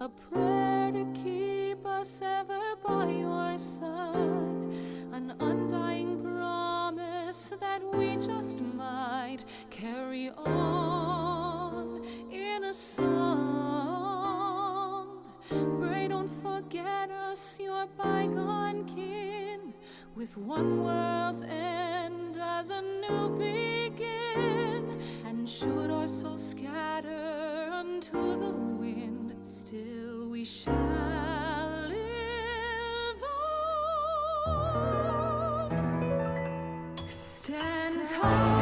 a prayer to keep us ever by your side, an undying promise that we just might carry on in a song. Pray don't forget us, your bygone kin, with one world's end as a new begin. And should our souls scatter unto the wind, still we shall live on. Stand tall.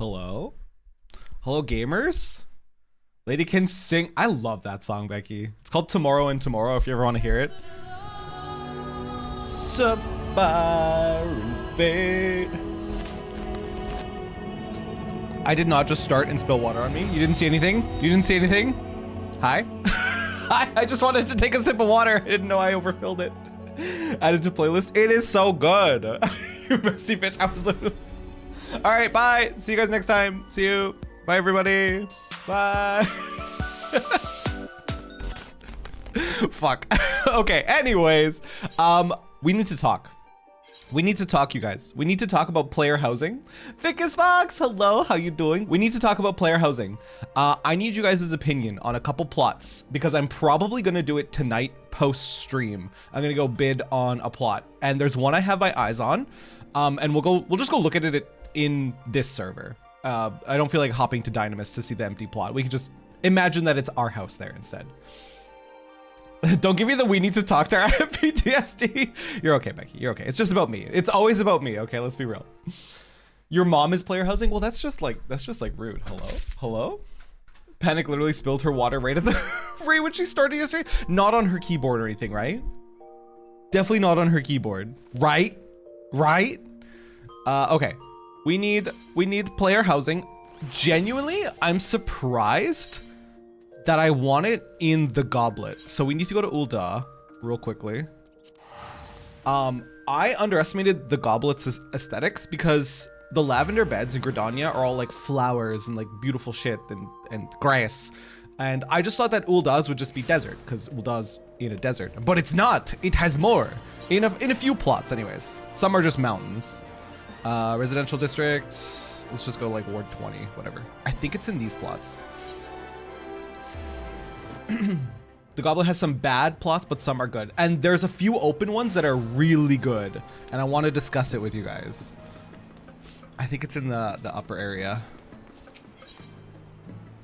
Hello? Hello, gamers? Lady can sing. I love that song, Becky. It's called Tomorrow and Tomorrow, if you ever want to hear it. Fate. I did not just start and spill water on me. You didn't see anything? You didn't see anything? Hi? I just wanted to take a sip of water. I didn't know I overfilled it. Added to playlist. It is so good. You messy bitch. I was literally... All right, bye. See you guys next time. See you. Bye. Bye, everybody. Bye. Fuck. Okay, anyways, we need to talk. We need to talk, you guys. We need to talk about player housing. Ficus Fox, hello, how you doing? We need to talk about player housing. I need you guys' opinion on a couple plots because I'm probably gonna do it tonight post-stream. I'm gonna go bid on a plot, and there's one I have my eyes on, and we'll just go look at it in this server. I don't feel like hopping to Dynamis to see the empty plot. We can just imagine that it's our house there instead. Don't give me the we need to talk to our PTSD. You're okay, Becky. You're okay. It's just about me. It's always about me. Okay, let's be real. Your mom is player housing? Well, that's just like rude. Hello? Hello? Panic literally spilled her water right at the right when she started yesterday. Not on her keyboard or anything, right? Definitely not on her keyboard. Right? Right? Okay. We need player housing. Genuinely, I'm surprised that I want it in the goblet. So we need to go to Ul'dah real quickly. I underestimated the goblet's aesthetics because the lavender beds in Gridania are all like flowers and like beautiful shit and grass. And I just thought that Ul'dah's would just be desert because Ul'dah's in a desert, but it's not. It has more in a few plots anyways. Some are just mountains. Residential district. Let's just go like Ward 20, whatever. I think it's in these plots. The goblet has some bad plots, but some are good. And there's a few open ones that are really good. And I want to discuss it with you guys. I think it's in the upper area.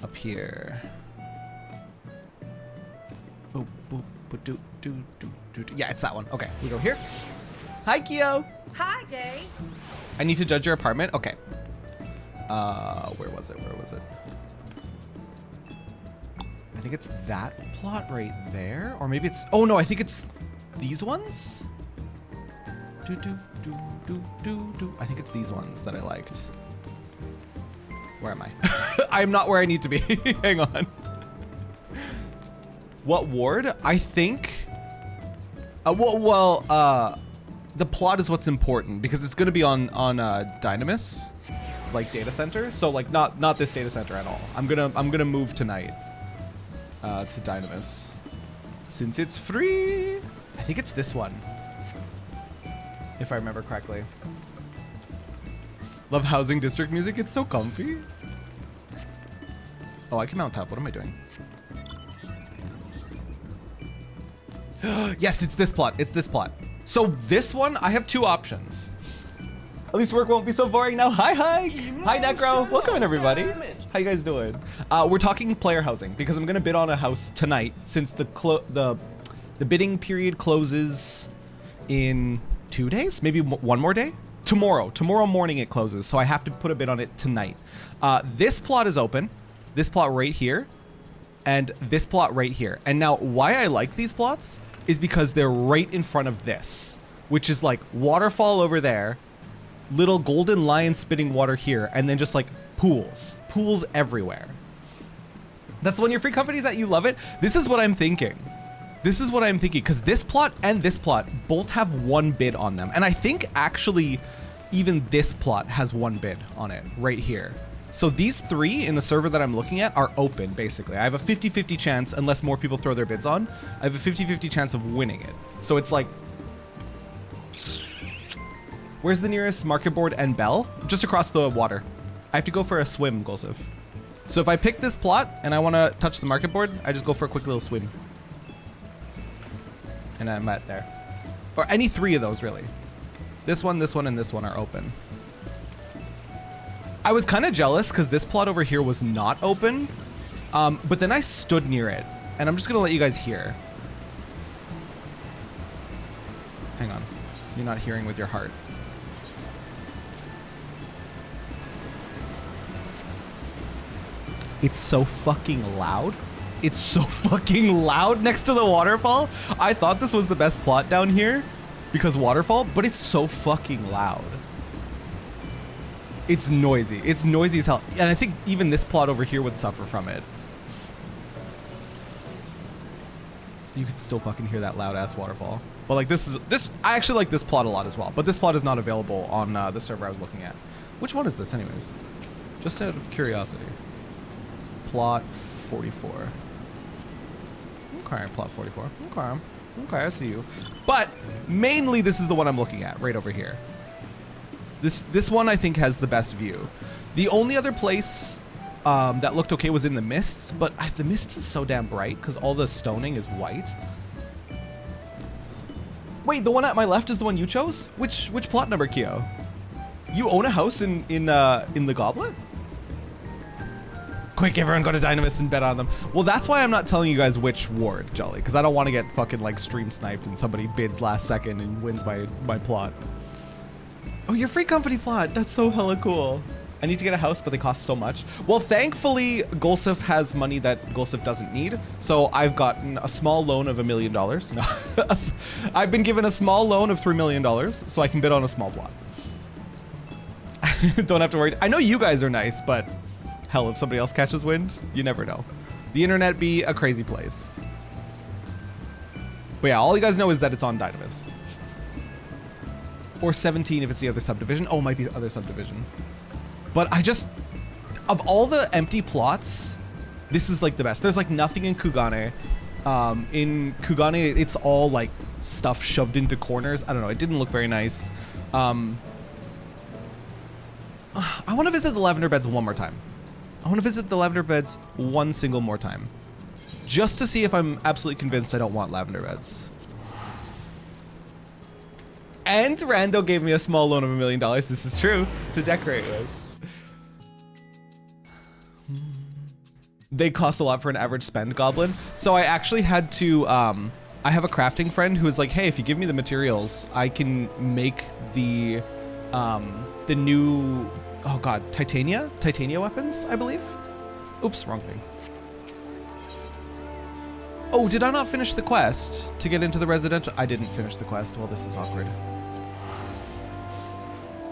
Up here. Boop, boop, boop, do, do, do, do, do. Yeah, it's that one. Okay, we go here. Hi, Kyo. Hi, Jay. I need to judge your apartment. Okay. Where was it? Where was it? I think it's that plot right there, or maybe it's, oh no, I think it's these ones. I think it's these ones that I liked. Where am I? I'm not where I need to be. Hang on. What ward? I think, the plot is what's important because it's going to be on Dynamis, like data center. So like not this data center at all. I'm gonna move tonight. To Dynamis, since it's free. I think it's this one, if I remember correctly. Love housing district music. It's so comfy. Oh, I can mount up. What am I doing? Yes, it's this plot. It's this plot. So this one, I have two options. At least work won't be so boring now. Hi, hi. Hi, Necro. Welcome in, everybody. How you guys doing? We're talking player housing because I'm gonna bid on a house tonight since the bidding period closes in 2 days, maybe one more day. Tomorrow morning it closes, so I have to put a bid on it tonight. This plot is open. This plot right here, and this plot right here. And now, why I like these plots is because they're right in front of this, which is like waterfall over there. Little golden lion spitting water here, and then just like pools everywhere. That's one of your free companies that you love it. This is what I'm thinking. This is what I'm thinking, because this plot and this plot both have one bid on them. And I think actually even this plot has one bid on it right here. So these three in the server that I'm looking at are open, basically. I have a 50-50 chance, unless more people throw their bids on, I have a 50-50 chance of winning it. So it's like, where's the nearest market board and bell? Just across the water. I have to go for a swim, Golsif. So if I pick this plot and I want to touch the market board, I just go for a quick little swim. And I'm at there. Or any three of those, really. This one, and this one are open. I was kind of jealous because this plot over here was not open. But then I stood near it. And I'm just going to let you guys hear. Hang on. You're not hearing with your heart. It's so fucking loud. It's so fucking loud next to the waterfall. I thought this was the best plot down here because waterfall, but it's so fucking loud. It's noisy. It's noisy as hell. And I think even this plot over here would suffer from it. You could still fucking hear that loud ass waterfall. But like I actually like this plot a lot as well, but this plot is not available on the server I was looking at. Which one is this anyways? Just out of curiosity. plot 44. Okay, plot 44. Okay, I see you. But mainly this is the one I'm looking at right over here. This one I think has the best view. The only other place that looked okay was in the mists, but the mists is so damn bright because all the stoning is white. Wait, the one at my left is the one you chose? Which plot number, Kyo? You own a house in the Goblet? Quick, everyone go to Dynamis and bet on them. Well, that's why I'm not telling you guys which ward, Jolly, because I don't want to get fucking like stream sniped and somebody bids last second and wins my plot. Oh, your free company plot. That's so hella cool. I need to get a house, but they cost so much. Well, thankfully, Golsif has money that Golsif doesn't need. So I've gotten a small loan of $1 million. No, I've been given a small loan of $3 million so I can bid on a small plot. Don't have to worry. I know you guys are nice, but hell, if somebody else catches wind, you never know. The internet be a crazy place. But yeah, all you guys know is that it's on Dynamis. Or 17 if it's the other subdivision. Oh, it might be the other subdivision. But of all the empty plots, this is like the best. There's like nothing in Kugane. In Kugane, it's all like stuff shoved into corners. I don't know, it didn't look very nice. I want to visit the Lavender Beds one more time. I want to visit the Lavender Beds one single more time. Just to see if I'm absolutely convinced I don't want Lavender Beds. And Rando gave me a small loan of $1 million, this is true, to decorate with. They cost a lot for an average spend, Goblin. So I actually had to, I have a crafting friend who was like, hey, if you give me the materials, I can make the new, oh god, Titania weapons, I believe? Oops, wrong thing. Oh, did I not finish the quest to get into the residential? I didn't finish the quest. Well, this is awkward.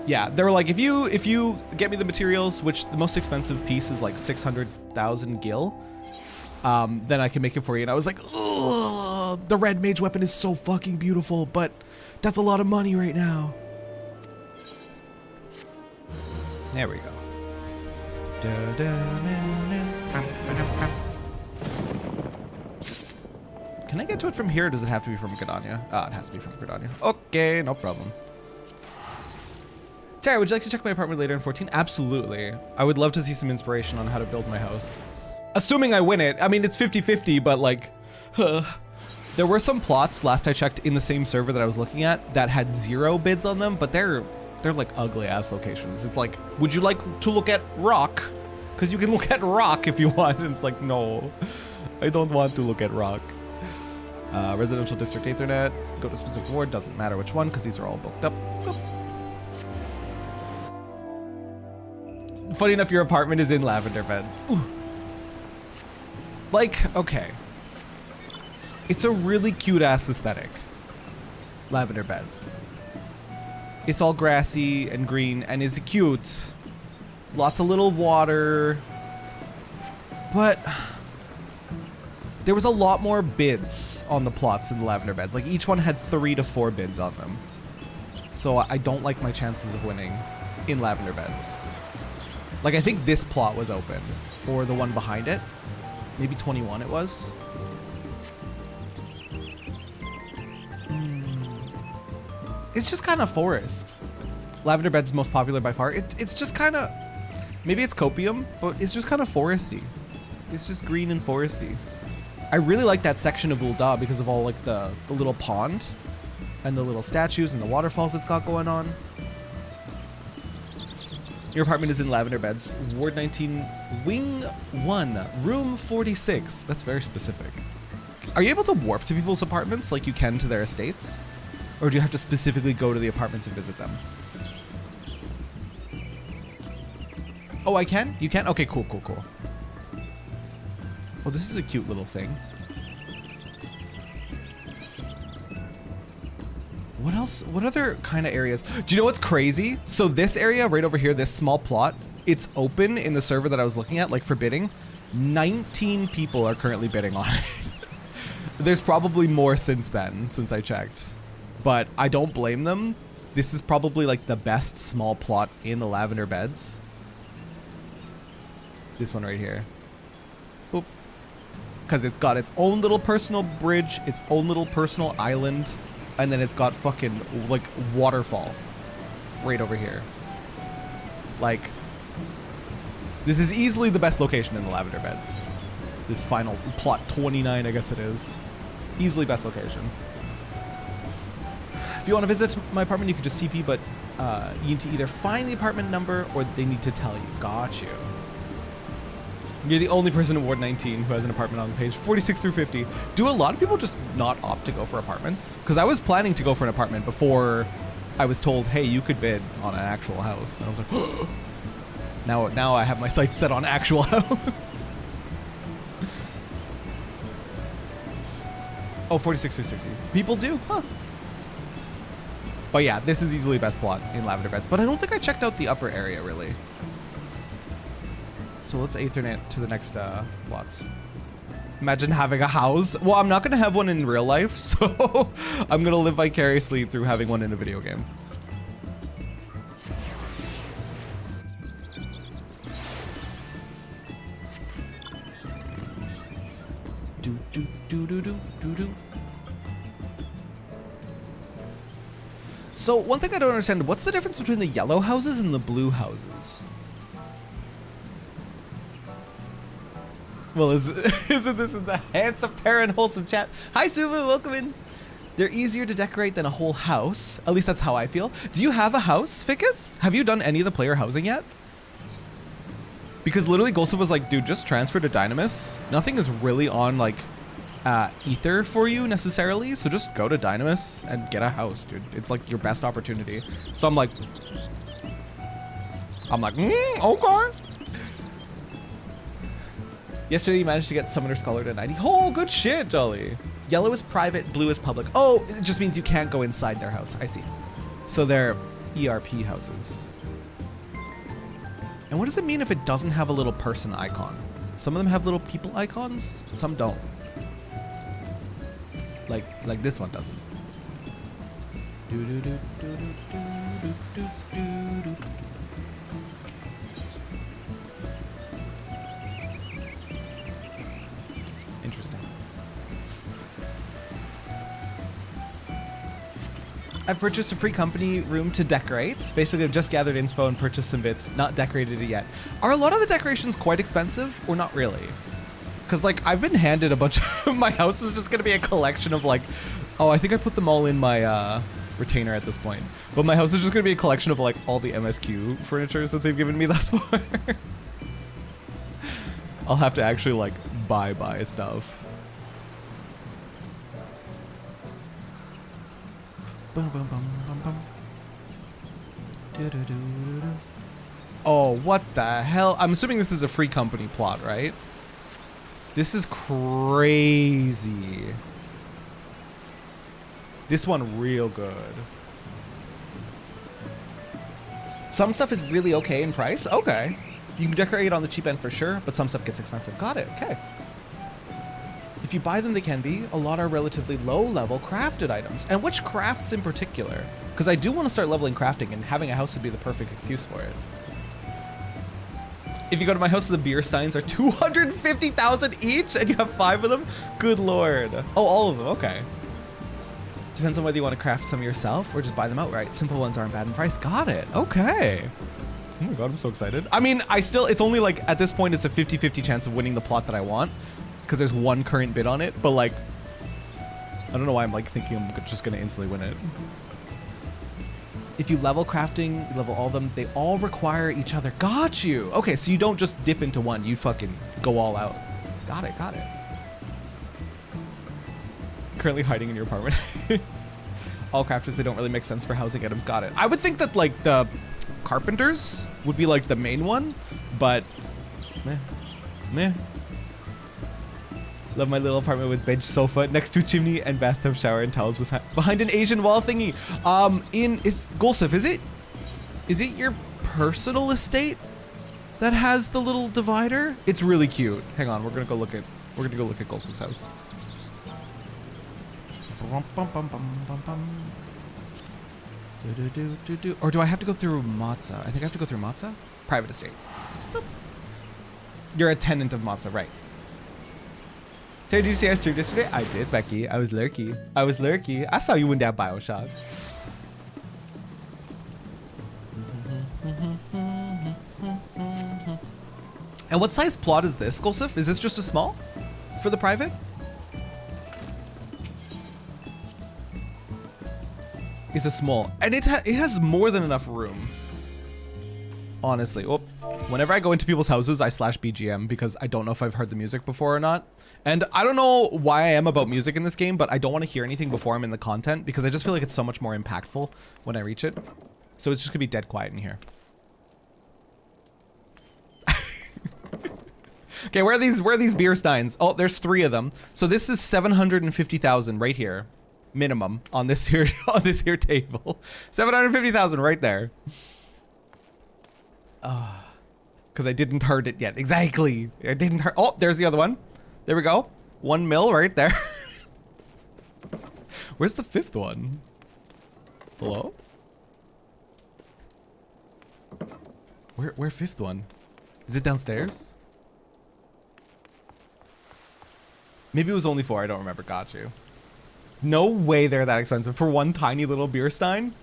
Yeah, they were like, if you get me the materials, which the most expensive piece is like 600,000 gil, then I can make it for you. And I was like, ugh, the red mage weapon is so fucking beautiful, but that's a lot of money right now. There we go. Can I get to it from here, or does it have to be from Gridania? Ah, it has to be from Gridania. Okay, no problem. Terry, would you like to check my apartment later in 14? Absolutely. I would love to see some inspiration on how to build my house. Assuming I win it. I mean, it's 50-50, but like, there were some plots last I checked in the same server that I was looking at that had 0 bids on them, but they're like ugly ass locations. It's like, would you like to look at rock? Because you can look at rock if you want. And it's like, no, I don't want to look at rock. Residential district Ethernet, go to a specific ward, doesn't matter which one because these are all booked up. Boop. Funny enough, your apartment is in Lavender Beds. Ooh. Like, okay. It's a really cute ass aesthetic. Lavender Beds. It's all grassy and green and is cute. Lots of little water. But there was a lot more bids on the plots in the Lavender Beds. Like each one had 3 to 4 bids on them. So I don't like my chances of winning in Lavender Beds. Like I think this plot was open, or the one behind it. Maybe 21 it was. It's just kind of forest. Lavender Bed's most popular by far. It's just kind of, maybe it's copium, but it's just kind of foresty. It's just green and foresty. I really like that section of Ul'dah because of all like the little pond and the little statues and the waterfalls it's got going on. Your apartment is in Lavender Beds, Ward 19, Wing 1, Room 46. That's very specific. Are you able to warp to people's apartments like you can to their estates? Or do you have to specifically go to the apartments and visit them? Oh, I can? You can? Okay, cool, cool, cool. Oh, this is a cute little thing. What else? What other kind of areas? Do you know what's crazy? So this area right over here, this small plot, it's open in the server that I was looking at, like for bidding. 19 people are currently bidding on it. There's probably more since then, since I checked. But I don't blame them. This is probably like the best small plot in the Lavender Beds. This one right here. because it's got its own little personal bridge, its own little personal island, and then it's got fucking like waterfall right over here. Like, this is easily the best location in the Lavender Beds. This final plot 29, I guess it is. Easily best location. If you want to visit my apartment, you can just TP, but you need to either find the apartment number or they need to tell you. Got you. You're the only person in Ward 19 who has an apartment on the page. 46 through 50. Do a lot of people just not opt to go for apartments? Because I was planning to go for an apartment before I was told, hey, you could bid on an actual house. And I was like, oh. Now I have my sights set on actual house. Oh, 46 through 60. People do? Huh. But yeah, this is easily best plot in Lavender Beds. But I don't think I checked out the upper area, really. So let's Aethernet to the next plots. Imagine having a house. Well, I'm not going to have one in real life, so I'm going to live vicariously through having one in a video game. Do, do, do, do, do, do, do. So one thing I don't understand, what's the difference between the yellow houses and the blue houses? Well, isn't this in the handsome, fair, and wholesome chat? Hi, Suva, welcome in. They're easier to decorate than a whole house. At least that's how I feel. Do you have a house, Ficus? Have you done any of the player housing yet? Because literally, Golsov was like, dude, just transfer to Dynamis. Nothing is really on, like, Ether for you, necessarily. So just go to Dynamis and get a house, dude. It's, like, your best opportunity. So I'm like, okay. Yesterday you managed to get Summoner Scholar to 90. Oh, good shit, Jolly. Yellow is private, blue is public. Oh, it just means you can't go inside their house. I see. So they're ERP houses. And what does it mean if it doesn't have a little person icon? Some of them have little people icons, some don't. Like this one doesn't. Interesting. I've purchased a free company room to decorate. Basically, I've just gathered inspo and purchased some bits, not decorated it yet. Are a lot of the decorations quite expensive or not really? Because like I've been handed a bunch of, my house is just gonna be a collection of like, oh, I think I put them all in my retainer at this point. But my house is just gonna be a collection of like all the MSQ furnitures that they've given me thus far. I'll have to actually like buy stuff. Boom, boom, boom, boom, boom. Oh, what the hell? I'm assuming this is a free company plot, right? This is crazy. This one real good. Some stuff is really okay in price. Okay. You can decorate on the cheap end for sure, but some stuff gets expensive. Got it. Okay. If you buy them, they can be. A lot are relatively low-level crafted items. And which crafts in particular? Because I do want to start leveling crafting, and having a house would be the perfect excuse for it. If you go to my house, the beer steins are 250,000 each, and you have 5 of them? Good lord. Oh, all of them. Okay. Depends on whether you want to craft some yourself or just buy them outright. Simple ones aren't bad in price. Got it. Okay. Oh my god, I'm so excited. I mean, it's only like, at this point, it's a 50-50 chance of winning the plot that I want. Because there's one current bid on it, but like, I don't know why I'm like thinking I'm just gonna instantly win it. If you level crafting, you level all of them, they all require each other. Got you. Okay, so you don't just dip into one, you fucking go all out. Got it, got it. Currently hiding in your apartment. All crafters, they don't really make sense for housing items. Got it. I would think that like the carpenters would be like the main one, but meh. Love my little apartment with bench, sofa, next to chimney and bathtub, shower, and towels behind an Asian wall thingy. Golsif, is it your personal estate that has the little divider? It's really cute. Hang on, we're gonna go look at Golsif's house. Or do I have to go through Matza? I think I have to go through Matza? Private estate. You're a tenant of Matza, right? Terry, did you see I streamed yesterday? I did, Becky. I was lurky. I saw you in that Bioshock. And what size plot is this, Golsif? Is this just a small for the private? It's a small, and it has more than enough room. Honestly, oh, whenever I go into people's houses, I slash BGM because I don't know if I've heard the music before or not. And I don't know why I am about music in this game, but I don't want to hear anything before I'm in the content because I just feel like it's so much more impactful when I reach it. So it's just gonna be dead quiet in here. Okay, where are these beer steins? Oh, there's 3 of them. So this is 750,000 right here, minimum on this here table. 750,000 right there. Because I didn't heard it yet. Exactly. I didn't heard. Oh, there's the other one. There we go. 1 mil right there. Where's the 5th one? Hello? Where 5th one? Is it downstairs? Maybe it was only 4. I don't remember. Got you. No way they're that expensive for one tiny little beer stein.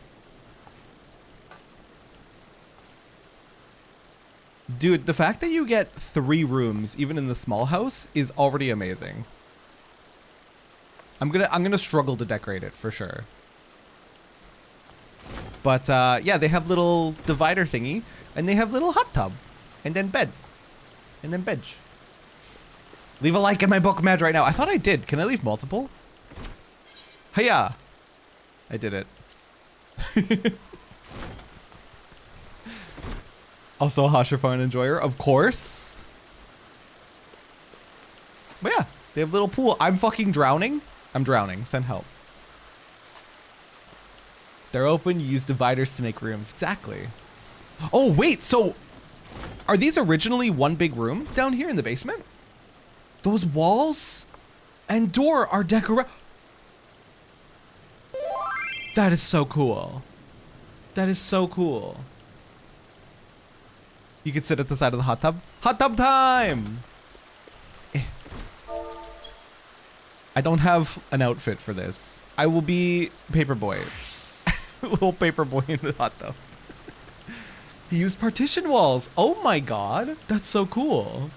Dude, the fact that you get 3 rooms, even in the small house, is already amazing. I'm gonna struggle to decorate it for sure. But yeah, they have little divider thingy, and they have little hot tub, and then bed, and then bench. Leave a like in my book, Madge, right now. I thought I did. Can I leave multiple? Hiya! I did it. Also a Hashrafar enjoyer, of course. But yeah, they have a little pool. I'm fucking drowning. I'm drowning. Send help. They're open. You use dividers to make rooms. Exactly. Oh, wait. So are these originally one big room down here in the basement? Those walls and door are decorated. That is so cool. That is so cool. You could sit at the side of the hot tub. Hot tub time! I don't have an outfit for this. I will be Paperboy. Little Paperboy in the hot tub. He used partition walls. Oh my god. That's so cool.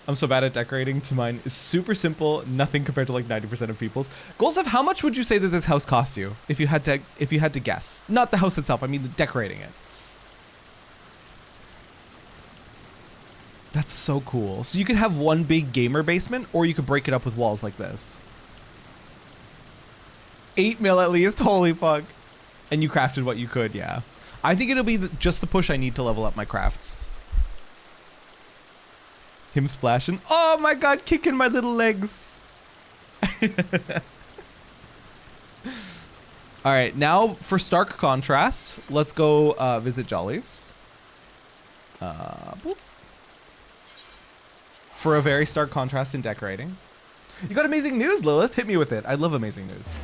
I'm so bad at decorating. To mine is super simple. Nothing compared to like 90% of people's. Golsef, how much would you say that this house cost you if you had to guess? Not the house itself. I mean, decorating it. That's so cool. So you could have one big gamer basement, or you could break it up with walls like this. 8 mil at least. Holy fuck. And you crafted what you could, yeah. I think it'll be just the push I need to level up my crafts. Him splashing. Oh my god, kicking my little legs. All right, now for stark contrast, let's go visit Jolly's. Boop. For a very stark contrast in decorating. You got amazing news, Lilith. Hit me with it. I love amazing news.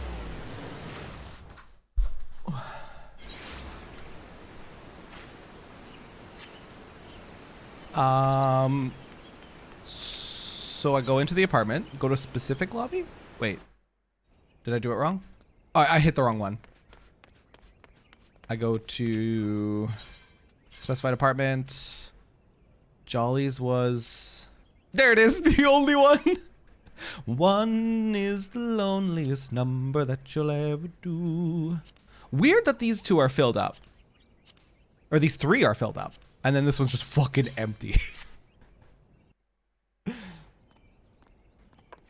So I go into the apartment, go to specific lobby. Wait, did I do it wrong? Oh, I hit the wrong one. I go to specified apartment. Jolly's was... There it is, the only one. 1 is the loneliest number that you'll ever do. Weird that these 2 are filled up. Or these 3 are filled up. And then this one's just fucking empty.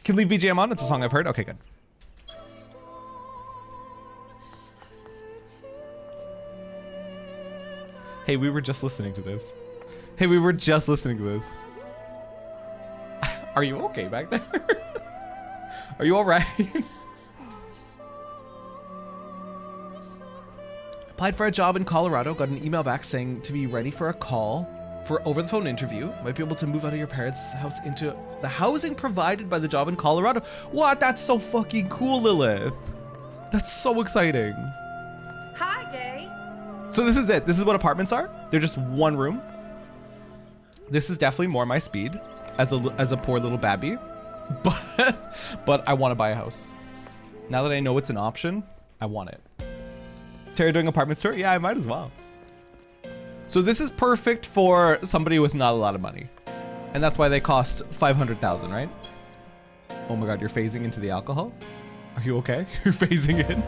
Can leave BGM on, it's a song I've heard. Okay, good. Hey, we were just listening to this. Hey, we were just listening to this. Are you okay back there? Are you all right? Applied for a job in Colorado, got an email back saying to be ready for a call for over the phone interview. Might be able to move out of your parents' house into the housing provided by the job in Colorado. What? That's so fucking cool, Lilith. That's so exciting. Hi, gay. So this is it. This is what apartments are. They're just one room. This is definitely more my speed as a poor little babby. but I want to buy a house. Now that I know it's an option, I want it. Terry doing apartment store? Yeah, I might as well. So this is perfect for somebody with not a lot of money. And that's why they cost 500,000, right? Oh my God, you're phasing into the alcohol? Are you okay? You're phasing in.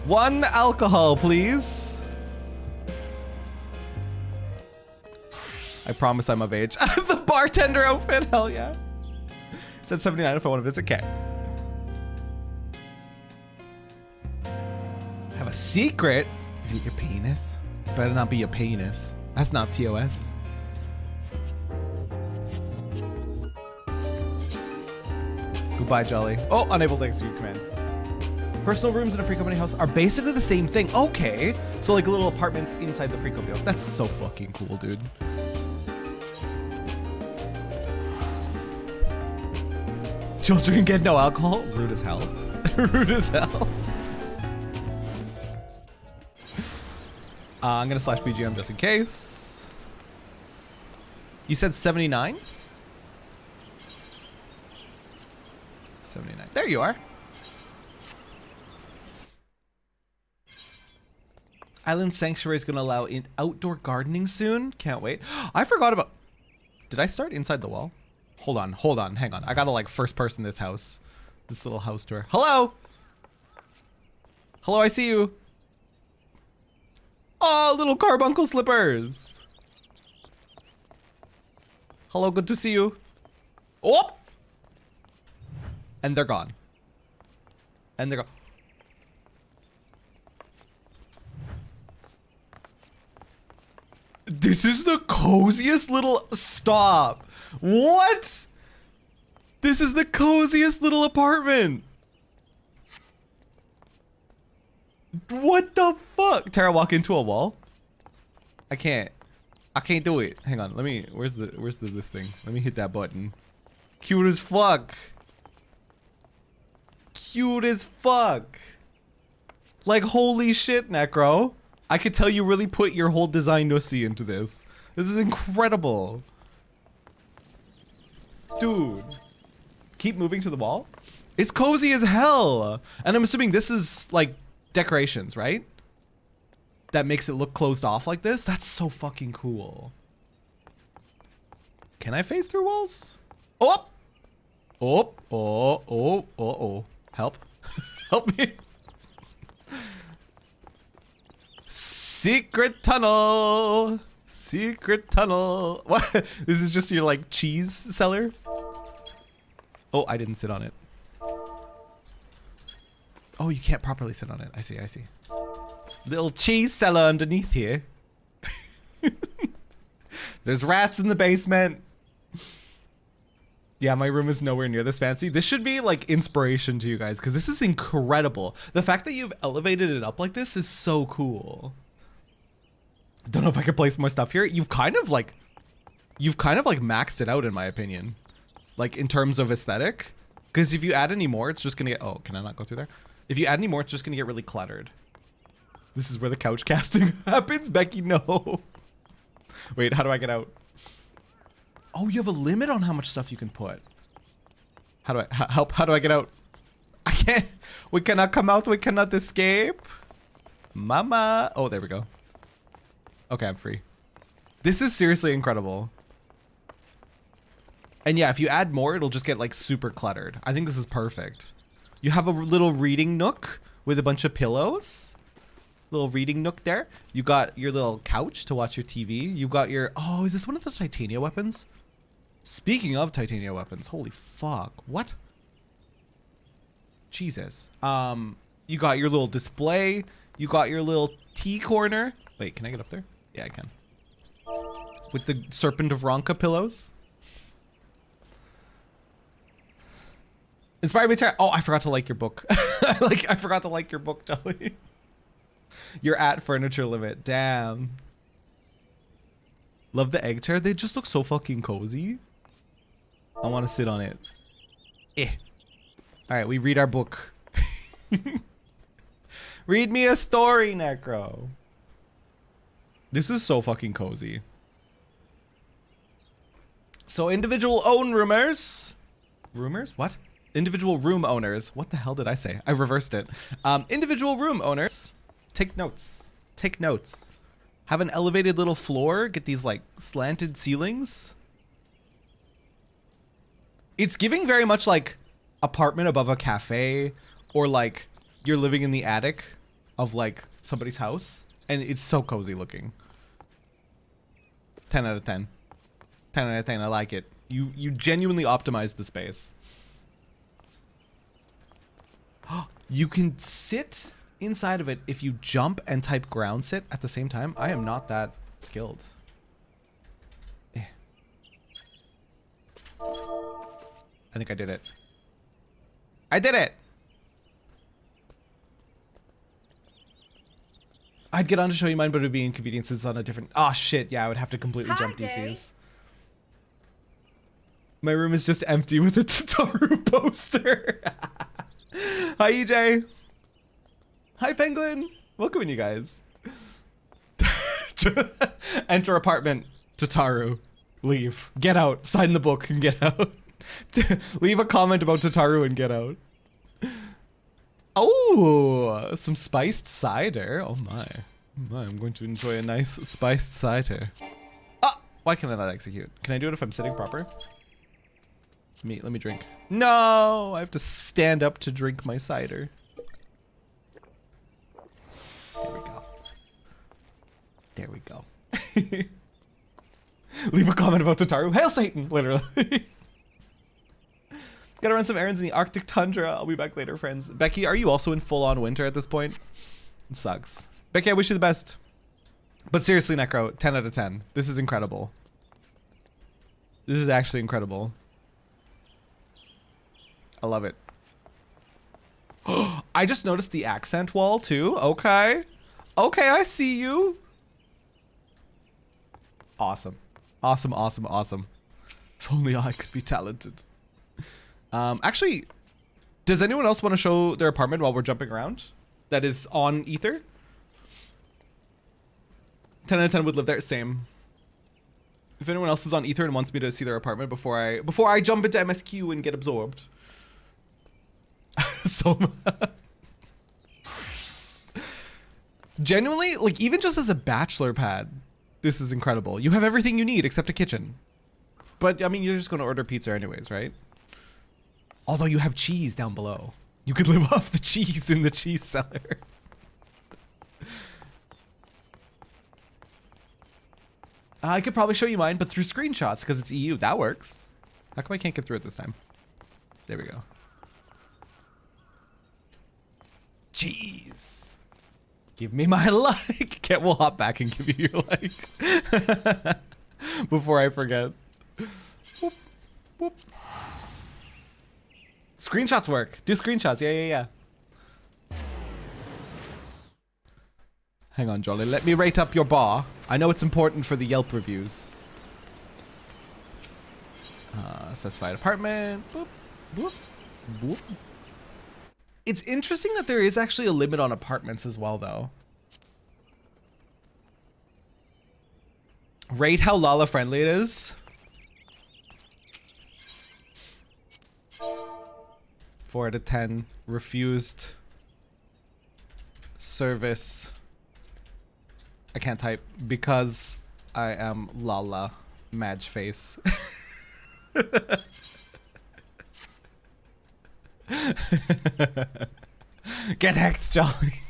1 alcohol, please. I promise I'm of age. The bartender outfit, hell yeah. It said 79 if I want to visit. Okay. Have a secret? Is it your penis? Better not be your penis. That's not TOS. Goodbye, Jolly. Oh, unable to execute command. Personal rooms in a free company house are basically the same thing. Okay. So like little apartments inside the free company house. That's so fucking cool, dude. Children get no alcohol? Rude as hell. Rude as hell. I'm gonna slash BGM just in case. You said 79? 79. There you are. Island Sanctuary is gonna allow in outdoor gardening soon. Can't wait. I forgot about. Did I start inside the wall? Hold on, hang on. I gotta like first person this house. This little house tour. Hello! Hello, I see you. Oh, little carbuncle slippers. Hello, good to see you. Oh! And they're gone. And they're gone. This is the coziest little... Stop. What? This is the coziest little apartment. What the fuck? Tara, walk into a wall? I can't do it. Hang on, let me, where's this thing? Let me hit that button. Cute as fuck. Cute as fuck. Like, holy shit, Necro. I could tell you really put your whole design nussy into this. This is incredible. Dude. Keep moving to the wall? It's cozy as hell. And I'm assuming this is like decorations, right? That makes it look closed off like this? That's so fucking cool. Can I phase through walls? Oh! Oh, oh, oh, oh, oh. Help. Help me. Secret tunnel. Secret tunnel. What? This is just your like cheese cellar? Oh, I didn't sit on it. Oh, you can't properly sit on it. I see, I see. Little cheese cellar underneath here. There's rats in the basement. Yeah, my room is nowhere near this fancy. This should be like inspiration to you guys because this is incredible. The fact that you've elevated it up like this is so cool. Don't know if I could place more stuff here. You've kind of like maxed it out in my opinion. Like in terms of aesthetic. Because if you add any more, it's just gonna get, oh, can I not go through there? If you add any more, it's just gonna get really cluttered. This is where the couch casting happens, Becky, no. Wait, how do I get out? Oh, you have a limit on how much stuff you can put. How do I, help, how do I get out? I can't, we cannot come out, we cannot escape. Mama, oh, there we go. Okay, I'm free. This is seriously incredible. And yeah, if you add more, it'll just get like super cluttered. I think this is perfect. You have a little reading nook with a bunch of pillows. Little reading nook there. You got your little couch to watch your TV. You got your, oh, is this one of the titania weapons? Speaking of titania weapons, holy fuck, what? Jesus. You got your little display. You got your little tea corner. Wait, can I get up there? Yeah, I can. With the Serpent of Ronka pillows. Inspired me to, oh, I forgot to like your book. I forgot to like your book, Dolly. You're at furniture limit, damn. Love the egg chair, they just look so fucking cozy. I want to sit on it. Eh. All right, we read our book. Read me a story, Necro. This is so fucking cozy. So individual own roomers. Roomers? What? Individual room owners. What the hell did I say? I reversed it. Individual room owners. Take notes. Take notes. Have an elevated little floor. Get these like slanted ceilings. It's giving very much like apartment above a cafe, or like you're living in the attic of like somebody's house, and it's so cozy looking. 10 out of 10. 10 out of 10. I like it. You genuinely optimized the space. You can sit inside of it if you jump and type ground sit at the same time. I am not that skilled. I think I did it. I did it! I'd get on to show you mine, but it would be inconveniences on a different... Oh, shit. Yeah, I would have to completely jump DCs. My room is just empty with a Tataru poster. Hi, EJ. Hi, Penguin. Welcome in, you guys. Enter apartment. Tataru. Leave. Get out. Sign the book and get out. Leave a comment about Tataru and get out. Oh, some spiced cider. Oh my. I'm going to enjoy a nice spiced cider. Ah, why can I not execute? Can I do it if I'm sitting proper? Let me drink. No, I have to stand up to drink my cider. There we go. There we go. Leave a comment about Tataru. Hail Satan, literally. Gotta run some errands in the Arctic tundra. I'll be back later, friends. Becky, are you also in full-on winter at this point? It sucks. Becky, I wish you the best. But seriously, Necro, 10 out of 10. This is incredible. This is actually incredible. I love it. I just noticed the accent wall, too. Okay. Okay, I see you. Awesome. Awesome, awesome, awesome. If only I could be talented. Actually, does anyone else want to show their apartment while we're jumping around? That is on Ether? 10 out of 10 would live there. Same. If anyone else is on Ether and wants me to see their apartment before I jump into MSQ and get absorbed. So genuinely, like, even just as a bachelor pad, this is incredible. You have everything you need except a kitchen. But I mean, you're just going to order pizza anyways, right? Although you have cheese down below. You could live off the cheese in the cheese cellar. I could probably show you mine, but through screenshots because it's EU. That works. How come I can't get through it this time? There we go. Jeez. Give me my like. We'll hop back and give you your like. Before I forget. Whoop, whoop. Screenshots work. Do screenshots. Yeah. Hang on, Jolly. Let me rate up your bar. I know it's important for the Yelp reviews. Specified apartment. Boop, boop, boop. It's interesting that there is actually a limit on apartments as well, though. Rate how Lala friendly it is. 4 out of 10. Refused. Service. I can't type because I am Lala. Madge face. Get hacked, Jolly.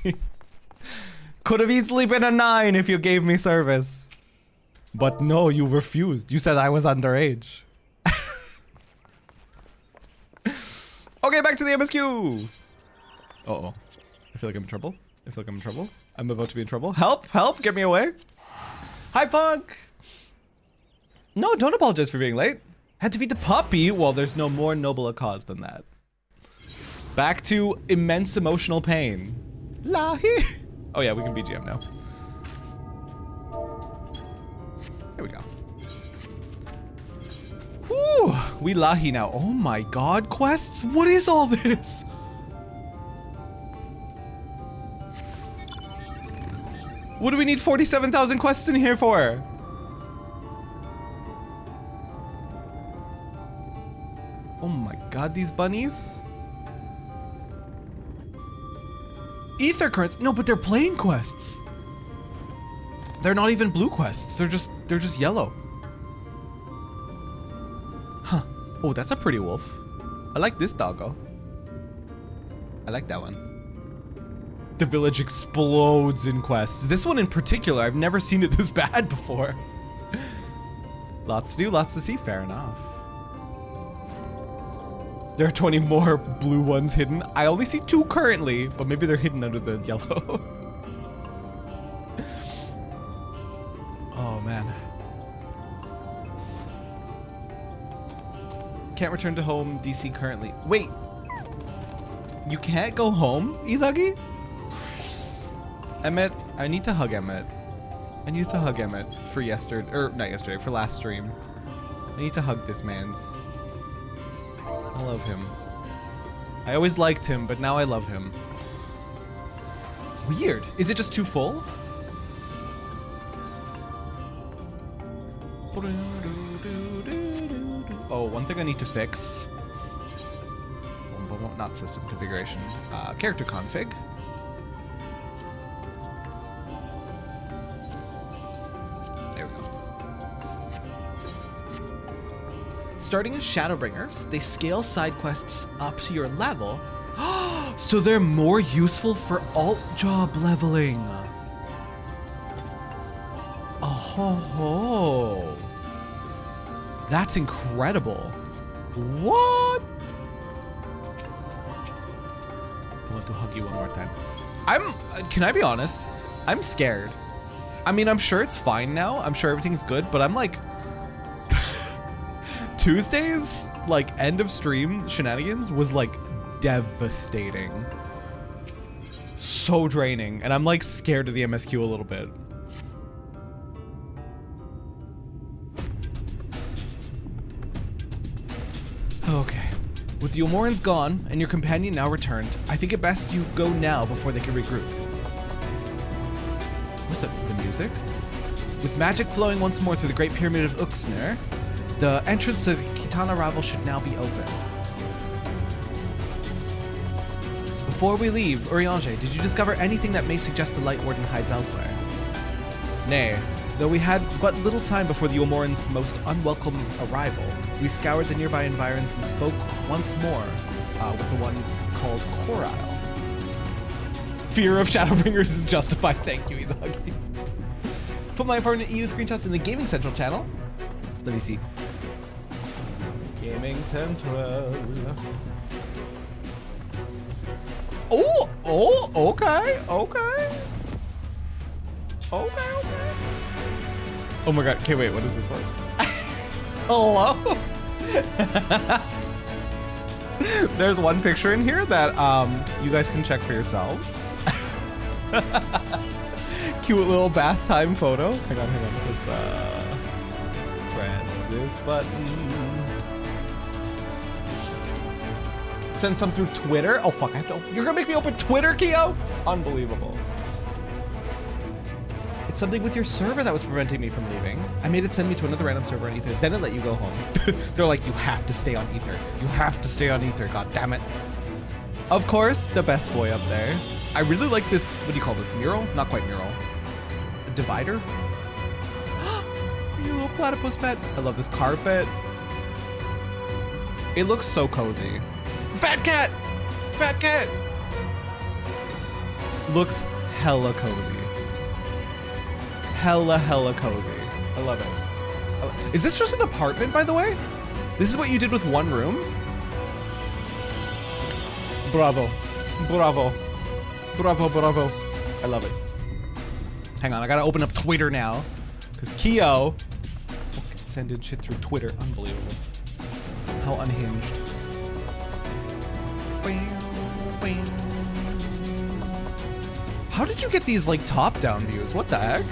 Could have easily been a 9 if you gave me service. But no, you refused. You said I was underage. Okay, back to the MSQ. Uh-oh. I feel like I'm in trouble. I'm about to be in trouble. Help! Help! Get me away. Hi, Punk! No, don't apologize for being late. Had to feed the puppy. Well, there's no more noble a cause than that. Back to immense emotional pain. Lahi! Oh yeah, we can BGM now. There we go. Whew! We Lahi now. Oh my god, quests? What is all this? What do we need 47,000 quests in here for? god, these bunnies. Ether currents. No, but they're playing quests. They're not even blue quests. They're just yellow. Huh. Oh, that's a pretty wolf. I like this doggo. I like that one. The village explodes in quests. This one in particular, I've never seen it this bad before. Lots to do, lots to see, fair enough. There are 20 more blue ones hidden. I only see 2 currently, but maybe they're hidden under the yellow. Oh man. Can't return to home, DC currently. Wait, you can't go home, Izagi? Emmett, I need to hug Emmett. I need to hug Emmett for yesterday, or not yesterday, for last stream. I need to hug this man's. I love him. I always liked him, but now I love him. Weird. Is it just too full? Oh, one thing I need to fix. Not system configuration. Character config. There we go. Starting as Shadowbringers, they scale side quests up to your level, so they're more useful for alt job leveling. Oh ho ho. That's incredible. What? I want to hug you one more time. Can I be honest? I'm scared. I mean, I'm sure it's fine now. I'm sure everything's good, but I'm like, Tuesdays, like end of stream shenanigans was like devastating. So draining. And I'm like scared of the MSQ a little bit. Okay. With the Omorans gone and your companion now returned, I think it best you go now before they can regroup. What's up, the music? With magic flowing once more through the Great Pyramid of Uxner, the entrance to the Kitana Ravel should now be open. Before we leave, Eorzea, did you discover anything that may suggest the Light Warden hides elsewhere? Nay, though we had but little time before the Omorans' most unwelcome arrival, we scoured the nearby environs and spoke once more with the one called Coral. Fear of Shadowbringers is justified. Thank you, Izagi. Put my important EU screenshots in the Gaming Central channel. Let me see. Gaming Central. Oh, okay. Oh my god, okay, wait, what is this one? Hello? There's one picture in here that you guys can check for yourselves. Cute little bath time photo. Hang on. Let's press this button. Send some through Twitter. Oh fuck, I have to you're gonna make me open Twitter, Keo? Unbelievable. It's something with your server that was preventing me from leaving. I made it send me to another random server on Ether, then it let you go home. They're like, you have to stay on Ether. You have to stay on Ether, god damn it. Of course, the best boy up there. I really like this, what do you call this, mural? Not quite mural. A divider? You little platypus pet. I love this carpet. It looks so cozy. Fat cat! Fat cat! Looks hella cozy. Hella cozy. I love it. Is this just an apartment, by the way? This is what you did with one room? Bravo. I love it. Hang on, I gotta open up Twitter now. Because Keo fucking sending shit through Twitter. Unbelievable. How unhinged. How did you get these like top-down views? What the heck?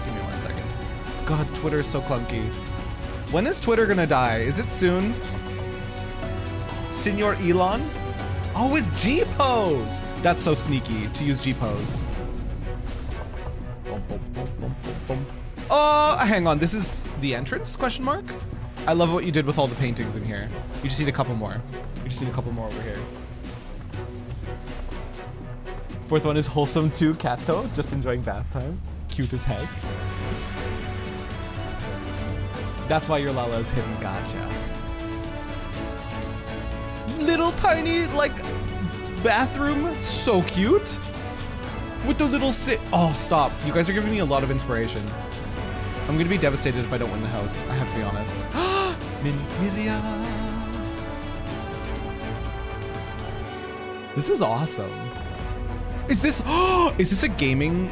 Give me 1 second. God, Twitter is so clunky. When is Twitter gonna die? Is it soon? Senor Elon? Oh, with G-Pose! That's so sneaky to use G-Pose. Oh, hang on. This is the entrance, question mark? I love what you did with all the paintings in here. You just need a couple more. You just need a couple more over here. Fourth one is wholesome too, Kato. Just enjoying bath time. Cute as heck. That's why your Lala is hidden. Gotcha. Little tiny, like, bathroom. So cute. With the little oh, stop. You guys are giving me a lot of inspiration. I'm gonna be devastated if I don't win the house. I have to be honest. Minfilia. This is awesome. Is this a gaming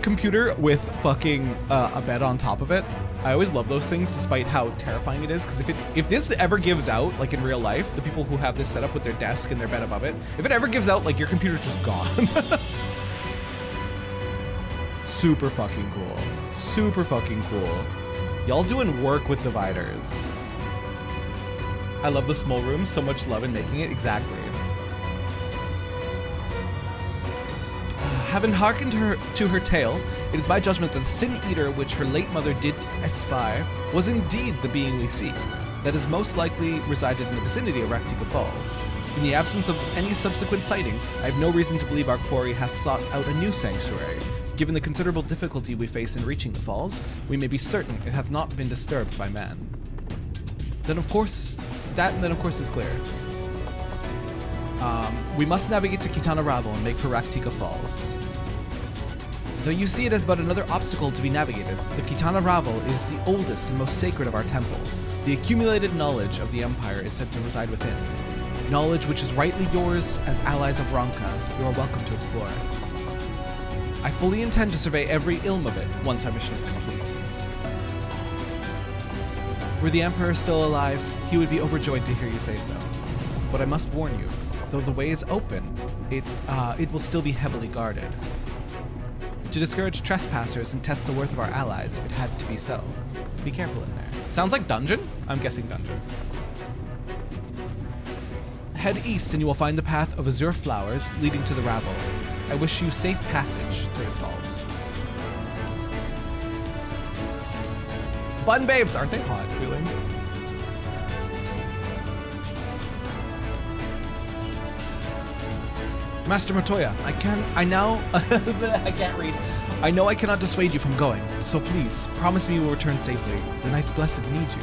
computer with fucking a bed on top of it? I always love those things despite how terrifying it is, because if this ever gives out, like in real life, the people who have this set up with their desk and their bed above it, if it ever gives out, like your computer's just gone. Super fucking cool. Super fucking cool. Y'all doing work with dividers. I love the small room. So much love in making it. Exactly. Having hearkened to her tale, it is my judgment that the sin eater which her late mother did espy was indeed the being we seek, that is most likely resided in the vicinity of Raktika Falls. In the absence of any subsequent sighting, I have no reason to believe our quarry hath sought out a new sanctuary. Given the considerable difficulty we face in reaching the falls, we may be certain it hath not been disturbed by man. Then of course is clear. We must navigate to Kitana Ravel and make for Raktika Falls. Though you see it as but another obstacle to be navigated, the Kitana Ravel is the oldest and most sacred of our temples. The accumulated knowledge of the Empire is said to reside within. Knowledge which is rightly yours as allies of Ranka, you are welcome to explore. I fully intend to survey every ilm of it once our mission is complete. Were the Emperor still alive, he would be overjoyed to hear you say so. But I must warn you, though the way is open, it will still be heavily guarded. To discourage trespassers and test the worth of our allies, it had to be so. Be careful in there. Sounds like dungeon? I'm guessing dungeon. Head east and you will find the path of azure flowers leading to the Ravel. I wish you safe passage through its halls. Bun babes, aren't they hot, Sweetling? Master Matoya, I can't read. I know I cannot dissuade you from going, so please, promise me you will return safely. The Knights Blessed need you.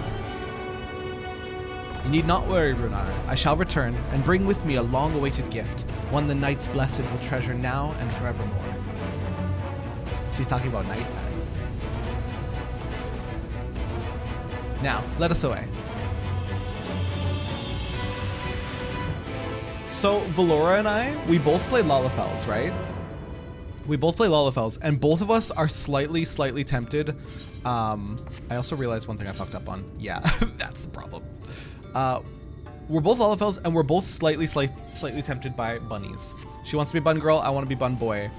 You need not worry, Runar. I shall return and bring with me a long-awaited gift, one the Knights Blessed will treasure now and forevermore. She's talking about nighttime. Now, let us away. So, Valora and I, we both play Lalafels, right? We both play Lalafels, and both of us are slightly tempted. I also realized one thing I fucked up on. Yeah, that's the problem. We're both Lalafels, and we're both slightly tempted by bunnies. She wants to be bun girl, I want to be bun boy.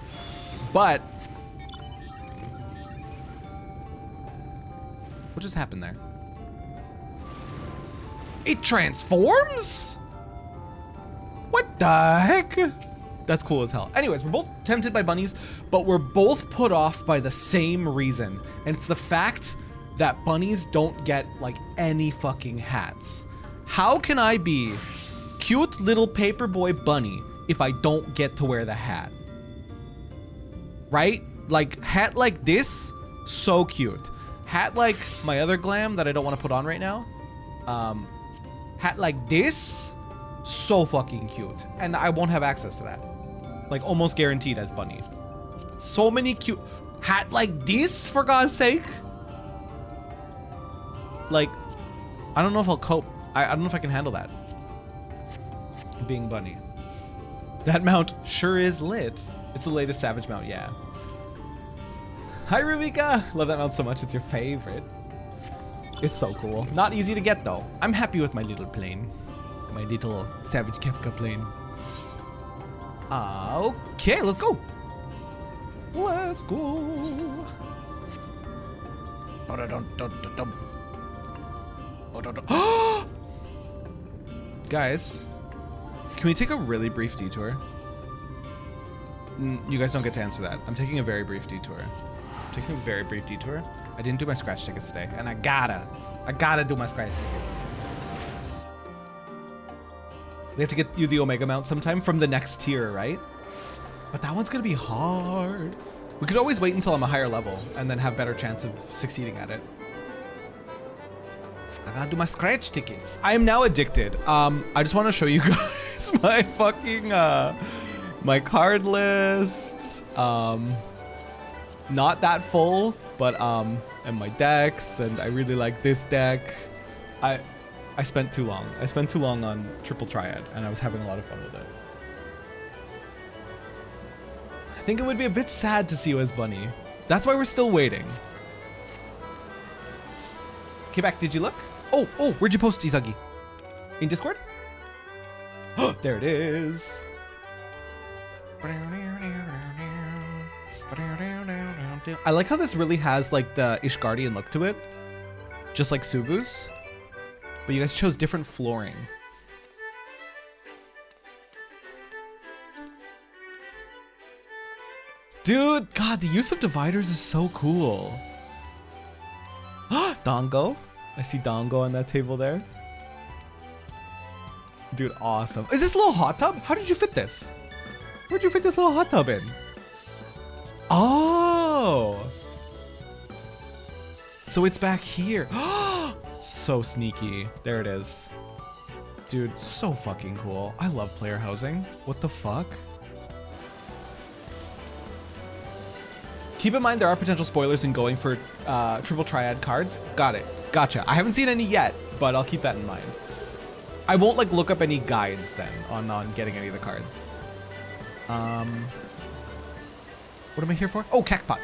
But what just happened there? It transforms? What the heck? That's cool as hell. Anyways, we're both tempted by bunnies, but we're both put off by the same reason. And it's the fact that bunnies don't get like any fucking hats. How can I be cute little paperboy bunny if I don't get to wear the hat? Right? Like hat like this, so cute. Hat like my other glam that I don't want to put on right now. Hat like this, so fucking cute. And I won't have access to that. Like almost guaranteed as bunny. So many cute hat like this, for God's sake. Like, I don't know if I'll cope. I don't know if I can handle that. Being bunny. That mount sure is lit. It's the latest Savage mount, yeah. Hi Rubika, love that mount so much, it's your favorite. It's so cool. Not easy to get though. I'm happy with my little plane. My little Savage Kefka plane. Okay, let's go. Let's go. Guys, can we take a really brief detour? You guys don't get to answer that. I'm taking a very brief detour. I'm taking a very brief detour. I didn't do my scratch tickets today, and I gotta do my scratch tickets. We have to get you the Omega mount sometime from the next tier, right? But that one's gonna be hard. We could always wait until I'm a higher level and then have better chance of succeeding at it. I gotta do my scratch tickets. I am now addicted. I just want to show you guys my fucking my card list. Not that full, but and my decks, and I really like this deck. I spent too long. I spent too long on Triple Triad, and I was having a lot of fun with it. I think it would be a bit sad to see you as Bunny. That's why we're still waiting. Quebec, did you look? Oh, where'd you post, Izagi? In Discord? Oh, there it is. I like how this really has like the Ishgardian look to it. Just like Suvu's. But you guys chose different flooring. Dude, God, the use of dividers is so cool. Dongo. I see Dongo on that table there. Dude, awesome. Is this a little hot tub? How did you fit this? Where'd you fit this little hot tub in? Oh. So it's back here. So sneaky. There it is. Dude, so fucking cool. I love player housing. What the fuck? Keep in mind there are potential spoilers in going for Triple Triad cards. Got it. Gotcha. I haven't seen any yet, but I'll keep that in mind. I won't like look up any guides then on getting any of the cards. What am I here for? Oh, Cacpot.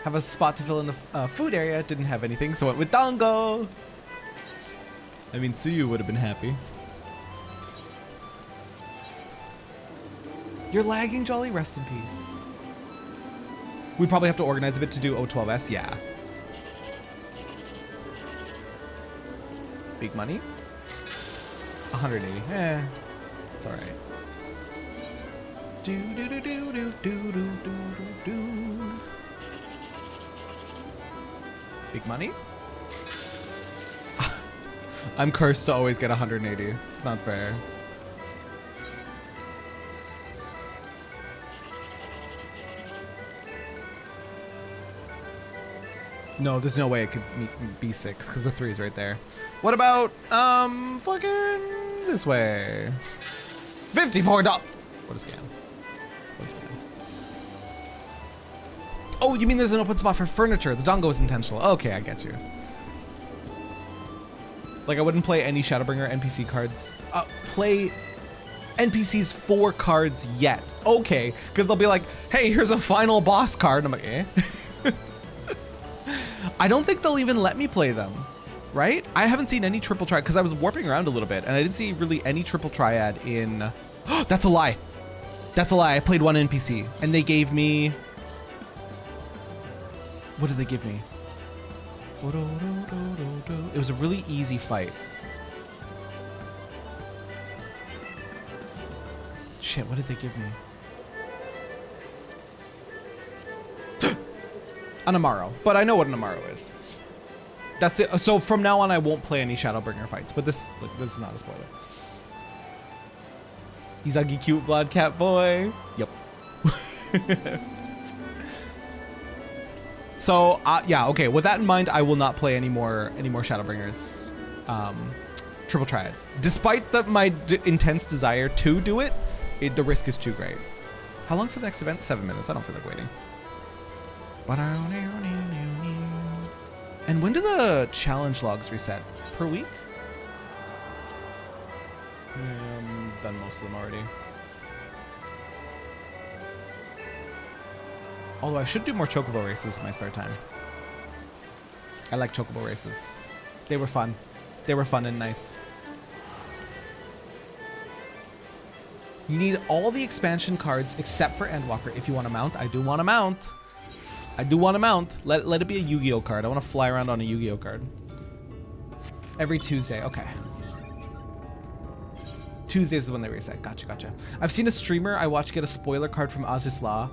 Have a spot to fill in the food area. Didn't have anything, so went with Dongo. I mean, Suyu would have been happy. You're lagging, Jolly. Rest in peace. We probably have to organize a bit to do O12S. Yeah. Big money. 180. It's all right. Do do do do do do do do do. Big money. I'm cursed to always get 180. It's not fair. No, there's no way it could meet B6 because the 3 is right there. What about fucking this way? $54. What a scam. What a scam. Oh, you mean there's an open spot for furniture? The dongo is intentional. Okay, I get you. Like I wouldn't play any Shadowbringer NPC cards. Play NPCs 4 cards yet. Okay, because they'll be like, hey, here's a final boss card. And I'm like, eh? I don't think they'll even let me play them, right? I haven't seen any Triple Triad because I was warping around a little bit and I didn't see really any Triple Triad in... That's a lie. That's a lie. I played one NPC and they gave me... What did they give me? It was a really easy fight. Shit, what did they give me? An Amaro, but I know what an Amaro is. That's it. So from now on, I won't play any Shadowbringer fights, but this is not a spoiler. Izagi cute blood cat boy. Yep. So yeah, okay. With that in mind, I will not play any more Shadowbringers, Triple Triad. Despite my intense desire to do it, the risk is too great. How long for the next event? 7 minutes. I don't feel like waiting. And when do the challenge logs reset? Per week? Done most of them already. Although I should do more chocobo races in my spare time. I like chocobo races. They were fun. They were fun and nice. You need all the expansion cards except for Endwalker if you want to mount. I do want to mount. I do want to mount. Let it be a Yu-Gi-Oh card. I want to fly around on a Yu-Gi-Oh card. Every Tuesday. Okay. Tuesdays is when they reset. Gotcha, gotcha. I've seen a streamer I watch get a spoiler card from Azizla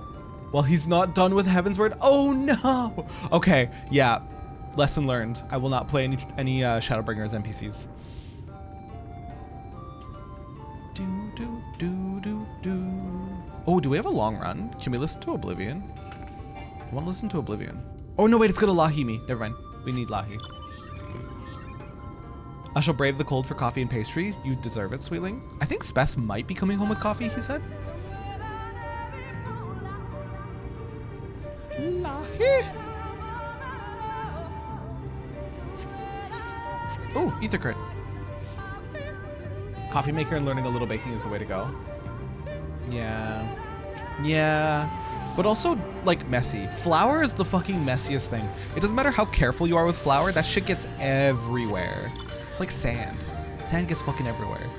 Well, he's not done with Heavensward. Oh no. Okay, yeah. Lesson learned. I will not play any Shadowbringers NPCs. Oh, do we have a long run? Can we listen to Oblivion? I want to listen to Oblivion. Oh no, wait, it's gonna Lahi me. Never mind. We need Lahi. I shall brave the cold for coffee and pastry. You deserve it, sweetling. I think Spess might be coming home with coffee, he said. Lahi. Ooh, ether crit. Coffee maker and learning a little baking is the way to go. Yeah. Yeah. But also, like, messy. Flour is the fucking messiest thing. It doesn't matter how careful you are with flour, that shit gets everywhere. It's like sand. Sand gets fucking everywhere.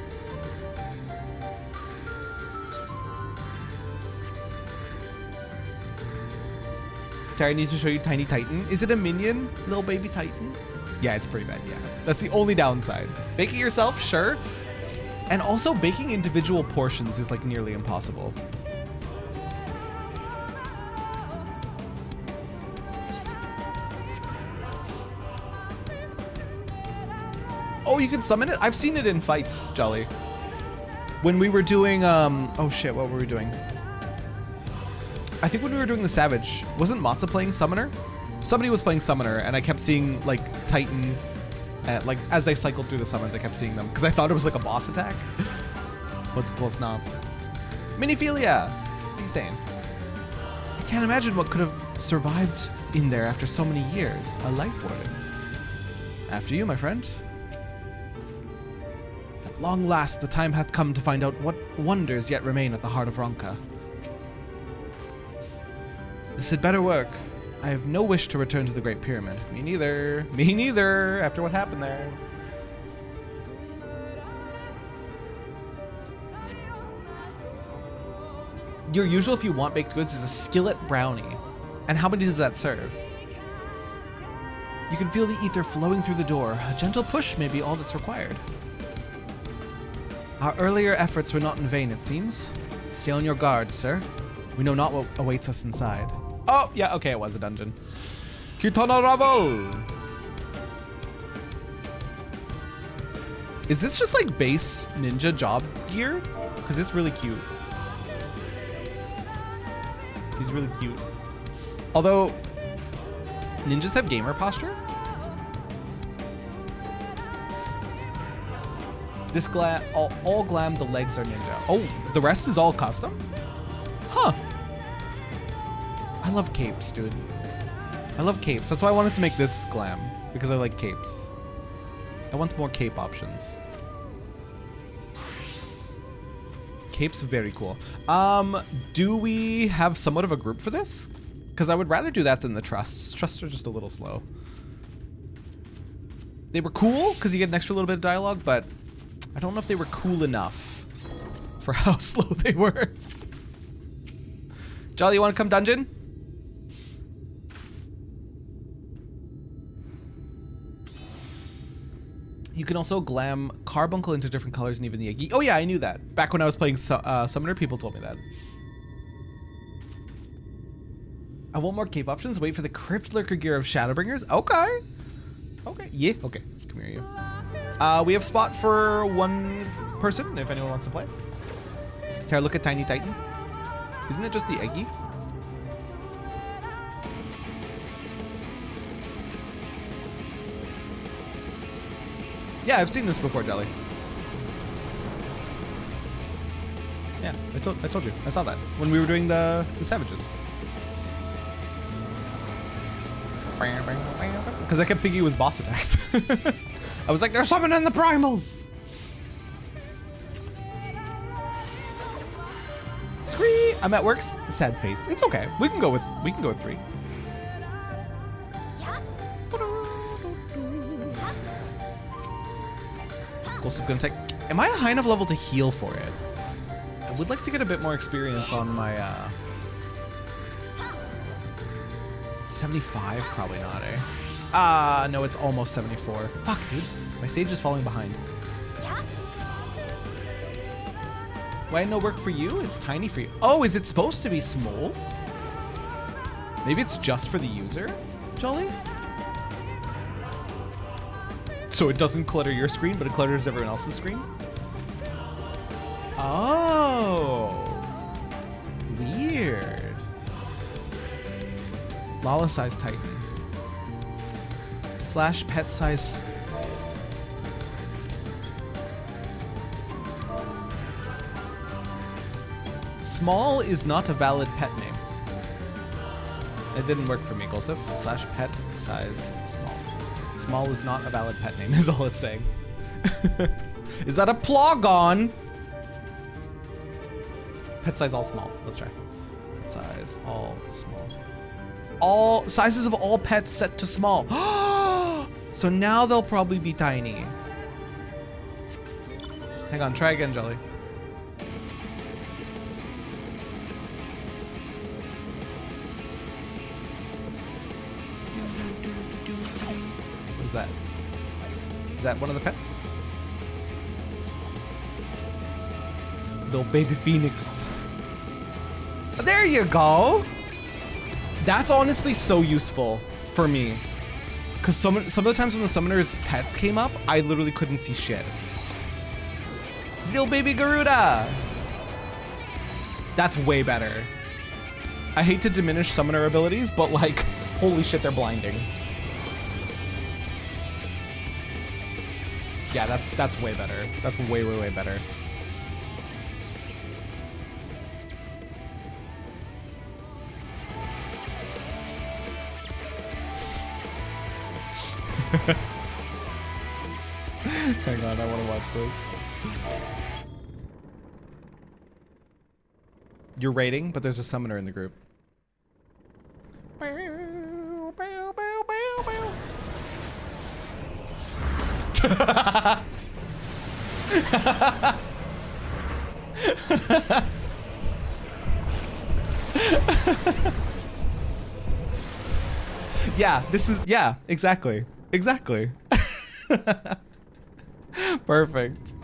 Terry needs to show you Tiny Titan. Is it a minion? Little baby Titan? Yeah, it's pretty bad, yeah. That's the only downside. Baking yourself, sure. And also baking individual portions is like nearly impossible. Oh, you can summon it? I've seen it in fights, Jolly. When we were doing, oh shit, what were we doing? I think when we were doing the Savage, wasn't Matza playing Summoner? Somebody was playing Summoner, and I kept seeing, like, Titan, like, as they cycled through the summons, I kept seeing them, because I thought it was, like, a boss attack. But it was not. Miniphilia! What are you saying? I can't imagine what could have survived in there after so many years. A light warden. After you, my friend. At long last, the time hath come to find out what wonders yet remain at the heart of Ronka. This had better work. I have no wish to return to the Great Pyramid. Me neither. Me neither, after what happened there. Your usual if you want baked goods is a skillet brownie. And how many does that serve? You can feel the ether flowing through the door. A gentle push may be all that's required. Our earlier efforts were not in vain, it seems. Stay on your guard, sir. We know not what awaits us inside. Oh, yeah, okay, it was a dungeon. Kitana Ravo! Is this just like base ninja job gear? Because it's really cute. He's really cute. Although, ninjas have gamer posture? This all glam, the legs are ninja. Oh, the rest is all custom? Huh. I love capes, dude. I love capes. That's why I wanted to make this glam, because I like capes. I want more cape options. Cape's very cool. Do we have somewhat of a group for this? Because I would rather do that than the trusts. Trusts are just a little slow. They were cool, because you get an extra little bit of dialogue, but I don't know if they were cool enough for how slow they were. Jolly, you want to come dungeon? You can also glam carbuncle into different colors and even the Iggy. Oh yeah, I knew that. Back when I was playing Summoner, people told me that. I want more cape options. Wait for the Crypt Lurker gear of Shadowbringers. Okay. Okay. Yeah. Okay. Come here, you. We have spot for one person if anyone wants to play. Here, look at Tiny Titan. Isn't it just the Eggy? Yeah, I've seen this before, Jelly. Yeah, I told you. I saw that when we were doing the Savages. Because I kept thinking it was boss attacks. I was like, they're summoning the primals. Scree! I'm at work. Sad face. It's okay. We can go with 3. Also gonna take. Am I a high enough level to heal for it? I would like to get a bit more experience on my 75. Probably not, eh? No, it's almost 74. Fuck, dude. My sage is falling behind. Why no work for you? It's tiny for you. Oh, is it supposed to be small? Maybe it's just for the user, Jolly? So it doesn't clutter your screen, but it clutters everyone else's screen? Oh. Weird. Lala size Titan. / pet size. Small is not a valid pet name. It didn't work for me, Golsif. / pet size small. Small is not a valid pet name, is all it's saying. Is that a plogon? Pet size all small. Let's try. Pet size all small. All sizes of all pets set to small. So now they'll probably be tiny. Hang on, try again, Jelly. What is that? Is that one of the pets? Little baby phoenix. There you go. That's honestly so useful for me. Because some of the times when the summoner's pets came up, I literally couldn't see shit. Little baby Garuda. That's way better. I hate to diminish summoner abilities, but like, holy shit, they're blinding. Yeah, that's way better. That's way, way, way better. Hang on, I want to watch this. You're raiding, but there's a summoner in the group. Yeah, this is, yeah, exactly. Exactly. Perfect.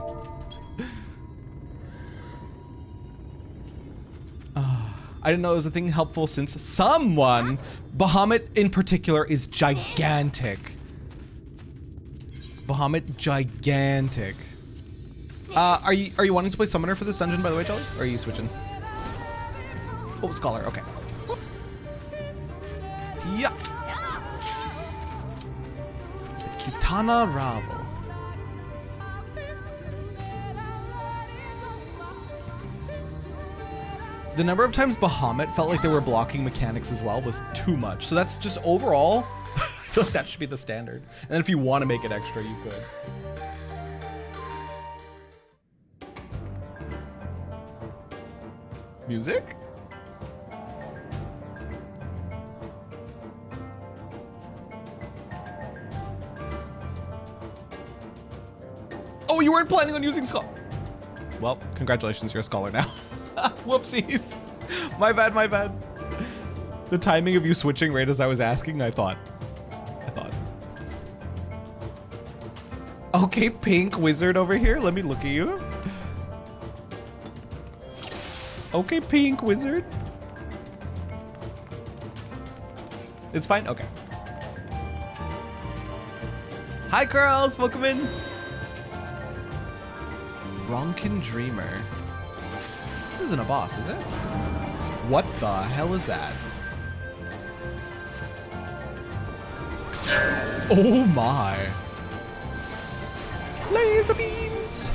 I didn't know it was a thing helpful since someone, Bahamut in particular, is gigantic. Bahamut, gigantic. Are you wanting to play Summoner for this dungeon, by the way, Jolly? Or are you switching? Oh, Scholar, okay. Yeah. Kitana Ravel. The number of times Bahamut felt like they were blocking mechanics as well was too much. So that's just overall, I feel like that should be the standard. And then if you want to make it extra, you could. Music? Oh, you weren't planning on using Scholar. Well, congratulations, you're a Scholar now. Whoopsies. My bad, my bad. The timing of you switching right as I was asking, I thought. Okay, pink wizard over here. Let me look at you. Okay, pink wizard. It's fine? Okay. Hi, girls. Welcome in. Ronkin Dreamer. This isn't a boss, is it? What the hell is that? Oh my. Laser beams.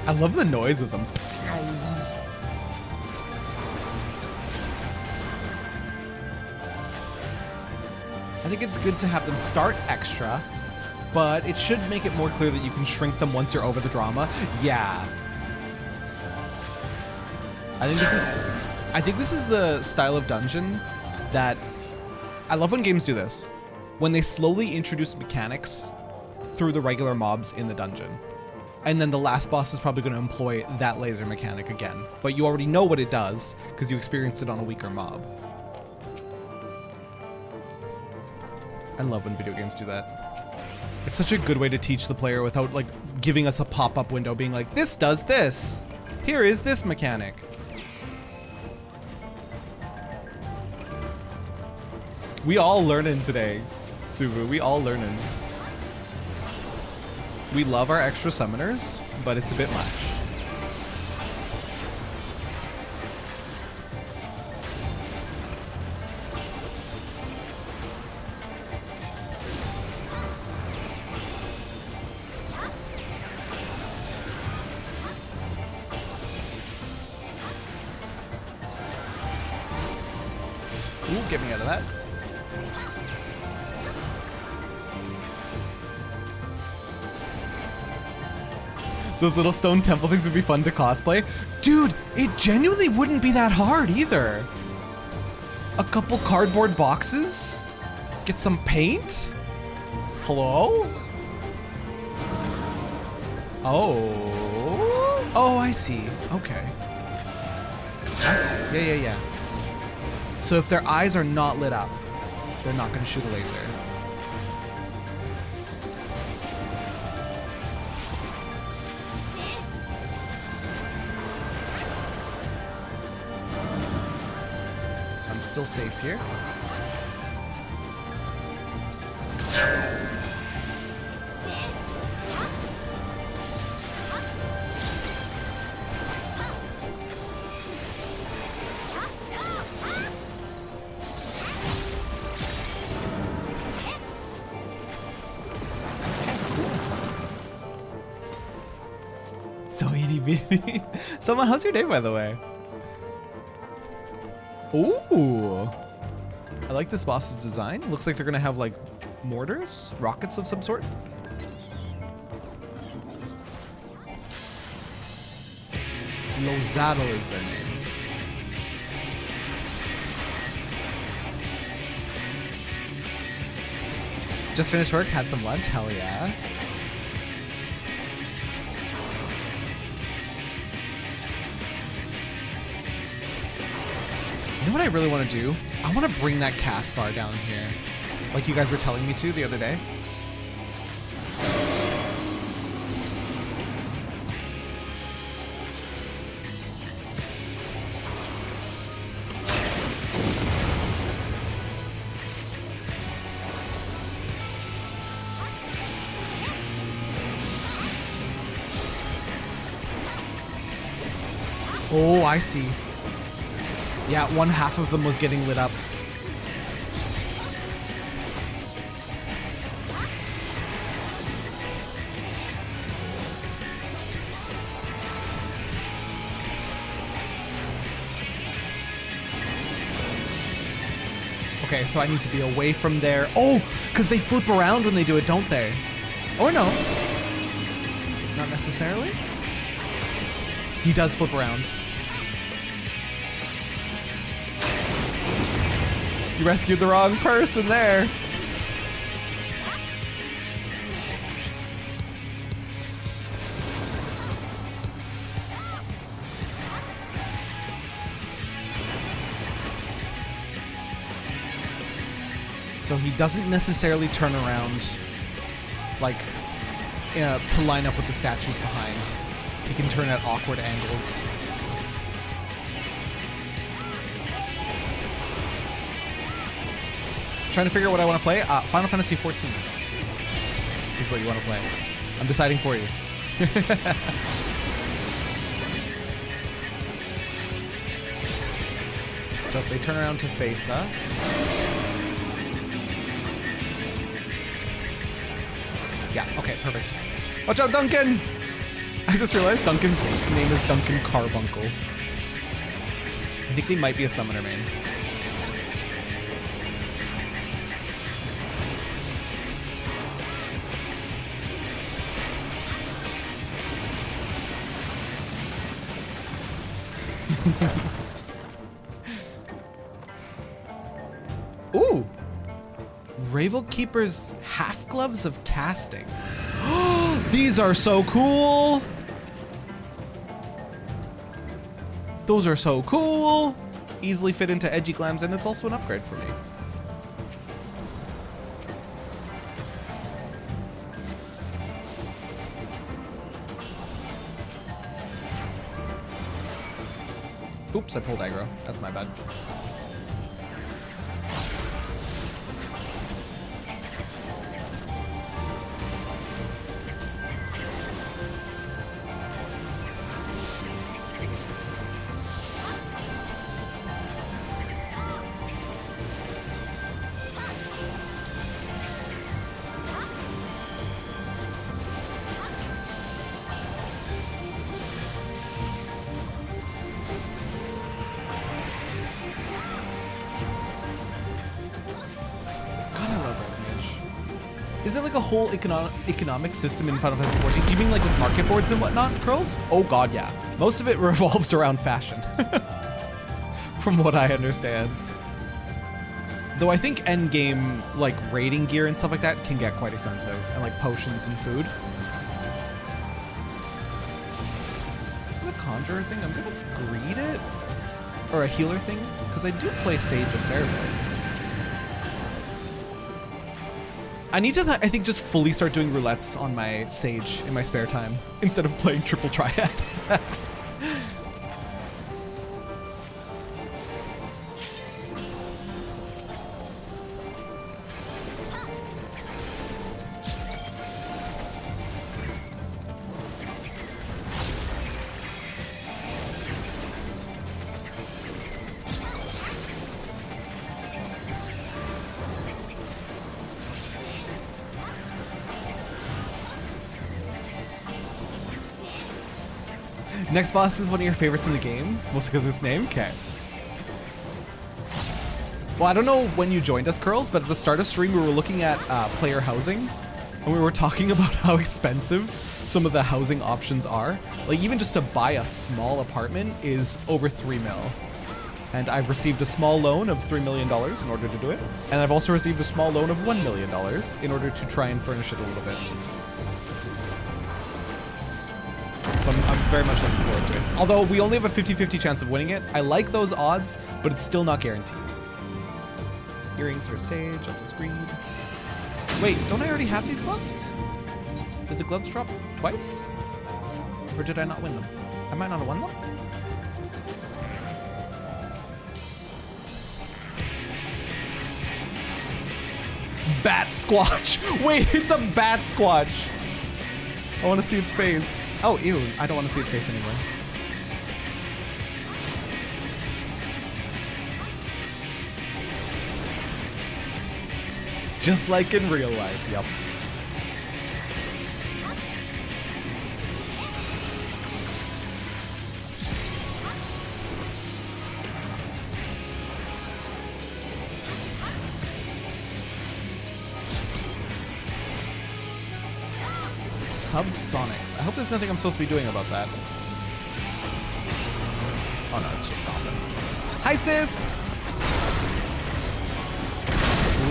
I love the noise of them. I think it's good to have them start extra, but it should make it more clear that you can shrink them once you're over the drama. Yeah. I think this is the style of dungeon that I love when games do this. When they slowly introduce mechanics through the regular mobs in the dungeon. And then the last boss is probably going to employ that laser mechanic again. But you already know what it does because you experienced it on a weaker mob. I love when video games do that. It's such a good way to teach the player without like giving us a pop-up window being like, this does this. Here is this mechanic. We all learning today, Suvu. We all learning. We love our extra summoners, but it's a bit much. Ooh, get me out of that. Those little stone temple things would be fun to cosplay. Dude, it genuinely wouldn't be that hard either. A couple cardboard boxes? Get some paint? Hello? Oh. Oh, I see. Okay. I see. Yeah. So if their eyes are not lit up, they're not going to shoot a laser. So I'm still safe here. So itty bitty. Soma, how's your day, by the way? Ooh. I like this boss's design. Looks like they're gonna have like mortars, rockets of some sort. Lozado is their name. Just finished work, had some lunch, hell yeah. You know what I really want to do? I want to bring that cast bar down here, like you guys were telling me to the other day. Oh, I see. Yeah, one half of them was getting lit up. Okay, so I need to be away from there. Oh, because they flip around when they do it, don't they? Or no. Not necessarily. He does flip around. You rescued the wrong person there. So he doesn't necessarily turn around, like, to line up with the statues behind. He can turn at awkward angles. Trying to figure out what I want to play. Final Fantasy XIV is what you want to play. I'm deciding for you. So if they turn around to face us. Yeah, okay, perfect. Watch out, Duncan! I just realized Duncan's name is Duncan Carbuncle. I think they might be a summoner main. Ooh! Ravel Keeper's half gloves of casting. These are so cool! Those are so cool! Easily fit into edgy glams, and it's also an upgrade for me. Oops, I pulled aggro. That's my bad. Is there like a whole economic system in Final Fantasy XIV? Do you mean like with market boards and whatnot, Curls? Oh god, yeah. Most of it revolves around fashion. From what I understand. Though I think endgame, like raiding gear and stuff like that can get quite expensive. And like potions and food. This is a conjurer thing. I'm gonna greed it. Or a healer thing. Because I do play Sage a fair bit. I need to, I think, just fully start doing roulettes on my Sage in my spare time instead of playing triple triad. Next boss is one of your favorites in the game, mostly because of its name? Okay. Well, I don't know when you joined us, Curls, but at the start of stream, we were looking at player housing, and we were talking about how expensive some of the housing options are. Like, even just to buy a small apartment is over 3 mil. And I've received a small loan of $3 million in order to do it. And I've also received a small loan of $1 million in order to try and furnish it a little bit. So I'm very much looking forward to it. Although we only have a 50-50 chance of winning it. I like those odds, but it's still not guaranteed. Earrings for Sage, I'll just read. Wait, don't I already have these gloves? Did the gloves drop twice? Or did I not win them? I might not have won them? Bat Squatch! Wait, it's a Bat Squatch! I want to see its face. Oh, ew. I don't want to see its face anymore. Just like in real life, yep. Subsonics. I hope there's nothing I'm supposed to be doing about that. Oh no, it's just stopping. Hi, Sith!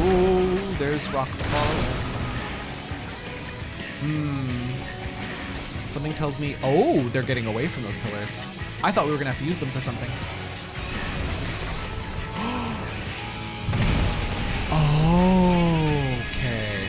Ooh, there's rocks falling. Something tells me, oh, they're getting away from those pillars. I thought we were gonna have to use them for something. Oh, okay.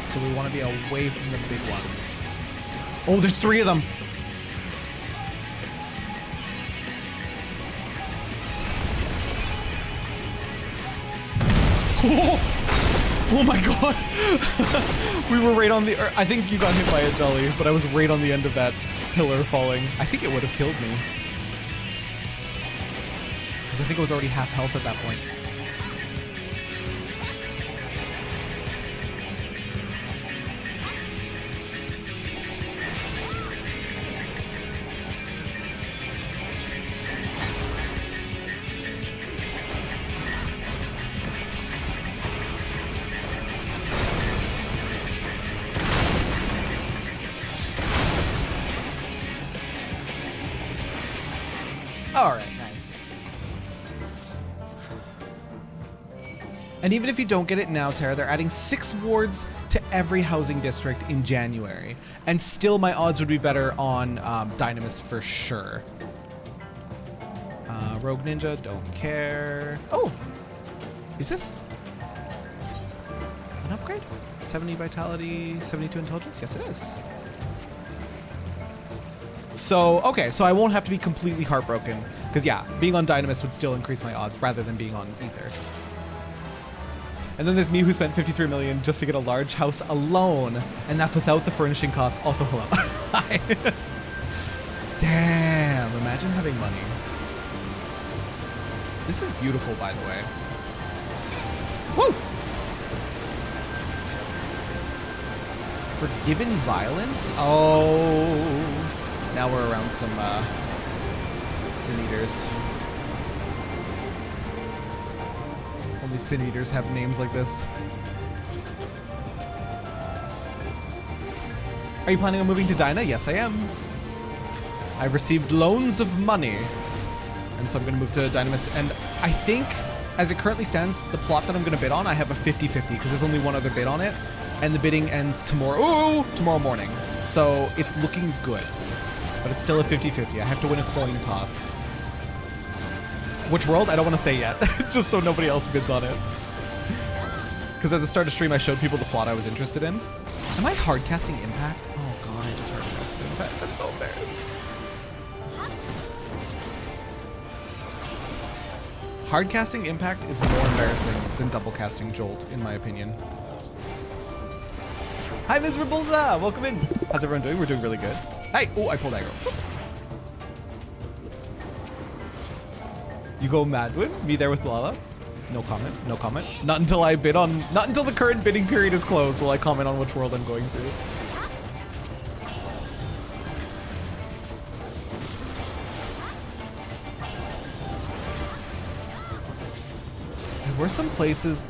So we want to be away from the big ones. Oh, there's 3 of them. Oh my god. We were right on the... I think you got hit by a jelly, but I was right on the end of that pillar falling. I think it would have killed me. Because I think it was already half health at that point. All right, nice. And even if you don't get it now, Terra, they're adding 6 wards to every housing district in January. And still my odds would be better on Dynamis for sure. Rogue Ninja, don't care. Oh, is this an upgrade? 70 vitality, 72 intelligence? Yes, it is. So, okay, so I won't have to be completely heartbroken. Because, yeah, being on Dynamis would still increase my odds rather than being on Ether. And then there's me who spent 53 million just to get a large house alone. And that's without the furnishing cost. Also, hello. Hi. Damn, imagine having money. This is beautiful, by the way. Woo! Forgiven violence? Oh, now we're around some sin eaters. Only sin eaters have names like this. Are you planning on moving to Dyna? Yes, I am. I've received loans of money, and so I'm going to move to Dynamis. And I think, as it currently stands, the plot that I'm going to bid on, I have a 50-50 because there's only one other bid on it. And the bidding ends tomorrow morning. So it's looking good. But it's still a 50-50. I have to win a coin toss. Which world? I don't want to say yet. Just so nobody else bids on it. Because at the start of stream, I showed people the plot I was interested in. Am I hardcasting Impact? Oh god, I just hardcasted Impact. I'm so embarrassed. Hardcasting Impact is more embarrassing than double casting Jolt, in my opinion. Hi, Miserable! Welcome in. How's everyone doing? We're doing really good. Hey! Oh, I pulled aggro. You go Madwin? Me there with Lala? No comment. No comment. Not until I bid on... Not until the current bidding period is closed will I comment on which world I'm going to. There were some places...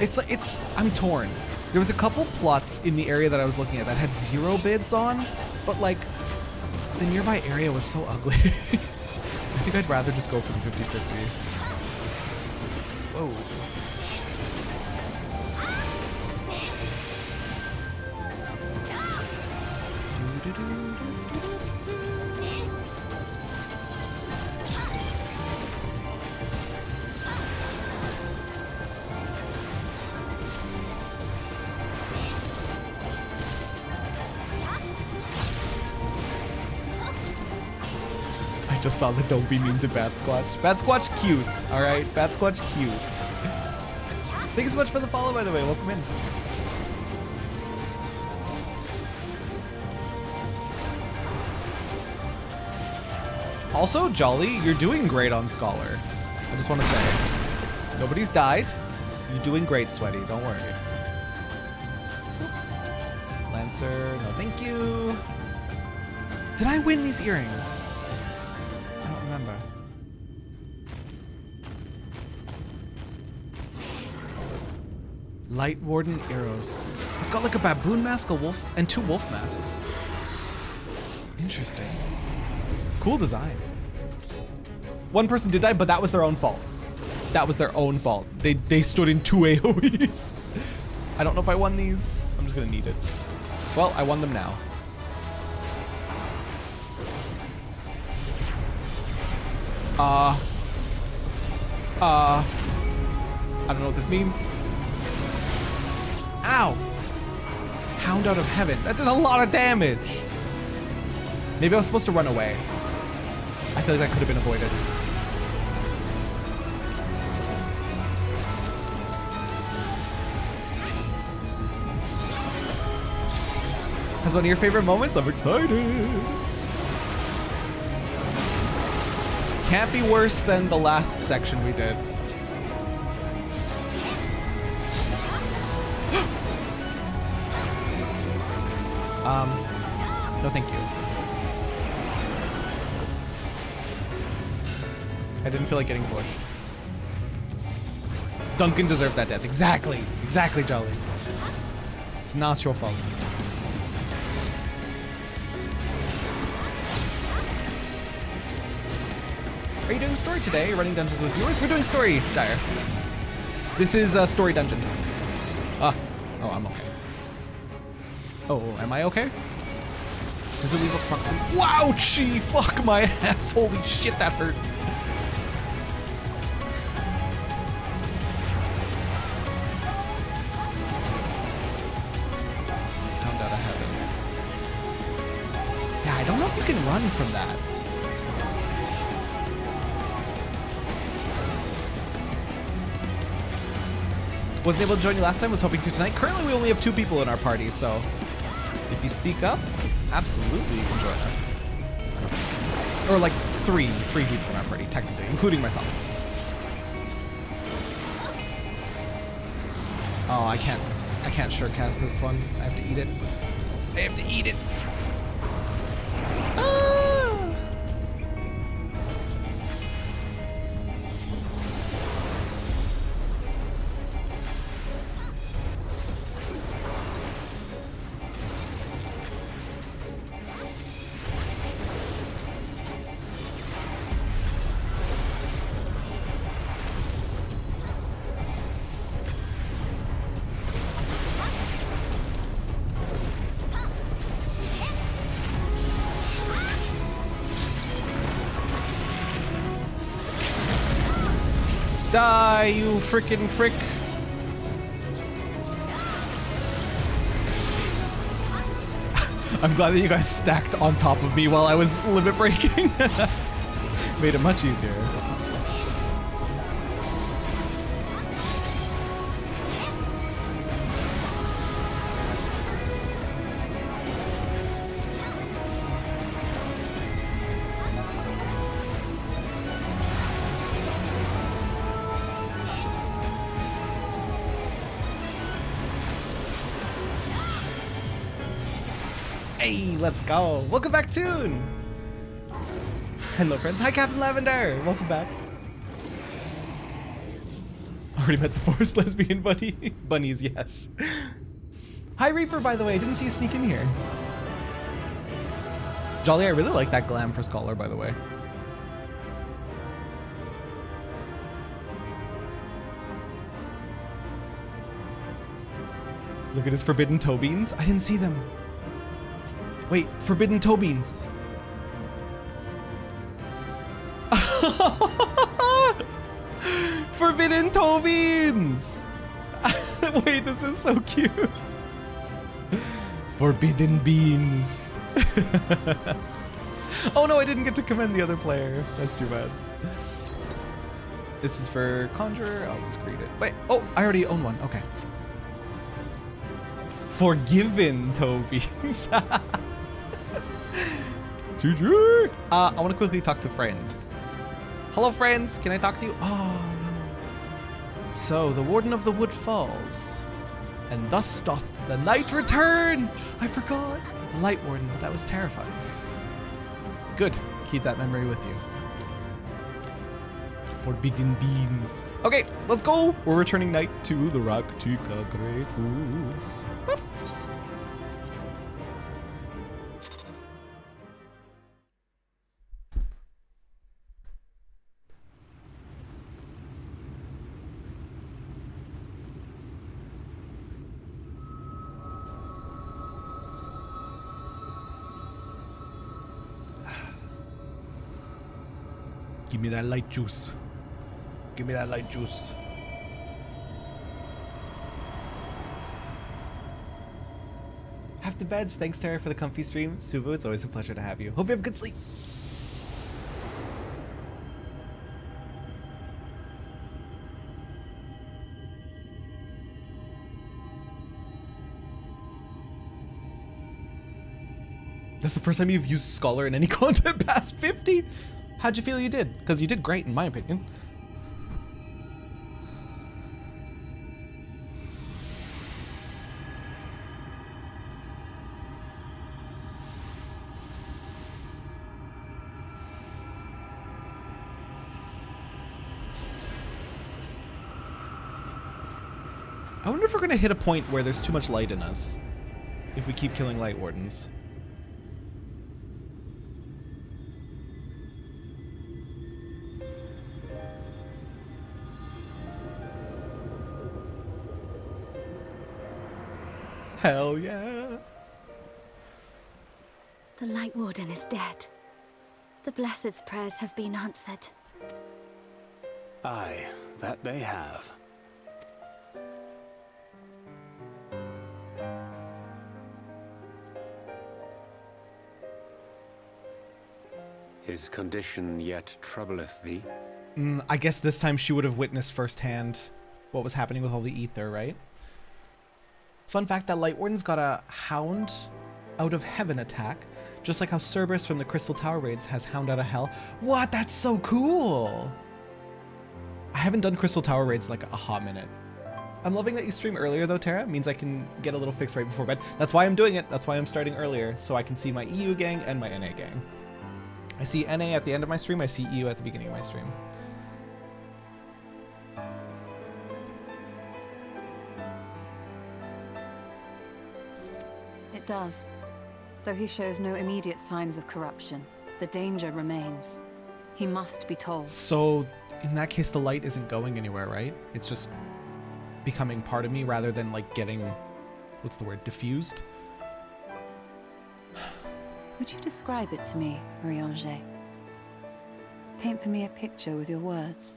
I'm torn. There was a couple plots in the area that I was looking at that had 0 bids on, but like, the nearby area was so ugly. I think I'd rather just go for the 50-50. Whoa. I just saw the don't be mean to Bat Squatch. Bat Squatch cute, alright? Bat Squatch cute. Thank you so much for the follow, by the way. Welcome in. Also, Jolly, you're doing great on Scholar. I just want to say. Nobody's died. You're doing great, Sweaty. Don't worry. Lancer, no thank you. Did I win these earrings? I don't remember. Light Warden Eros. It's got like a baboon mask, a wolf, and 2 wolf masks. Interesting. Cool design. One person did die, but that was their own fault. That was their own fault. They stood in 2 AoEs. I don't know if I won these. I'm just gonna need it. Well, I won them now. I don't know what this means. Ow! Hound out of heaven. That did a lot of damage. Maybe I was supposed to run away. I feel like that could have been avoided. That's one of your favorite moments? I'm excited. Can't be worse than the last section we did. No thank you. I didn't feel like getting pushed. Duncan deserved that death. Exactly. Exactly, Jolly. It's not your fault. Are you doing story today? Running dungeons with viewers? We're doing story, Dire. This is a story dungeon. Oh, I'm okay. Oh, am I okay? Does it leave a proximity? Wow, gee, fuck my ass. Holy shit, that hurt. Found out I have it. Yeah, I don't know if you can run from that. Wasn't able to join you last time, was hoping to tonight. Currently, we only have 2 people in our party, so if you speak up, absolutely you can join us. Or like three people in our party, technically, including myself. Oh, I can't short cast this one. I have to eat it. I have to eat it. Die, you frickin' frick. I'm glad that you guys stacked on top of me while I was limit breaking. Made it much easier. Hey, let's go. Welcome back, Toon. Hello, friends. Hi, Captain Lavender. Welcome back. Already met the forest lesbian bunny. Bunnies, yes. Hi, Reaper, by the way. I didn't see you sneak in here. Jolly, I really like that glam for Scholar, by the way. Look at his forbidden toe beans. I didn't see them. Wait, forbidden toe beans. Forbidden toe beans. Wait, this is so cute. Forbidden beans. Oh no, I didn't get to commend the other player. That's too bad. This is for Conjurer. I'll just create it. Wait, oh, I already own one. Okay. Forgiven toe beans. GG! I want to quickly talk to friends. Hello, friends. Can I talk to you? Oh, no. So, the Warden of the Wood falls, and thus doth the night return. I forgot. The Light Warden. That was terrifying. Good. Keep that memory with you. Forbidden beans. Okay, let's go. We're returning night to the Rak'tika Great Woods. Give me that light juice. Give me that light juice. Half the badge. Thanks, Tara, for the comfy stream. Suvo, it's always a pleasure to have you. Hope you have good sleep. That's the first time you've used Scholar in any content past 50? How'd you feel you did? Because you did great, in my opinion. I wonder if we're going to hit a point where there's too much light in us. If we keep killing Light Wardens. Hell yeah. The Light Warden is dead. The Blessed's prayers have been answered. Aye, that they have. His condition yet troubleth thee? I guess this time she would have witnessed firsthand what was happening with all the ether, right? Fun fact, that Light Warden's got a Hound out of Heaven attack, just like how Cerberus from the Crystal Tower raids has Hound out of Hell. What? That's so cool! I haven't done Crystal Tower raids like a hot minute. I'm loving that you stream earlier though, Terra. It means I can get a little fix right before bed. That's why I'm doing it. That's why I'm starting earlier, so I can see my EU gang and my NA gang. I see NA at the end of my stream, I see EU at the beginning of my stream. It does. Though he shows no immediate signs of corruption, the danger remains. He must be told. So, in that case, the light isn't going anywhere, right? It's just becoming part of me rather than like getting, what's the word, diffused? Would you describe it to me, Eorzea? Paint for me a picture with your words.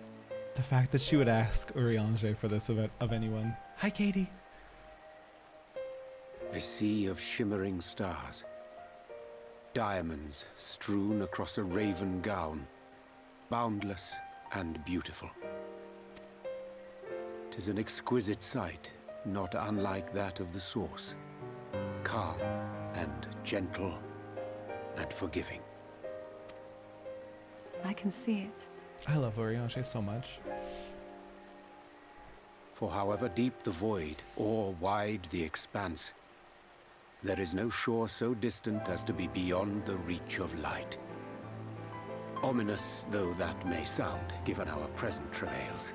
The fact that she would ask Eorzea for this of anyone. Hi, Katie. A sea of shimmering stars. Diamonds strewn across a raven gown. Boundless and beautiful. 'Tis an exquisite sight, not unlike that of the source. Calm and gentle and forgiving. I can see it. I love Eorzea so much. For however deep the void or wide the expanse, there is no shore so distant as to be beyond the reach of light. Ominous though that may sound, given our present travails.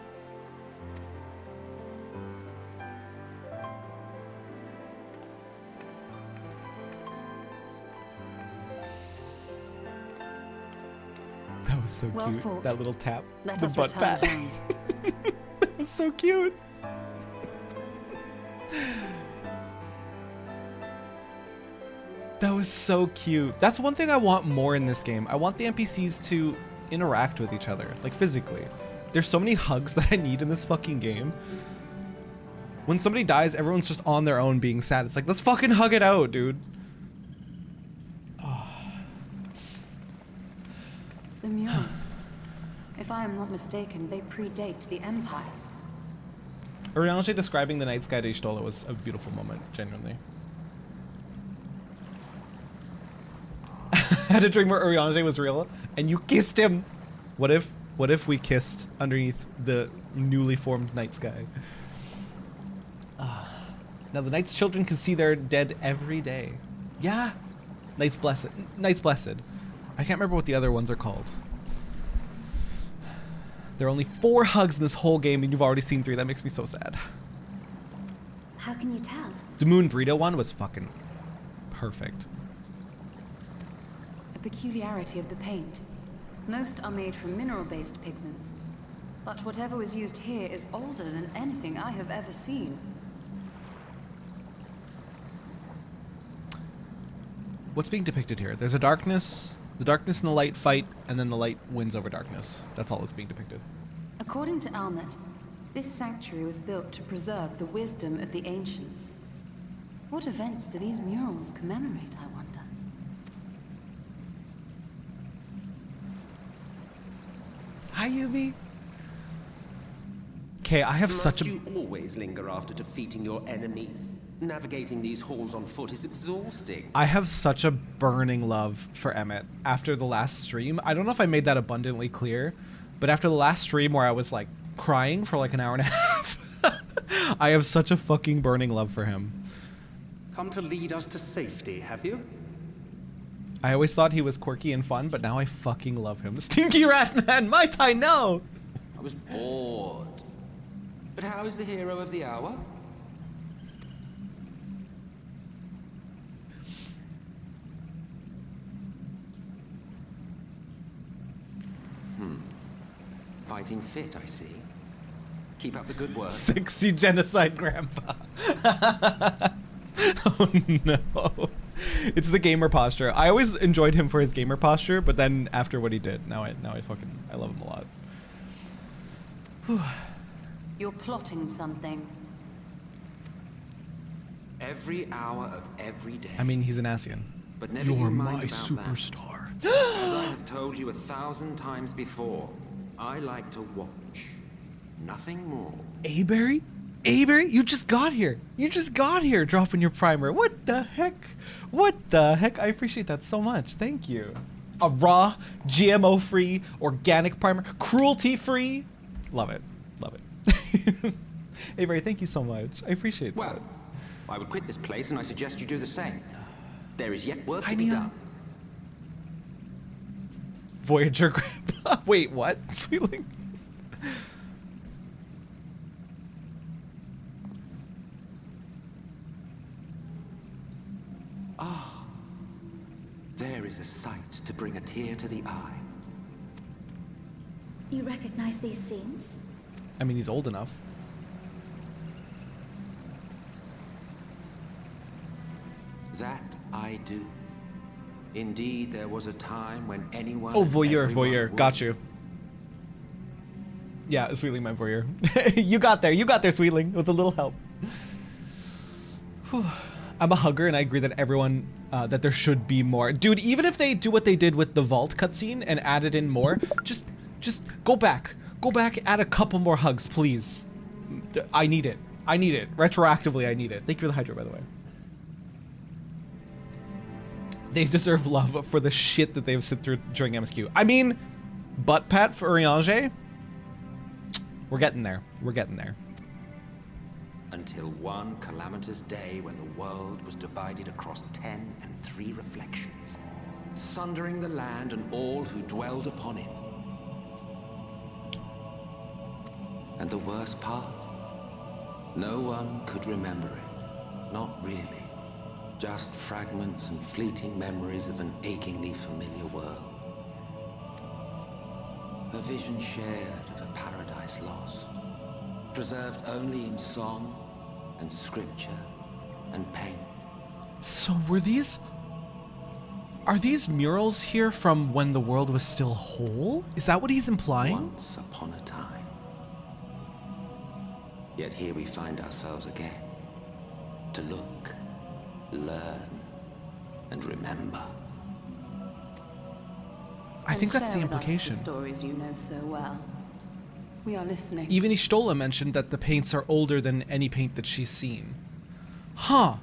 That was so Well cute. fought. That little tap. Let the us butt return pat. home. That was so cute. That was so cute. That's one thing I want more in this game. I want the NPCs to interact with each other, like physically. There's so many hugs that I need in this fucking game. When somebody dies, everyone's just on their own being sad. It's like, let's fucking hug it out, dude. The murals. If I am not mistaken, they predate the Empire. Eorzea describing the night sky to Y'shtola was a beautiful moment, genuinely. I had a dream where Eorzea was real and you kissed him. What if we kissed underneath the newly formed night sky? Now the Night's children can see their dead every day. Yeah. Night's blessed. Night's blessed. I can't remember what the other ones are called. There are only 4 hugs in this whole game and you've already seen 3. That makes me so sad. How can you tell? The Moon Burrito one was fucking perfect. A peculiarity of the paint. Most are made from mineral-based pigments. But whatever was used here is older than anything I have ever seen. What's being depicted here? There's a darkness, the darkness and the light fight, and then the light wins over darkness. That's all that's being depicted. According to Almet, this sanctuary was built to preserve the wisdom of the ancients. What events do these murals commemorate, I wonder? Hi, Yuvi. Okay, I have such a... Must you always linger after defeating your enemies? Navigating these halls on foot is exhausting. I have such a burning love for Emmett after the last stream. I don't know if I made that abundantly clear, but after the last stream where I was like crying for like an hour and a half, I have such a fucking burning love for him. Come to lead us to safety, have you? I always thought he was quirky and fun, but now I fucking love him. Stinky Rat Man, might I know? I was bored. But how is the hero of the hour? Fighting fit, I see. Keep up the good work. Sexy genocide grandpa. Oh no. It's the gamer posture. I always enjoyed him for his gamer posture, but then after what he did, now I love him a lot. Whew. You're plotting something. Every hour of every day. I mean, he's an Asian. But never You're you mind my about superstar. That. As I have told you 1,000 times before, I like to watch. Nothing more. Aberry? Aberry? You just got here. You just got here dropping your primer. What the heck? What the heck? I appreciate that so much. Thank you. A raw, GMO-free, organic primer. Cruelty-free. Love it. Love it. Aberry, thank you so much. I appreciate that. Well, I would quit this place and I suggest you do the same. There is yet work Hi, to be Neon. done. Voyager Grandpa. Wait, what? Sweetling? There is a sight to bring a tear to the eye. You recognize these scenes? I mean, he's old enough. That I do. Indeed, there was a time when anyone... Oh, and voyeur, everyone voyeur. would. Got you. Yeah, Sweetling meant voyeur. You got there, Sweetling, with a little help. Whew. I'm a hugger, and I agree that everyone, that there should be more. Dude, even if they do what they did with the vault cutscene and added in more, just go back. Go back, add a couple more hugs, please. I need it. I need it. Retroactively, I need it. Thank you for the hydro, by the way. They deserve love for the shit that they've sit through during MSQ. I mean, butt pat for Eorzea. We're getting there. We're getting there. Until one calamitous day when the world was divided across 10 and 3 reflections, sundering the land and all who dwelled upon it. And the worst part? No one could remember it. Not really. Just fragments and fleeting memories of an achingly familiar world. A vision shared of a paradise lost, preserved only in song and scripture and paint. So are these murals here from when the world was still whole? Is that what he's implying? Once upon a time. Yet here we find ourselves again, to look, learn, and remember. I think that's the Share with us implication. the stories you know so well. We are listening. Even Ishtola mentioned that the paints are older than any paint that she's seen. Huh.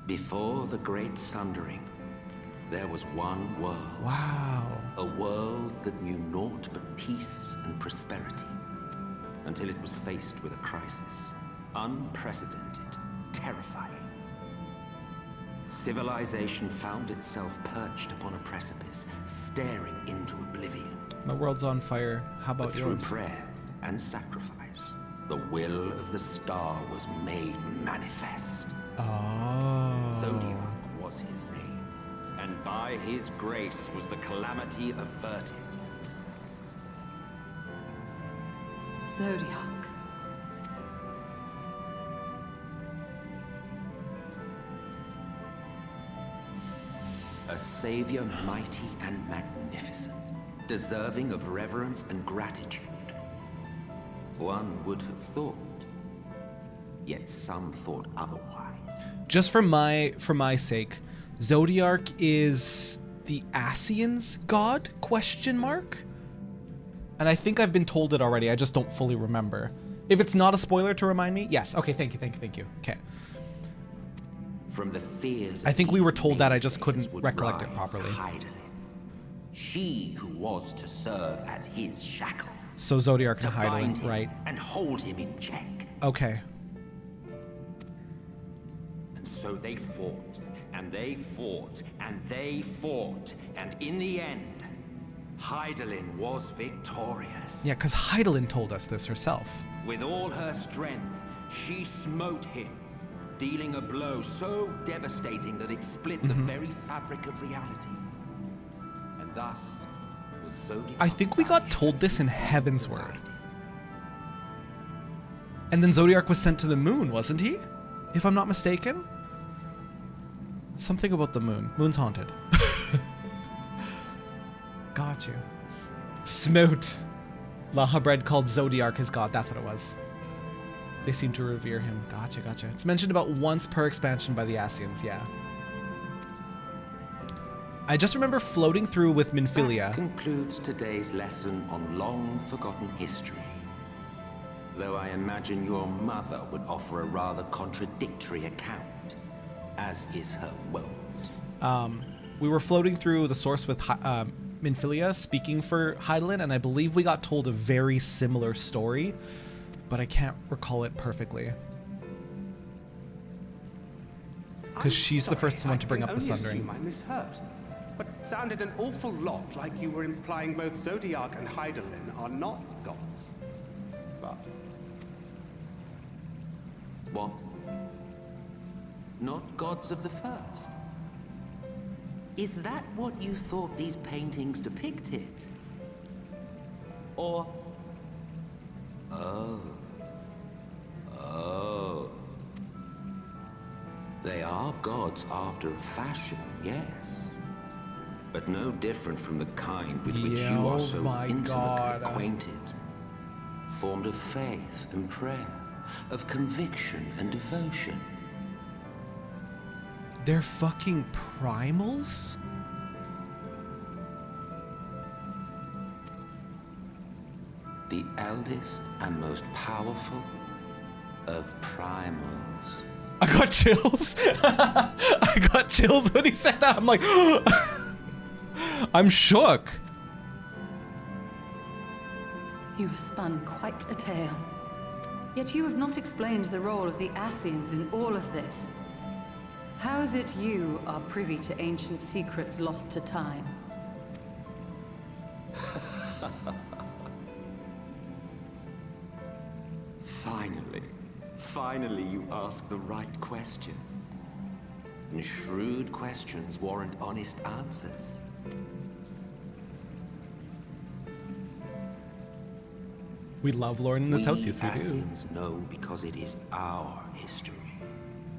Before the Great Sundering, there was one world. Wow. A world that knew naught but peace and prosperity. Until it was faced with a crisis. Unprecedented, terrifying. Civilization found itself perched upon a precipice, staring into oblivion. My world's on fire. How But about through yours? prayer and sacrifice, the will of the star was made manifest. Oh. Zodiac was his name, and by his grace was the calamity averted. Zodiac. A savior mighty and magnificent, deserving of reverence and gratitude. One would have thought, yet some thought otherwise. Just for my sake, Zodiac is the Asians' god? Question mark? And I think I've been told it already. I just don't fully remember. If it's not a spoiler to remind me, yes. Okay, thank you. Okay. From the fears I think we these were told that, I just naysayers couldn't would recollect it rise properly. Heidelin, she who was to serve as his shackle, So Zodiac to and bind Heidelin, him right? and hold him in check. Okay. And so they fought, and they fought, and they fought, and in the end, Heidelin was victorious. Yeah, because Heidelin told us this herself. With all her strength, she smote him, dealing a blow so devastating that it split the very fabric of reality. And thus was Zodiac. I think we got told this in Heavensward. And then Zodiac was sent to the moon, wasn't he? If I'm not mistaken? Something about the moon. Moon's haunted. Got you. Smoot. Lahabred called Zodiac his god. That's what it was. They seem to revere him. Gotcha, gotcha. It's mentioned about once per expansion by the Ascians, yeah. I just remember floating through with Minfilia. That concludes today's lesson on long-forgotten history. Though I imagine your mother would offer a rather contradictory account, as is her wont. We were floating through the source with Minfilia speaking for Hydaelyn, and I believe we got told a very similar story, but I can't recall it perfectly. Because she's the first one to bring up the Sundering. I misheard, but it sounded an awful lot like you were implying both Zodiac and Hydaelyn are not gods. But What? Not gods of the first? Is that what you thought these paintings depicted? Or... Oh. They are gods after a fashion, yes. But no different from the kind with which you are so intimately acquainted. Formed of faith and prayer, of conviction and devotion. They're fucking primals? The eldest and most powerful of primals. I got chills. I got chills when he said that. I'm like, I'm shook. You have spun quite a tale. Yet you have not explained the role of the Ascians in all of this. How is it you are privy to ancient secrets lost to time? Finally you ask the right question. And shrewd questions warrant honest answers. We love Lauren in this house, yes we do. Ascians know because it is our history,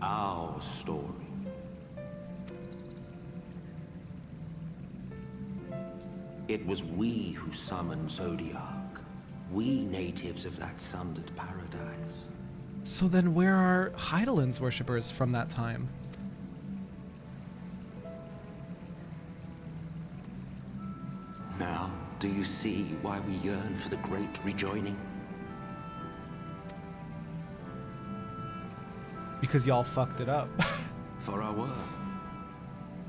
our story. It was we who summoned Zodiac. We natives of that sundered paradise. So then where are Hydaelyn's worshippers from that time? Now, do you see why we yearn for the great rejoining? Because y'all fucked it up. For our world,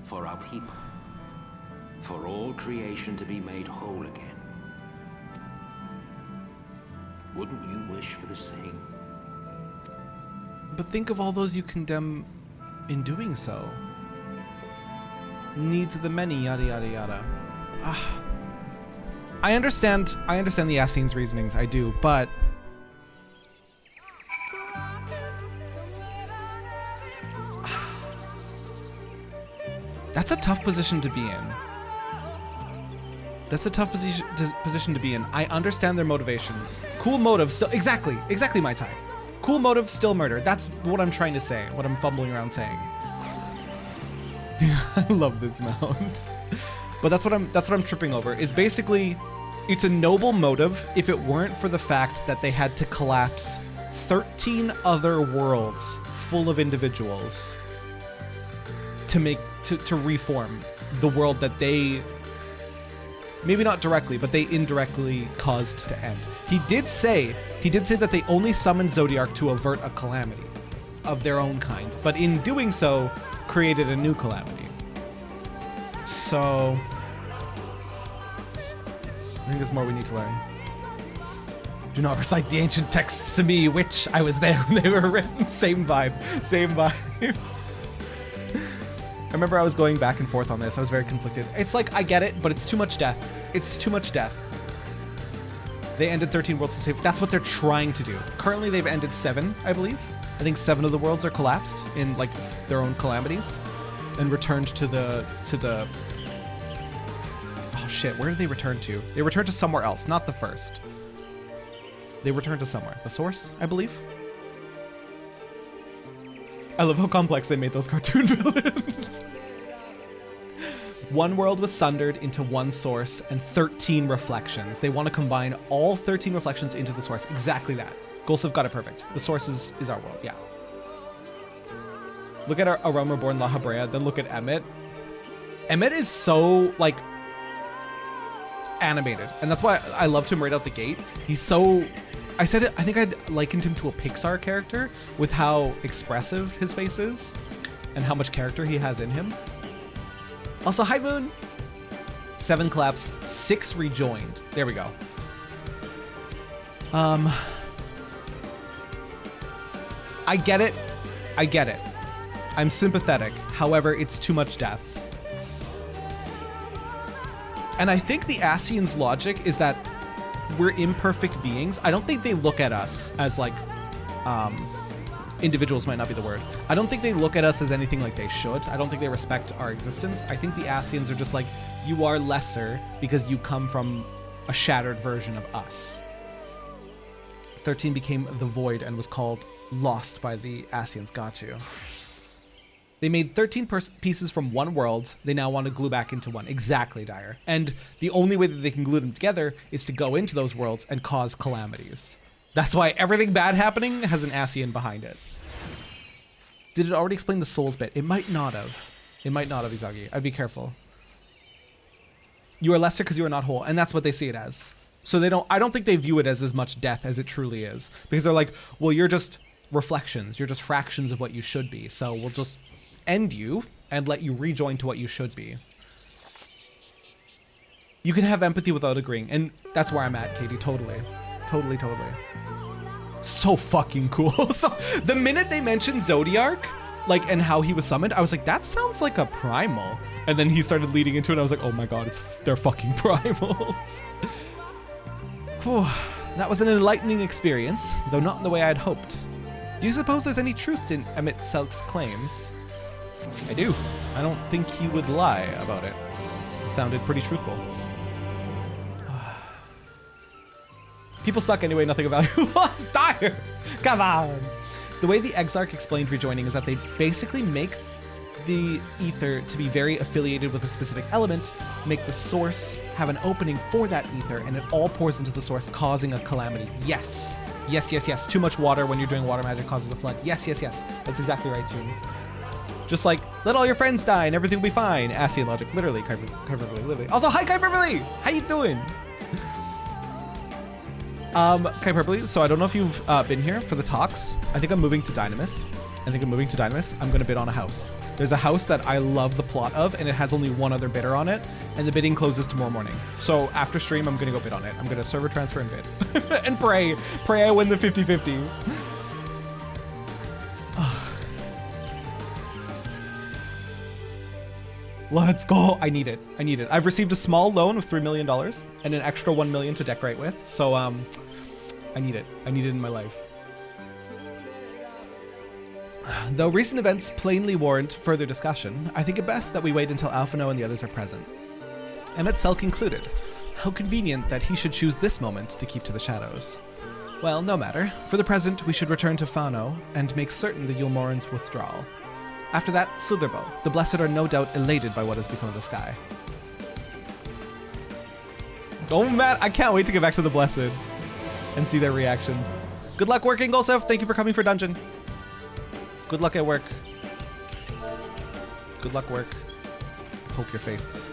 for our people, for all creation to be made whole again. Wouldn't you wish for the same? But think of all those you condemn in doing so. Needs of the many, yada yada yada. I understand the Ascians' reasonings, I do, but that's a tough position to be in. That's a tough position to be in. I understand their motivations. Cool motive, still exactly my type. Cool motive, still murder. That's what I'm trying to say. What I'm fumbling around saying. I love this mount. But that's what I'm tripping over. Is basically, it's a noble motive if it weren't for the fact that they had to collapse 13 other worlds full of individuals to reform the world that they, maybe not directly, but they indirectly caused to end. He did say that they only summoned Zodiac to avert a calamity of their own kind, but in doing so, created a new calamity. So, I think there's more we need to learn. Do not recite the ancient texts to me, which I was there when they were written. Same vibe, same vibe. I remember I was going back and forth on this. I was very conflicted. It's like, I get it, but it's too much death. It's too much death. They ended 13 worlds to save. That's what they're trying to do. Currently, they've ended 7, I believe. I think 7 of the worlds are collapsed in like their own calamities, and returned to the. Oh Oh shit, where did they return to? They returned to somewhere else, not the first. They returned to somewhere. The source, I believe. I love how complex they made those cartoon villains. One world was sundered into one source and 13 reflections. They want to combine all 13 reflections into the source. Exactly that. Golsov got it perfect. The source is our world, yeah. Look at our A Realm Reborn La Habrea, then look at Emmett. Emmett is so, like, animated. And that's why I loved him right out the gate. He's so... I said it, I think I'd likened him to a Pixar character with how expressive his face is and how much character he has in him. Also, hi Moon. 7 collapsed, 6 rejoined. There we go. I get it. I get it. I'm sympathetic. However, it's too much death. And I think the Ascians' logic is that we're imperfect beings. I don't think they look at us as like, individuals might not be the word. I don't think they look at us as anything like they should. I don't think they respect our existence. I think the Ascians are just like, you are lesser because you come from a shattered version of us. 13 became the Void and was called Lost by the Ascians. Got you. They made 13 pieces from one world. They now want to glue back into one. Exactly, Dyer. And the only way that they can glue them together is to go into those worlds and cause calamities. That's why everything bad happening has an Ascian behind it. Did it already explain the souls bit? It might not have. It might not have, Izagi. I'd be careful. You are lesser because you are not whole. And that's what they see it as. So they don't, I don't think they view it as much death as it truly is. Because they're like, well, you're just reflections. You're just fractions of what you should be. So we'll just end you and let you rejoin to what you should be. You can have empathy without agreeing. And that's where I'm at, Katie. Totally. Totally, totally. So fucking cool. So the minute they mentioned Zodiark, like, and how he was summoned, I was like, that sounds like a primal. And then he started leading into it. And I was like, oh my God, they're fucking primals. Whew. That was an enlightening experience, though not in the way I had hoped. Do you suppose there's any truth in Emmett Selk's claims? I do. I don't think he would lie about it. It sounded pretty truthful. People suck anyway, nothing of value lost. Dire! Come on! The way the Exarch explained rejoining is that they basically make the ether to be very affiliated with a specific element, make the source have an opening for that ether, and it all pours into the source, causing a calamity. Yes. Yes, yes, yes. Too much water when you're doing water magic causes a flood. Yes, yes, yes. That's exactly right, Toon. Just like, let all your friends die and everything will be fine. Ascian logic, literally, Kyberly, literally. Also, hi Kyberly! How you doing? Kyberly, so I don't know if you've been here for the talks. I think I'm moving to Dynamis. I'm gonna bid on a house. There's a house that I love the plot of, and it has only one other bidder on it, and the bidding closes tomorrow morning. So after stream, I'm gonna go bid on it. I'm gonna server transfer and bid. And pray I win the 50-50. Let's go. I need it. I've received a small loan of $3 million and an extra $1 million to decorate with. So, I need it. I need it in my life. Though recent events plainly warrant further discussion, I think it best that we wait until Alphino and the others are present. Emmett Selk included. How convenient that he should choose this moment to keep to the shadows. Well, no matter. For the present, we should return to Fano and make certain the Yulmoran's withdrawal. After that, Slitherbow. The Blessed are no doubt elated by what has become of the sky. Oh man, I can't wait to get back to the Blessed and see their reactions. Good luck working, Golsev. Thank you for coming for dungeon. Good luck at work. Good luck work. Poke your face.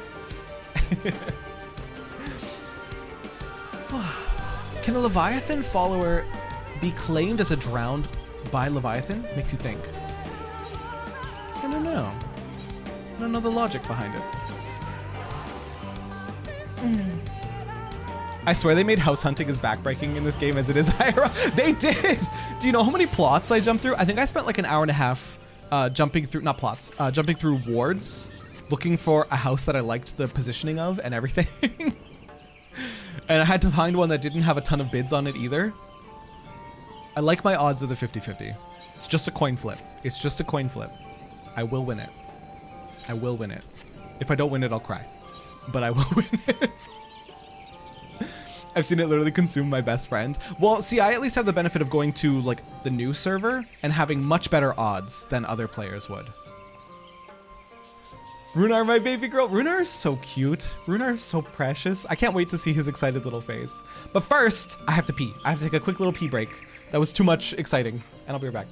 Can a Leviathan follower be claimed as a drowned by Leviathan? Makes you think. I don't know. I don't know the logic behind it. I swear they made house hunting as backbreaking in this game as it is IRL. They did! Do you know how many plots I jumped through? I think I spent like an hour and a half jumping through, not plots, jumping through wards, looking for a house that I liked the positioning of and everything. And I had to find one that didn't have a ton of bids on it either. I like my odds of the 50-50. It's just a coin flip. It's just a coin flip. I will win it. I will win it. If I don't win it, I'll cry. but I will win it. I've seen it literally consume my best friend. Well, see, I at least have the benefit of going to like the new server and having much better odds than other players would. Runar, my baby girl. Runar is so cute. Runar is so precious. I can't wait to see his excited little face. But first, I have to pee. I have to take a quick little pee break. That was too much exciting. And I'll be right back.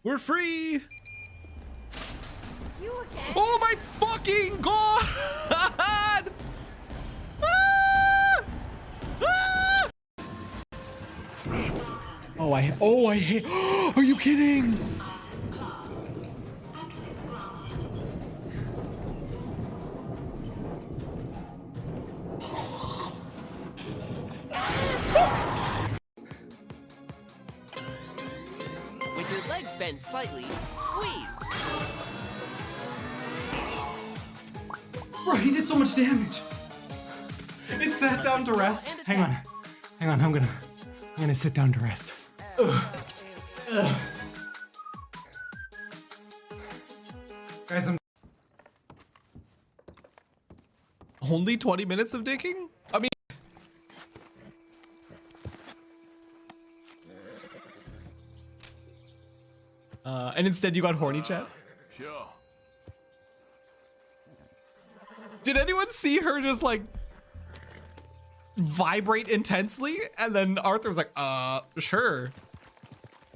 We're free! You again? Oh my fucking god! Ah! Ah! Oh, I hate. Are you kidding? With your legs bent slightly, squeeze. Bro, he did so much damage. It sat down to rest. Hang on. I'm gonna sit down to rest. Ugh. Guys, I'm only 20 minutes of digging? I mean, and instead you got horny chat? Sure. Did anyone see her just like vibrate intensely? And then Arthur was like, sure.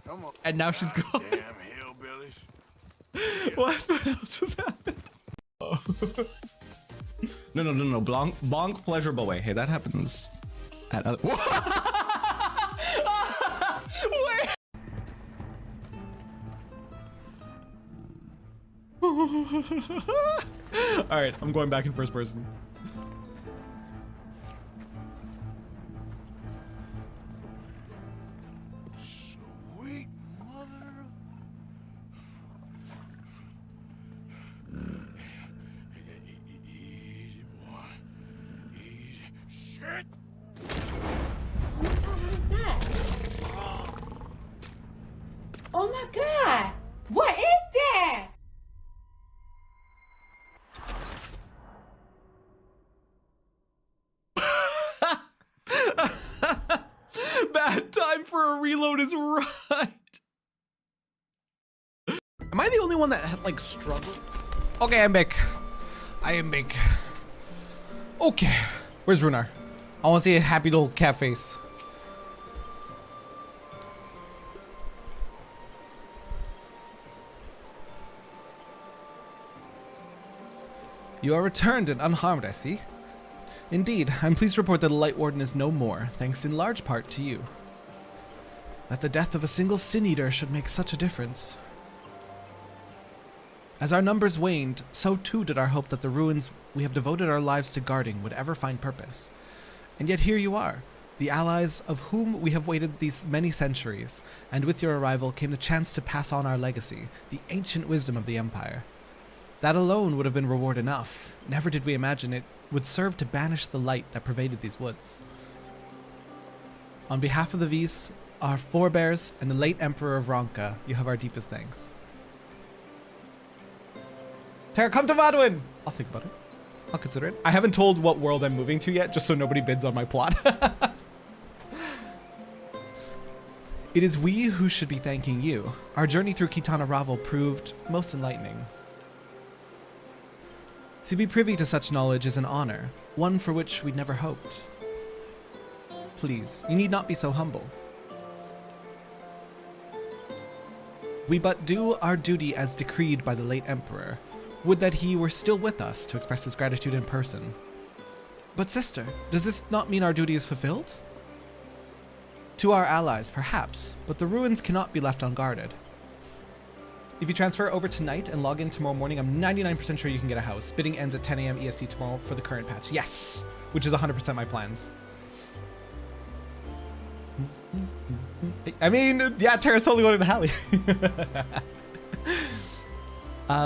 Come on. And now she's gone. Damn hillbillies. What the hell just happened? Oh. No. Bonk pleasurable way. Hey, that happens at other. Wait. All right, I'm going back in first person. Sweet mother. Easy, boy. Easy. Shit. What is that? Oh my god! What is that? Bad time for a reload is right. Am I the only one that like struggled? Okay, I'm back. I am back. Okay, where's Runar? I want to see a happy little cat face. You are returned and unharmed, I see. Indeed, I'm pleased to report that the Light Warden is no more, thanks in large part to you. That the death of a single Sin Eater should make such a difference. As our numbers waned, so too did our hope that the ruins we have devoted our lives to guarding would ever find purpose. And yet here you are, the allies of whom we have waited these many centuries, and with your arrival came the chance to pass on our legacy, the ancient wisdom of the Empire. That alone would have been reward enough. Never did we imagine it would serve to banish the light that pervaded these woods. On behalf of the Vis, our forebears, and the late Emperor of Ronka, you have our deepest thanks. Terra, come to Vadwin! I'll think about it. I'll consider it. I haven't told what world I'm moving to yet, just so nobody bids on my plot. It is we who should be thanking you. Our journey through Kitana Ravel proved most enlightening. To be privy to such knowledge is an honor, one for which we'd never hoped. Please, you need not be so humble. We but do our duty as decreed by the late Emperor. Would that he were still with us to express his gratitude in person. But sister, does this not mean our duty is fulfilled? To our allies, perhaps, but the ruins cannot be left unguarded. If you transfer over tonight and log in tomorrow morning, I'm 99% sure you can get a house. Bidding ends at 10 a.m. EST tomorrow for the current patch. Yes! Which is 100% my plans. I mean, yeah, Terra's totally going to Hallie.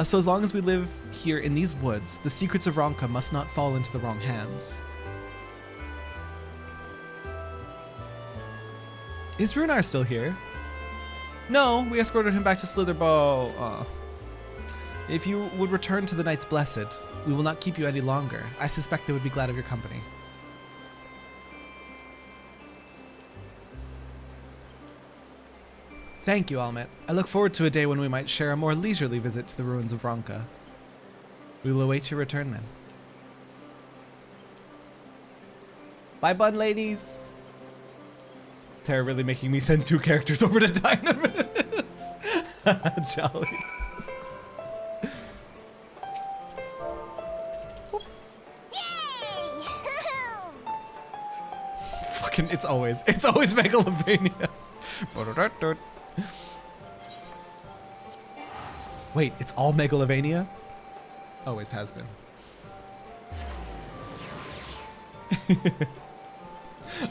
So as long as we live here in these woods, the secrets of Ronka must not fall into the wrong hands. Is Runar still here? No, we escorted him back to Slitherbow. If you would return to the Knights Blessed, we will not keep you any longer. I suspect they would be glad of your company. Thank you, Almet. I look forward to a day when we might share a more leisurely visit to the ruins of Ronka. We will await your return then. Bye, bun ladies. Terra really making me send 2 characters over to Dynamis. Jolly. Fucking, it's always Megalovania. Wait, it's all Megalovania? Always has been.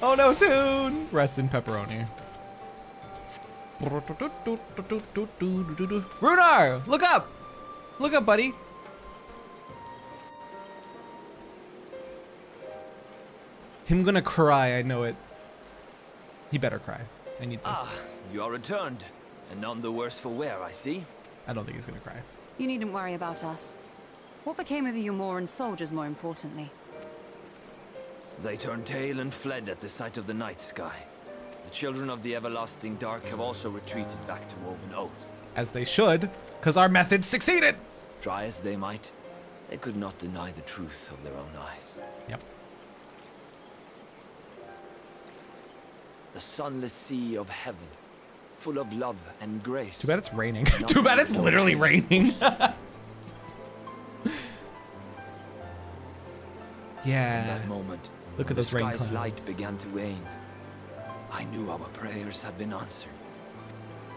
Oh no, Toon! Rest in pepperoni. Runar! Look up! Look up, buddy! Him gonna cry, I know it. He better cry. I need this. Ah, you are returned. And none the worse for wear, I see. I don't think he's gonna cry. You needn't worry about us. What became of the Umoran soldiers, more importantly? They turned tail and fled at the sight of the night sky. The children of the everlasting dark have also retreated back to Woven Oath. As they should, because our method succeeded! Try as they might, they could not deny the truth of their own eyes. Yep. The sunless sea of heaven, full of love and grace. Too bad it's raining. Too bad it's literally raining. Yeah. In that moment, look at those rain clouds. The sky's clouds. light began to wane. I knew our prayers had been answered.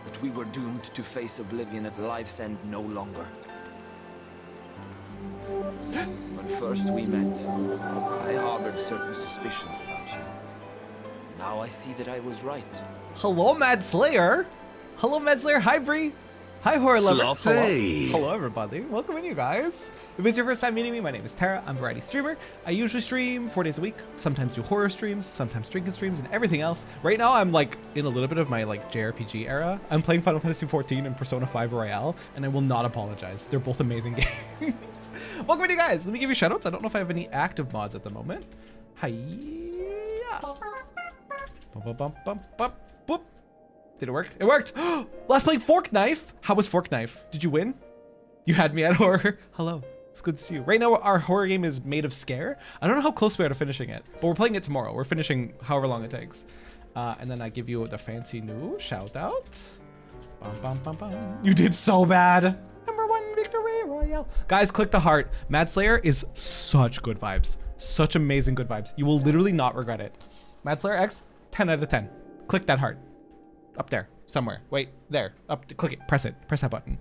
That we were doomed to face oblivion at life's end no longer. When first we met, I harbored certain suspicions about you. Now I see that I was right. Hello, Mad Slayer. Hello, Mad Slayer. Hi, Bree. Hi, Horror Lover. Sloppy. Hello, everybody. Welcome in, you guys. If it's your first time meeting me, my name is Terra. I'm a variety streamer. I usually stream 4 days a week, sometimes do horror streams, sometimes drinking streams, and everything else. Right now, I'm like in a little bit of my like JRPG era. I'm playing Final Fantasy XIV and Persona 5 Royale, and I will not apologize. They're both amazing games. Welcome in, you guys. Let me give you shoutouts. I don't know if I have any active mods at the moment. Hi. Boop. Did it work? It worked! Last playing Fork Knife. How was Fork Knife? Did you win? You had me at horror. Hello. It's good to see you. Right now, our horror game is Made of Scare. I don't know how close we are to finishing it, but we're playing it tomorrow. We're finishing however long it takes. And then I give you the fancy new shout out. Bum, bum, bum, bum. You did so bad. #1 victory royale. Guys, click the heart. Mad Slayer is such good vibes. Such amazing good vibes. You will literally not regret it. Mad Slayer X, 10 out of 10. Click that heart. Up there, somewhere. Wait, there. Up, click it. Press it. Press that button.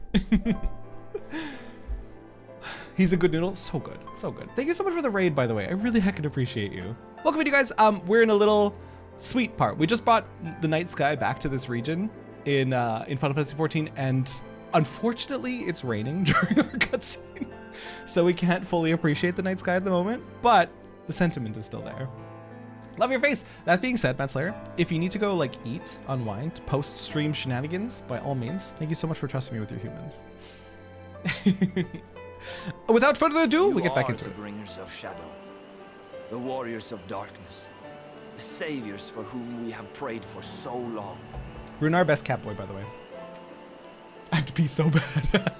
He's a good noodle. So good. So good. Thank you so much for the raid, by the way. I really heckin' appreciate you. Welcome in, you guys. We're in a little sweet part. We just brought the night sky back to this region in Final Fantasy XIV, and unfortunately, it's raining during our cutscene, so we can't fully appreciate the night sky at the moment. But the sentiment is still there. Love your face. That being said, Matt Slayer, if you need to go like eat, unwind, post-stream shenanigans, by all means, thank you so much for trusting me with your humans. Without further ado, we get back into it. You are the bringers of shadow, the warriors of darkness, the saviors for whom we have prayed for so long. Runar, best catboy, by the way. I have to pee so bad.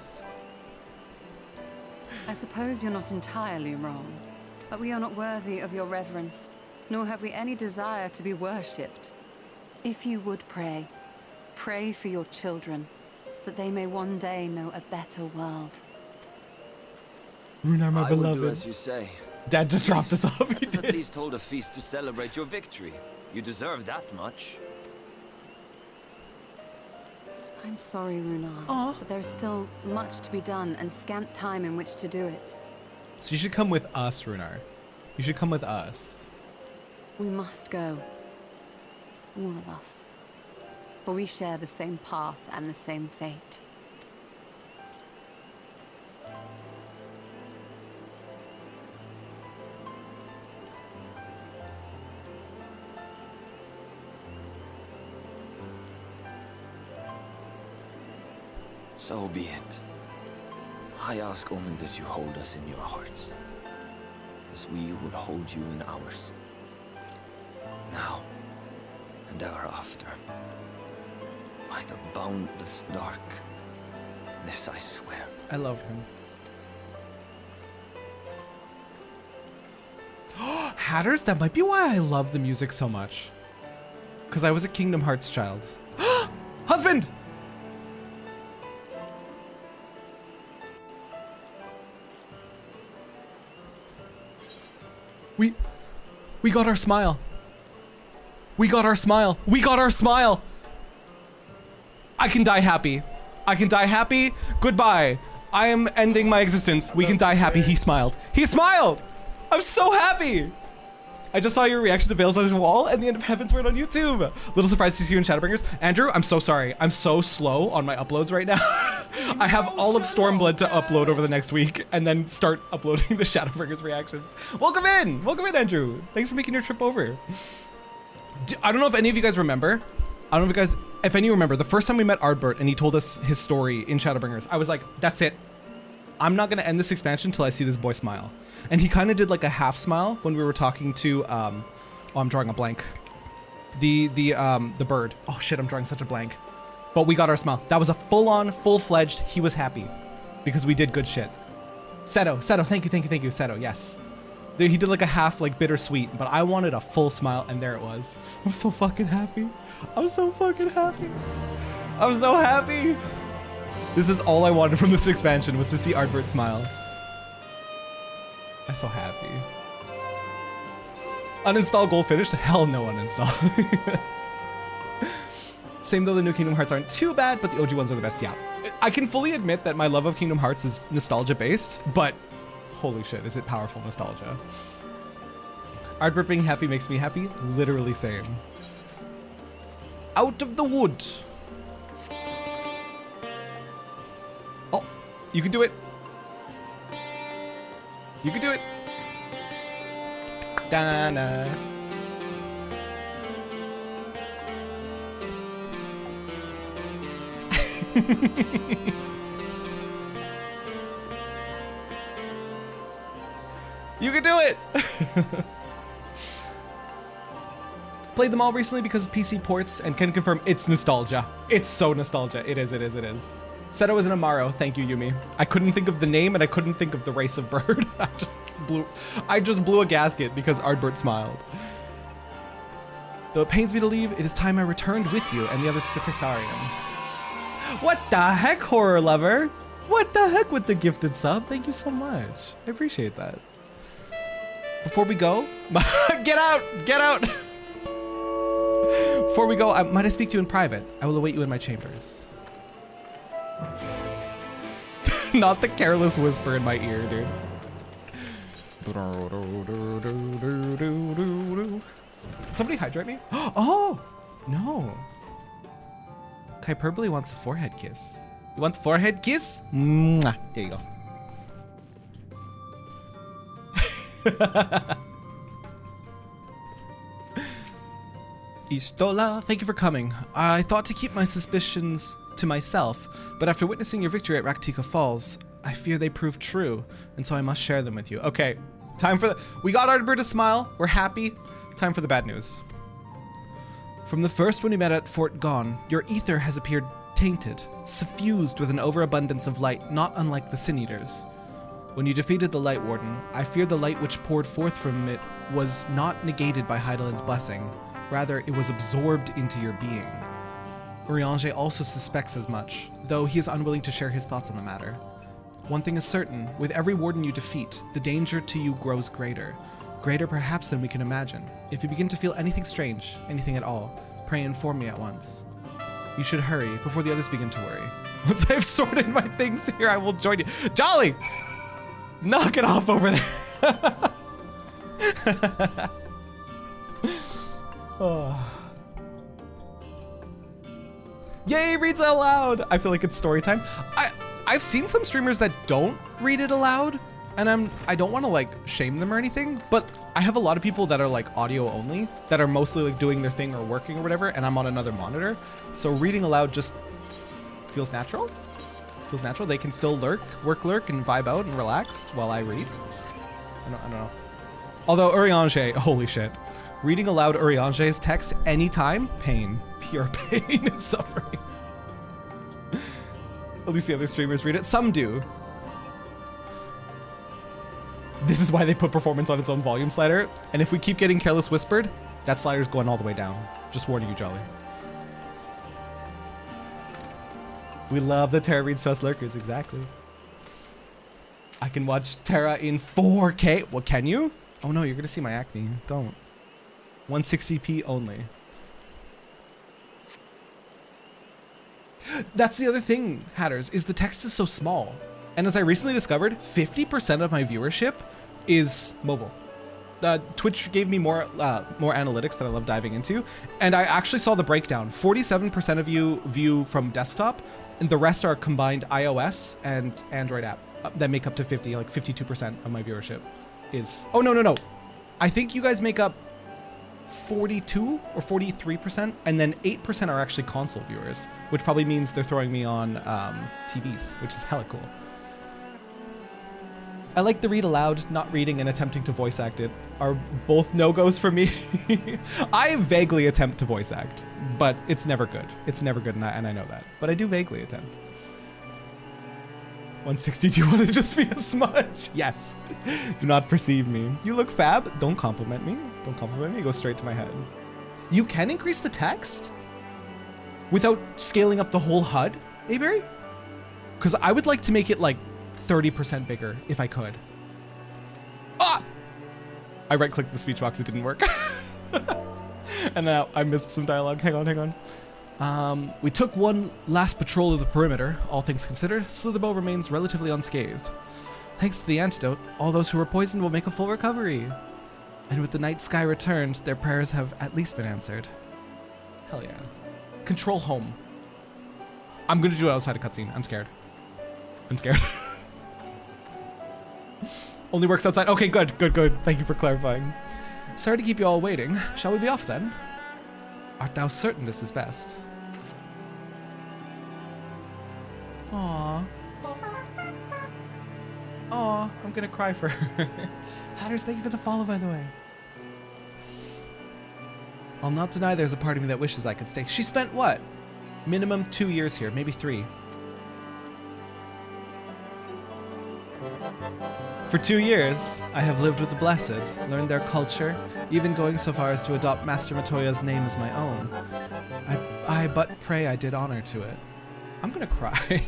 I suppose you're not entirely wrong, but we are not worthy of your reverence, nor have we any desire to be worshipped. If you would pray, pray for your children, that they may one day know a better world. Runar, my I will beloved. do as you say. Dad just dropped us off. Let us at least hold a feast to celebrate your victory. You deserve that much. I'm sorry, Runar, but there's still much to be done and scant time in which to do it. So you should come with us, Runar. You should come with us. We must go. All of us. For we share the same path and the same fate. So be it. I ask only that you hold us in your hearts, as we would hold you in ours. Now and ever after. By the boundless dark. This I swear. I love him. Hatters, that might be why I love the music so much. Because I was a Kingdom Hearts child. Husband! We got our smile. We got our smile. We got our smile. I can die happy. I can die happy. Goodbye. I am ending my existence. We can die happy. He smiled. He smiled! I'm so happy! I just saw your reaction to Veil's Wall and the end of Heavensward on YouTube. Little surprise to see you in Shadowbringers. Andrew, I'm so sorry. I'm so slow on my uploads right now. I have all of Stormblood to upload over the next week and then start uploading the Shadowbringers reactions. Welcome in! Welcome in, Andrew. Thanks for making your trip over. I don't know if any of you guys remember. I don't know if you guys, if any remember, the first time we met Ardbert and he told us his story in Shadowbringers, I was like, that's it. I'm not gonna end this expansion until I see this boy smile. And he kind of did like a half smile when we were talking to, oh, I'm drawing a blank. The bird. Oh shit, I'm drawing such a blank. But we got our smile. That was a full-on, full-fledged, he was happy. Because we did good shit. Seto, thank you, Seto, yes. He did like a half, like bittersweet, but I wanted a full smile and there it was. I'm so fucking happy. I'm so fucking happy. I'm so happy. This is all I wanted from this expansion was to see Ardbert smile. I'm so happy. Uninstall goal finished? Hell no uninstall. Same though the new Kingdom Hearts aren't too bad, but the OG ones are the best. Yeah. I can fully admit that my love of Kingdom Hearts is nostalgia based, but holy shit, is it powerful nostalgia. Ardbert being happy makes me happy. Literally same. Out of the wood. Oh, you can do it. You can do it. Dana. You can do it. Played them all recently because of PC ports and can confirm it's nostalgia. It's so nostalgia. It is. Seto is an Amaro. Thank you, Yumi. I couldn't think of the name and I couldn't think of the race of bird. I just blew a gasket because Ardbert smiled. Though it pains me to leave, it is time I returned with you and the others to the Crystarium. What the heck, horror lover? What the heck with the gifted sub? Thank you so much. I appreciate that. Before we go, get out! Before we go, might I speak to you in private? I will await you in my chambers. Not the careless whisper in my ear, dude. Somebody hydrate me? Oh, no. Hyperbole wants a forehead kiss. You want the forehead kiss? Mwah. There you go. Istola, thank you for coming. I thought to keep my suspicions to myself, but after witnessing your victory at Raktika Falls, I fear they proved true, and so I must share them with you. Okay, time for we got Ardbert to smile. We're happy. Time for the bad news. From the first when we met at Fort Gone, your ether has appeared tainted, suffused with an overabundance of light, not unlike the Sin Eaters. When you defeated the Light Warden, I feared the light which poured forth from it was not negated by Heidelin's blessing. Rather, it was absorbed into your being. Eorzea also suspects as much, though he is unwilling to share his thoughts on the matter. One thing is certain, with every warden you defeat, the danger to you grows greater. Greater perhaps than we can imagine. If you begin to feel anything strange, anything at all, pray inform me at once. You should hurry before the others begin to worry. Once I have sorted my things here, I will join you. Jolly! Knock it off over there. Oh. Yay, reads out loud. I feel like it's story time. I've seen some streamers that don't read it aloud, and I don't want to like shame them or anything, but I have a lot of people that are like audio only, that are mostly like doing their thing or working or whatever, and I'm on another monitor. So reading aloud just feels natural. Feels natural. They can still lurk, and vibe out and relax while I read. I don't know. Although Eorzea, holy shit. Reading aloud Eorzea's text anytime, pain. Pure pain and suffering. At least the other streamers read it. Some do. This is why they put performance on its own volume slider. And if we keep getting Careless Whispered, that slider's going all the way down. Just warning you, Jolly. We love the Terra reads to us lurkers, exactly. I can watch Terra in 4K. Well, can you? Oh no, you're gonna see my acne. Don't. 160p only. That's the other thing, Hatters, is the text is so small. And as I recently discovered, 50% of my viewership is mobile. Twitch gave me more analytics that I love diving into. And I actually saw the breakdown. 47% of you view from desktop, and the rest are combined iOS and Android app that make up to 52% of my viewership is... Oh, no. I think you guys make up 42 or 43%, and then 8% are actually console viewers, which probably means they're throwing me on TVs, which is hella cool. I like the read aloud, not reading and attempting to voice act it are both no-goes for me. I vaguely attempt to voice act, but it's never good. It's never good, and I know that. But I do vaguely attempt. 160, do you want to just be a smudge? Yes. Do not perceive me. You look fab. Don't compliment me. Don't compliment me. Go straight to my head. You can increase the text without scaling up the whole HUD, Aberry? Because I would like to make it like 30% bigger if I could. Ah! I right-clicked the speech box. It didn't work. And now I missed some dialogue. Hang on. We took one last patrol of the perimeter. All things considered, Slitherbow remains relatively unscathed. Thanks to the antidote, all those who were poisoned will make a full recovery. And with the night sky returned, their prayers have at least been answered. Hell yeah. Control home. I'm gonna do it outside a cutscene. I'm scared. Only works outside. Okay, good. Thank you for clarifying. Sorry to keep you all waiting. Shall we be off then? Art thou certain this is best? Aww. Aww, I'm gonna cry for her. Hatters, thank you for the follow, by the way. I'll not deny there's a part of me that wishes I could stay. She spent what? Minimum 2 years here, maybe 3. For 2 years, I have lived with the Blessed, learned their culture, even going so far as to adopt Master Matoya's name as my own. I but pray I did honor to it. I'm gonna cry.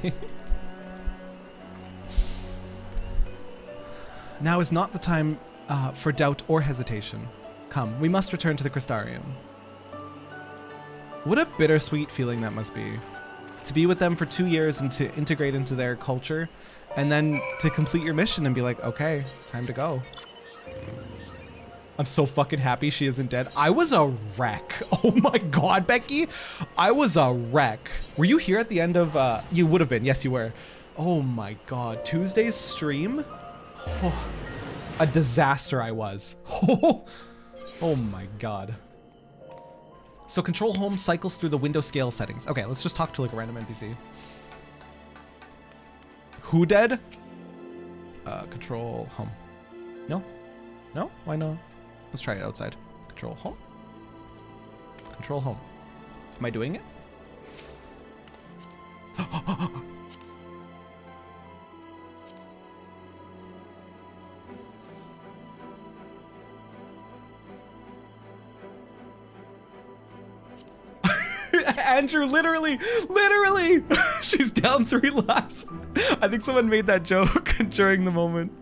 Now is not the time for doubt or hesitation. Come, we must return to the Crystarium. What a bittersweet feeling that must be. To be with them for 2 years and to integrate into their culture, and then to complete your mission and be like, okay, time to go. I'm so fucking happy she isn't dead. I was a wreck. Oh my God, Becky. I was a wreck. Were you here at the end of, you would have been. Yes, you were. Oh my God. Tuesday's stream? Oh, a disaster I was. Oh my God. So control home cycles through the window scale settings. Okay, let's just talk to like a random NPC. Who dead? Control home. No? No? Why not? Let's try it outside. Control home. Control home. Am I doing it? Andrew, literally, she's down 3 lives. I think someone made that joke during the moment.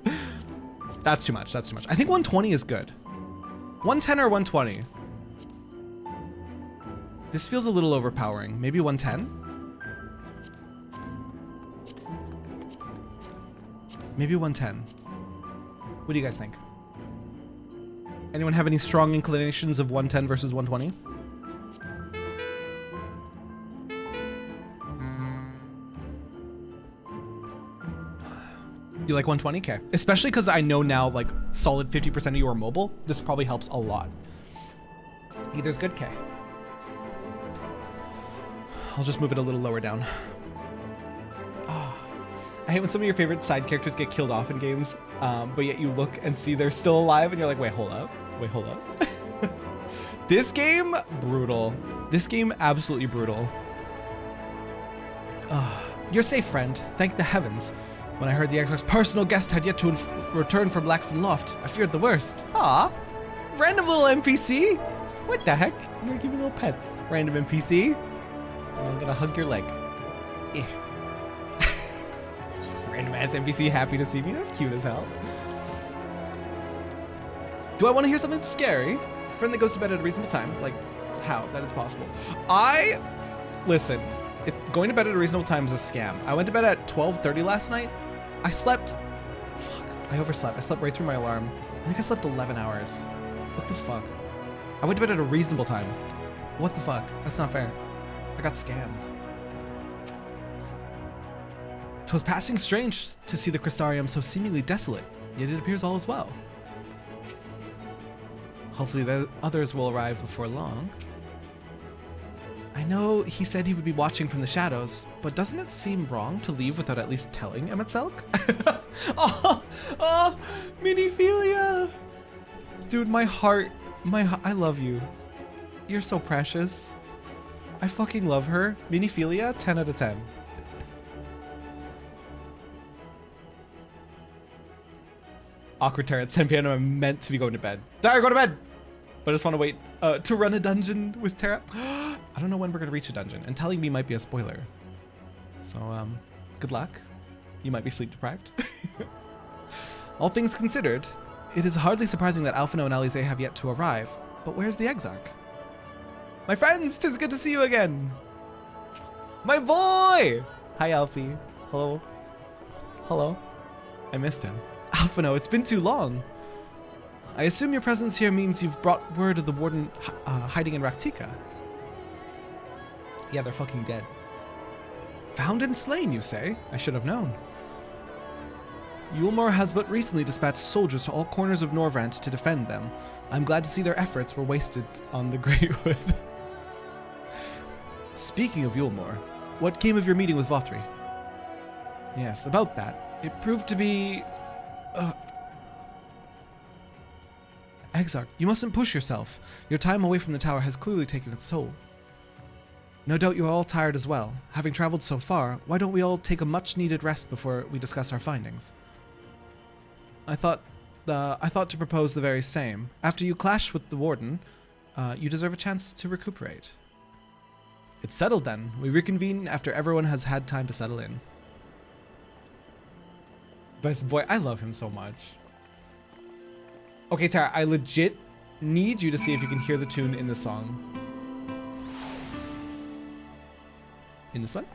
That's too much, I think 120 is good. 110 or 120? This feels a little overpowering. Maybe 110? Maybe 110. What do you guys think? Anyone have any strong inclinations of 110 versus 120? You like 120? Okay. Especially because I know now like solid 50% of you are mobile. This probably helps a lot. Either's good, K. I'll just move it a little lower down. I hate when some of your favorite side characters get killed off in games, but yet you look and see they're still alive and you're like, wait, hold up. Wait, hold up. This game, brutal. This game, absolutely brutal. You're safe, friend. Thank the heavens. When I heard the Exarch's personal guest had yet to return from Laxon Loft, I feared the worst. Ah, random little NPC. What the heck? I'm gonna give you little pets. Random NPC. I'm gonna hug your leg. Yeah. Random ass NPC happy to see me. That's cute as hell. Do I want to hear something scary? A friend that goes to bed at a reasonable time. Like, how? That is possible. Listen. Going to bed at a reasonable time is a scam. I went to bed at 12:30 last night. I slept. Fuck. I overslept. I slept right through my alarm. I think I slept 11 hours. What the fuck? I went to bed at a reasonable time. What the fuck? That's not fair. I got scammed. 'Twas passing strange to see the Crystarium so seemingly desolate, yet it appears all is well. Hopefully the others will arrive before long. I know he said he would be watching from the shadows, but doesn't it seem wrong to leave without at least telling Emetzelk? Oh, Miniphilia! Dude, my heart, I love you. You're so precious. I fucking love her. Miniphilia, 10 out of 10. Awkward Terra at 10 p.m. I'm meant to be going to bed. Sorry, go to bed! But I just want to wait to run a dungeon with Terra. I don't know when we're going to reach a dungeon, and telling me might be a spoiler. So, good luck. You might be sleep deprived. All things considered, it is hardly surprising that Alphino and Alize have yet to arrive. But where's the Exarch? My friends, 'tis good to see you again. My boy! Hi, Alfie. Hello. Hello. I missed him. Alphino, it's been too long. I assume your presence here means you've brought word of the warden hiding in Raktika. Yeah, they're fucking dead. Found and slain, you say? I should have known. Yulmor has but recently dispatched soldiers to all corners of Norvrant to defend them. I'm glad to see their efforts were wasted on the Greatwood. Speaking of Yulmor, what came of your meeting with Vothri? Yes, about that. It proved to be... Exarch, you mustn't push yourself. Your time away from the tower has clearly taken its toll. No doubt you are all tired as well. Having traveled so far, why don't we all take a much-needed rest before we discuss our findings? I thought to propose the very same. After you clash with the warden, you deserve a chance to recuperate. It's settled then. We reconvene after everyone has had time to settle in. Best boy, I love him so much. Okay, Tara, I legit need you to see if you can hear the tune in the song. In this one?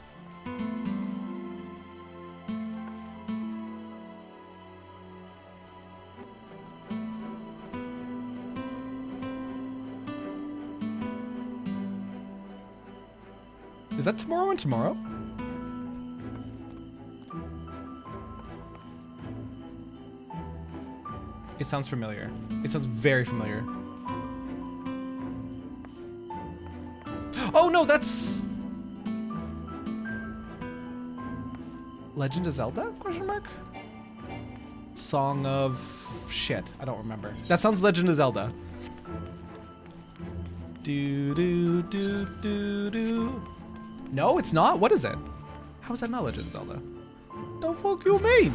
Is that Tomorrow and Tomorrow? It sounds familiar. It sounds very familiar. Oh no, that's... Legend of Zelda? Question mark? Song of... shit, I don't remember. That sounds Legend of Zelda. Do. No, it's not? What is it? How is that not Legend of Zelda? The fuck you mean?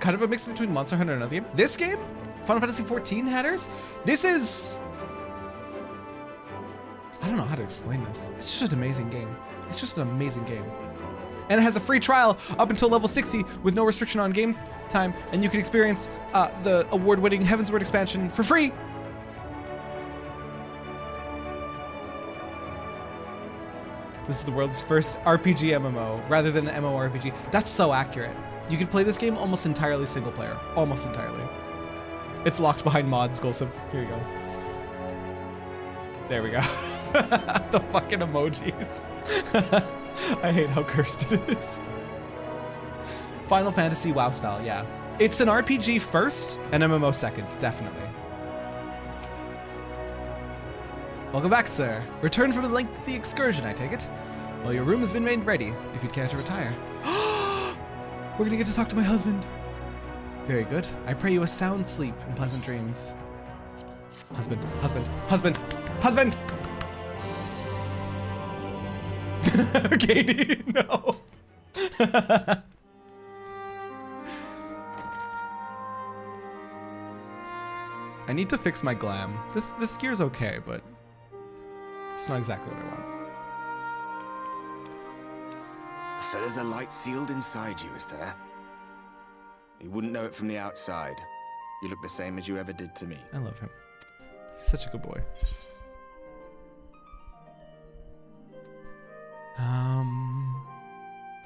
Kind of a mix between Monster Hunter and another game. This game? Final Fantasy XIV headers? This is... I don't know how to explain this. It's just an amazing game. It's just an amazing game. And it has a free trial up until level 60 with no restriction on game time, and you can experience the award-winning Heavensward expansion for free. This is the world's first RPG MMO rather than an MMORPG. That's so accurate. You could play this game almost entirely single player. Almost entirely. It's locked behind mods, Golsov. Here you go. There we go. The fucking emojis. I hate how cursed it is. Final Fantasy WoW style, yeah. It's an RPG first and MMO second, definitely. Welcome back, sir. Returned from a lengthy excursion, I take it. Well, your room has been made ready, if you'd care to retire. We're gonna get to talk to my husband. Very good. I pray you a sound sleep and pleasant dreams. Husband, husband, husband, husband! Katie, no. I need to fix my glam. This gear's okay, but it's not exactly what I want. So there's a light sealed inside you, is there? You wouldn't know it from the outside. You look the same as you ever did to me. I love him. He's such a good boy.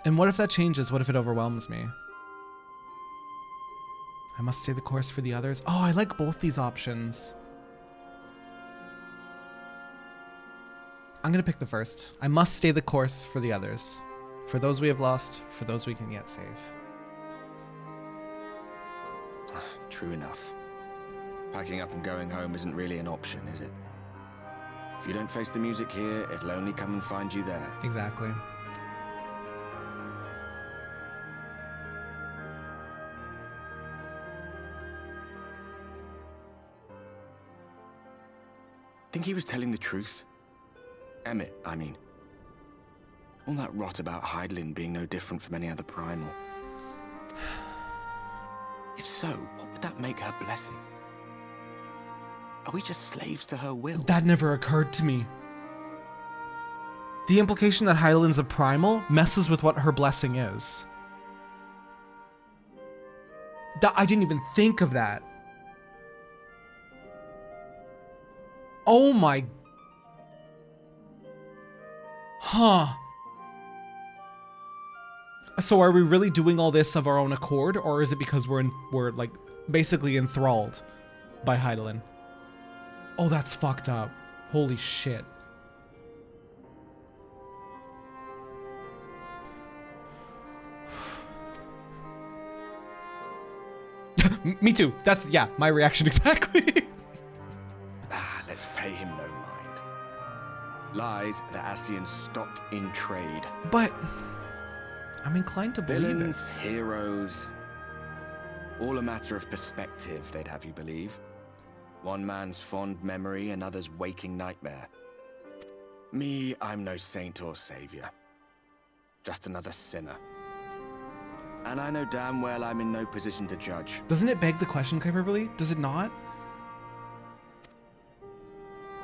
And what if that changes? What if it overwhelms me? I must stay the course for the others. Oh, I like both these options. I'm gonna pick the first. I must stay the course for the others. For those we have lost, for those we can yet save. True enough. Packing up and going home isn't really an option, is it? If you don't face the music here, it'll only come and find you there. Exactly. Think he was telling the truth? Emmett, I mean. All that rot about Hydaelyn being no different from any other primal. If so, what would that make her blessing? Are we just slaves to her will? That never occurred to me. The implication that Hydaelyn's a primal messes with what her blessing is. I didn't even think of that. Oh my... Huh. So are we really doing all this of our own accord, or is it because we're like basically enthralled by Hydaelyn? Oh, that's fucked up. Holy shit. Me too. That's, yeah, my reaction exactly. Let's pay him no mind. Lies the Ascian stock in trade. But I'm inclined to believe Villains, heroes, all a matter of perspective, they'd have you believe. One man's fond memory, another's waking nightmare. Me, I'm no saint or savior. Just another sinner. And I know damn well I'm in no position to judge. Doesn't it beg the question, Hyperbole? Does it not?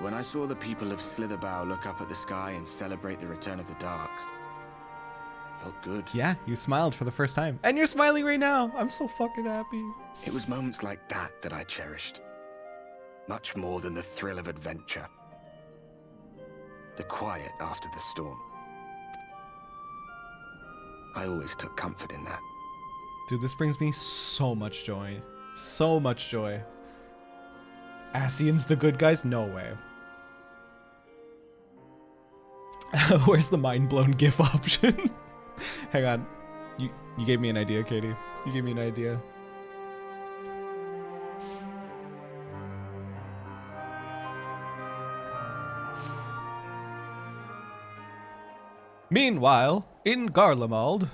When I saw the people of Slitherbow look up at the sky and celebrate the return of the dark, felt good. Yeah, you smiled for the first time. And you're smiling right now. I'm so fucking happy. It was moments like that that I cherished. Much more than the thrill of adventure. The quiet after the storm. I always took comfort in that. Dude, this brings me so much joy. So much joy. Ascians the good guys? No way. Where's the mind-blown GIF option? Hang on. You gave me an idea, Katie. You gave me an idea. Meanwhile, in Garlemald...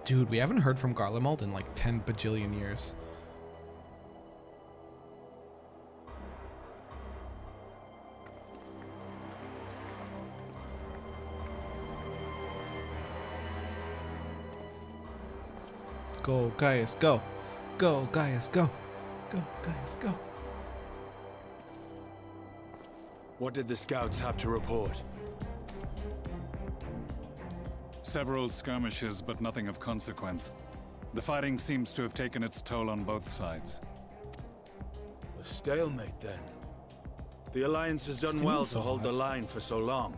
Dude, we haven't heard from Garlemald in like 10 bajillion years. Go, Gaius, go. Go, Gaius, go. Go, Gaius, go. What did the scouts have to report? Several skirmishes, but nothing of consequence. The fighting seems to have taken its toll on both sides. A stalemate, then. The Alliance has done well to hold the line for so long.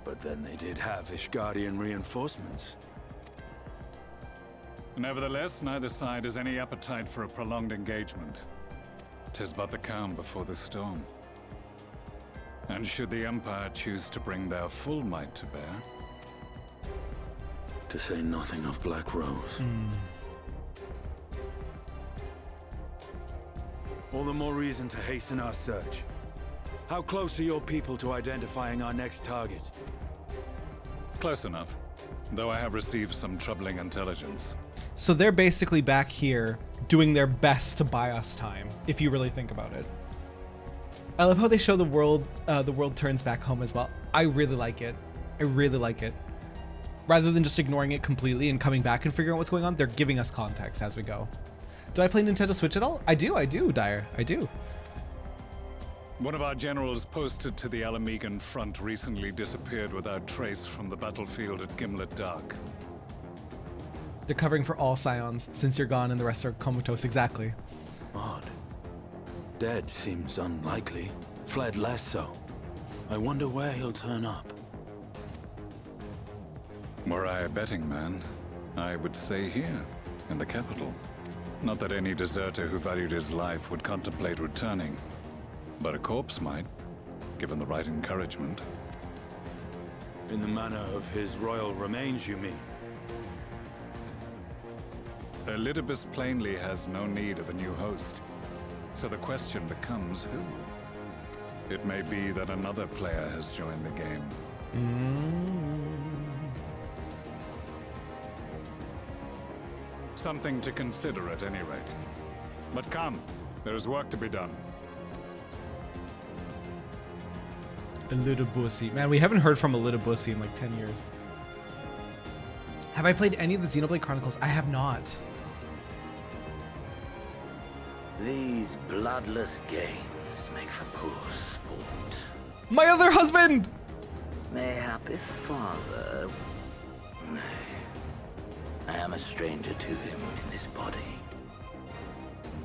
But then they did have Ishgardian reinforcements. Nevertheless, neither side has any appetite for a prolonged engagement. 'Tis but the calm before the storm. And should the Empire choose to bring their full might to bear? To say nothing of Black Rose. All the more reason to hasten our search. How close are your people to identifying our next target? Close enough, though I have received some troubling intelligence. So they're basically back here doing their best to buy us time, if you really think about it. I love how they show the world turns back home as well. I really like it. I really like it. Rather than just ignoring it completely and coming back and figuring out what's going on, they're giving us context as we go. Do I play Nintendo Switch at all? I do, Dyer. I do. One of our generals posted to the Alamegan front recently disappeared without trace from the battlefield at Gimlet Dark. They're covering for all Scions since you're gone and the rest are comatose. Exactly. Odd. Dead seems unlikely. Fled less so. I wonder where he'll turn up. Were I a betting man, I would say here, in the capital. Not that any deserter who valued his life would contemplate returning, but a corpse might, given the right encouragement. In the manner of his royal remains, you mean? Elidibus plainly has no need of a new host. So the question becomes who? It may be that another player has joined the game. Something to consider at any rate. But come, there is work to be done. Elidibus. Man, we haven't heard from Elidibus in like 10 years. Have I played any of the Xenoblade Chronicles? I have not. These bloodless games make for poor sport. My other husband! Mayhap if father... Nay. I am a stranger to him in this body.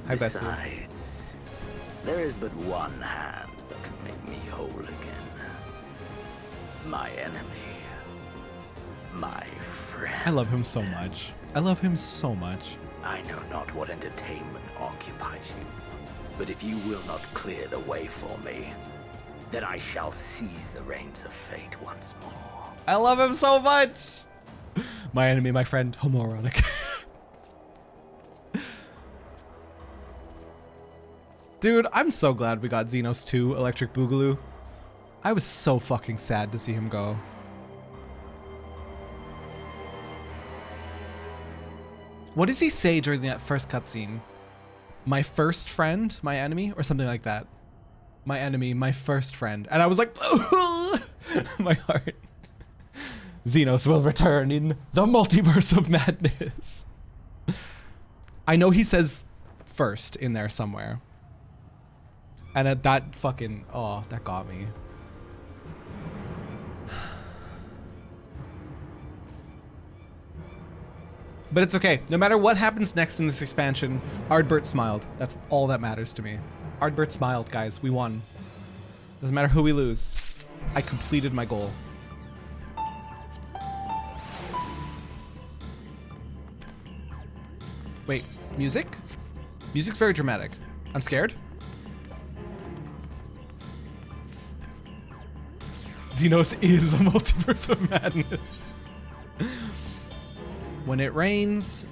Hi, Bessie. Besides, there is but one hand that can make me whole again. My enemy. My friend. I love him so much. I love him so much. I know not what entertainment occupies you, but if you will not clear the way for me, then I shall seize the reins of fate once more. I love him so much. My enemy, my friend, homoerotic. Dude, I'm so glad we got Xenos 2 Electric Boogaloo. I was so fucking sad to see him go. What does he say during that first cutscene? My first friend, my enemy, or something like that. My enemy, my first friend. And I was like, my heart. Xenos will return in the multiverse of madness. I know he says first in there somewhere. And at that fucking, oh, that got me. But it's okay. No matter what happens next in this expansion, Ardbert smiled. That's all that matters to me. Ardbert smiled, guys. We won. Doesn't matter who we lose. I completed my goal. Wait, music? Music's very dramatic. I'm scared. Xenos is a multiverse of madness. When it rains, ...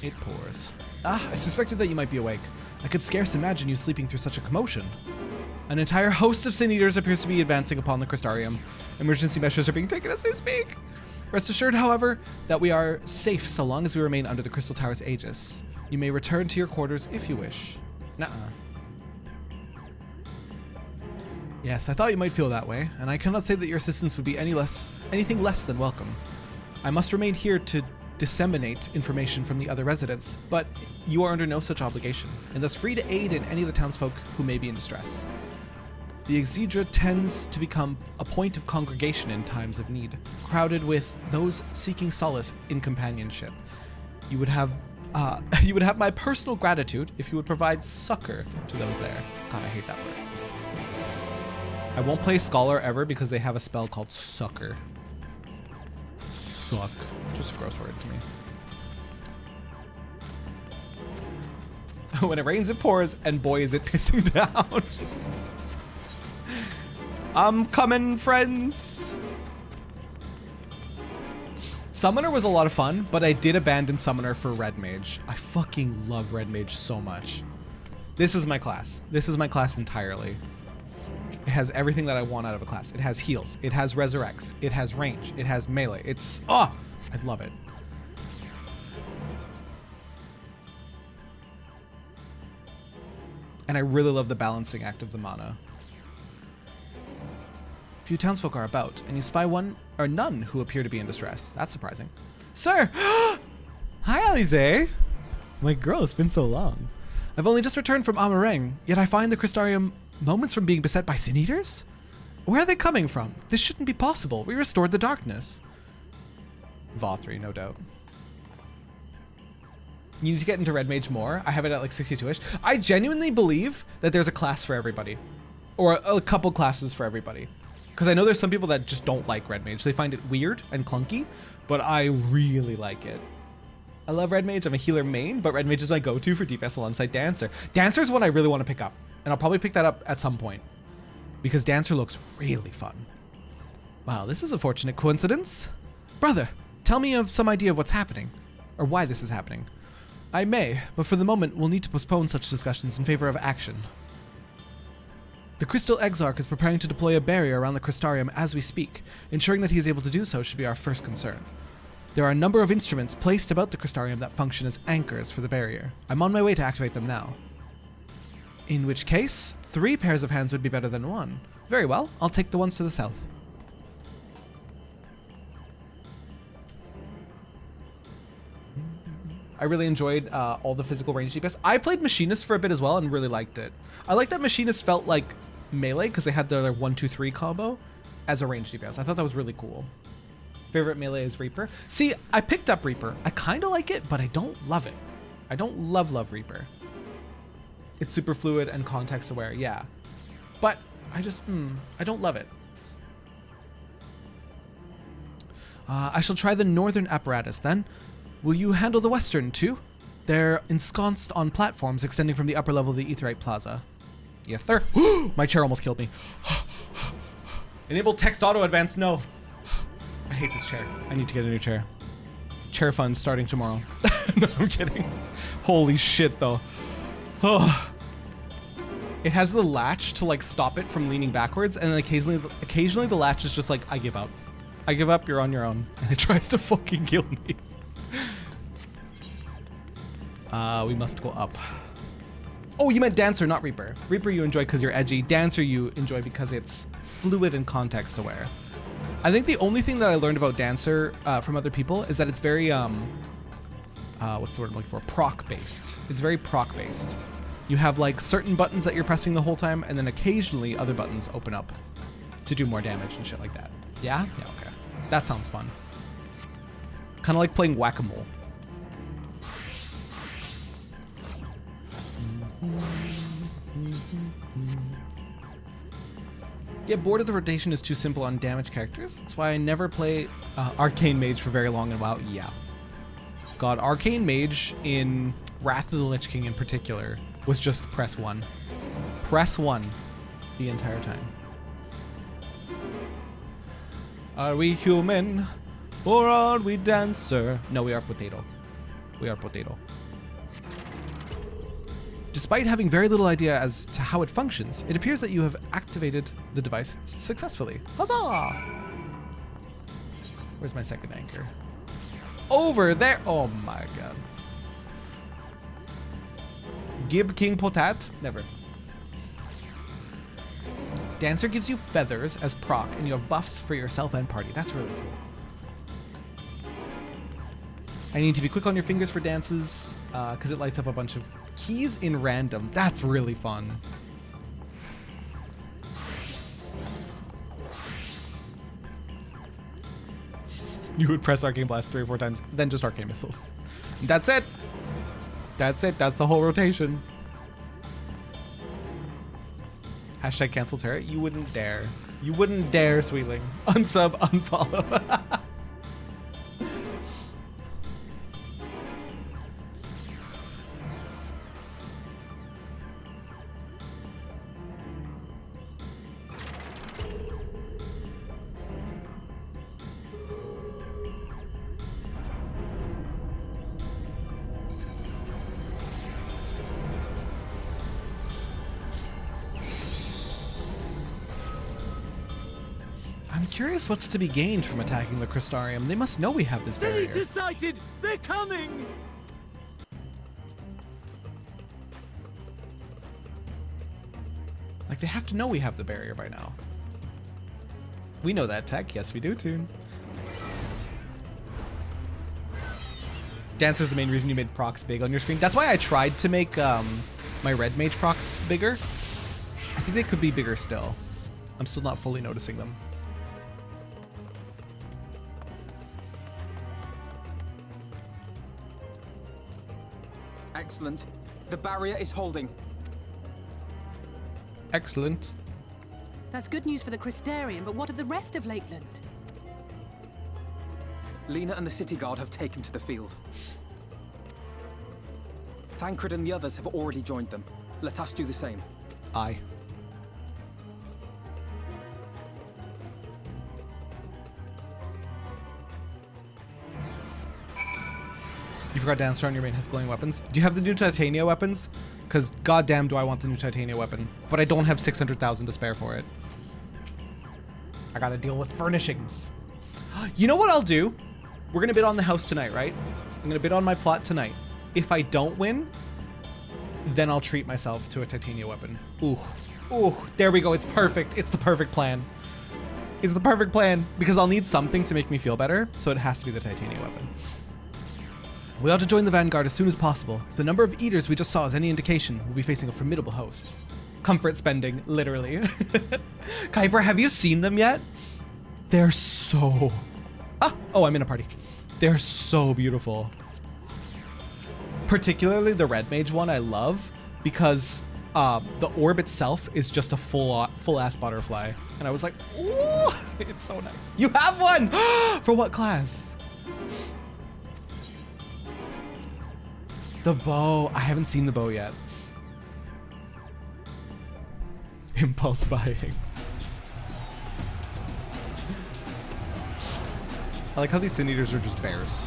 it pours. Ah, I suspected that you might be awake. I could scarce imagine you sleeping through such a commotion. An entire host of Sin Eaters appears to be advancing upon the Crystarium. Emergency measures are being taken as I speak. Rest assured, however, that we are safe so long as we remain under the Crystal Tower's aegis. You may return to your quarters if you wish. Nuh-uh. Yes, I thought you might feel that way, and I cannot say that your assistance would be anything less than welcome. I must remain here to disseminate information from the other residents, but you are under no such obligation, and thus free to aid in any of the townsfolk who may be in distress. The Eorzea tends to become a point of congregation in times of need, crowded with those seeking solace in companionship. You would have my personal gratitude if you would provide succor to those there. God, I hate that word. I won't play Scholar ever because they have a spell called succor. Suck. Just a gross word to me. When it rains, it pours, and boy, is it pissing down. I'm coming, friends. Summoner was a lot of fun, but I did abandon Summoner for Red Mage. I fucking love Red Mage so much. This is my class. This is my class entirely. It has everything that I want out of a class. It has heals. It has resurrects. It has range. It has melee. It's, oh, I love it. And I really love the balancing act of the mana. Few townsfolk are about, and you spy one or none who appear to be in distress. That's surprising. Sir! Hi, Alize! My girl, it's been so long. I've only just returned from Amareng, yet I find the Crystarium moments from being beset by sin eaters? Where are they coming from? This shouldn't be possible. We restored the darkness. Vothri, no doubt. You need to get into Red Mage more. I have it at like 62-ish. I genuinely believe that there's a class for everybody. Or a couple classes for everybody. Because I know there's some people that just don't like Red Mage. They find it weird and clunky, but I really like it. I love Red Mage. I'm a healer main, but Red Mage is my go-to for DPS alongside Dancer. Dancer is what I really want to pick up, and I'll probably pick that up at some point. Because Dancer looks really fun. Wow, this is a fortunate coincidence. Brother, tell me of some idea of what's happening, or why this is happening. I may, but for the moment, we'll need to postpone such discussions in favor of action. The Crystal Exarch is preparing to deploy a barrier around the Crystarium as we speak. Ensuring that he is able to do so should be our first concern. There are a number of instruments placed about the Crystarium that function as anchors for the barrier. I'm on my way to activate them now. In which case, 3 pairs of hands would be better than 1. Very well, I'll take the ones to the south. I really enjoyed all the physical range DPS. I played Machinist for a bit as well and really liked it. I like that Machinist felt like melee because they had their 1-2-3 combo as a range DPS. I thought that was really cool. Favorite melee is Reaper. See, I picked up Reaper. I kind of like it, but I don't love it. I don't love Reaper. It's super fluid and context aware, yeah. But I just, I don't love it. I shall try the northern apparatus then. Will you handle the western too? They're ensconced on platforms extending from the upper level of the Aetheryte Plaza. Yes, sir. My chair almost killed me. Enable text auto advance, no. I hate this chair. I need to get a new chair. Chair fun starting tomorrow. No, I'm kidding. Holy shit though. Oh. It has the latch to like stop it from leaning backwards, and then occasionally the latch is just like, I give up. I give up, you're on your own. And it tries to fucking kill me. We must go up. Oh, you meant Dancer, not Reaper. Reaper you enjoy because you're edgy. Dancer you enjoy because it's fluid and context aware. I think the only thing that I learned about Dancer from other people is that it's very, what's the word I'm looking for? Proc based. It's very proc based. You have like certain buttons that you're pressing the whole time, and then occasionally other buttons open up to do more damage and shit like that. Yeah? Yeah, okay. That sounds fun. Kind of like playing whack-a-mole. Get bored of the rotation is too simple on damage characters. That's why I never play Arcane Mage for very long in WoW. Yeah. God, Arcane Mage in Wrath of the Lich King in particular was just press 1. Press 1 the entire time. Are we human or are we dancer? No, we are potato. We are potato. Despite having very little idea as to how it functions, it appears that you have activated the device successfully. Huzzah! Where's my second anchor? Over there! Oh my god. Gib King Potat? Never. Dancer gives you feathers as proc, and you have buffs for yourself and party. That's really cool. I need to be quick on your fingers for dances, because it lights up a bunch of keys in random. That's really fun. You would press Arcane Blast 3 or 4 times, then just Arcane Missiles. That's it. That's it. That's the whole rotation. Hashtag cancel Terra. You wouldn't dare. You wouldn't dare, Sweetling. Unsub, unfollow. curious what's to be gained from attacking the Crystarium. They must know we have this barrier. Senator sighted! They're coming! Like, they have to know we have the barrier by now. We know that tech. Yes, we do, Toon. Dancer's the main reason you made procs big on your screen. That's why I tried to make my red mage procs bigger. I think they could be bigger still. I'm still not fully noticing them. Excellent. The barrier is holding. Excellent. That's good news for the Crystarium, but what of the rest of Lakeland? Lena and the City Guard have taken to the field. Thancred and the others have already joined them. Let us do the same. Aye. You forgot Dancer on your main has glowing weapons. Do you have the new Titania weapons? Because goddamn do I want the new Titania weapon. But I don't have 600,000 to spare for it. I gotta deal with furnishings. You know what I'll do? We're gonna bid on the house tonight, right? I'm gonna bid on my plot tonight. If I don't win, then I'll treat myself to a Titania weapon. Ooh, ooh, there we go. It's perfect. It's the perfect plan. It's the perfect plan because I'll need something to make me feel better. So it has to be the Titania weapon. We ought to join the Vanguard as soon as possible. If the number of eaters we just saw is any indication, we'll be facing a formidable host. Comfort spending, literally. Kuiper, have you seen them yet? They're so... Oh, I'm in a party. They're so beautiful. Particularly the red mage one I love because the orb itself is just a full-ass butterfly. And I was like, ooh, it's so nice. You have one! For what class? The bow. I haven't seen the bow yet. Impulse buying. I like how these Sin Eaters are just bears.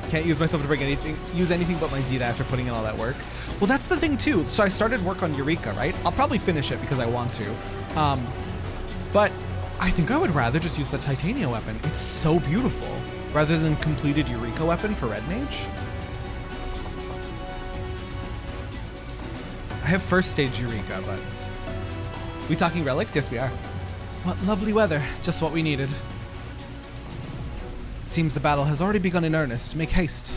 Can't use myself to bring use anything but my Zeta after putting in all that work. Well, that's the thing too. So I started work on Eureka, right? I'll probably finish it because I want to. But I think I would rather just use the Titania weapon. It's so beautiful. Rather than completed Eureka weapon for Red Mage. I have first stage Eureka, but... We talking relics? Yes, we are. What lovely weather. Just what we needed. It seems the battle has already begun in earnest. Make haste.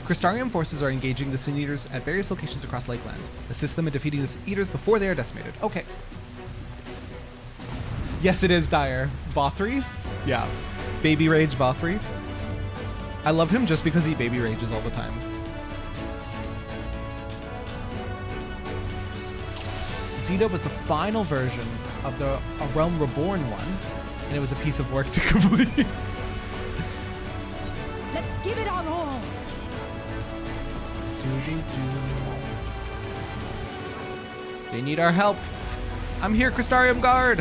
Crystarium forces are engaging the Sin Eaters at various locations across Lakeland. Assist them in defeating the Sin Eaters before they are decimated. Okay. Yes, it is dire. Vothri? Yeah. Baby Rage Vothri. I love him just because he baby rages all the time. Zeta was the final version of the A Realm Reborn one, and it was a piece of work to complete. Let's give it our all. They need our help. I'm here, Crystarium Guard.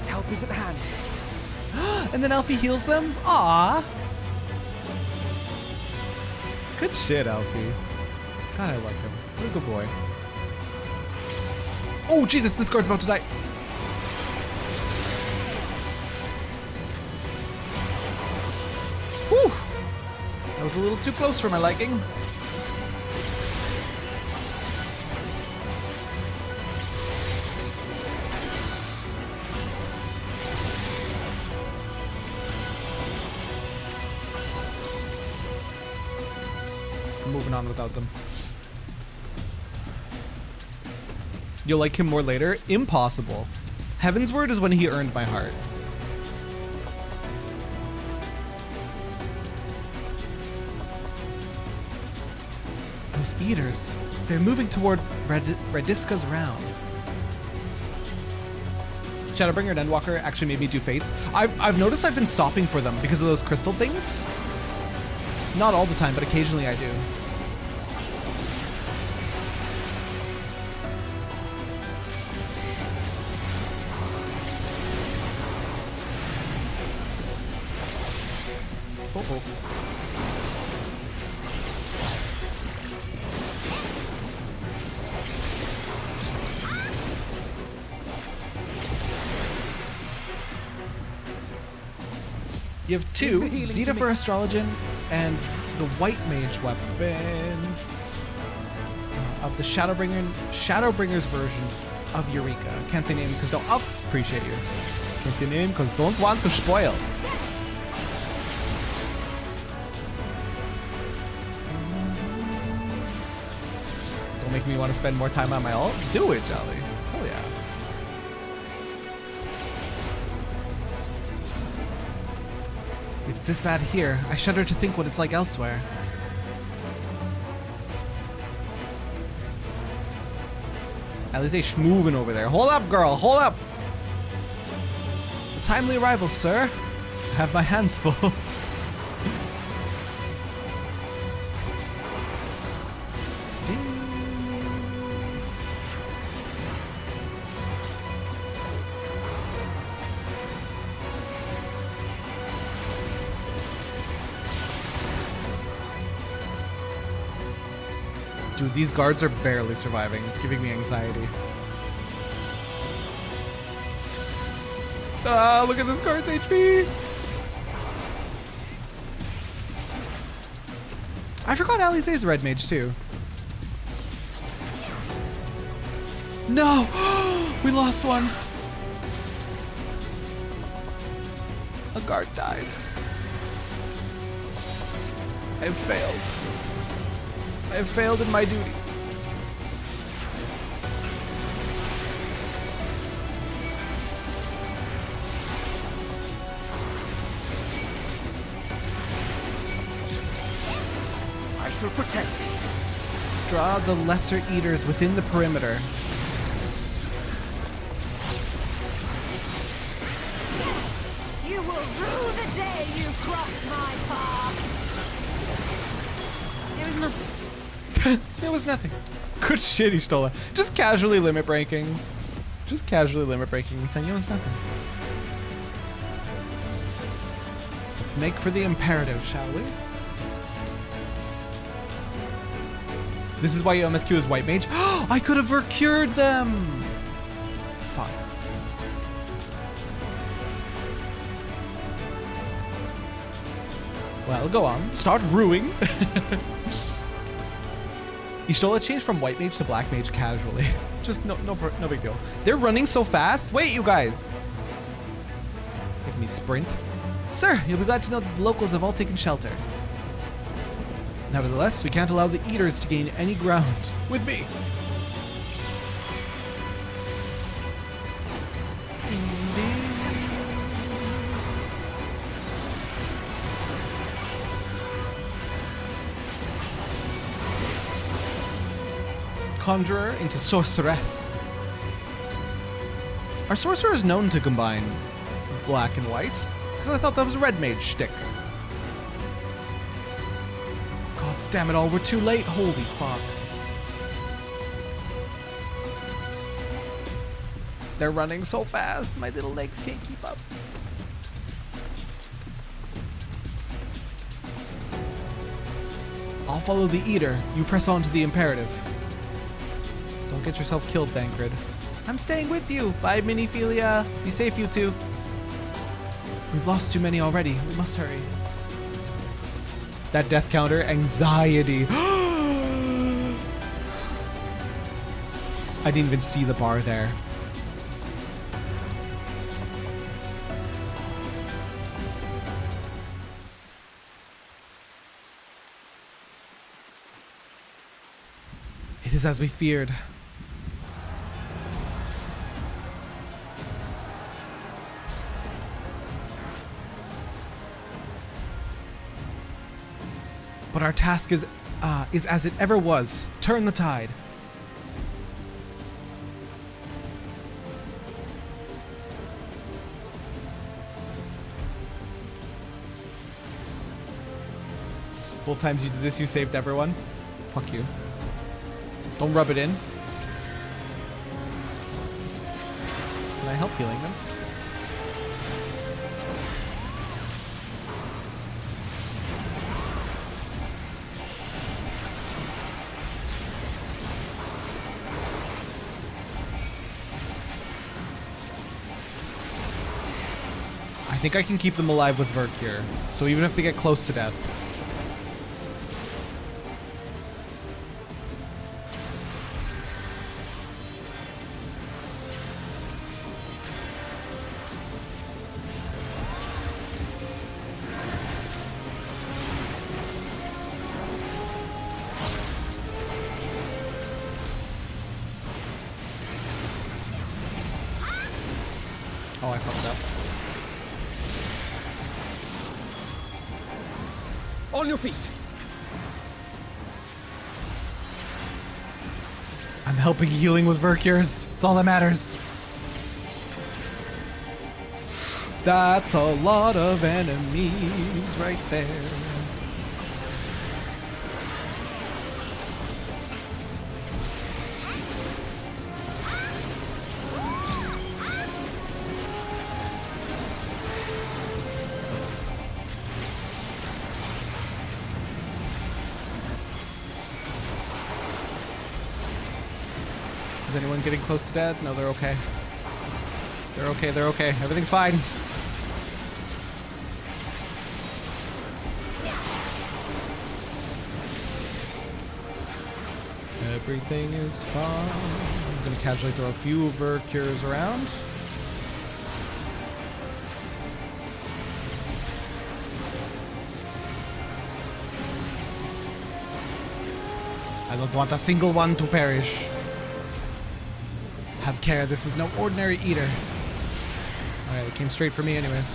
Help is at hand. And then Alfie heals them? Aww. Good shit, Alfie. God, I like him. What a good boy. Oh, Jesus, this guard's about to die. Whew. That was a little too close for my liking. Moving on without them. You'll like him more later? Impossible. Heavensward is when he earned my heart. Those eaters, they're moving toward Rediska's round. Shadowbringer and Endwalker actually made me do fates. I've noticed I've been stopping for them because of those crystal things. Not all the time, but occasionally I do. Oh. You have two, Zeta for Astrologian and the White Mage weapon of the Shadowbringers version of Eureka. Can't say name because don't appreciate you. Can't say name because don't want to spoil. Don't make me want to spend more time on my ult. Do it, Jolly. Hell yeah. If it's this bad here, I shudder to think what it's like elsewhere. Alize schmoovin' over there. Hold up, girl. Hold up. A timely arrival, sir. I have my hands full. Dude, these guards are barely surviving. It's giving me anxiety. Ah, look at this guard's HP. I forgot Alize's red mage too. No, we lost one. A guard died. I have failed. I have failed in my duty. I shall protect thee. Draw the lesser eaters within the perimeter. You will rue the day you crossed my path. It was nothing. It was nothing. Good shit, Ishtola. Just casually limit breaking. Just casually limit breaking and saying it was nothing. Let's make for the imperative, shall we? This is why you MSQ is White Mage. I could have cured them! Fuck. Well, go on. Start ruining. Ishtola changed from White Mage to Black Mage casually. Just no big deal. They're running so fast. Wait, you guys. Make me sprint. Sir, you'll be glad to know that the locals have all taken shelter. Nevertheless, we can't allow the eaters to gain any ground. With me. Conjurer into sorceress. Are sorcerers known to combine black and white? Because I thought that was a red mage shtick. God damn it all, we're too late. Holy fuck. They're running so fast, my little legs can't keep up. I'll follow the eater. You press on to the imperative. Don't get yourself killed, Thancred. I'm staying with you. Bye, Miniphilia. Be safe, you two. We've lost too many already. We must hurry. That death counter, anxiety. I didn't even see the bar there. It is as we feared. But our task is as it ever was. Turn the tide. Both times you did this, you saved everyone. Fuck you. Don't rub it in. Can I help healing them? think I can keep them alive with Vercure. So even if they get close to death. Oh, I fucked up. On your feet. I'm helping healing with Vercures. It's all that matters. That's a lot of enemies right there. Is anyone getting close to dead? No, they're okay. They're okay, they're okay. Everything's fine. Everything is fine. I'm gonna casually throw a few Vercures around. I don't want a single one to perish. Have care, this is no ordinary eater. Alright, it came straight for me anyways.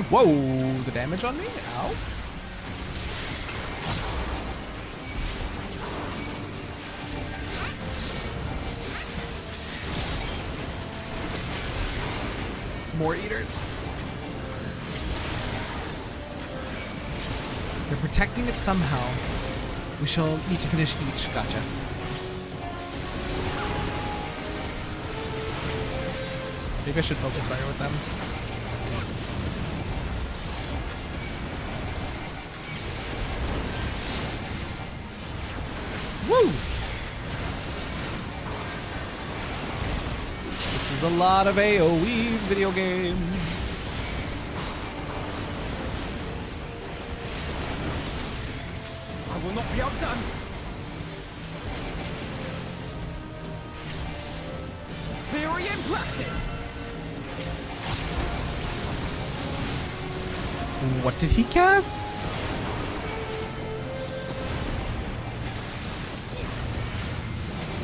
Whoa, the damage on me? Ow. More eaters. They're protecting it somehow. We shall need to finish each. Gotcha. Maybe I should focus fire with them. Woo! This is a lot of AoEs, video game. I will not be outdone. Theory in practice. What did he cast?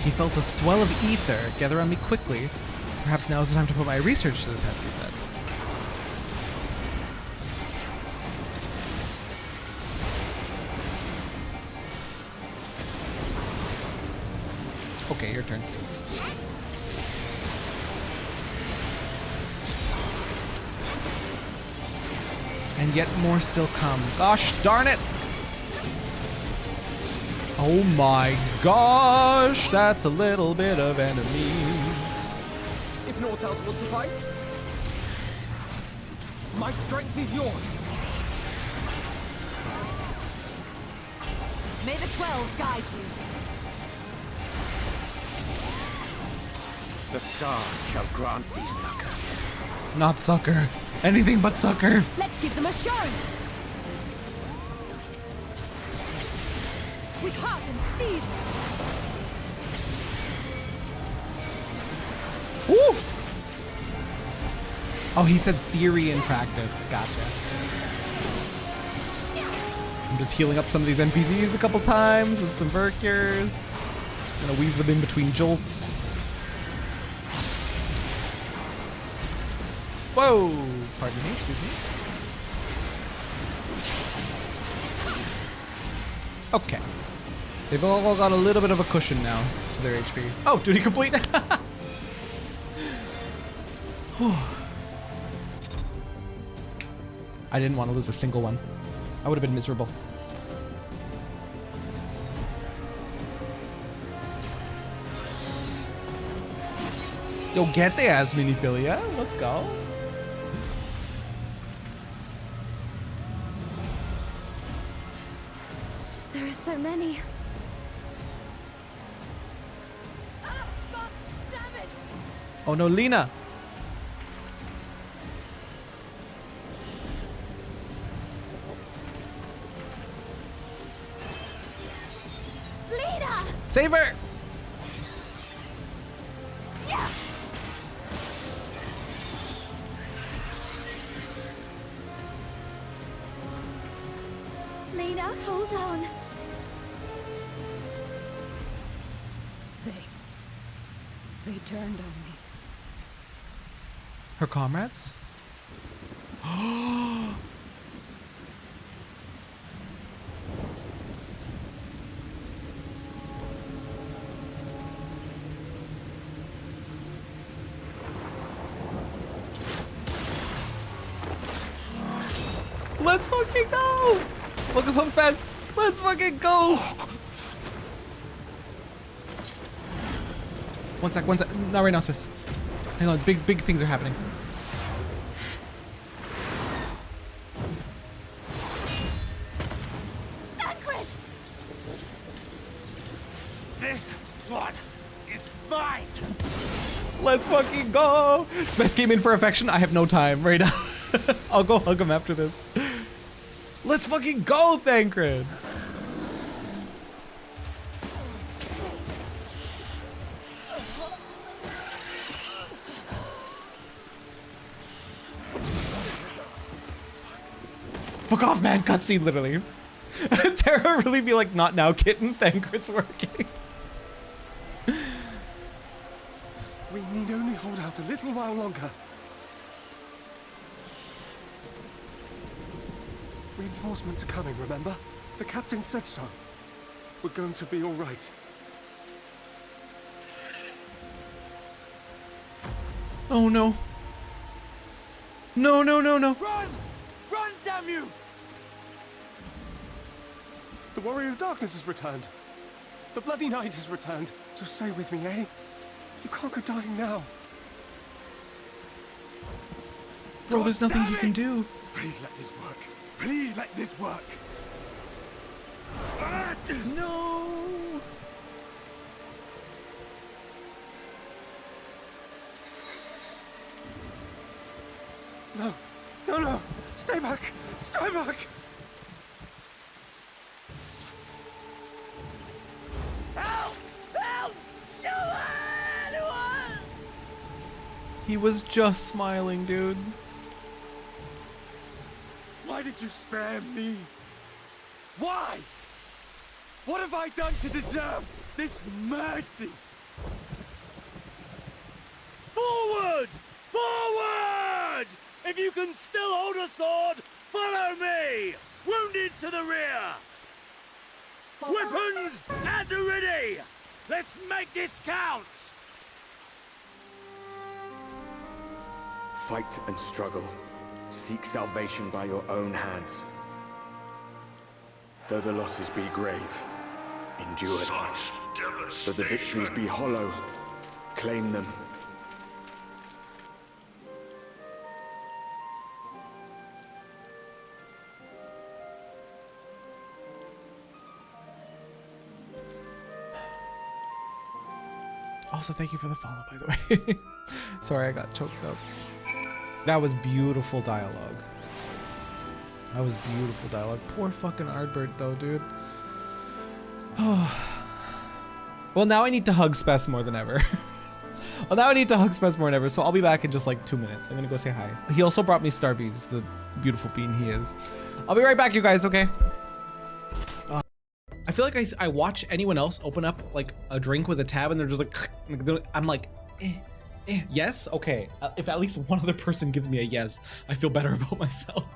He felt a swell of ether gather on me quickly. Perhaps now is the time to put my research to the test, he said. Okay, your turn. And yet more still come. Gosh darn it! Oh my gosh, that's a little bit of enemies. If Nortals will suffice, my strength is yours. May the 12 guide you. The stars shall grant thee succor. Not succor. Anything but succor. Let's give them a show. With heart and steed. Woo! Oh, he said theory in practice. Gotcha. I'm just healing up some of these NPCs a couple times with some Vercures. Gonna weave them in between jolts. Whoa! Pardon me, excuse me. Okay. They've all got a little bit of a cushion now to their HP. Oh, duty complete! I didn't want to lose a single one. I would have been miserable. Yo, get the ass, Miniphilia. Let's go. There are so many. God damn Oh no, Lena. Lena! Save her! Yeah! Lena, hold on. They turned on me. Her comrades? Let's fucking go! Welcome home, Spence! Let's fucking go! One sec. Not right now, Spence. Hang on, big things are happening. This one is mine! Let's fucking go! Spence came in for affection. I have no time right now. I'll go hug him after this. Let's fucking go, Thancred! Fuck off, man. Cutscene, literally. Terra really be like, not now, kitten. Thancred's working. We need only hold out a little while longer. Reinforcements are coming, remember? The captain said so. We're going to be all right. Oh no. No. Run! Run, damn you! The Warrior of Darkness has returned. The Bloody Knight has returned. So stay with me, eh? You can't go dying now. Bro, there's nothing you can do. Please let this work. Please let this work. No. No. Stay back. Stay back. Help! Help! Anyone! He was just smiling, dude. Why did you spare me? Why? What have I done to deserve this mercy? Forward! Forward! If you can still hold a sword, follow me! Wounded to the rear! Weapons at the ready! Let's make this count! Fight and struggle. Seek salvation by your own hands. Though the losses be grave, endure them. Though the victories be hollow, claim them. Also, thank you for the follow, by the way. Sorry, I got choked up. That was beautiful dialogue. That was beautiful dialogue. Poor fucking Ardbert, though, dude. Oh. Well, now I need to hug Spess more than ever. Well, now I need to hug Spess more than ever, so I'll be back in just like 2 minutes. I'm gonna go say hi. He also brought me Starbies, the beautiful bean he is. I'll be right back, you guys, okay? I feel like I watch anyone else open up like a drink with a tab and they're just like, I'm like, yes? Okay. If at least one other person gives me a yes, I feel better about myself.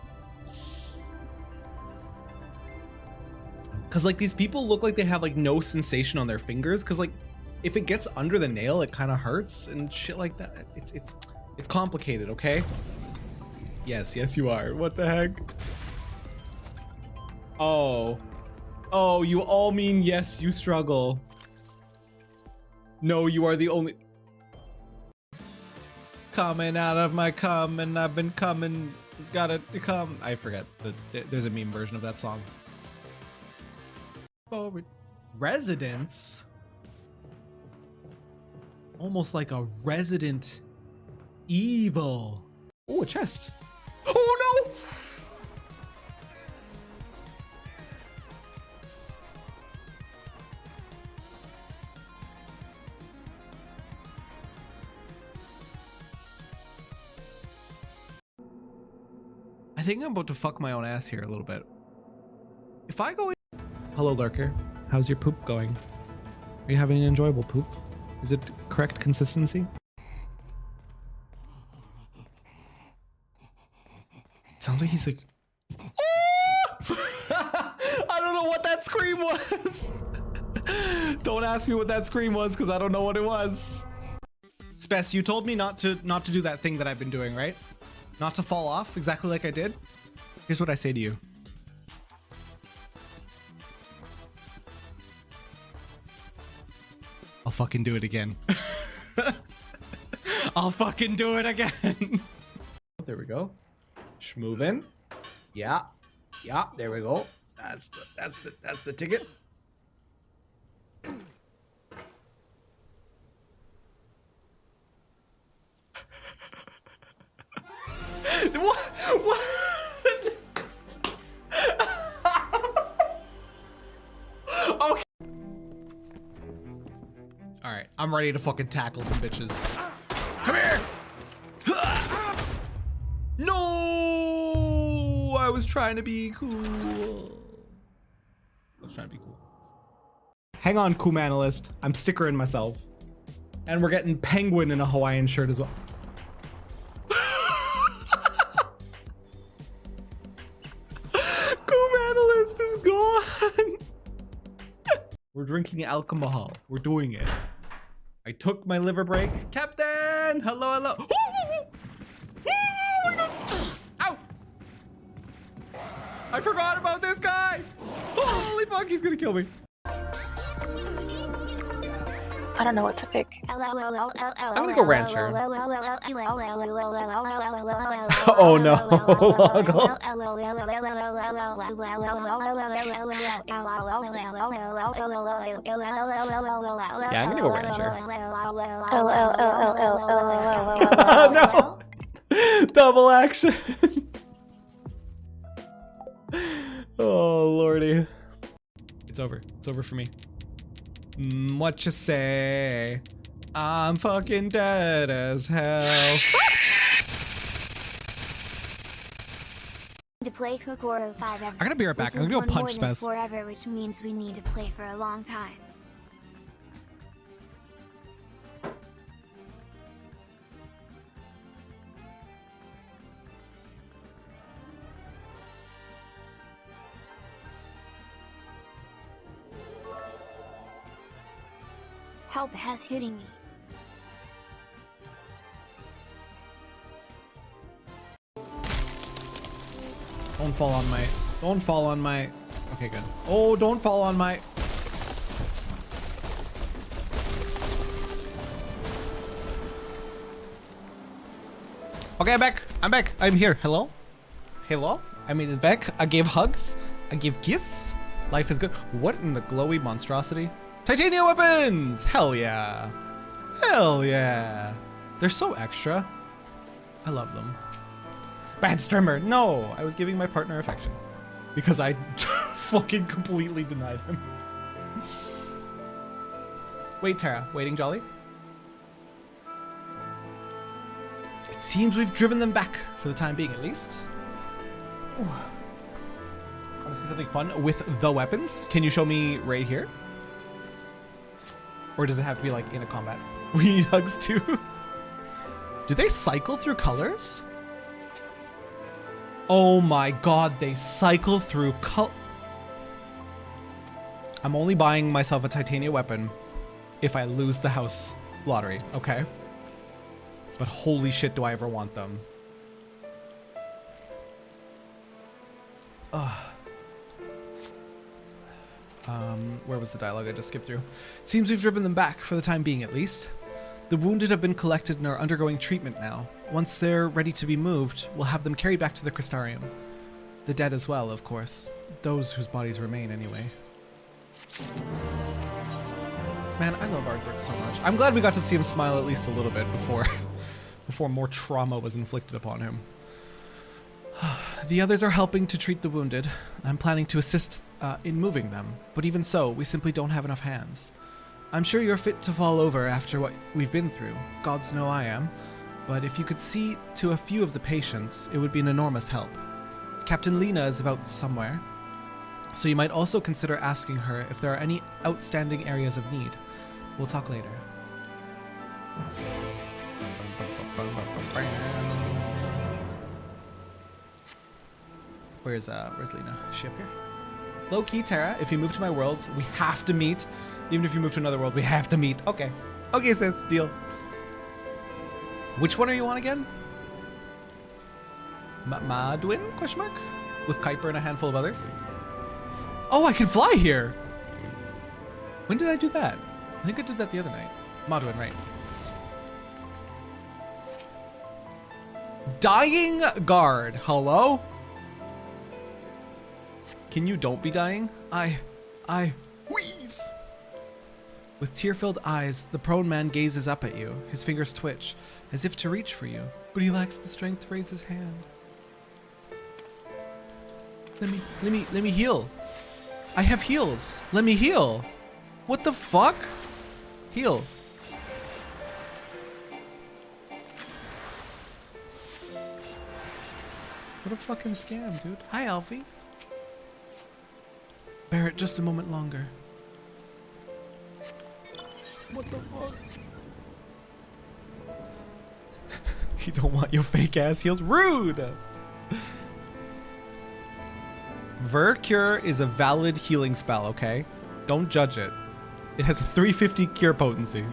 Cause like these people look like they have like no sensation on their fingers. Cause like if it gets under the nail, it kind of hurts and shit like that. It's complicated, okay? Yes, you are. What the heck? Oh, you all mean yes, you struggle. No, you are the only... Coming out of my cum and I've been coming, gotta come. I forget, there's a meme version of that song. Forward. Residence? Almost like a Resident Evil. Oh, a chest. Oh no! I think I'm about to fuck my own ass here a little bit. If I go in... Hello, Lurker. How's your poop going? Are you having an enjoyable poop? Is it correct consistency? Sounds like he's like... I don't know what that scream was. Don't ask me what that scream was because I don't know what it was. Spess, you told me not to do that thing that I've been doing, right? Not to fall off exactly like I did. Here's what I say to you. I'll fucking do it again. I'll fucking do it again. There we go. Schmoovin'. Yeah. Yeah, there we go. That's the ticket. What? Okay. All right, I'm ready to fucking tackle some bitches. Come here. No, I was trying to be cool. Hang on, cool analyst. I'm stickering myself. And we're getting penguin in a Hawaiian shirt as well. Is gone. We're drinking alcohol. We're doing it. I took my liver break. Captain! Hello, hello. Oh my God. Ow! I forgot about this guy. Holy fuck, he's gonna kill me. I don't know what to pick. I'm gonna go rancher. Oh no. Yeah, I'm gonna go rancher. No! Double action. Oh lordy. It's over. It's over for me. What you say? I'm fucking dead as hell. To play Kokoro 5 ever. I'm gonna be right back. I'm gonna go punch Spez. Forever, which means we need to play for a long time. Help has hitting me. Don't fall on my, okay, good. Oh, don't fall on my. Okay, I'm back. I'm here. Hello? I made it back. I gave hugs. I gave kiss. Life is good. What in the glowy monstrosity? Titanium weapons! Hell yeah. Hell yeah. They're so extra. I love them. Bad streamer. No, I was giving my partner affection because I fucking completely denied him. Wait, Terra. Waiting, Jolly? It seems we've driven them back for the time being, at least. Ooh. Want to see something fun with the weapons? Can you show me right here? Or does it have to be like in a combat? We need hugs too. Do they cycle through colors? Oh my God, they cycle through color. I'm only buying myself a titania weapon if I lose the house lottery, okay? But holy shit, do I ever want them. Ugh. Where was the dialogue I just skipped through? It seems we've driven them back, for the time being at least. The wounded have been collected and are undergoing treatment now. Once they're ready to be moved, we'll have them carried back to the Crystarium. The dead as well, of course. Those whose bodies remain, anyway. Man, I love Ardbert so much. I'm glad we got to see him smile at least a little bit before before more trauma was inflicted upon him. The others are helping to treat the wounded. I'm planning to assist in moving them, but even so, we simply don't have enough hands. I'm sure you're fit to fall over after what we've been through. Gods know I am. But if you could see to a few of the patients, it would be an enormous help. Captain Lena is about somewhere, so you might also consider asking her if there are any outstanding areas of need. We'll talk later. Where's Lena? Ship here? Low key, Terra, if you move to my world, we have to meet. Even if you move to another world, we have to meet. Okay. Okay, sis, deal. Which one are you on again? Madwin? Question mark? With Kuiper and a handful of others? Oh, I can fly here! When did I do that? I think I did that the other night. Madwin, right. Dying guard. Hello? Can you don't be dying? I wheeze! With tear-filled eyes, the prone man gazes up at you. His fingers twitch, as if to reach for you, but he lacks the strength to raise his hand. Let me heal. I have heals. Let me heal. What the fuck? Heal. What a fucking scam, dude. Hi, Alfie. Bear it just a moment longer. What the fuck? You don't want your fake ass heals? Rude! Ver-Cure is a valid healing spell, okay? Don't judge it. It has a 350 cure potency.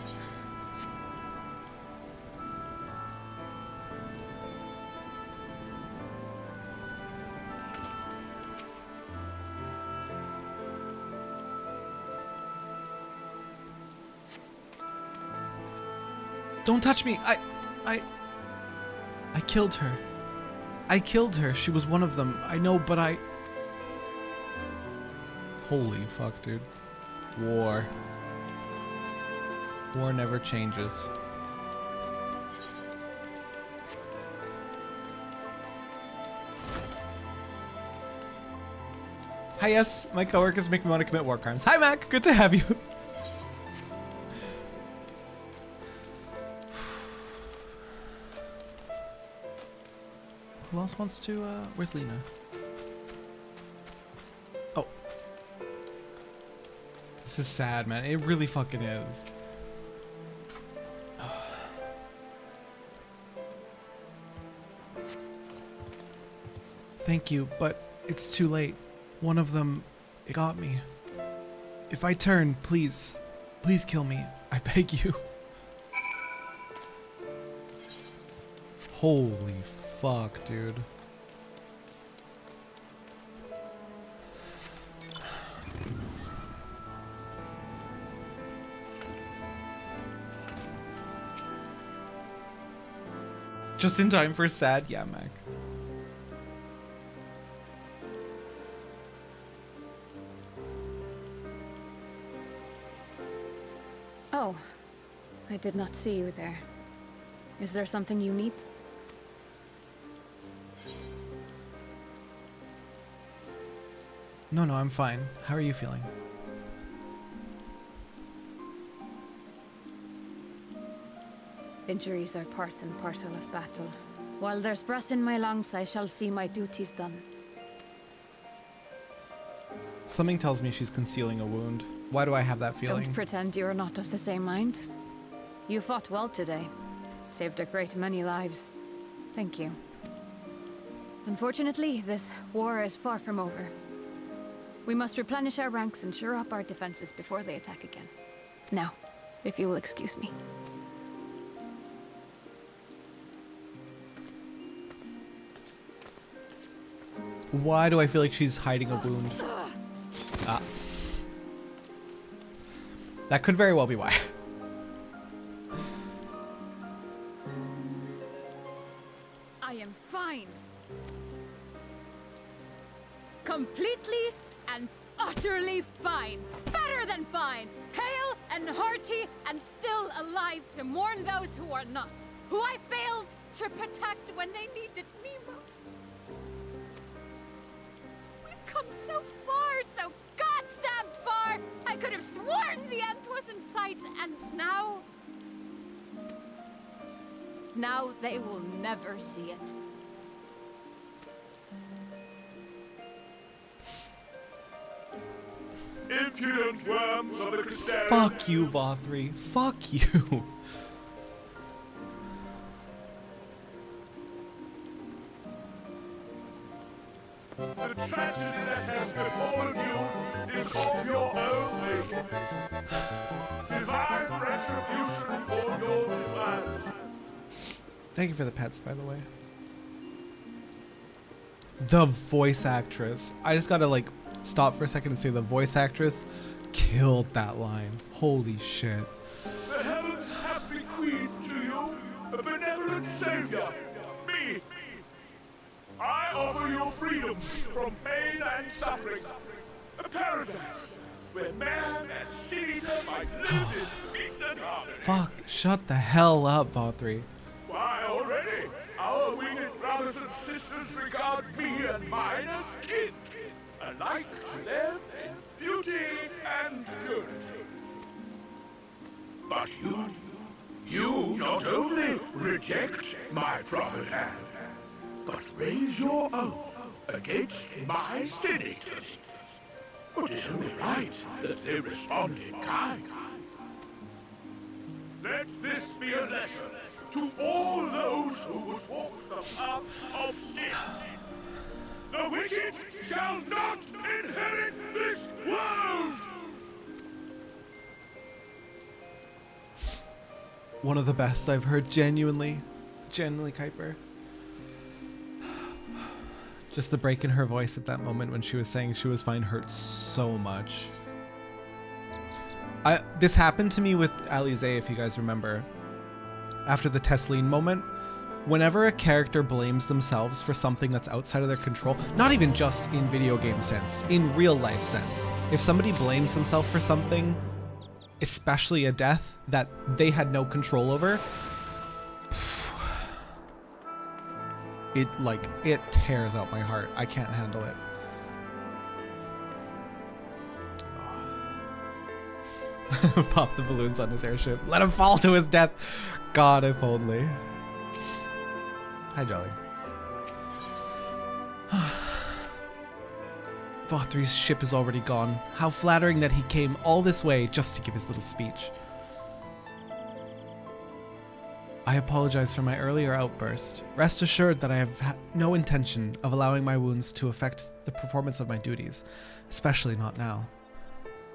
Don't touch me. I killed her. I killed her. She was one of them. I know, but I... Holy fuck, dude. War. War never changes. Hi, yes. My coworkers make me want to commit war crimes. Hi, Mac. Good to have you. Who else wants to, where's Lena? Oh. This is sad, man. It really fucking is. Thank you, but it's too late. One of them, it got me. If I turn, please kill me. I beg you. Holy fuck, dude. Just in time for sad, yeah, Mac. Oh, I did not see you there. Is there something you need? No, I'm fine. How are you feeling? Injuries are part and parcel of battle. While there's breath in my lungs, I shall see my duties done. Something tells me she's concealing a wound. Why do I have that feeling? Don't pretend you're not of the same mind. You fought well today. Saved a great many lives. Thank you. Unfortunately, this war is far from over. We must replenish our ranks and shore up our defenses before they attack again. Now, if you will excuse me. Why do I feel like she's hiding a wound? Ah. That could very well be why. I am fine. Completely and utterly fine. Better than fine. Hail and hearty and still alive to mourn those who are not, who I failed to protect when they needed me most. We've come so far, so goddamn far! I could have sworn the end was in sight, and now... Now they will never see it. Impudent worms of the Crystarian. Fuck you, Vothri. Fuck you. The tragedy that has befallen you is of your own making. Divine retribution for your defiance. Thank you for the pets, by the way. The voice actress. I just gotta like stop for a second and say the voice actress killed that line. Holy shit. The heavens have bequeathed to you a benevolent savior, me. I offer you freedom from pain and suffering. A paradise where man and seed might live in peace and harmony. Fuck, shut the hell up, Vothri. Why, already, our winged brothers and sisters regard me and mine as kin, alike to them in beauty and purity. But you not only reject my prophet hand, but raise your own against my senators. But it's only right that they respond in kind. Let this be a lesson to all those who would walk the path of sin. The wicked shall not inherit this world! One of the best I've heard, genuinely, Kuiper. Just the break in her voice at that moment when she was saying she was fine hurt so much. This happened to me with Eorzea, if you guys remember. After the Tesleen moment, whenever a character blames themselves for something that's outside of their control, not even just in video game sense, in real life sense, if somebody blames themselves for something, especially a death that they had no control over, it tears out my heart. I can't handle it. Pop the balloons on his airship. Let him fall to his death. God, if only. Hi, Jolly. Vothri's ship is already gone. How flattering that he came all this way just to give his little speech. I apologize for my earlier outburst. Rest assured that I have no intention of allowing my wounds to affect the performance of my duties, especially not now.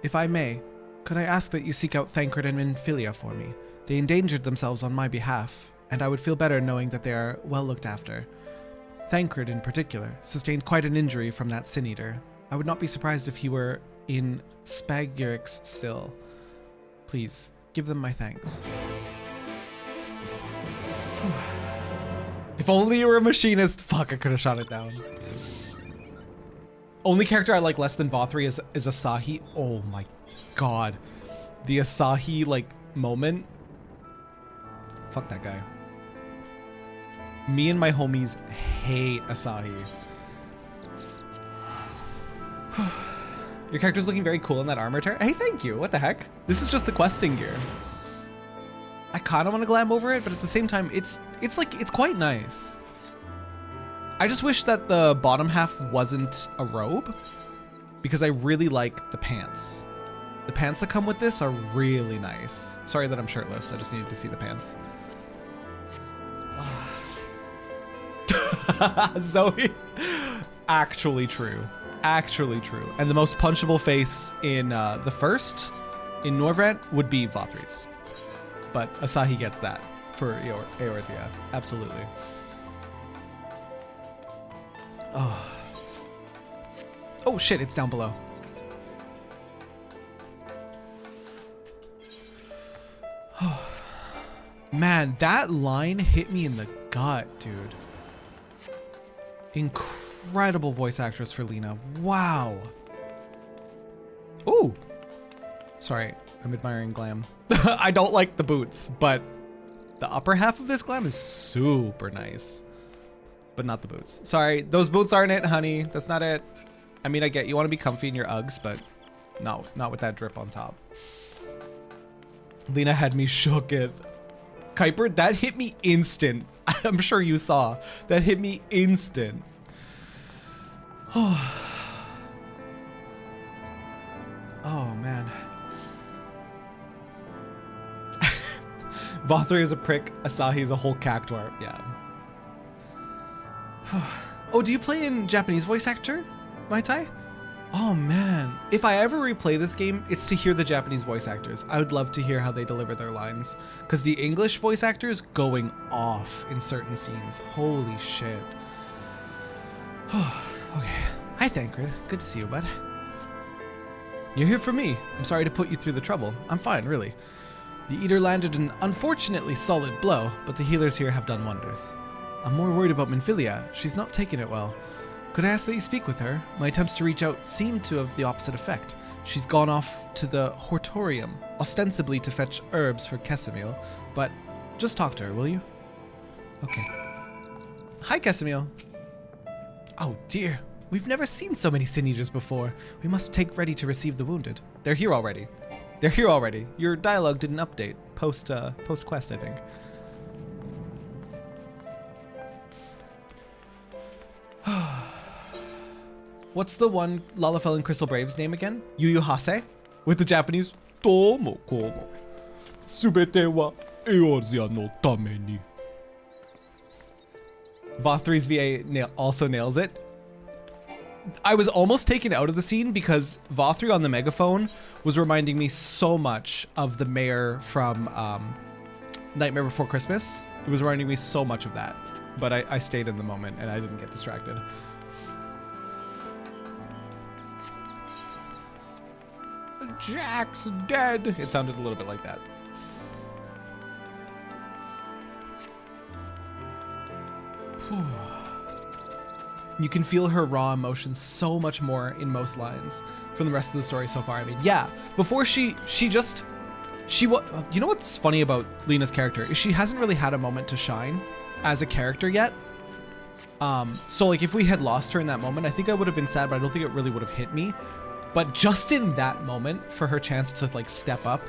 If I may, could I ask that you seek out Thancred and Minfilia for me? They endangered themselves on my behalf, and I would feel better knowing that they are well looked after. Thancred, in particular, sustained quite an injury from that Sin Eater. I would not be surprised if he were in Spagyrix still. Please, give them my thanks. If only you were a machinist. Fuck, I could have shot it down. Only character I like less than Vothri is Asahi. Oh my god. The Asahi, like, moment. Fuck that guy. Me and my homies hate Asahi. Your character's looking very cool in that armor tear. Hey, thank you. What the heck? This is just the questing gear. I kind of want to glam over it, but at the same time, it's quite nice. I just wish that the bottom half wasn't a robe, because I really like the pants. The pants that come with this are really nice. Sorry that I'm shirtless. I just needed to see the pants. Zoe. Actually true. Actually true. And the most punchable face in the first, in Norvrant, would be Vothri's. But Asahi gets that for Eorzea. Absolutely. Oh. Oh shit, it's down below. Man, that line hit me in the gut, dude. Incredible voice actress for Lena. Wow. Ooh. Sorry. I'm admiring glam. I don't like the boots, but the upper half of this glam is super nice. But not the boots. Sorry, those boots aren't it, honey. That's not it. I mean, I get you want to be comfy in your Uggs, but no, not with that drip on top. Lena had me shook it. Kuiper, that hit me instant. I'm sure you saw. That hit me instant. Oh, man. Vothri is a prick. Asahi is a whole cactuar. Yeah. Oh, do you play in Japanese voice actor, Mai Tai? Oh man, if I ever replay this game, it's to hear the Japanese voice actors. I would love to hear how they deliver their lines, because the English voice actors going off in certain scenes. Holy shit. Okay. Hi, Thancred. Good to see you, bud. You're here for me. I'm sorry to put you through the trouble. I'm fine, really. The Eater landed an unfortunately solid blow, but the healers here have done wonders. I'm more worried about Minfilia. She's not taking it well. Could I ask that you speak with her? My attempts to reach out seem to have the opposite effect. She's gone off to the Hortorium, ostensibly to fetch herbs for Kesamil, but just talk to her, will you? Okay. Hi, Kesamil. Oh dear, we've never seen so many Sin Eaters before. We must take ready to receive the wounded. They're here already. They're here already. Your dialogue didn't update post quest, I think. What's the one Lalafell and Crystal Brave's name again? Yu Yu Hase? With the Japanese Tomo komo. Subete wa Eorzea no tame ni. Vothri's VA also nails it. I was almost taken out of the scene because Vothri on the megaphone was reminding me so much of the mayor from Nightmare Before Christmas. It was reminding me so much of that. But I stayed in the moment and I didn't get distracted. Jack's dead. It sounded a little bit like that. You can feel her raw emotions so much more in most lines from the rest of the story so far. I mean, yeah, before you know what's funny about Lena's character is she hasn't really had a moment to shine as a character yet. So like if we had lost her in that moment, I think I would have been sad, but I don't think it really would have hit me. But just in that moment, for her chance to like step up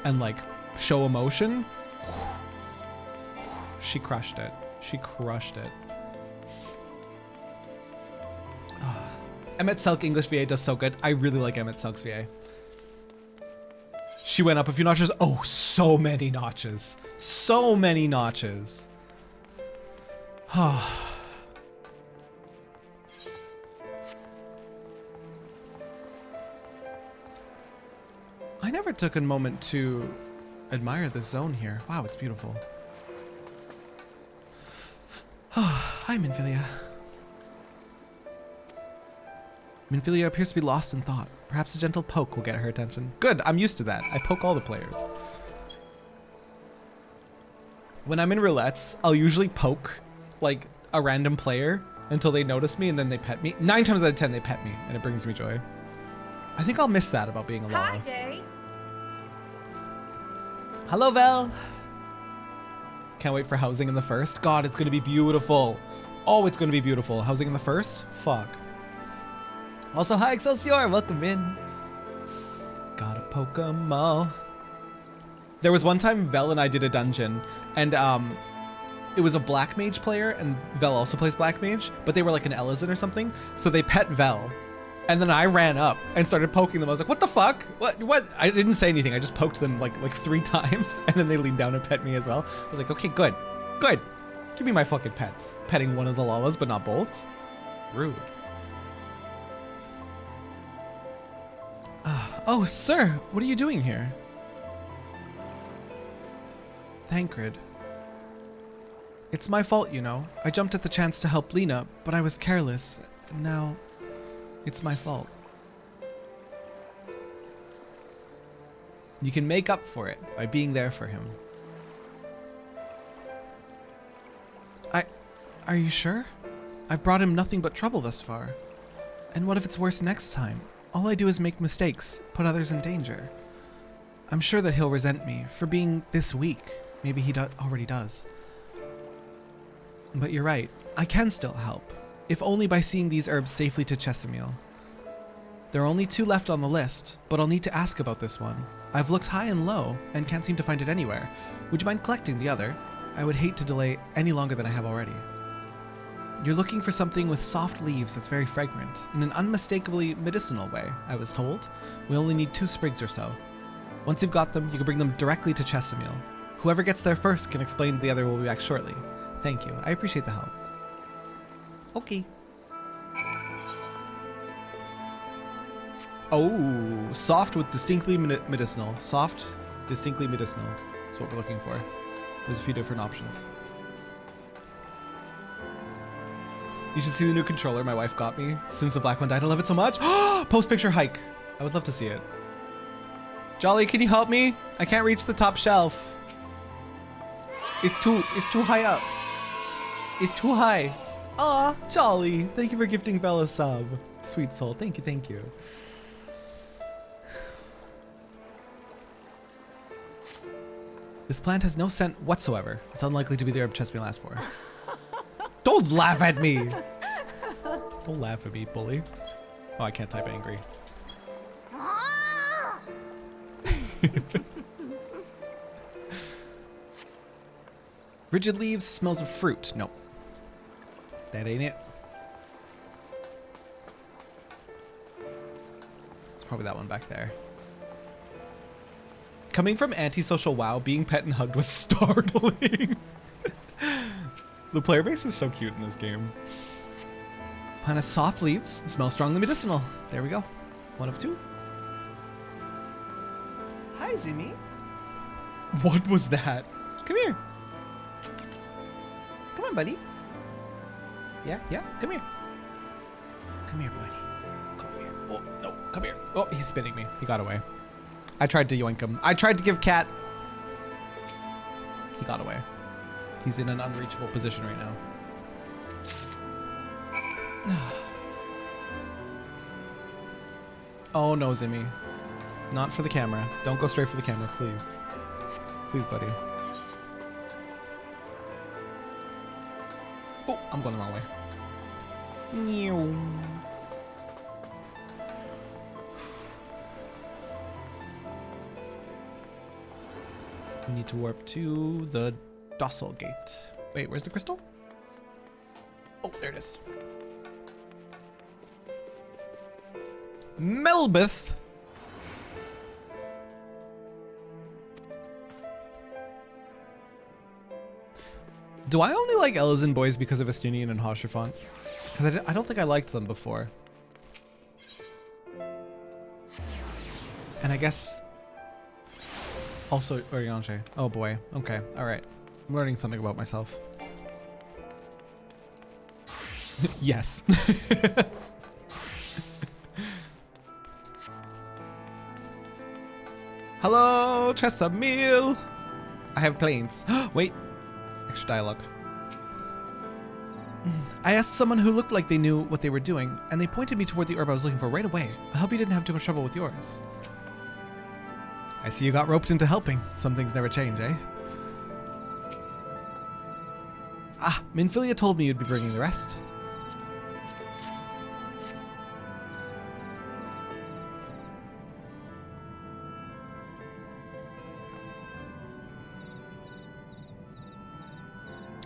and like show emotion, she crushed it. She crushed it. Emmett Selk English VA does so good. I really like Emmett Selk's VA. She went up a few notches. Oh, so many notches. So many notches. I never took a moment to admire this zone here. Wow, it's beautiful. Hi, Minfilia. Minfilia appears to be lost in thought. Perhaps a gentle poke will get her attention. Good, I'm used to that. I poke all the players. When I'm in roulettes, I'll usually poke like a random player until they notice me and then they pet me. 9 times out of 10 they pet me and it brings me joy. I think I'll miss that about being a Lala. Hi, Gay. Hello, Vel. Can't wait for housing in the first. God, it's gonna be beautiful. Oh, it's gonna be beautiful. Housing in the first? Fuck. Also, hi Excelsior, welcome in. Got a Pokemon. There was one time Vel and I did a dungeon and it was a Black Mage player and Vel also plays Black Mage, but they were like an Elizin or something. So they pet Vel and then I ran up and started poking them. I was like, what the fuck? What? I didn't say anything. I just poked them like 3 times and then they leaned down and pet me as well. I was like, okay, good. Good. Give me my fucking pets. Petting one of the Lalas, but not both. Rude. Oh, sir, what are you doing here? Thancred. It's my fault, you know. I jumped at the chance to help Lena, but I was careless. And now, it's my fault. You can make up for it by being there for him. Are you sure? I've brought him nothing but trouble thus far. And what if it's worse next time? All I do is make mistakes, put others in danger. I'm sure that he'll resent me for being this weak. Maybe he already does. But you're right, I can still help, if only by seeing these herbs safely to Chesamil. There are only 2 left on the list, but I'll need to ask about this one. I've looked high and low and can't seem to find it anywhere. Would you mind collecting the other? I would hate to delay any longer than I have already. You're looking for something with soft leaves that's very fragrant, in an unmistakably medicinal way, I was told. We only need 2 sprigs or so. Once you've got them, you can bring them directly to Chesamil. Whoever gets there first can explain the other will be back shortly. Thank you. I appreciate the help. Okay. Oh, soft with distinctly medicinal. Soft, distinctly medicinal. That's what we're looking for. There's a few different options. You should see the new controller my wife got me since the black one died. I love it so much. Post-picture hike. I would love to see it. Jolly, can you help me? I can't reach the top shelf. It's too high up. It's too high. Aw, Jolly. Thank you for gifting Bella sub. Sweet soul. Thank you, thank you. This plant has no scent whatsoever. It's unlikely to be the herb Chesamil asked for. Don't laugh at me! Don't laugh at me, bully. Oh, I can't type angry. Rigid leaves, smells of fruit. Nope. That ain't it. It's probably that one back there. Coming from antisocial WoW, being pet and hugged was startling. The player base is so cute in this game. Plant has soft leaves and smells strongly medicinal. There we go. 1 of 2. Hi, Zimmy. What was that? Come here. Come on, buddy. Yeah, come here. Come here, buddy. Come here. Oh, no, come here. Oh, he's spinning me. He got away. I tried to yoink him. I tried to give Cat. He got away. He's in an unreachable position right now. Oh no, Zimmy. Not for the camera. Don't go straight for the camera, please. Please, buddy. Oh, I'm going the wrong way. Meow. We need to warp to the Docile Gate. Wait, where's the crystal? Oh, there it is. Melbeth. Do I only like Elezen boys because of Estunian and Haurchefant? Because I don't think I liked them before. And I guess also Oriange. Oh boy. Okay. All right. I'm learning something about myself. Yes. Hello, Chesamil. I have planes. Wait. Extra dialogue. I asked someone who looked like they knew what they were doing, and they pointed me toward the herb I was looking for right away. I hope you didn't have too much trouble with yours. I see you got roped into helping. Some things never change, eh? Ah, Minfilia told me you'd be bringing the rest.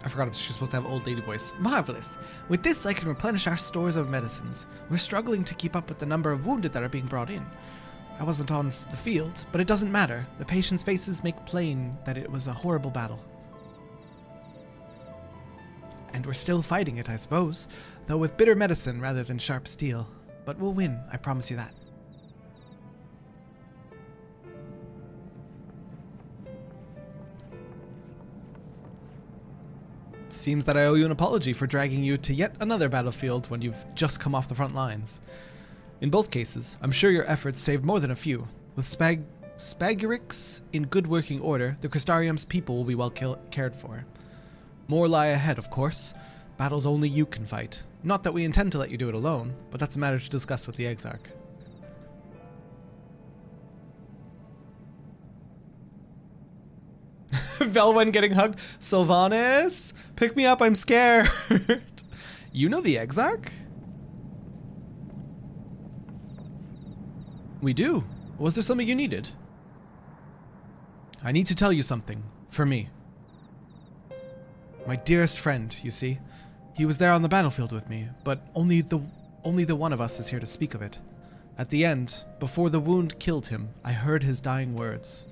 I forgot she's supposed to have old lady voice. Marvelous. With this, I can replenish our stores of medicines. We're struggling to keep up with the number of wounded that are being brought in. I wasn't on the field, but it doesn't matter. The patients' faces make plain that it was a horrible battle. And we're still fighting it, I suppose, though with bitter medicine rather than sharp steel. But we'll win, I promise you that. Seems that I owe you an apology for dragging you to yet another battlefield when you've just come off the front lines. In both cases, I'm sure your efforts saved more than a few. With Spagurix in good working order, the Crystarium's people will be well cared for. More lie ahead, of course. Battles only you can fight. Not that we intend to let you do it alone, but that's a matter to discuss with the Exarch. Velwen getting hugged. Sylvanas, pick me up, I'm scared. You know the Exarch? We do. Was there something you needed? I need to tell you something, for me. My dearest friend, you see. He was there on the battlefield with me, but only the one of us is here to speak of it. At the end, before the wound killed him, I heard his dying words.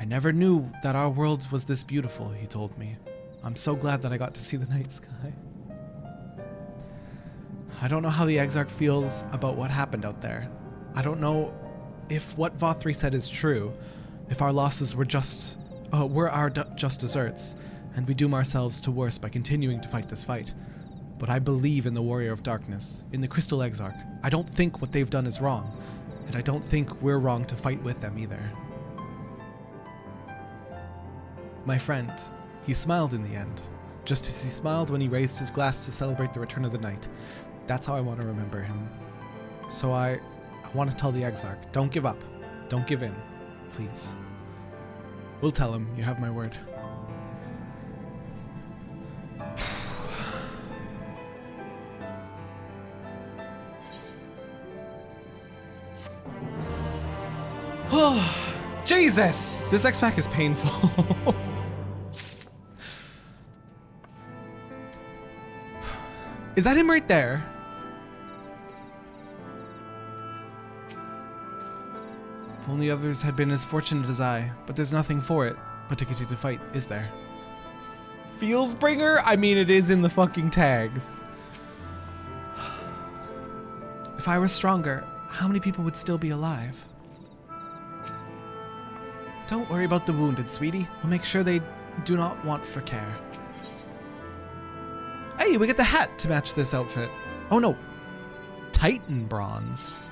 I never knew that our world was this beautiful, he told me. I'm so glad that I got to see the night sky. I don't know how the Exarch feels about what happened out there. I don't know if what Vothri said is true, if our losses were just deserts, and we doom ourselves to worse by continuing to fight this fight. But I believe in the Warrior of Darkness, in the Crystal Exarch. I don't think what they've done is wrong, and I don't think we're wrong to fight with them either. My friend, he smiled in the end, just as he smiled when he raised his glass to celebrate the return of the night. That's how I want to remember him. So I want to tell the Exarch, don't give up. Don't give in. Please. We'll tell him, you have my word. Oh, Jesus! This X-Pack is painful. Is that him right there? If only others had been as fortunate as I, but there's nothing for it but to continue to fight, is there? Feelsbringer? I mean, it is in the fucking tags. If I were stronger, how many people would still be alive? Don't worry about the wounded, sweetie. We'll make sure they do not want for care. Hey, we get the hat to match this outfit. Oh no. Titan bronze.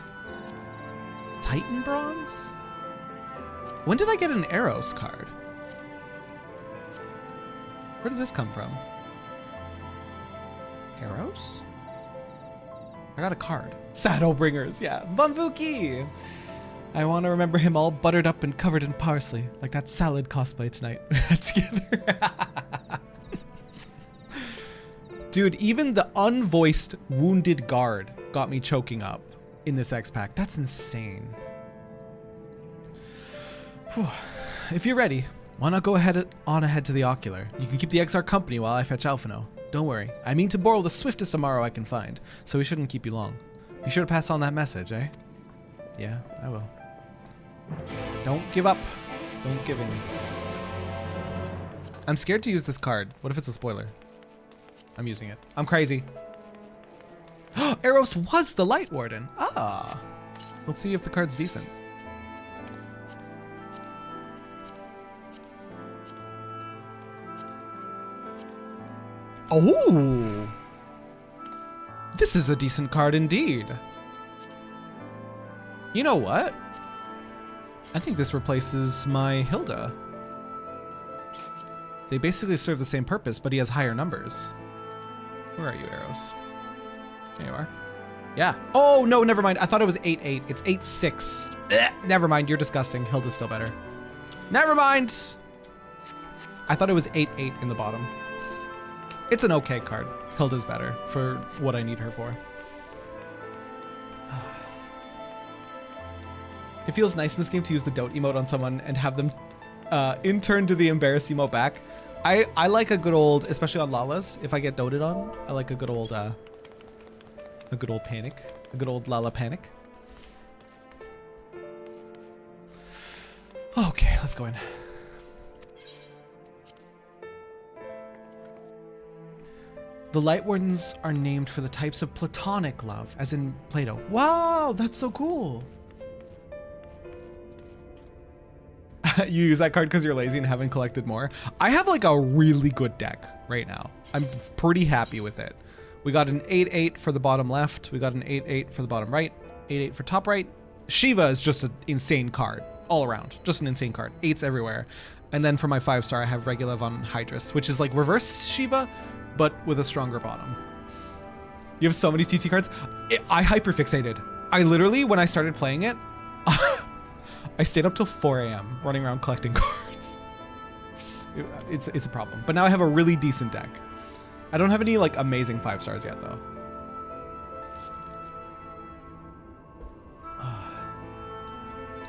Titan bronze? When did I get an Eros card? Where did this come from? Eros? I got a card. Shadowbringers, yeah. Bumbuki! I want to remember him all buttered up and covered in parsley, like that salad cosplay tonight. Together. Dude, even the unvoiced wounded guard got me choking up in this X-Pack. That's insane. Whew. If you're ready, why not go ahead to the Ocular? You can keep the Exarch company while I fetch Alphino. Don't worry, I mean to borrow the swiftest Amaro I can find, so we shouldn't keep you long. Be sure to pass on that message, eh? Yeah, I will. Don't give up. Don't give in. I'm scared to use this card. What if it's a spoiler? I'm using it. I'm crazy. Eros was the Light Warden. Ah. Let's see if the card's decent. Oh. This is a decent card indeed. You know what? I think this replaces my Hilda. They basically serve the same purpose, but he has higher numbers. Where are you, Eros? There you are. Yeah. Oh, no, never mind. I thought it was 8-8. It's 8-6. Never mind. You're disgusting. Hilda's still better. Never mind. I thought it was 8-8 in the bottom. It's an okay card. Hilda's better for what I need her for. It feels nice in this game to use the dote emote on someone and have them in turn do the embarrassed emote back. I like a good old, especially on Lala's, if I get doted on, I like a good old panic. A good old Lala panic. Okay, let's go in. The Light Wardens are named for the types of platonic love, as in Plato. Wow, that's so cool. You use that card because you're lazy and haven't collected more. I have like a really good deck right now. I'm pretty happy with it. We got an 8-8 for the bottom left. We got an 8-8 for the bottom right. 8-8 for top right. Shiva is just an insane card all around. Just an insane card. 8s everywhere. And then for my 5-star, I have Regula von Hydrus, which is like reverse Shiva, but with a stronger bottom. You have so many TT cards. I hyperfixated. I literally, when I started playing it, I stayed up till 4 a.m. running around collecting cards. It's a problem. But now I have a really decent deck. I don't have any like amazing 5 stars yet though.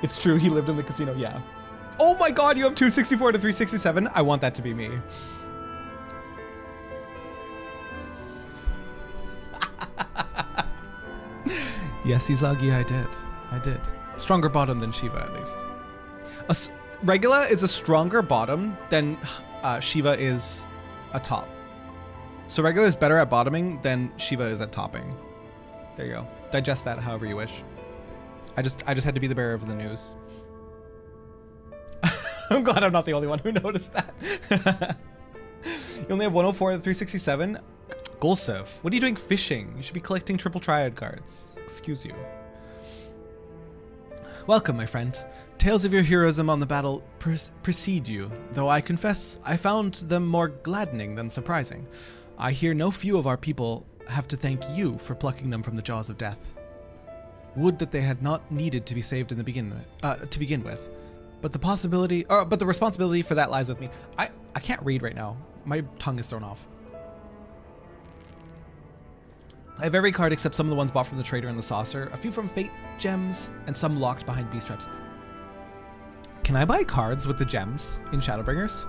It's true, he lived in the casino, yeah. Oh my god, you have 264 to 367? I want that to be me. Yes, Izagi, I did. Stronger bottom than Shiva, at least. Regula is a stronger bottom than Shiva is a top. So Regula is better at bottoming than Shiva is at topping. There you go. Digest that however you wish. I just had to be the bearer of the news. I'm glad I'm not the only one who noticed that. You only have 104 to 367? Golsev, what are you doing fishing? You should be collecting triple triad cards. Excuse you. Welcome, my friend. Tales of your heroism on the battle precede you, though I confess I found them more gladdening than surprising. I hear no few of our people have to thank you for plucking them from the jaws of death. Would that they had not needed to be saved in the begin with. But the responsibility for that lies with me. I can't read right now. My tongue is thrown off. I have every card except some of the ones bought from the trader in the saucer, a few from Fate gems, and some locked behind beast traps. Can I buy cards with the gems in Shadowbringers?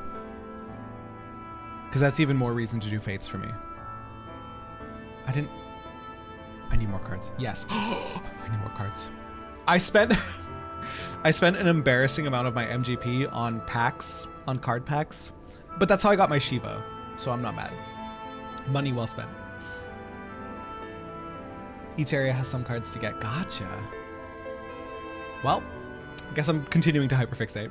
Because that's even more reason to do Fates for me. I need more cards. Yes. I need more cards. I spent an embarrassing amount of my MGP on packs, on card packs, but that's how I got my Shiva, so I'm not mad. Money well spent. Each area has some cards to get. Gotcha. Well, I guess I'm continuing to hyperfixate.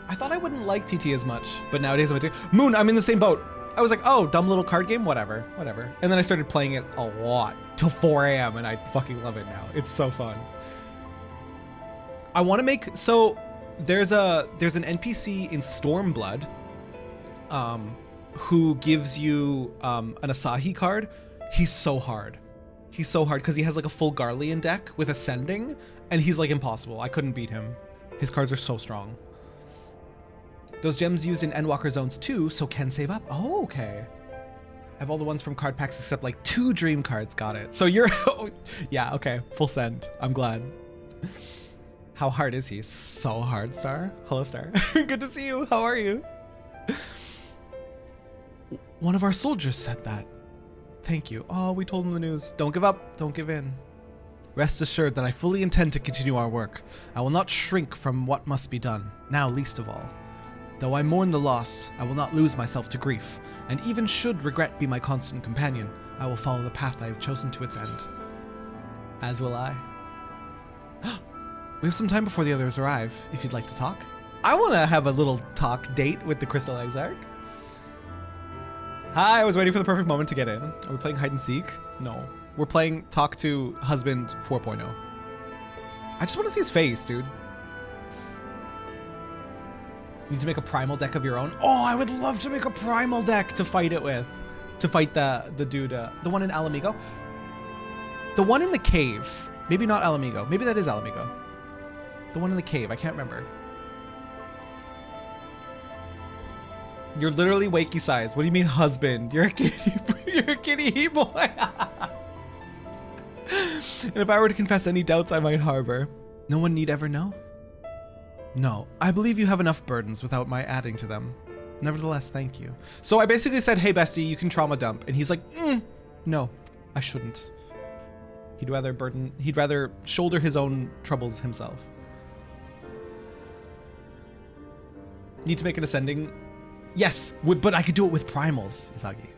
I thought I wouldn't like TT as much, but nowadays I'm into Moon. I'm in the same boat. I was like, oh, dumb little card game, whatever. And then I started playing it a lot till 4 a.m. and I fucking love it now. It's so fun. I want to make, so there's an NPC in Stormblood who gives you an Asahi card. He's so hard. He's so hard because he has like a full Garlean deck with Ascending, and he's like impossible. I couldn't beat him. His cards are so strong. Those gems used in Endwalker Zones too, so can save up. Oh, okay. I have all the ones from card packs except like 2 dream cards. Got it. So you're, yeah, okay. Full send. I'm glad. How hard is he? So hard, Star. Hello, Star. Good to see you. How are you? One of our soldiers said that. Thank you. Oh, we told him the news. Don't give up. Don't give in. Rest assured that I fully intend to continue our work. I will not shrink from what must be done, now least of all. Though I mourn the lost, I will not lose myself to grief, and even should regret be my constant companion, I will follow the path I have chosen to its end. As will I. We have some time before the others arrive, if you'd like to talk. I want to have a little talk date with the Crystal Exarch. Hi, I was waiting for the perfect moment to get in. Are we playing hide and seek? No. We're playing Talk to Husband 4.0. I just want to see his face, dude. Need to make a primal deck of your own? Oh, I would love to make a primal deck to fight it with. To fight the dude, the one in Alamigo. The one in the cave. Maybe not Alamigo. Maybe that is Alamigo. The one in the cave, I can't remember. You're literally wakey size. What do you mean husband? You're a kitty boy. And if I were to confess any doubts I might harbor, no one need ever know? No, I believe you have enough burdens without my adding to them. Nevertheless, thank you. So I basically said, hey bestie, you can trauma dump. And he's like, no, I shouldn't. He'd rather shoulder his own troubles himself. Need to make an ascending. Yes, but I could do it with primals, Izagi.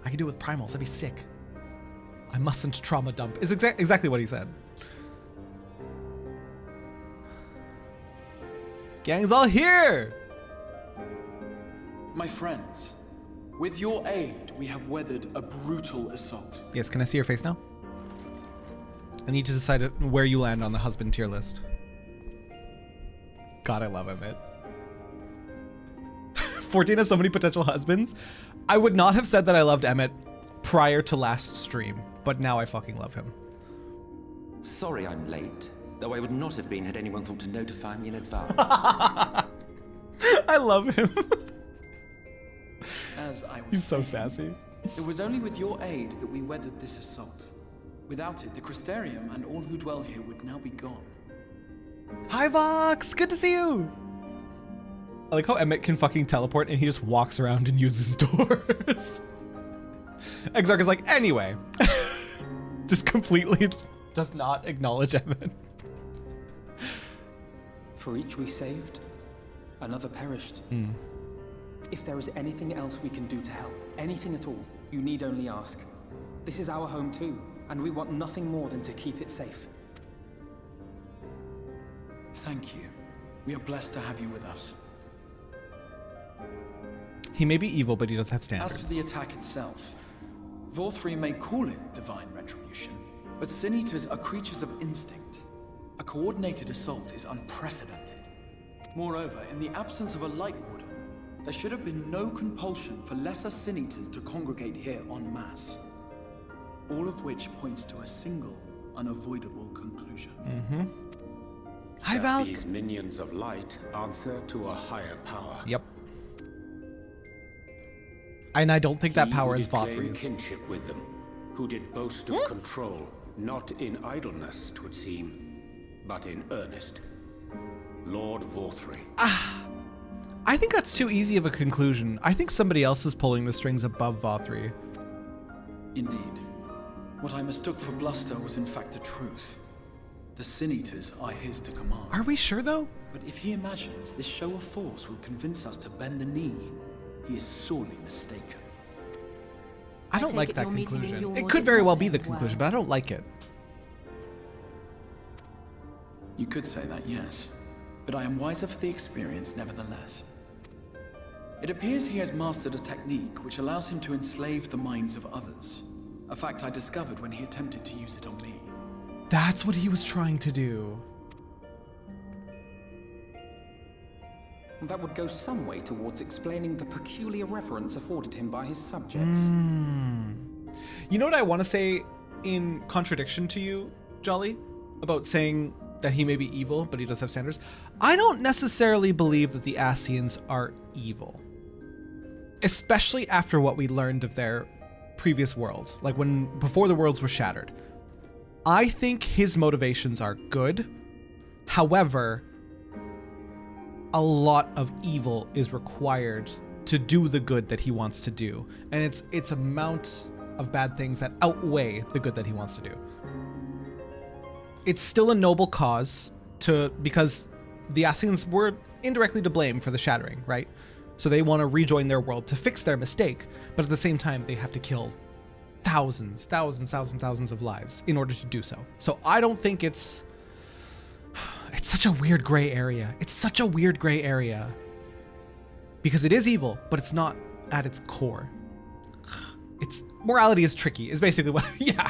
I could do it with primals, that'd be sick. I mustn't trauma dump, is exactly what he said. Gang's all here! My friends, with your aid, we have weathered a brutal assault. Yes, can I see your face now? I need to decide where you land on the husband tier list. God, I love Emmett. 14 has so many potential husbands. I would not have said that I loved Emmett prior to last stream, but now I fucking love him. Sorry I'm late, though I would not have been had anyone thought to notify me in advance. I love him. As I was He's so saying, sassy. it was only with your aid that we weathered this assault. Without it, the Crystarium and all who dwell here would now be gone. Hi, Vox! Good to see you! I like how Emmett can fucking teleport and he just walks around and uses doors. Exarch is like, anyway. Just completely does not acknowledge Emmett. For each we saved, another perished. If there is anything else we can do to help, anything at all, you need only ask. This is our home too, and we want nothing more than to keep it safe. Thank you. We are blessed to have you with us. He may be evil, but he does have standards. As for the attack itself, Vorthri may call it divine retribution, but Sin Eaters are creatures of instinct. A coordinated assault is unprecedented. Moreover, in the absence of a Light Warden, there should have been no compulsion for lesser Sin Eaters to congregate here en masse. All of which points to a single, unavoidable conclusion. Hi, Val. These minions of light answer to a higher power. Yep. And I don't think that He power who is did claim Vothri's. kinship with them, who did boast of control, not in idleness, 'twould seem, but in earnest. Lord Vorthri. I think that's too easy of a conclusion. I think somebody else is pulling the strings above Vothri. Indeed. What I mistook for bluster was in fact the truth. The Sin Eaters are his to command. Are we sure though? But if he imagines this show of force will convince us to bend the knee, he is sorely mistaken. I don't like that conclusion. It could very well be the conclusion, but I don't like it. You could say that, yes. But I am wiser for the experience nevertheless. It appears he has mastered a technique which allows him to enslave the minds of others. A fact I discovered when he attempted to use it on me. That's what he was trying to do. That would go some way towards explaining the peculiar reverence afforded him by his subjects. You know what I want to say in contradiction to you, Jolly? About saying that he may be evil, but he does have standards. I don't necessarily believe that the Ascians are evil. Especially after what we learned of their previous world. Like before the worlds were shattered. I think his motivations are good. However, a lot of evil is required to do the good that he wants to do. And it's amount of bad things that outweigh the good that he wants to do. It's still a noble cause because the Ascians were indirectly to blame for the shattering, right? So they want to rejoin their world to fix their mistake, but at the same time they have to kill thousands of lives in order to do so. So I don't think it's such a weird gray area. It's such a weird gray area. Because it is evil, but it's not at its core. Morality is tricky, is basically what, yeah.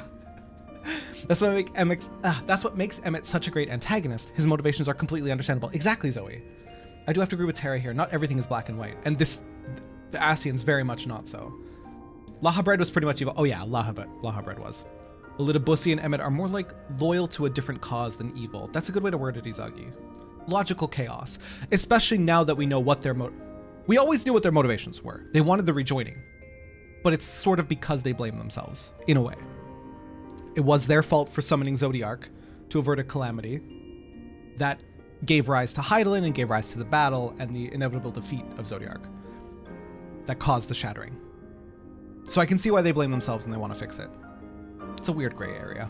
That's what makes Emmett such a great antagonist. His motivations are completely understandable. Exactly, Zoe. I do have to agree with Terra here. Not everything is black and white. And the Ascians very much not so. Lahabred was pretty much evil. Oh yeah, Lahabred was. Elidabussi and Emmett are more like loyal to a different cause than evil. That's a good way to word it, Izagi. Logical chaos. Especially now that we know what we always knew what their motivations were. They wanted the rejoining. But it's sort of because they blame themselves, in a way. It was their fault for summoning Zodiark to avert a calamity that gave rise to Hydaelyn and gave rise to the battle and the inevitable defeat of Zodiark that caused the shattering. So I can see why they blame themselves and they want to fix it. It's a weird gray area.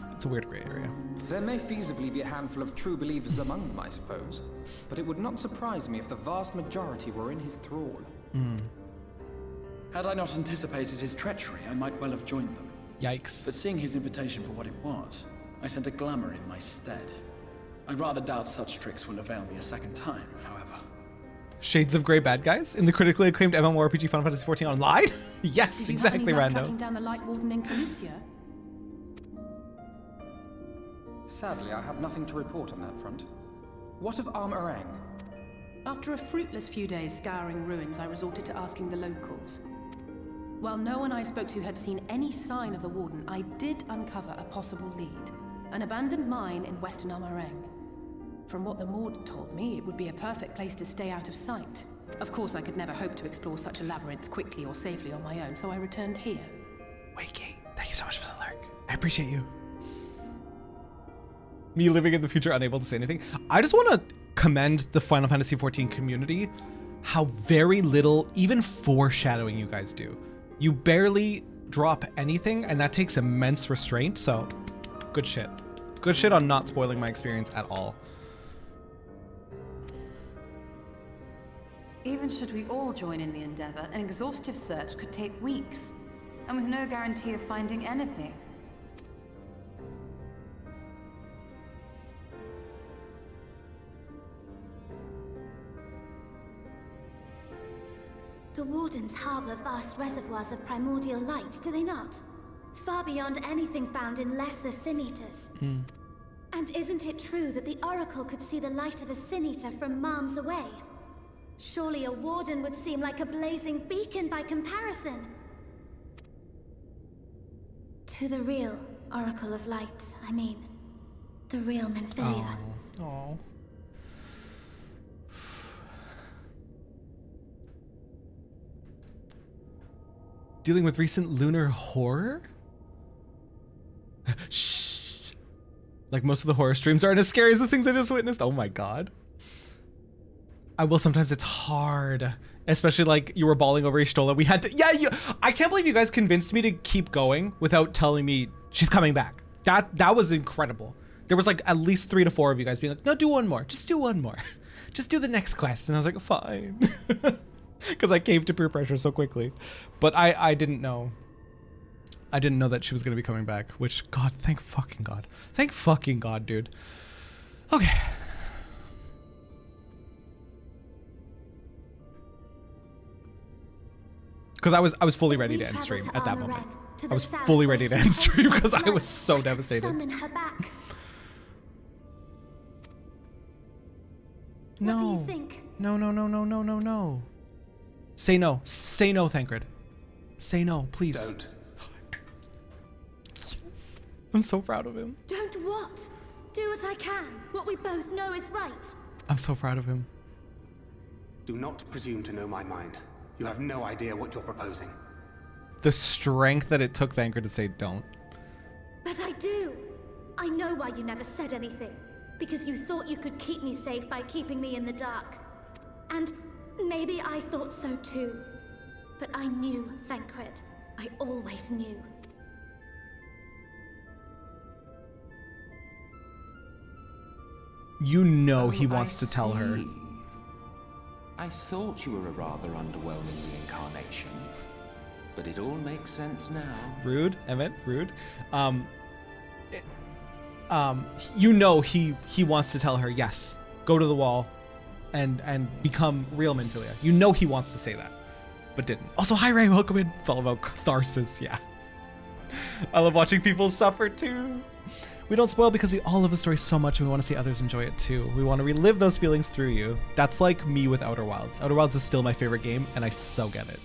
There may feasibly be a handful of true believers among them, I suppose, but it would not surprise me if the vast majority were in his thrall. Had I not anticipated his treachery, I might well have joined them. Yikes. But seeing his invitation for what it was, I sent a glamour in my stead. I rather doubt such tricks will avail me a second time, however. Shades of Grey bad guys in the critically acclaimed MMORPG Final Fantasy XIV Online? Yes, exactly, Rando. Tracking down the Light Warden in Calicia? Sadly, I have nothing to report on that front. What of Armorang? After a fruitless few days scouring ruins, I resorted to asking the locals. While no one I spoke to had seen any sign of the Warden, I did uncover a possible lead. An abandoned mine in western Armorang. From what the Maud told me, it would be a perfect place to stay out of sight. Of course, I could never hope to explore such a labyrinth quickly or safely on my own, so I returned here. Wakey, thank you so much for the lurk. I appreciate you. Me living in the future, unable to say anything. I just want to commend the Final Fantasy XIV community, how very little, even foreshadowing you guys do. You barely drop anything, and that takes immense restraint, so good shit. Good shit on not spoiling my experience at all. Even should we all join in the endeavor, an exhaustive search could take weeks, and with no guarantee of finding anything. The Wardens harbor vast reservoirs of primordial light, do they not? Far beyond anything found in lesser sin-eaters. And isn't it true that the Oracle could see the light of a sin-eater from miles away? Surely a Warden would seem like a blazing beacon by comparison. To the real Oracle of Light, I mean. The real Menphilia. Oh. Dealing with recent lunar horror? Shh. Like most of the horror streams aren't as scary as the things I just witnessed. Oh my god. I will sometimes, it's hard. Especially like you were bawling over Ishtola. We had to, I can't believe you guys convinced me to keep going without telling me she's coming back. That was incredible. There was like at least 3 to 4 of you guys being like, no, do one more. Just do one more. Just do the next quest. And I was like, fine. Because I caved to peer pressure so quickly. But I didn't know. I didn't know that she was going to be coming back. Which, God, thank fucking God. Thank fucking God, dude. Okay. Because I was fully ready to end stream at that moment. I was fully ready to end stream because I was so devastated. Summon her back. No. What do you think? No, no, no, no, no, no, no. Say no. Say no, Thancred. Say no, please. Don't. Yes. I'm so proud of him. Don't what? Do what I can. What we both know is right. I'm so proud of him. Do not presume to know my mind. You have no idea what you're proposing. The strength that it took Thancred to say don't. But I do. I know why you never said anything. Because you thought you could keep me safe by keeping me in the dark. And maybe I thought so too. But I knew, Thancred. I always knew. You know he wants to tell her. I thought you were a rather underwhelming reincarnation, but it all makes sense now. Rude, Emmett, rude. You know he wants to tell her, yes, go to the wall and become real Menphilia. You know he wants to say that, but didn't. Also, hi Ray, welcome in. It's all about catharsis, yeah. I love watching people suffer too. We don't spoil because we all love the story so much and we want to see others enjoy it too. We want to relive those feelings through you. That's like me with Outer Wilds. Outer Wilds is still my favorite game and I so get it.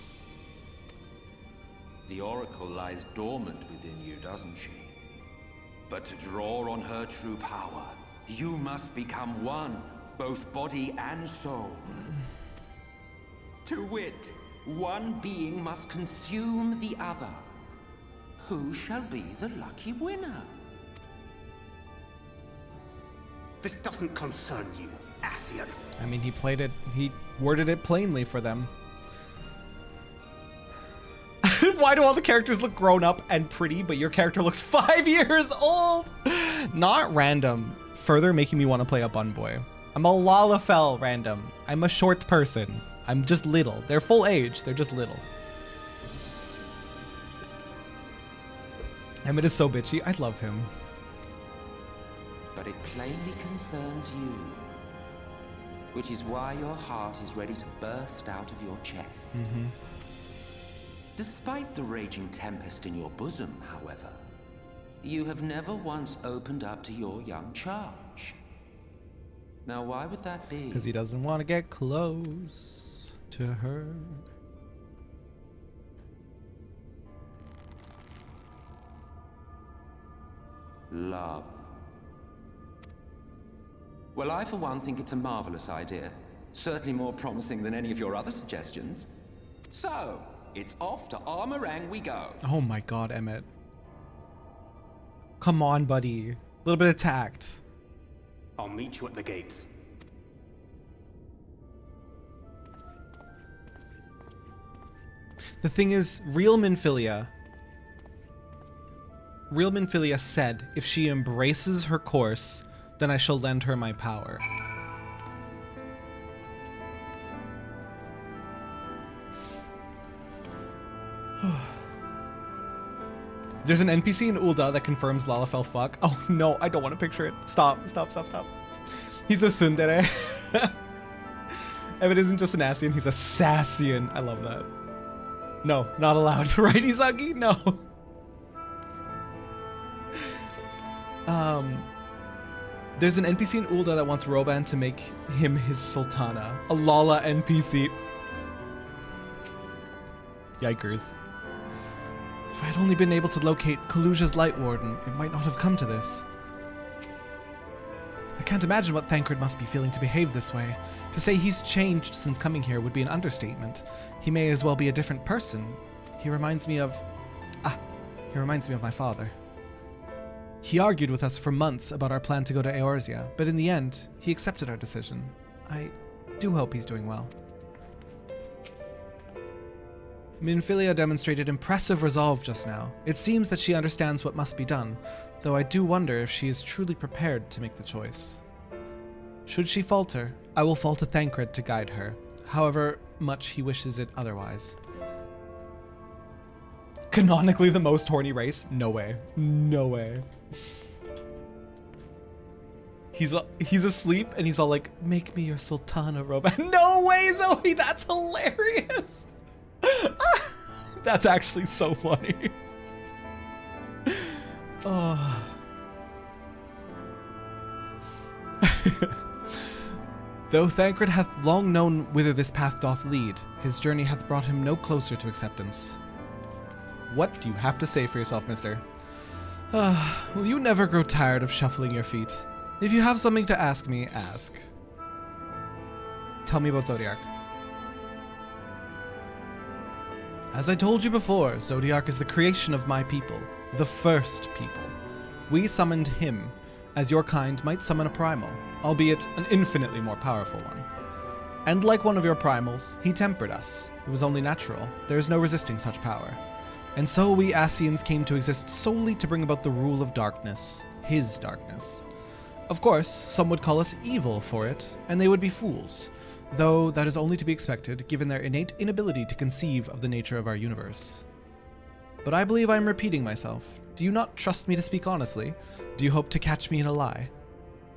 The Oracle lies dormant within you, doesn't she? But to draw on her true power, you must become one, both body and soul. To wit, one being must consume the other. Who shall be the lucky winner? This doesn't concern you, Ascian. I mean, he worded it plainly for them. Why do all the characters look grown up and pretty, but your character looks 5 years old? Not random. Further making me want to play a bun boy. I'm a Lalafell random. I'm a short person. I'm just little. They're full age. They're just little. Emmett is so bitchy. I love him. But it plainly concerns you, which is why your heart is ready to burst out of your chest. Despite the raging tempest in your bosom, however, you have never once opened up to your young charge. Now, why would that be? Because he doesn't want to get close to her. Love. Well, I for one think it's a marvelous idea. Certainly more promising than any of your other suggestions. So, it's off to Armorang we go. Oh my god, Emmett. Come on, buddy. A little bit of tact. I'll meet you at the gates. The thing is, Real Minfilia said if she embraces her course, then I shall lend her my power. There's an NPC in Ul'dah that confirms Lalafell fuck. Oh no, I don't want to picture it. Stop. He's a tsundere. Evan isn't just an Asian, he's a Sassian. I love that. No, not allowed. Right, Izagi? No. There's an NPC in Ul'dah that wants Roban to make him his Sultana. A Lala NPC. Yikers. If I had only been able to locate Kaluja's Light Warden, it might not have come to this. I can't imagine what Thancred must be feeling to behave this way. To say he's changed since coming here would be an understatement. He may as well be a different person. He reminds me of my father. He argued with us for months about our plan to go to Eorzea, but in the end, he accepted our decision. I do hope he's doing well. Minfilia demonstrated impressive resolve just now. It seems that she understands what must be done, though I do wonder if she is truly prepared to make the choice. Should she falter, I will fall to Thancred to guide her, however much he wishes it otherwise. Canonically the most horny race? No way. No way. He's asleep and he's all like, make me your Sultana, Roban. No way, Zoe! That's hilarious! That's actually so funny. Oh. Though Thancred hath long known whither this path doth lead, his journey hath brought him no closer to acceptance. What do you have to say for yourself, mister? Will you never grow tired of shuffling your feet? If you have something to ask me, ask. Tell me about Zodiark. As I told you before, Zodiark is the creation of my people, the first people. We summoned him, as your kind might summon a primal, albeit an infinitely more powerful one. And like one of your primals, he tempered us. It was only natural. There is no resisting such power. And so we Asians came to exist solely to bring about the rule of darkness, his darkness. Of course, some would call us evil for it, and they would be fools, though that is only to be expected given their innate inability to conceive of the nature of our universe. But I believe I am repeating myself. Do you not trust me to speak honestly? Do you hope to catch me in a lie?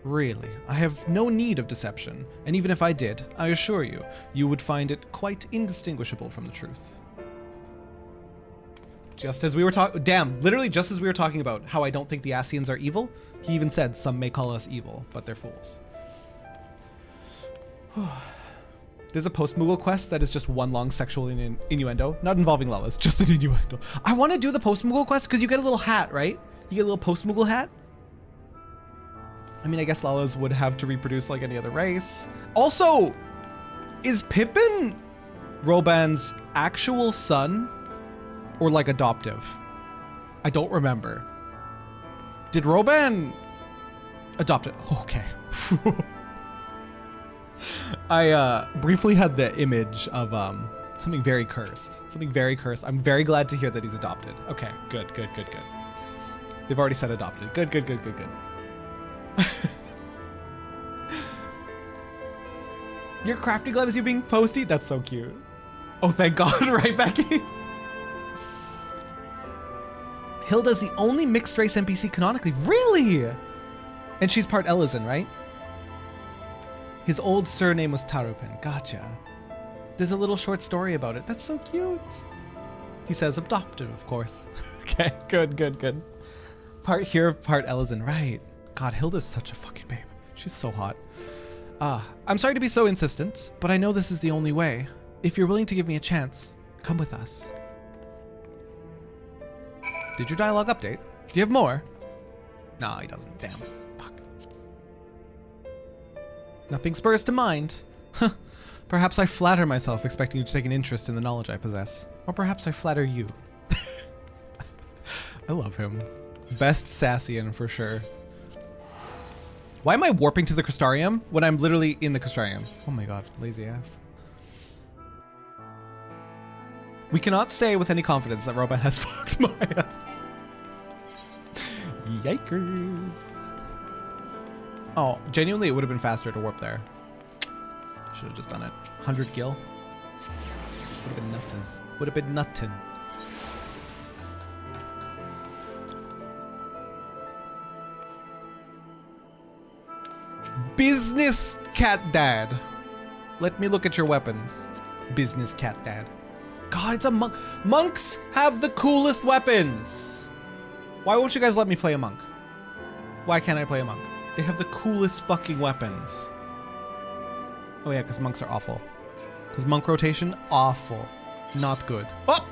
Really, I have no need of deception, and even if I did, I assure you, you would find it quite indistinguishable from the truth. Just as we were literally just as we were talking about how I don't think the Asians are evil, he even said some may call us evil, but they're fools. There's a post-Moogle quest that is just one long sexual innuendo, not involving Lala's, just an innuendo. I want to do the post-Moogle quest because you get a little hat, right? You get a little post-Moogle hat. I mean, I guess Lala's would have to reproduce like any other race. Also, is Pippin Roban's actual son or like adoptive? I don't remember. Did Roban adopt it? Okay. I briefly had the image of something very cursed. Something very cursed. I'm very glad to hear that he's adopted. Okay, good. They've already said adopted. Good. Your crafty glove is you being posty? That's so cute. Oh, thank God, right, Becky? Hilda's the only mixed race NPC canonically. Really? And she's part Elysian, right? His old surname was Tarupin. Gotcha. There's a little short story about it. That's so cute. He says adopted, of course. Okay, good. Part here, part Elysian. Right. God, Hilda's such a fucking babe. She's so hot. I'm sorry to be so insistent, but I know this is the only way. If you're willing to give me a chance, come with us. Did your dialogue update? Do you have more? No, he doesn't. Damn. Fuck. Nothing spurs to mind. Huh. Perhaps I flatter myself expecting you to take an interest in the knowledge I possess. Or perhaps I flatter you. I love him. Best Sassian for sure. Why am I warping to the Crystarium when I'm literally in the Crystarium? Oh my god, lazy ass. We cannot say with any confidence that Robot has fucked Maya. Yikers. Oh, genuinely it would have been faster to warp there. Should have just done it. 100 gil. Would have been nuttin'. Would have been nuttin'. Business cat dad. Let me look at your weapons. Business cat dad. God, it's a monk. Monks have the coolest weapons. Why won't you guys let me play a monk? Why can't I play a monk? They have the coolest fucking weapons. Oh yeah, because monks are awful. Because monk rotation, awful. Not good. Oh!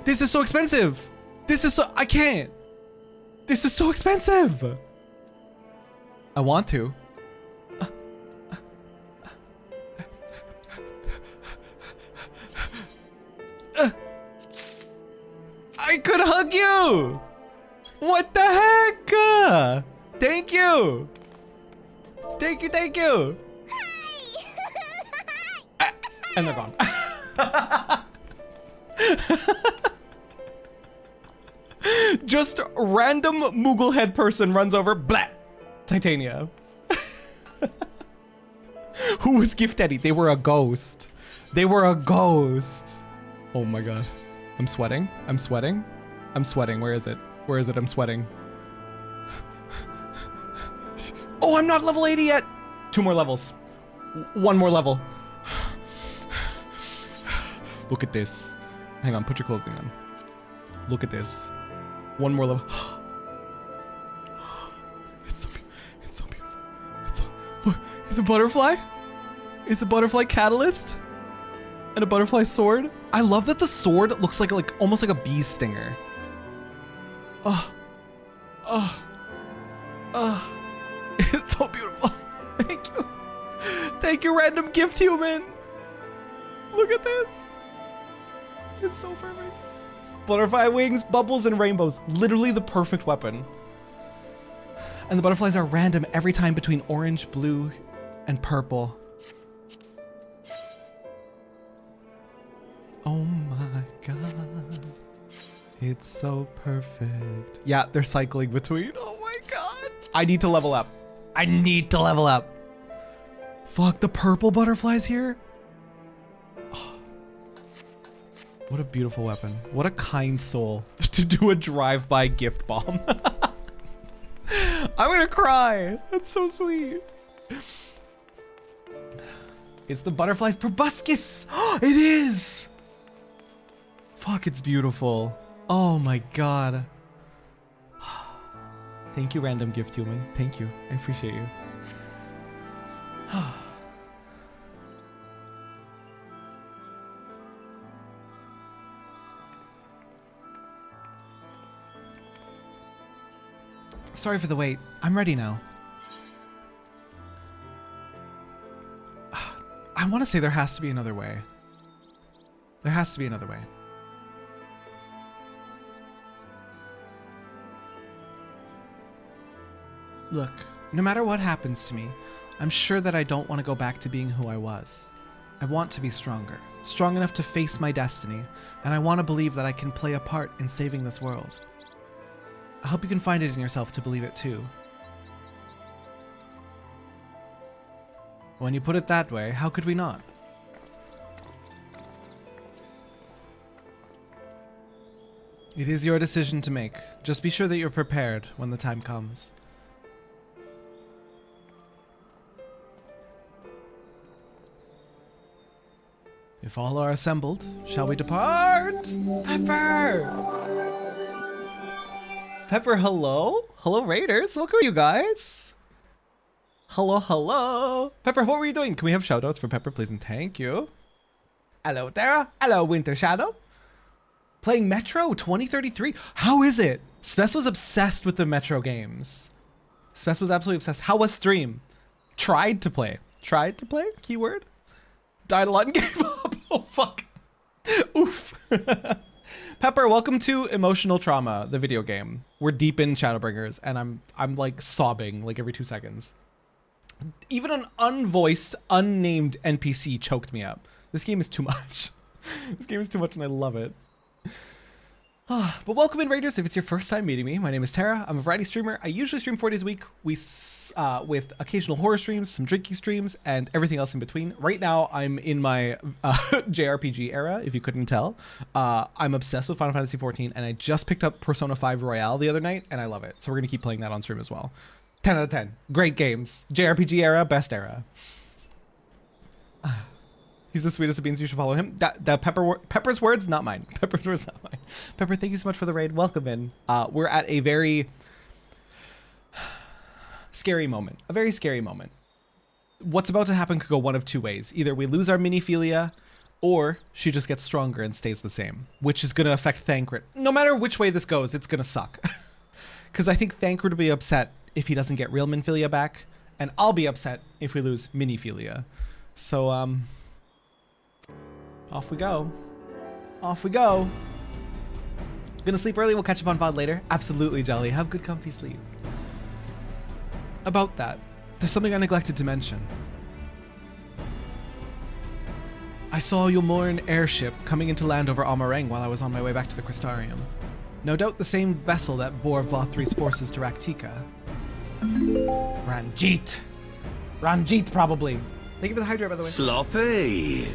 This is so expensive. This is so, I can't. This is so expensive. I want to. I could hug you. What the heck? Thank you. Thank you, thank you. And they're gone. Just random Moogle head person runs over, blah, Titania. Who was Gift Daddy? They were a ghost. They were a ghost. Oh my god. I'm sweating. I'm sweating. I'm sweating. Where is it? Where is it? I'm sweating. Oh, I'm not level 80 yet. 2 more levels. 1 more level. Look at this. Hang on, put your clothing on. Look at this. 1 more level. It's so beautiful. Look, it's a butterfly. It's a butterfly catalyst. And a butterfly sword. I love that the sword looks like almost like a bee stinger. It's so beautiful. Thank you. Thank you, random gift human. Look at this. It's so perfect. Butterfly wings, bubbles, and rainbows. Literally the perfect weapon. And the butterflies are random every time between orange, blue, and purple. Oh my god. It's so perfect. Yeah, they're cycling between. Oh my god. I need to level up. I need to level up. Fuck, the purple butterflies here. Oh. What a beautiful weapon. What a kind soul to do a drive-by gift bomb. I'm gonna cry. That's so sweet. It's the butterfly's proboscis. It is. Fuck, it's beautiful. Oh my god. Thank you, random gift human. Thank you. I appreciate you. Sorry for the wait. I'm ready now. I want to say there has to be another way. There has to be another way. Look, no matter what happens to me, I'm sure that I don't want to go back to being who I was. I want to be stronger, strong enough to face my destiny, and I want to believe that I can play a part in saving this world. I hope you can find it in yourself to believe it too. When you put it that way, how could we not? It is your decision to make. Just be sure that you're prepared when the time comes. If all are assembled, shall we depart? Pepper! Pepper, hello? Hello, Raiders. Welcome, you guys. Hello, hello. Pepper, what were you doing? Can we have shoutouts for Pepper, please? And thank you. Hello, Terra. Hello, Winter Shadow. Playing Metro 2033. How is it? Spess was obsessed with the Metro games. Spess was absolutely obsessed. How was stream? Tried to play. Tried to play? Keyword? Died a lot and gave up. Oh, fuck. Oof. Pepper, welcome to Emotional Trauma, the video game. We're deep in Shadowbringers, and I'm like sobbing like every 2 seconds. Even an unvoiced, unnamed NPC choked me up. This game is too much. This game is too much and I love it. But welcome in, Raiders. If it's your first time meeting me, my name is Terra. I'm a variety streamer. I usually stream 4 days a week with occasional horror streams, some drinking streams, and everything else in between. Right now, I'm in my JRPG era, if you couldn't tell. I'm obsessed with Final Fantasy XIV, and I just picked up Persona 5 Royale the other night, and I love it. So we're going to keep playing that on stream as well. 10 out of 10. Great games. JRPG era, best era. He's the sweetest of beans. You should follow him. Pepper's words, not mine. Pepper's words, not mine. Pepper, thank you so much for the raid. Welcome in. We're at a very scary moment. A very scary moment. What's about to happen could go one of two ways. Either we lose our Miniphilia, or she just gets stronger and stays the same, which is going to affect Thancred. No matter which way this goes, it's going to suck. Because I think Thancred will be upset if he doesn't get real Minphilia back, and I'll be upset if we lose Miniphilia. So, off we go. Off we go. Gonna sleep early, we'll catch up on VOD later. Absolutely, Jolly. Have good comfy sleep. About that, there's something I neglected to mention. I saw a Yulmoran airship coming into land over Amareng while I was on my way back to the Crystarium. No doubt the same vessel that bore Vothri's forces to Raktika. Ranjit! Ranjit, probably. Thank you for the hydrate, by the way. Sloppy!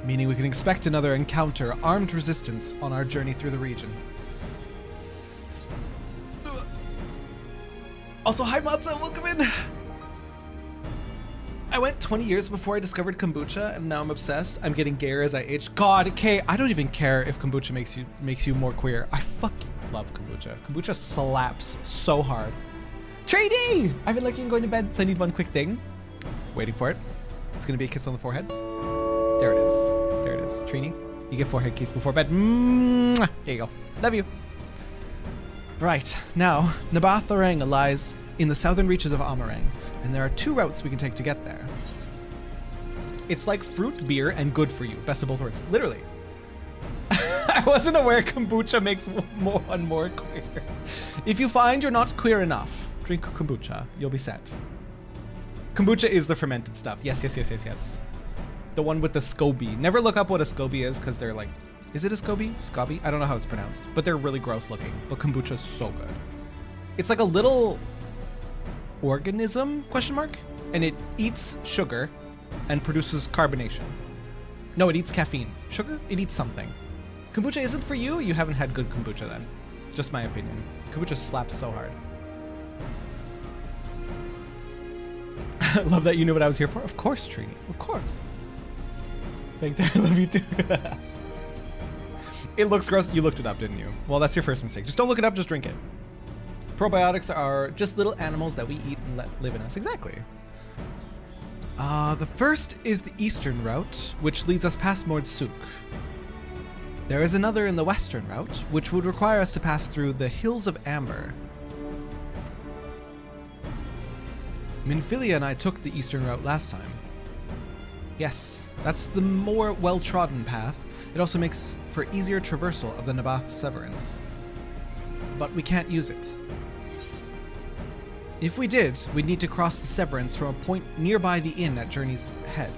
Meaning we can expect another encounter, armed resistance, on our journey through the region. Also, hi Matza, welcome in! I went 20 years before I discovered kombucha, and now I'm obsessed. I'm getting gayer as I age. God, Kay, I don't even care if kombucha makes you more queer. I fucking love kombucha. Kombucha slaps so hard. Trading! I've been looking going to bed, so I need one quick thing. Waiting for it. It's gonna be a kiss on the forehead. There it is. There it is. Trini, you get forehead kiss before bed. Mwah! There you go. Love you. Right, now, Nabath Areng lies in the southern reaches of Amareng, and there are 2 routes we can take to get there. It's like fruit, beer, and good for you. Best of both worlds. Literally. I wasn't aware kombucha makes one more queer. If you find you're not queer enough, drink kombucha. You'll be set. Kombucha is the fermented stuff. Yes, yes, yes, yes, yes. The one with the SCOBY. Never look up what a SCOBY is, because they're like, is it a SCOBY? SCOBY? I don't know how it's pronounced, but they're really gross looking. But kombucha is so good. It's like a little organism, question mark? And it eats sugar and produces carbonation. No, it eats caffeine. Sugar? It eats something. Kombucha isn't for you? You haven't had good kombucha then. Just my opinion. Kombucha slaps so hard. I love that you knew what I was here for. Of course, Trini. Of course. Thank you. I love you too. It looks gross. You looked it up, didn't you? Well, that's your first mistake. Just don't look it up, just drink it. Probiotics are just little animals that we eat and let live in us. Exactly. The first is the eastern route, which leads us past Mordsuk. There is another in the western route, which would require us to pass through the Hills of Amber. Minphilia and I took the eastern route last time. Yes, that's the more well-trodden path. It also makes for easier traversal of the Nabath Severance. But we can't use it. If we did, we'd need to cross the Severance from a point nearby the inn at Journey's Head.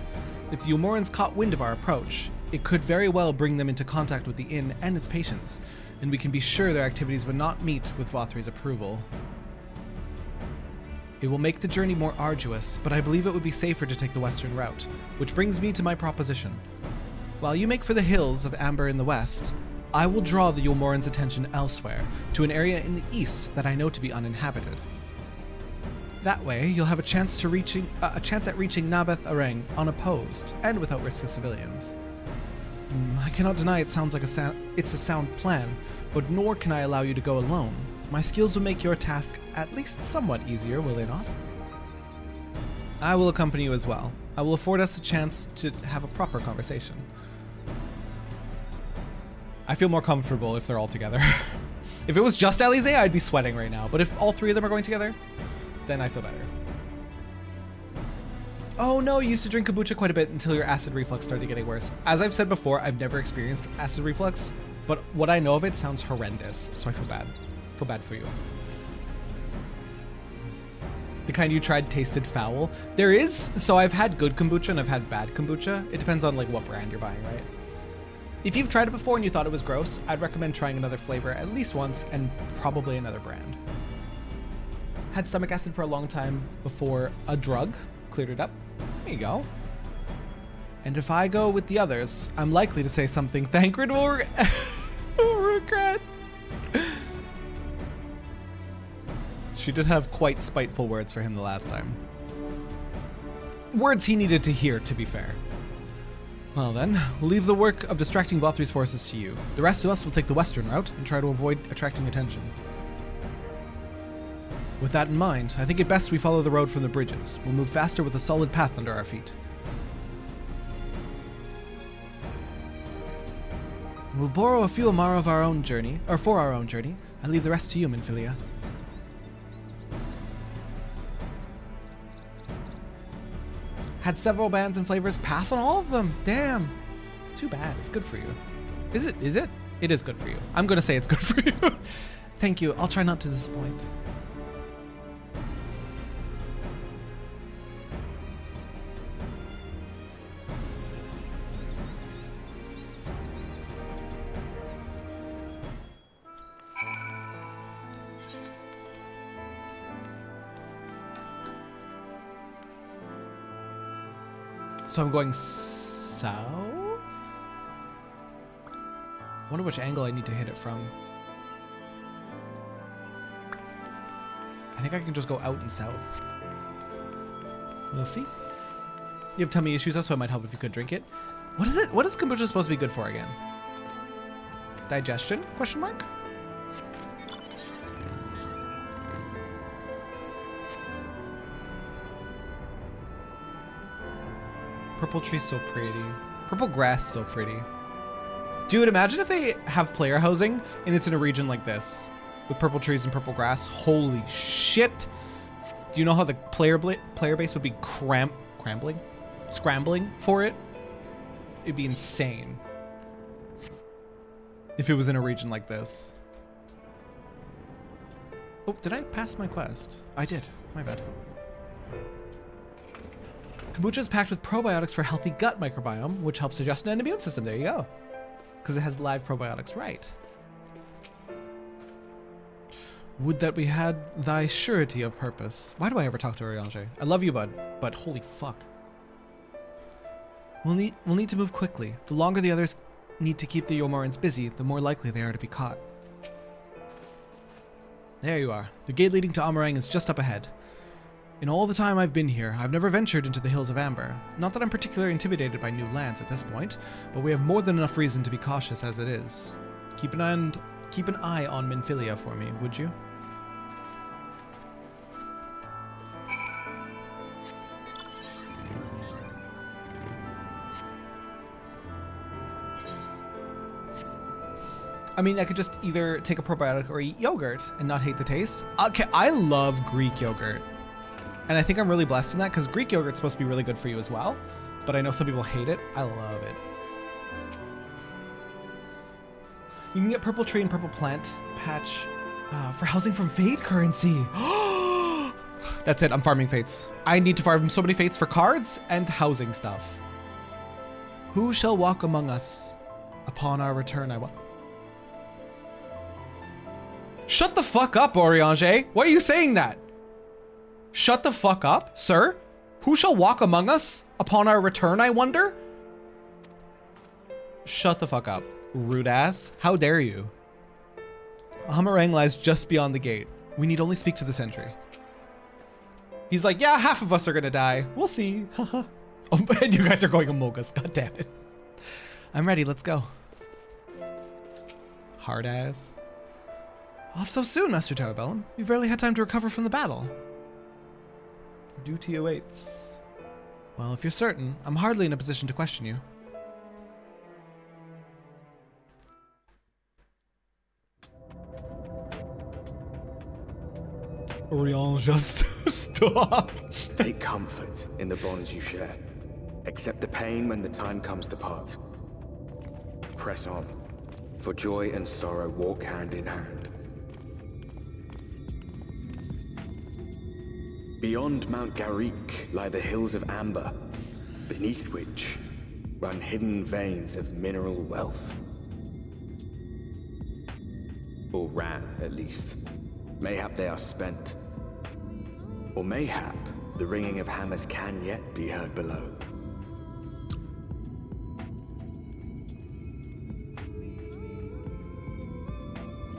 If the Yulmorans caught wind of our approach, it could very well bring them into contact with the inn and its patients, and we can be sure their activities would not meet with Vothri's approval. It will make the journey more arduous, but I believe it would be safer to take the western route, which brings me to my proposition. While you make for the Hills of Amber in the west, I will draw the Yulmorans' attention elsewhere, to an area in the east that I know to be uninhabited. That way, you'll have a chance at reaching Nabath Areng unopposed and without risk to civilians. I cannot deny it sounds like it's a sound plan, but nor can I allow you to go alone. My skills will make your task at least somewhat easier, will they not? I will accompany you as well. I will afford us a chance to have a proper conversation. I feel more comfortable if they're all together. If it was just Eorzea, I'd be sweating right now. But if all three of them are going together, then I feel better. Oh no, you used to drink kombucha quite a bit until your acid reflux started getting worse. As I've said before, I've never experienced acid reflux, but what I know of it sounds horrendous, so I feel bad. I feel bad for you. The kind you tried tasted foul. There is, so I've had good kombucha and I've had bad kombucha. It depends on like what brand you're buying, right? If you've tried it before and you thought it was gross, I'd recommend trying another flavor at least once and probably another brand. Had stomach acid for a long time before a drug cleared it up. There you go. And if I go with the others, I'm likely to say something Thancred will regret. She did have quite spiteful words for him the last time. Words he needed to hear, to be fair. Well then, we'll leave the work of distracting Vothri's forces to you. The rest of us will take the western route and try to avoid attracting attention. With that in mind, I think it best we follow the road from the bridges. We'll move faster with a solid path under our feet. We'll borrow a few Amara of our own journey, or for our own journey, and leave the rest to you, Minfilia. Had several bands and flavors, pass on all of them. Damn. Too bad. It's good for you. Is it? Is it? It is good for you. I'm gonna say it's good for you. Thank you. I'll try not to disappoint. So I'm going south? I wonder which angle I need to hit it from. I think I can just go out and south. We'll see. You have tummy issues though, so it might help if you could drink it. What is it? What is kombucha supposed to be good for again? Digestion? Question mark? Purple tree's so pretty. Purple grass so pretty. Dude, imagine if they have player housing and it's in a region like this with purple trees and purple grass. Holy shit. Do you know how the player base would be scrambling for it? It'd be insane if it was in a region like this. Oh, did I pass my quest? I did. My bad. Kombucha is packed with probiotics for healthy gut microbiome, which helps digestion and immune system. There you go. Because it has live probiotics, right. Would that we had thy surety of purpose. Why do I ever talk to Eorzea? I love you, bud, but holy fuck. We'll need to move quickly. The longer the others need to keep the Yomorans busy, the more likely they are to be caught. There you are. The gate leading to Amarang is just up ahead. In all the time I've been here, I've never ventured into the Hills of Amber. Not that I'm particularly intimidated by new lands at this point, but we have more than enough reason to be cautious as it is. Keep an eye on Minfilia for me, would you? I mean, I could just either take a probiotic or eat yogurt and not hate the taste. Okay, I love Greek yogurt. And I think I'm really blessed in that because Greek yogurt's supposed to be really good for you as well. But I know some people hate it. I love it. You can get purple tree and purple plant patch for housing from Fate currency. That's it. I'm farming fates. I need to farm so many fates for cards and housing stuff. Who shall walk among us upon our return? Shut the fuck up, Eorzea. Why are you saying that? Shut the fuck up, sir? Who shall walk among us upon our return, I wonder? Shut the fuck up, rude ass. How dare you? Amarang lies just beyond the gate. We need only speak to the sentry. He's like, yeah, half of us are gonna die. We'll see. Oh, and you guys are going among us. God damn it. I'm ready. Let's go. Hard ass. Off so soon, Master Terrabellum. We've barely had time to recover from the battle. Duty awaits. Well, if you're certain, I'm hardly in a position to question you. Orion, just stop. Take comfort in the bonds you share. Accept the pain when the time comes to part. Press on, for joy and sorrow walk hand in hand. Beyond Mount Garrick lie the hills of Amber, beneath which run hidden veins of mineral wealth. Or ran, at least. Mayhap they are spent. Or mayhap the ringing of hammers can yet be heard below.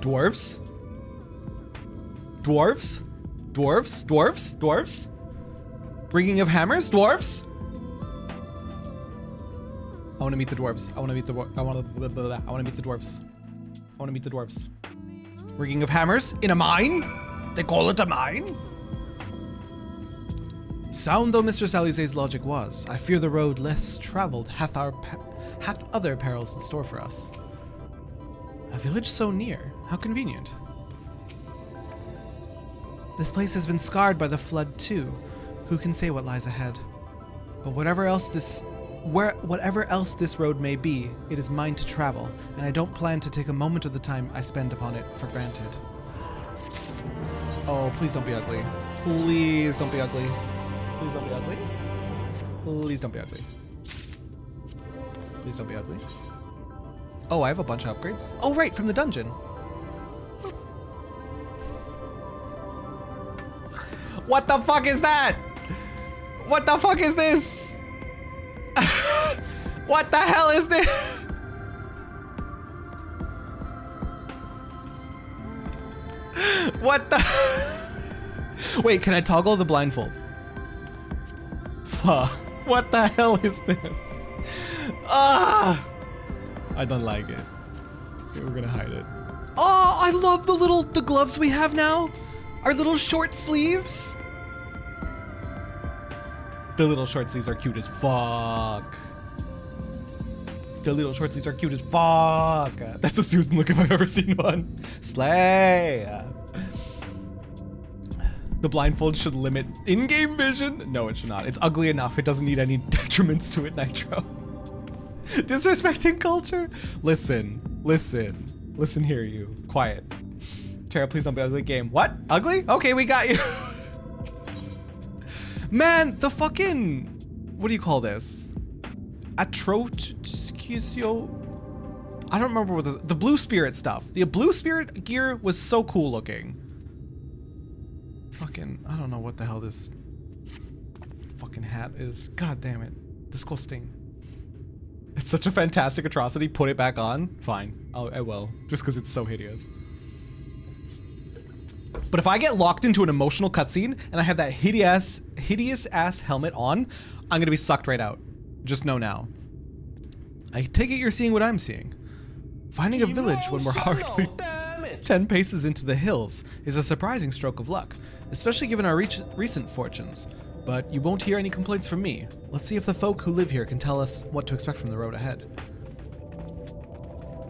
Dwarves? Dwarves? Dwarves? Dwarves? Dwarves? Ringing of hammers? Dwarves? I want to meet the dwarves. I want to meet the I want to meet the dwarves. I want to meet the dwarves. Ringing of hammers in a mine? They call it a mine? Sound though Mr. Salize's logic was, I fear the road less traveled hath other perils in store for us. A village so near, how convenient. This place has been scarred by the flood too. Who can say what lies ahead? But whatever else this road may be, it is mine to travel, and I don't plan to take a moment of the time I spend upon it for granted. Oh, please don't be ugly. Please don't be ugly. Please don't be ugly. Please don't be ugly. Please don't be ugly. Oh, I have a bunch of upgrades. Oh, right, from the dungeon. What the fuck is that? What the fuck is this? What the hell is this? What the? Wait, can I toggle the blindfold? Fuck. What the hell is this? Ah! I don't like it. Okay, we're gonna hide it. Oh, I love the gloves we have now. Our little short sleeves. The little short sleeves are cute as fuck. The little short sleeves are cute as fuck. That's a Susan look if I've ever seen one. Slay. The blindfold should limit in-game vision. No, it should not. It's ugly enough. It doesn't need any detriments to it, Nitro. Disrespecting culture? Listen here, you. Quiet. Terra, please don't be ugly game. What? Ugly? Okay, we got you. Man, the fucking... What do you call this? Atrocchio? I don't remember what the blue spirit stuff. The blue spirit gear was so cool looking. Fucking, I don't know what the hell this fucking hat is. God damn it. Disgusting. It's such a fantastic atrocity. Put it back on. Fine. I will. Just because it's so hideous. But if I get locked into an emotional cutscene and I have that hideous ass helmet on, I'm gonna be sucked right out. Just know now. I take it you're seeing what I'm seeing. Finding a village when we're hardly 10 paces into the hills is a surprising stroke of luck, especially given our recent fortunes. But you won't hear any complaints from me. Let's see if the folk who live here can tell us what to expect from the road ahead.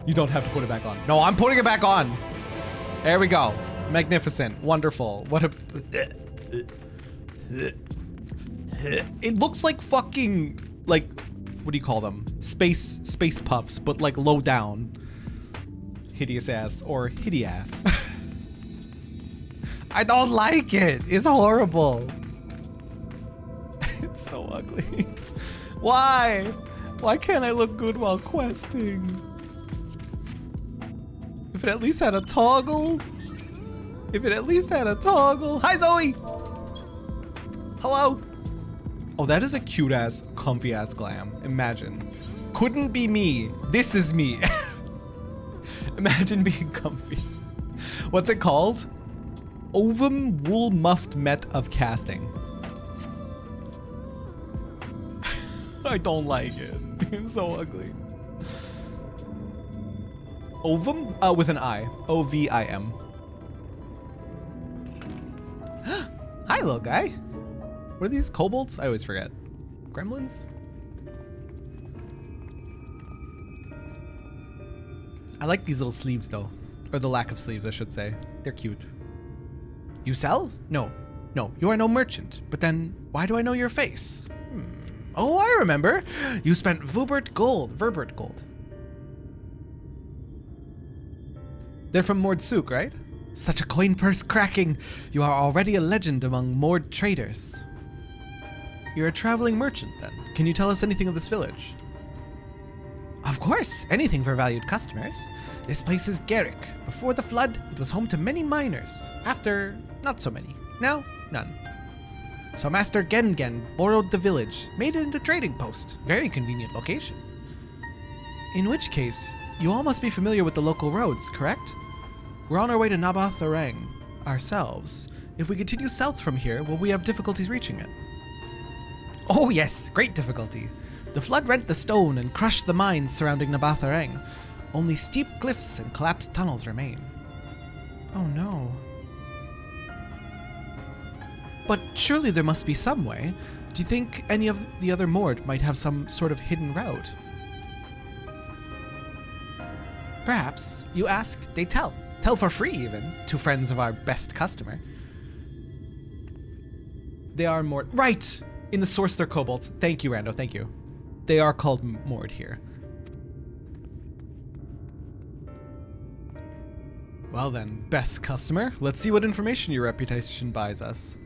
You don't have to put it back on. No, I'm putting it back on. There we go. Magnificent. Wonderful. What a... It looks like fucking, like, what do you call them? Space puffs, but like low down. Hideous ass or hideous. I don't like it. It's horrible. It's so ugly. Why? Why can't I look good while questing? If it at least had a toggle. If it at least had a toggle. Hi, Zoe. Hello. Oh, that is a cute ass, comfy ass glam. Imagine. Couldn't be me. This is me. Imagine being comfy. What's it called? Ovum wool muffed met of casting. I don't like it. It's so ugly. Ovum? With an I. O-V-I-M. Hi, little guy. What are these? Kobolds? I always forget. Gremlins? I like these little sleeves, though. Or the lack of sleeves, I should say. They're cute. You sell? No. No, you are no merchant. But then, why do I know your face? Oh, I remember. You spent Verbert gold. They're from Mordsuk, right? Such a coin purse cracking. You are already a legend among Mord traders. You're a traveling merchant, then. Can you tell us anything of this village? Of course, anything for valued customers. This place is Garrick. Before the flood, it was home to many miners. After, not so many. Now, none. So Master Gengen borrowed the village, made it into trading post. Very convenient location. In which case, you all must be familiar with the local roads, correct? We're on our way to Nabath Arang ourselves. If we continue south from here, will we have difficulties reaching it? Oh yes, great difficulty. The flood rent the stone and crushed the mines surrounding Nabath Arang. Only steep cliffs and collapsed tunnels remain. Oh no. But surely there must be some way. Do you think any of the other Mord might have some sort of hidden route? Perhaps. You ask, they tell. Tell for free even, to friends of our best customer. They are Mord. Right! In the source they're kobolds. Thank you, Rando, thank you. They are called Mord here. Well then, best customer, let's see what information your reputation buys us.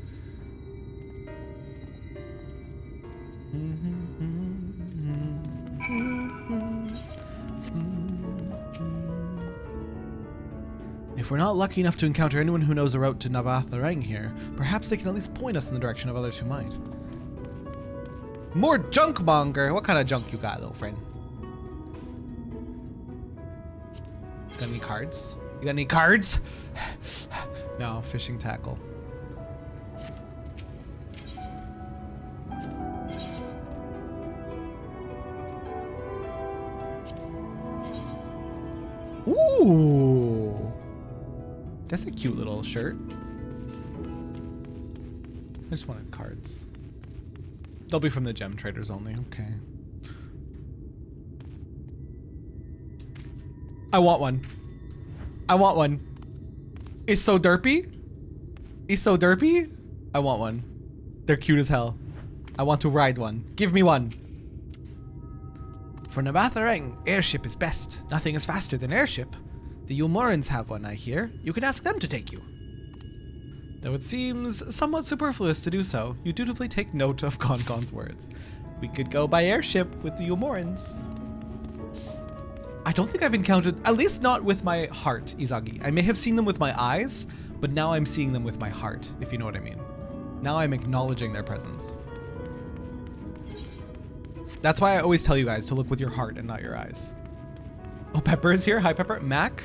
If we're not lucky enough to encounter anyone who knows a route to Nabath Arang here, perhaps they can at least point us in the direction of others who might. More junkmonger! What kind of junk you got, little friend? Got any cards? You got any cards? No, fishing tackle. Ooh! That's a cute little shirt. I just wanted cards. They'll be from the gem traders only, okay. I want one. I want one. It's so derpy. It's so derpy. I want one. They're cute as hell. I want to ride one. Give me one. For Nabath Arang, airship is best. Nothing is faster than airship. The Eomorans have one, I hear. You can ask them to take you. Though it seems somewhat superfluous to do so, you dutifully take note of Gongon's words. We could go by airship with the Eomorans. I don't think I've encountered, at least not with my heart, Izagi. I may have seen them with my eyes, but now I'm seeing them with my heart, if you know what I mean. Now I'm acknowledging their presence. That's why I always tell you guys to look with your heart and not your eyes. Oh, Pepper is here. Hi, Pepper. Mac,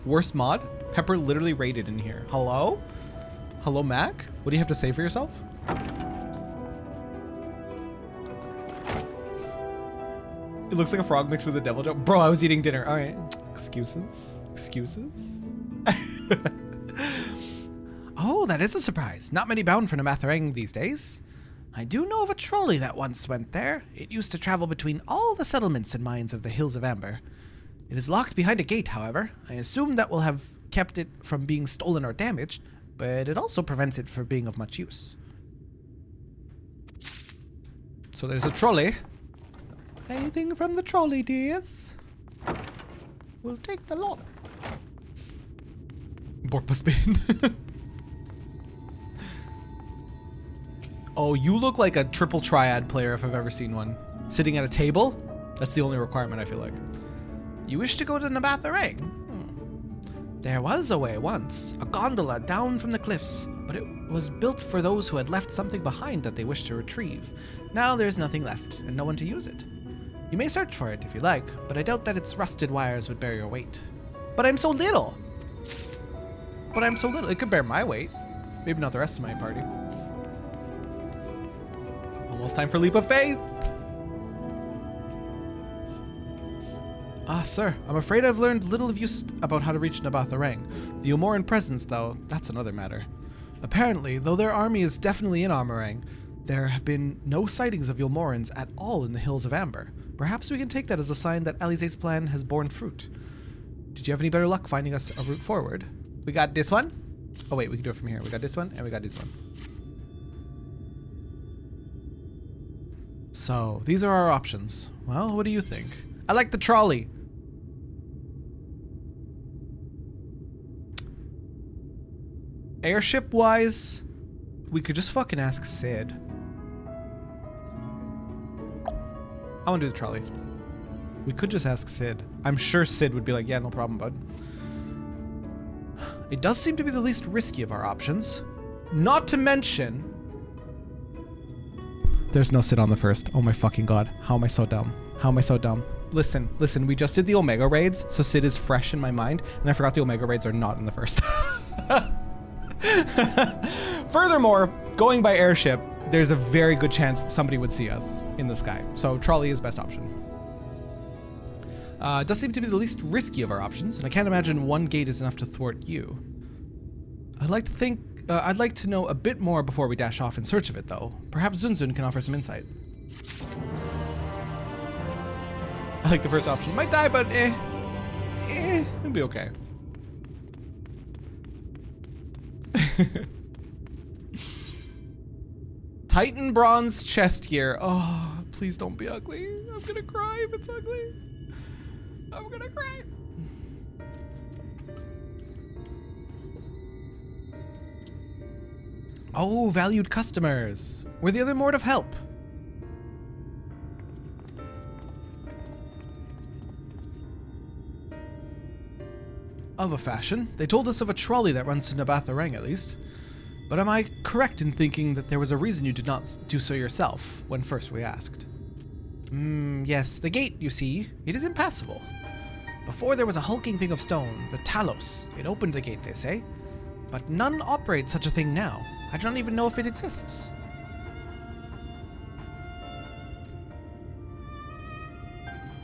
worst mod. Pepper literally raided in here. Hello? Hello, Mac? What do you have to say for yourself? It looks like a frog mixed with a devil joke. Bro, I was eating dinner. All right. Excuses. Excuses. Oh, that is a surprise. Not many bound for Nabath Arang these days. I do know of a trolley that once went there. It used to travel between all the settlements and mines of the Hills of Amber. It is locked behind a gate, however. I assume that will have kept it from being stolen or damaged, but it also prevents it from being of much use. So there's a trolley. Anything from the trolley, dears? We'll take the lot. Borpa bin. Oh, you look like a triple triad player if I've ever seen one. Sitting at a table? That's the only requirement, I feel like. You wish to go to Nabath Arang? There was a way once, a gondola down from the cliffs, but it was built for those who had left something behind that they wished to retrieve. Now there's nothing left, and no one to use it. You may search for it if you like, but I doubt that its rusted wires would bear your weight. But I'm so little! But I'm so little. It could bear my weight. Maybe not the rest of my party. Almost time for Leap of Faith! Ah, sir, I'm afraid I've learned little of use about how to reach Nabath Arang. The Eomoran presence, though, that's another matter. Apparently, though their army is definitely in Armorang, there have been no sightings of Eomorans at all in the Hills of Amber. Perhaps we can take that as a sign that Alize's plan has borne fruit. Did you have any better luck finding us a route forward? We got this one. Oh wait, we can do it from here. We got this one and we got this one. So these are our options. Well, what do you think? I like the trolley. Airship wise, we could just fucking ask Sid. I want to do the trolley. We could just ask Sid. I'm sure Sid would be like, yeah, no problem, bud. It does seem to be the least risky of our options. Not to mention... There's no Sid on the first. Oh my fucking god. How am I so dumb? How am I so dumb? Listen, we just did the Omega raids, so Sid is fresh in my mind, and I forgot the Omega raids are not in the first. Furthermore, going by airship, there's a very good chance somebody would see us in the sky. So trolley is best option. It does seem to be the least risky of our options, and I can't imagine one gate is enough to thwart you. I'd like to know a bit more before we dash off in search of it, though. Perhaps Zunzun can offer some insight. I like the first option. Might die, but it'll be okay. Titan bronze chest gear. Oh, please don't be ugly. I'm gonna cry if it's ugly. I'm gonna cry. Oh, valued customers. We're the other mode of help. Of a fashion. They told us of a trolley that runs to Nabatharang at least. But am I correct in thinking that there was a reason you did not do so yourself when first we asked? Yes, the gate, you see, it is impassable. Before there was a hulking thing of stone, the Talos. It opened the gate, they say. But none operate such a thing now. I don't even know if it exists.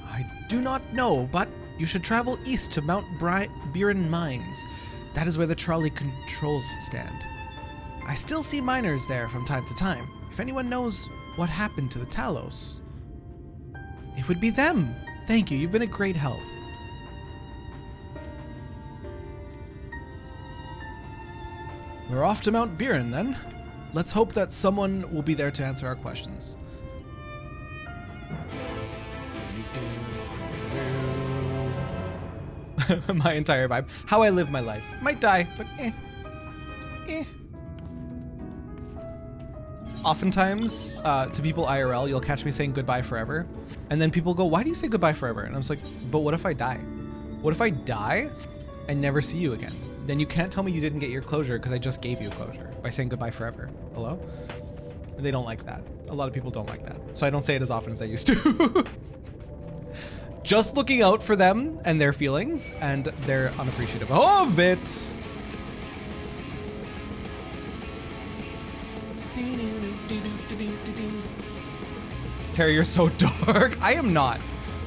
I do not know, but you should travel east to Mount Biren Mines. That is where the trolley controls stand. I still see miners there from time to time. If anyone knows what happened to the Talos, it would be them. Thank you, you've been a great help. We're off to Mount Biren then. Let's hope that someone will be there to answer our questions. My entire vibe. How I live my life. Might die, but Oftentimes, to people IRL, you'll catch me saying goodbye forever. And then people go, why do you say goodbye forever? And I was like, but what if I die? What if I die and never see you again? Then you can't tell me you didn't get your closure because I just gave you closure by saying goodbye forever. Hello? They don't like that. A lot of people don't like that. So I don't say it as often as I used to. Just looking out for them and their feelings, and they're unappreciative of it. Terry, you're so dark. I am not.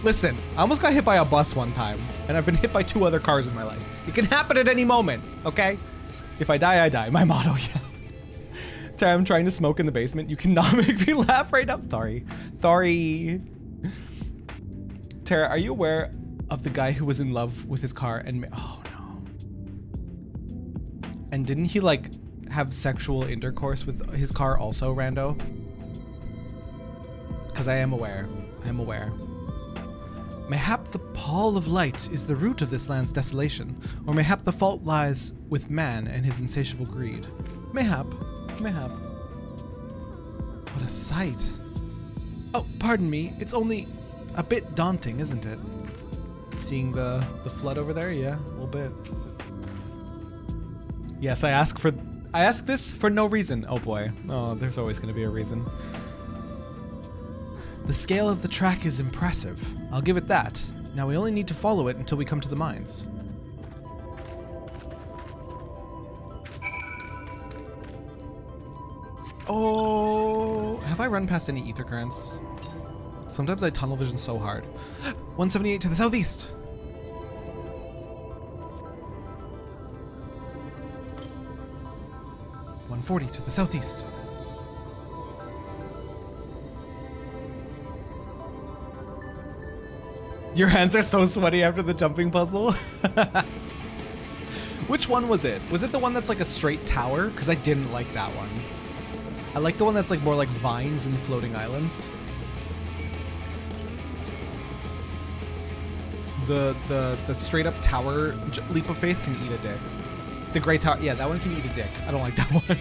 Listen, I almost got hit by a bus one time, and I've been hit by 2 other cars in my life. It can happen at any moment, okay? If I die, I die. My motto, yeah. Terry, I'm trying to smoke in the basement. You cannot make me laugh right now. Sorry. Sorry. Tara, are you aware of the guy who was in love with his car and oh no. And didn't he like have sexual intercourse with his car also, rando? Because I am aware. I'm aware. Mayhap the pall of light is the root of this land's desolation, or mayhap the fault lies with man and his insatiable greed. Mayhap. Mayhap. What a sight. Oh, pardon me. It's only a bit daunting, isn't it? Seeing the flood over there? Yeah, a little bit. Yes, I ask this for no reason. Oh boy. Oh, there's always going to be a reason. The scale of the track is impressive. I'll give it that. Now we only need to follow it until we come to the mines. Oh, have I run past any ether currents? Sometimes I tunnel vision so hard. 178 to the southeast. $140 to the southeast. Your hands are so sweaty after the jumping puzzle. Which one was it? Was it the one that's like a straight tower? Because I didn't like that one. I like the one that's like more like vines and floating islands. The straight up tower leap of faith can eat a dick. The gray tower, yeah, that one can eat a dick. I don't like that one.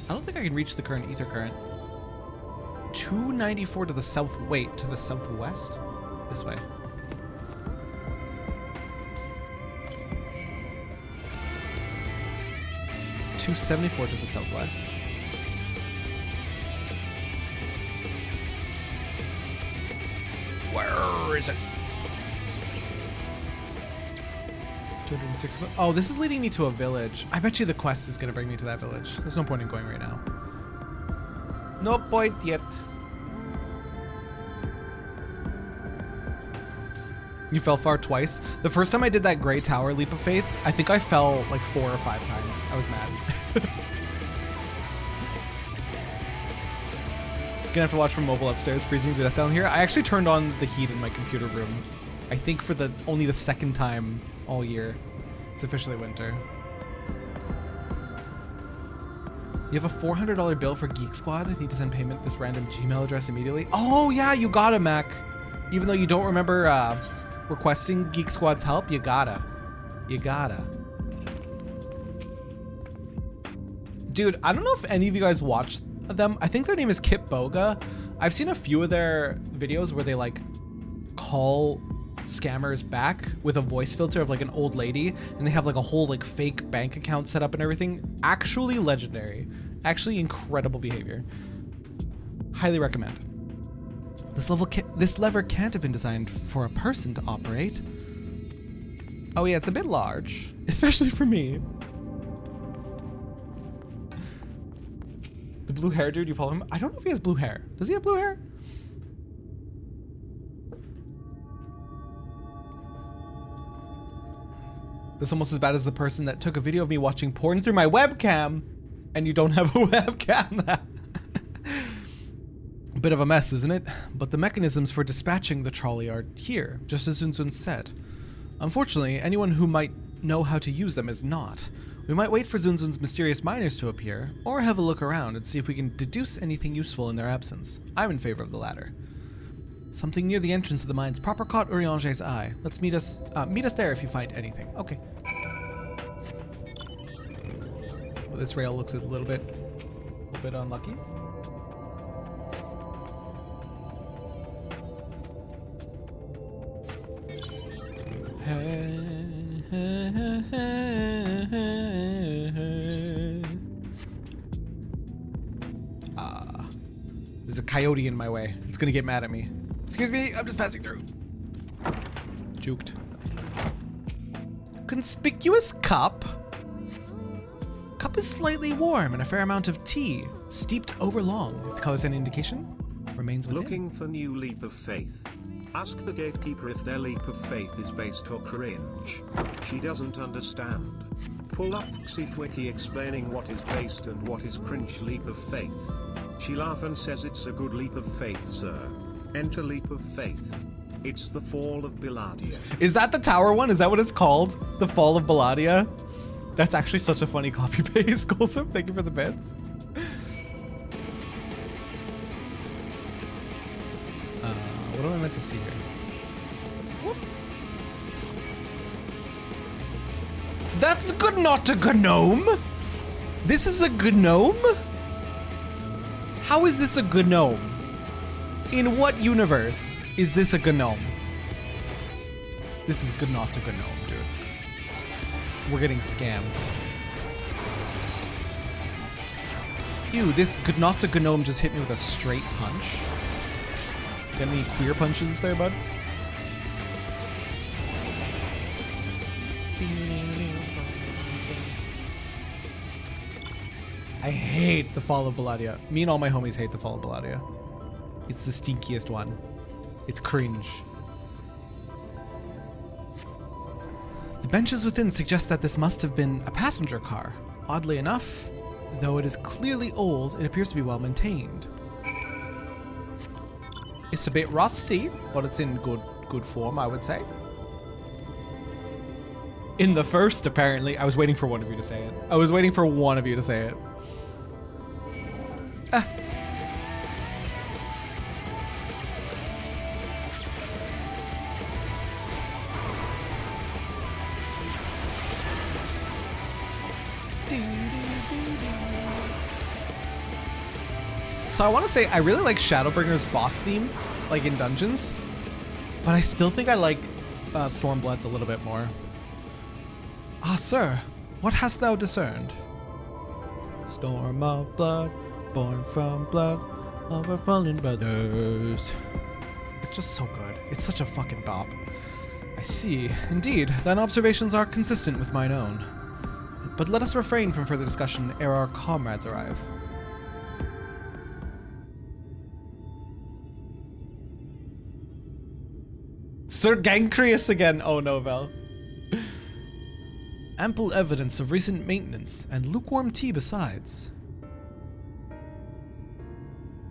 I don't think I can reach the current ether current. 294 to the south. Wait, to the southwest? This way. $274 to the southwest. Where is it? 206. Oh, this is leading me to a village. I bet you the quest is going to bring me to that village. There's no point in going right now. No point yet. You fell far twice. The first time I did that gray tower leap of faith, I think I fell like 4 or 5 times. I was mad. Gonna have to watch from mobile upstairs, freezing to death down here. I actually turned on the heat in my computer room. I think for only the second time all year. It's officially winter. You have a $400 bill for Geek Squad. I need to send payment this random Gmail address immediately. Oh yeah, you got it, Mac. Even though you don't remember requesting Geek Squad's help, you gotta. You gotta. Dude, I don't know if any of you guys watched them. I think their name is Kip Boga. I've seen a few of their videos where they like call scammers back with a voice filter of like an old lady, and they have like a whole like fake bank account set up and everything. Actually legendary. Actually incredible behavior. Highly recommend. This lever can't have been designed for a person to operate. Oh yeah, it's a bit large, especially for me. The blue hair dude, you follow him? I don't know if he has blue hair. Does he have blue hair? That's almost as bad as the person that took a video of me watching porn through my webcam, and you don't have a webcam. Bit of a mess, isn't it? But the mechanisms for dispatching the trolley are here, just as Zunzun said. Unfortunately, anyone who might know how to use them is not. We might wait for Zunzun's mysterious miners to appear, or have a look around and see if we can deduce anything useful in their absence. I'm in favor of the latter. Something near the entrance of the mines proper caught Eorzea's eye. Let's meet us there if you find anything. Okay. Well, this rail looks a little bit unlucky. There's a coyote in my way. It's gonna get mad at me. Excuse me, I'm just passing through. Juked. Conspicuous cup? Cup is slightly warm and a fair amount of tea, steeped over long. If the color's any indication, remains within. Looking for new leap of faith. Ask the gatekeeper if their leap of faith is based or cringe. She doesn't understand. Pull up Wiki explaining what is based and what is cringe leap of faith. She laughs and says it's a good leap of faith, sir. Enter leap of faith. It's the fall of Belladia. Is that the tower one? Is that what it's called? The fall of Belladia? That's actually such a funny copy paste. Golsum, thank you for the bits. What am I meant to see here? Whoop. That's good, not a gnome. This is a gnome? How is this a gnome? In what universe is this a gnome? This is good, not a gnome, dude. We're getting scammed. Ew, this good, not a gnome just hit me with a straight punch. Got any queer punches there, bud? I hate the fall of Belladia. Me and all my homies hate the fall of Belladia. It's the stinkiest one. It's cringe. The benches within suggest that this must have been a passenger car. Oddly enough, Though it is clearly old, it appears to be well maintained. It's a bit rusty, but it's in good form, I would say. In the first, apparently. I was waiting for one of you to say it. I was waiting for one of you to say it. Ah. So I want to say I really like Shadowbringers boss theme, like in dungeons, but I still think I like Stormblood's a little bit more. Ah, sir, what hast thou discerned? Storm of blood, born from blood of our fallen brothers. It's just so good. It's such a fucking bop. I see. Indeed, thine observations are consistent with mine own. But let us refrain from further discussion ere our comrades arrive. Sir Gancreus again! Oh no, Vel. Ample evidence of recent maintenance, and lukewarm tea besides.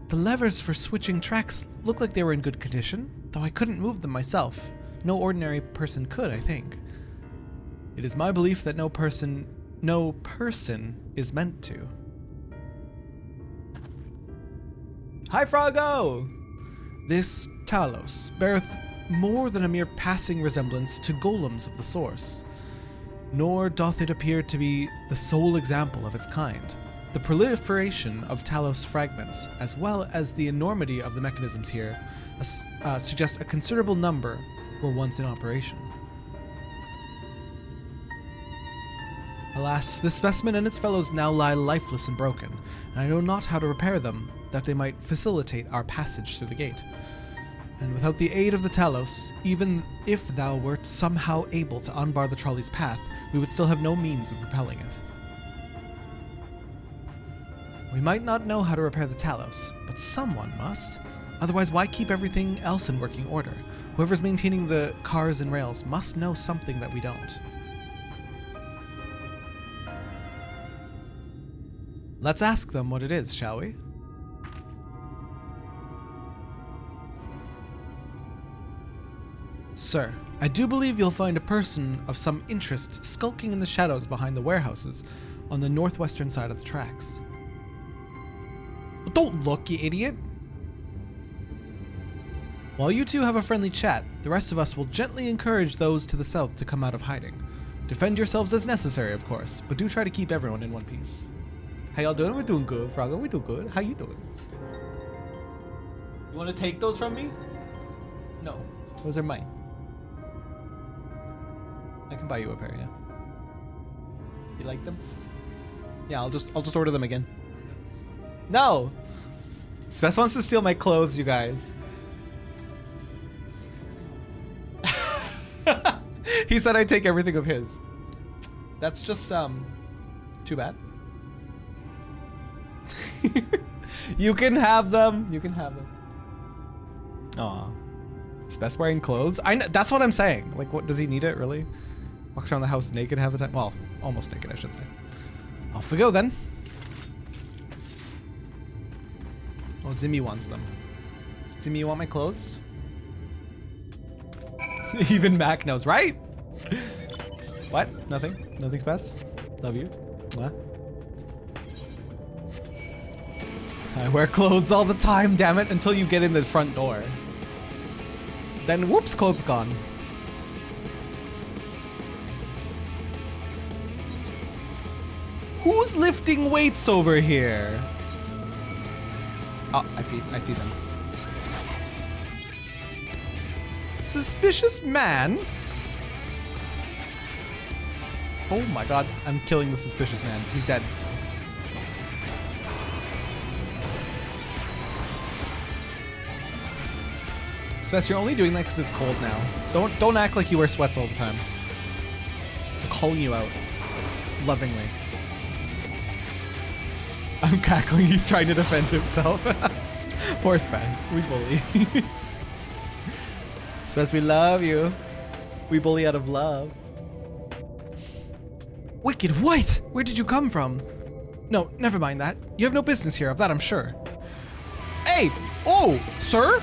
The levers for switching tracks look like they were in good condition, though I couldn't move them myself. No ordinary person could, I think. It is my belief that no person is meant to. Hi, Froggo! This Talos beareth more than a mere passing resemblance to golems of the source. Nor doth it appear to be the sole example of its kind. The proliferation of Talos fragments, as well as the enormity of the mechanisms here, suggest a considerable number were once in operation. Alas, this specimen and its fellows now lie lifeless and broken, and I know not how to repair them, that they might facilitate our passage through the gate. And without the aid of the Talos, even if thou wert somehow able to unbar the trolley's path, we would still have no means of repelling it. We might not know how to repair the Talos, but someone must. Otherwise, why keep everything else in working order? Whoever's maintaining the cars and rails must know something that we don't. Let's ask them what it is, shall we? Sir, I do believe you'll find a person of some interest skulking in the shadows behind the warehouses on the northwestern side of the tracks. Don't look, you idiot! While you two have a friendly chat, the rest of us will gently encourage those to the south to come out of hiding. Defend yourselves as necessary, of course, but do try to keep everyone in one piece. How y'all doing? We're doing good, Froggo. We doing good. How you doing? You want to take those from me? No, those are mine. I can buy you a pair, yeah. You like them? Yeah, I'll just order them again. No! Spess wants to steal my clothes, you guys. He said I'd take everything of his. That's just, too bad. You can have them. You can have them. Aw. Spess wearing clothes? That's what I'm saying. Like, what, does he need it, really? Walks around the house naked half the time? Well, almost naked, I should say. Off we go, then. Oh, Zimmy wants them. Zimmy, you want my clothes? Even Mac knows, right? What? Nothing? Nothing's best? Love you. What? I wear clothes all the time, damn it, until you get in the front door. Then whoops, clothes gone. Who's lifting weights over here? Oh, I see them. Suspicious man? Oh my god, I'm killing the suspicious man. He's dead. Spess, you're only doing that because it's cold now. Don't act like you wear sweats all the time. I'm calling you out. Lovingly. I'm cackling, he's trying to defend himself. Poor Spess, we bully. Spess, we love you. We bully out of love. Wicked White! Where did you come from? No, never mind that. You have no business here, of that I'm sure. Hey! Oh, sir?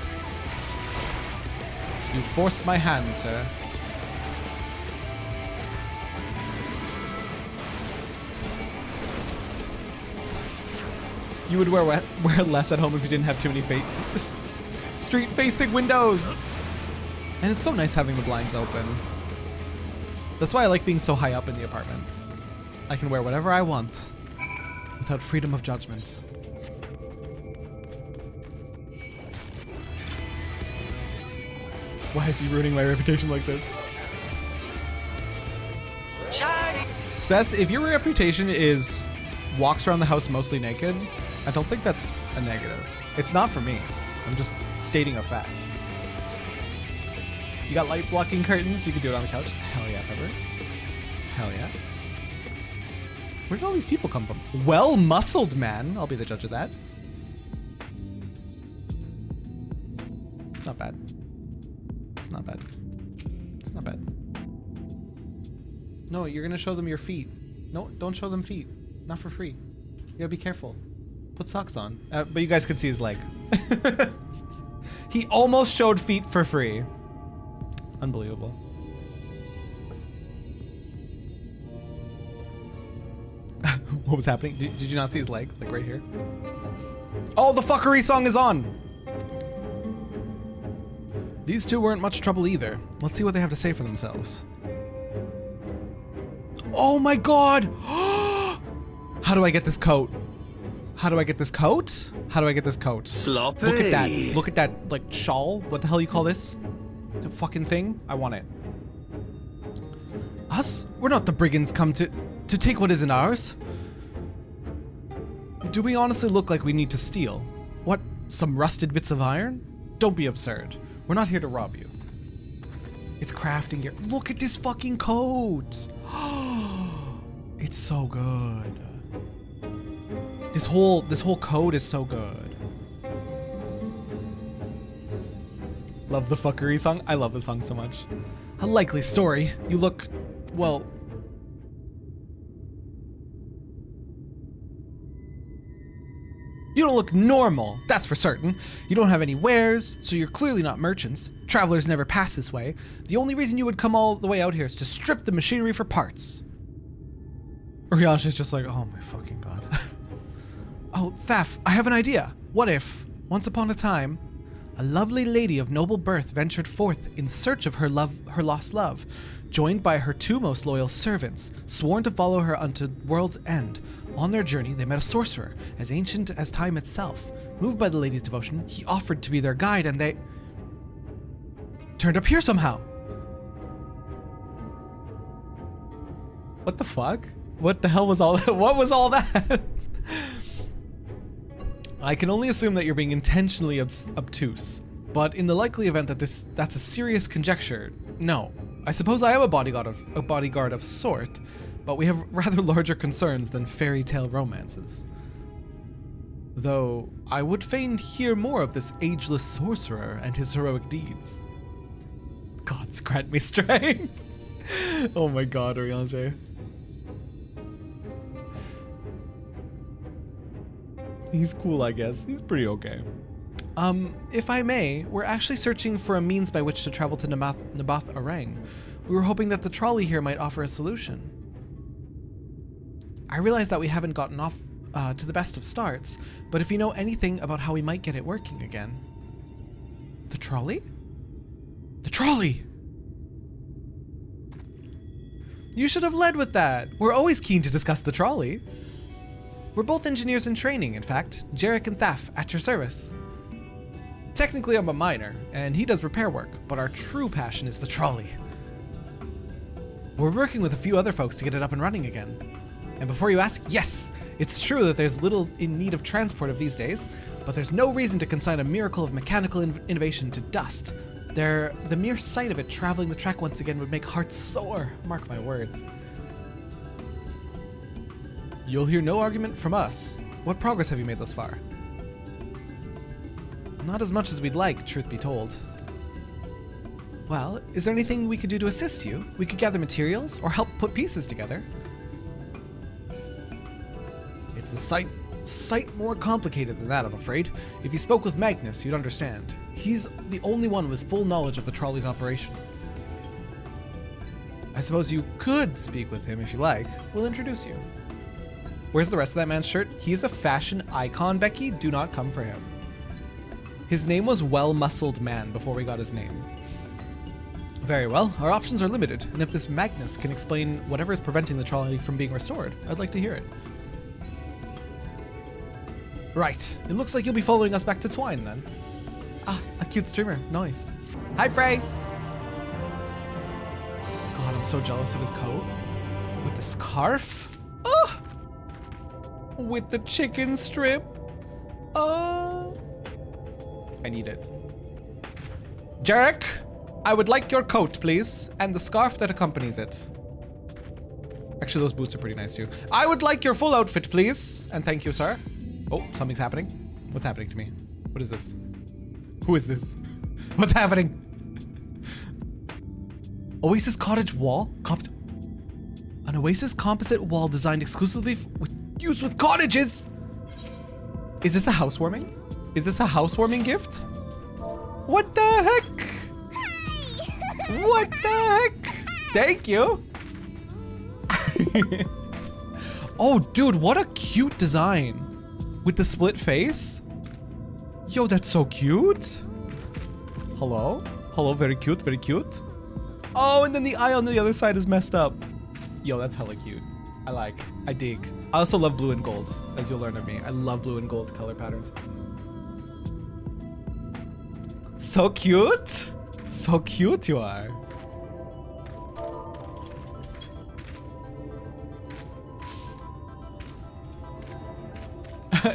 You forced my hand, sir. You would wear less at home if you didn't have too many street-facing windows. And it's so nice having the blinds open. That's why I like being so high up in the apartment. I can wear whatever I want without freedom of judgment. Why is he ruining my reputation like this? Spess, if your reputation is walks around the house mostly naked, I don't think that's a negative. It's not for me. I'm just stating a fact. You got light blocking curtains, you can do it on the couch. Hell yeah, Pepper. Hell yeah. Where did all these people come from? Well-muscled man. I'll be the judge of that. Not bad. It's not bad. It's not bad. No, you're gonna show them your feet. No, don't show them feet. Not for free. You gotta be careful. Put socks on. But you guys could see his leg. He almost showed feet for free. Unbelievable. What was happening? Did you not see his leg? Like right here? Oh, the fuckery song is on! These two weren't much trouble either. Let's see what they have to say for themselves. Oh my god! How do I get this coat? How do I get this coat? How do I get this coat? Sloppy. Look at that. Look at that, like, shawl. What the hell you call this? The fucking thing? I want it. Us? We're not the brigands come to take what isn't ours. Do we honestly look like we need to steal? What, some rusted bits of iron? Don't be absurd. We're not here to rob you. It's crafting gear. Look at this fucking coat. It's so good. This whole code is so good. Love the fuckery song. I love the song so much. A likely story. You look, well, you don't look normal, that's for certain. You don't have any wares, so you're clearly not merchants. Travelers never pass this way. The only reason you would come all the way out here is to strip the machinery for parts. Rihanna's just like, oh my fucking god. Oh, Thaf, I have an idea. What if, once upon a time, a lovely lady of noble birth ventured forth in search of her lost love, joined by her two most loyal servants, sworn to follow her unto world's end. On their journey, they met a sorcerer, as ancient as time itself. Moved by the lady's devotion, he offered to be their guide, and they turned up here somehow. What the fuck? What the hell was all that? What was all that? I can only assume that you're being intentionally obtuse, but in the likely event that that's a serious conjecture, no. I suppose I am a bodyguard of sort, but we have rather larger concerns than fairy tale romances. Though I would fain hear more of this ageless sorcerer and his heroic deeds. Gods grant me strength. Oh my god, Oriange. He's cool, I guess. He's pretty okay. If I may, we're actually searching for a means by which to travel to Nabath Arang. We were hoping that the trolley here might offer a solution. I realize that we haven't gotten off to the best of starts, but if you know anything about how we might get it working again. The trolley? The trolley! You should have led with that. We're always keen to discuss the trolley. We're both engineers in training, in fact. Jarek and Thaf, at your service. Technically, I'm a miner, and he does repair work, but our true passion is the trolley. We're working with a few other folks to get it up and running again. And before you ask, yes, it's true that there's little in need of transport of these days, but there's no reason to consign a miracle of mechanical innovation to dust. The mere sight of it traveling the track once again would make hearts soar, mark my words. You'll hear no argument from us. What progress have you made thus far? Not as much as we'd like, truth be told. Well, is there anything we could do to assist you? We could gather materials or help put pieces together. It's a sight more complicated than that, I'm afraid. If you spoke with Magnus, you'd understand. He's the only one with full knowledge of the trolley's operation. I suppose you could speak with him if you like. We'll introduce you. Where's the rest of that man's shirt? He's a fashion icon, Becky. Do not come for him. His name was Well-Muscled Man before we got his name. Very well. Our options are limited, and if this Magnus can explain whatever is preventing the trolley from being restored, I'd like to hear it. Right. It looks like you'll be following us back to Twine, then. Ah, a cute streamer. Nice. Hi, Frey! God, I'm so jealous of his coat. With the scarf? Oh! With the chicken strip? Oh! I need it. Jarek, I would like your coat, please, and the scarf that accompanies it. Actually, those boots are pretty nice, too. I would like your full outfit, please, and thank you, sir. Oh, something's happening. What's happening to me? What is this? Who is this? What's happening? Oasis cottage wall? An Oasis composite wall designed exclusively used with cottages? Is this a housewarming? Is this a housewarming gift? What the heck? What the heck? Thank you. Oh, dude, what a cute design. With the split face? Yo, that's so cute. Hello? Hello, very cute, very cute. Oh, and then the eye on the other side is messed up. Yo, that's hella cute. I dig. I also love blue and gold, as you'll learn of me. I love blue and gold color patterns. So cute. So cute you are.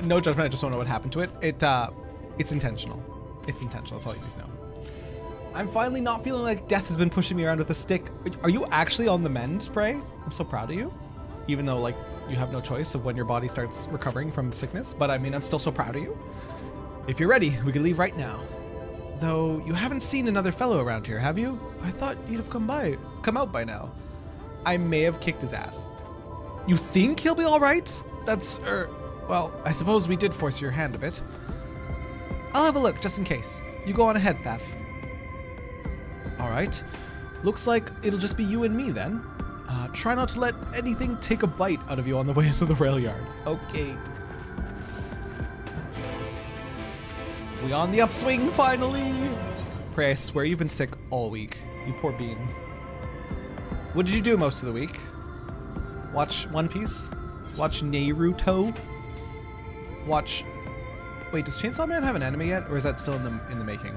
No judgment, I just don't know what happened to it. It's intentional. It's intentional, that's all you need to know. I'm finally not feeling like death has been pushing me around with a stick. Are you actually on the mend, Prey? I'm so proud of you. Even though, like, you have no choice of when your body starts recovering from sickness. But I mean, I'm still so proud of you. If you're ready, we can leave right now. Though, you haven't seen another fellow around here, have you? I thought he'd have come out by now. I may have kicked his ass. You think he'll be all right? That's, well, I suppose we did force your hand a bit. I'll have a look, just in case. You go on ahead, Thaf. All right. Looks like it'll just be you and me, then. Try not to let anything take a bite out of you on the way into the rail yard. Okay. We on the upswing, finally! Pray, I swear you've been sick all week. You poor bean. What did you do most of the week? Watch One Piece? Watch Naruto? Watch... Wait, does Chainsaw Man have an anime yet? Or is that still in the making?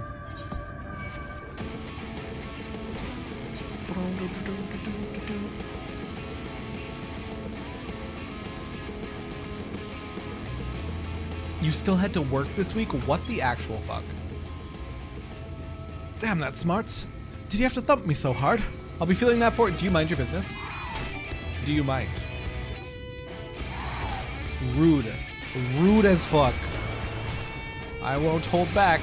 You still had to work this week? What the actual fuck? Damn, that smarts. Did you have to thump me so hard? I'll be feeling that for it. Do you mind your business? Do you mind? Rude. Rude as fuck. I won't hold back.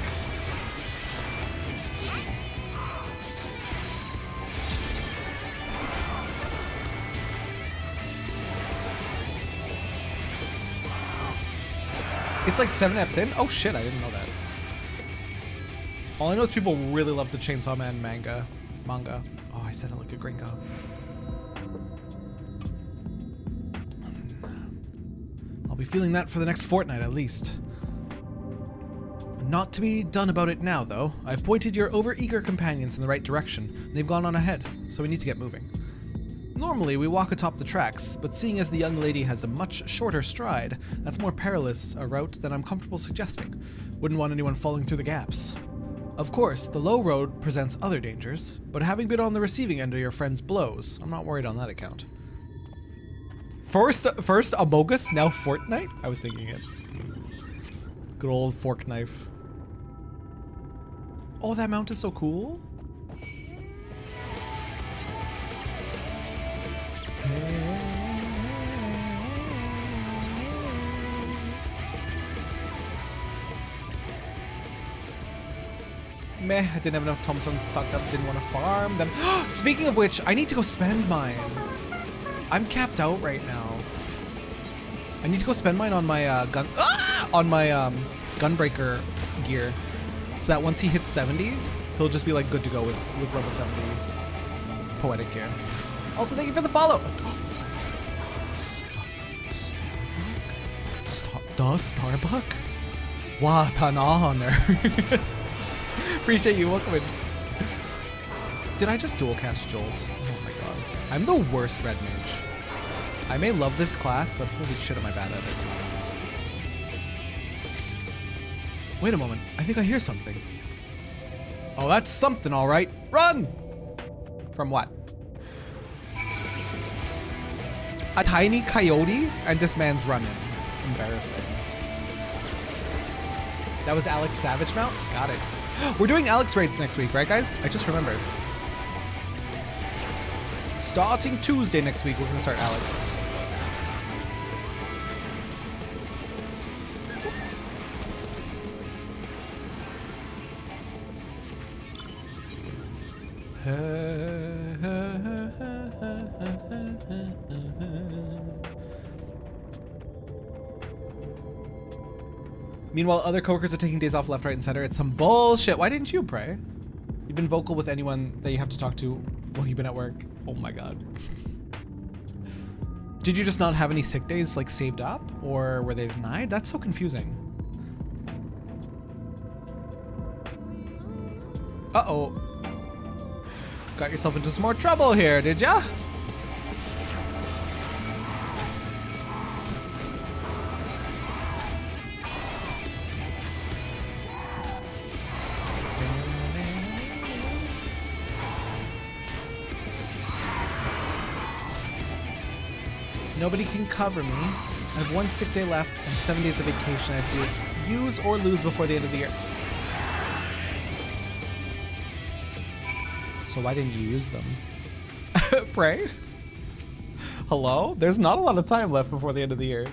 It's like 7 eps in? Oh shit, I didn't know that. All I know is people really love the Chainsaw Man manga. Oh, I said it like a gringo. I'll be feeling that for the next fortnight at least. Not to be done about it now, though. I've pointed your overeager companions in the right direction, and they've gone on ahead, so we need to get moving. Normally, we walk atop the tracks, but seeing as the young lady has a much shorter stride, that's more perilous a route than I'm comfortable suggesting. Wouldn't want anyone falling through the gaps. Of course, the low road presents other dangers, but having been on the receiving end of your friend's blows, I'm not worried on that account. First Amogus, now Fortnite? I was thinking it. Good old fork knife. Oh, that mount is so cool. Meh, I didn't have enough Thompsons stocked up, didn't want to farm them. Speaking of which, I need to go spend mine. I'm capped out right now. I need to go spend mine on my gunbreaker gear, so that once he hits 70, he'll just be like good to go with level 70 poetic gear. Also, thank you for the follow. Starbuck? What an honor. Appreciate you. Welcome in. Did I just dual cast Jolt? Oh my god. I'm the worst red mage. I may love this class, but holy shit am I bad at it. Wait a moment. I think I hear something. Oh, that's something, all right. Run! From what? A tiny coyote? And this man's running. Embarrassing. That was Alex Savage mount? Got it. We're doing Alex raids next week, right guys? I just remembered. Starting Tuesday next week, we're gonna start Alex. Meanwhile, other coworkers are taking days off left, right, and center. It's some bullshit. Why didn't you, Prey? You've been vocal with anyone that you have to talk to while you've been at work. Oh my god. Did you just not have any sick days like saved up, or were they denied? That's so confusing. Uh-oh. Got yourself into some more trouble here, did ya? Nobody can cover me. I have 1 sick day left and 7 days of vacation I have to use or lose before the end of the year. So why didn't you use them? Pray? Hello? There's not a lot of time left before the end of the year.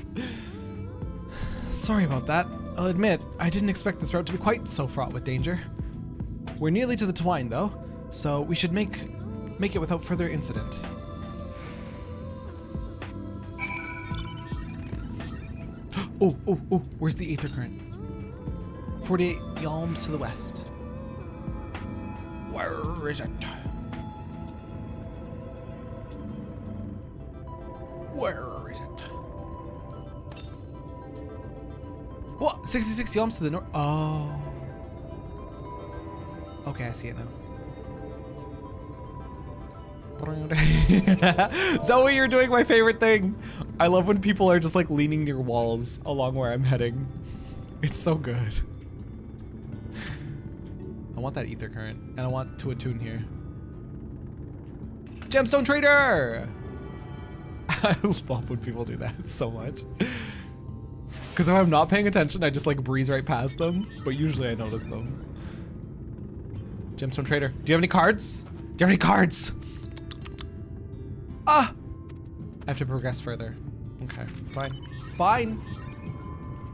Sorry about that. I'll admit, I didn't expect this route to be quite so fraught with danger. We're nearly to the Twine though, so we should make it without further incident. Oh, where's the Aether Current? 48 yalms to the west. Where is it? Where is it? What? 66 yalms to the north? Oh. Okay, I see it now. Zoe, you're doing my favorite thing. I love when people are just like leaning near walls along where I'm heading. It's so good. I want that Aether Current, and I want to attune here. Gemstone Trader! I love when people do that so much. Because if I'm not paying attention, I just like breeze right past them, but usually I notice them. Gemstone Trader, do you have any cards? Do you have any cards? Ah! I have to progress further. Okay, fine. Fine!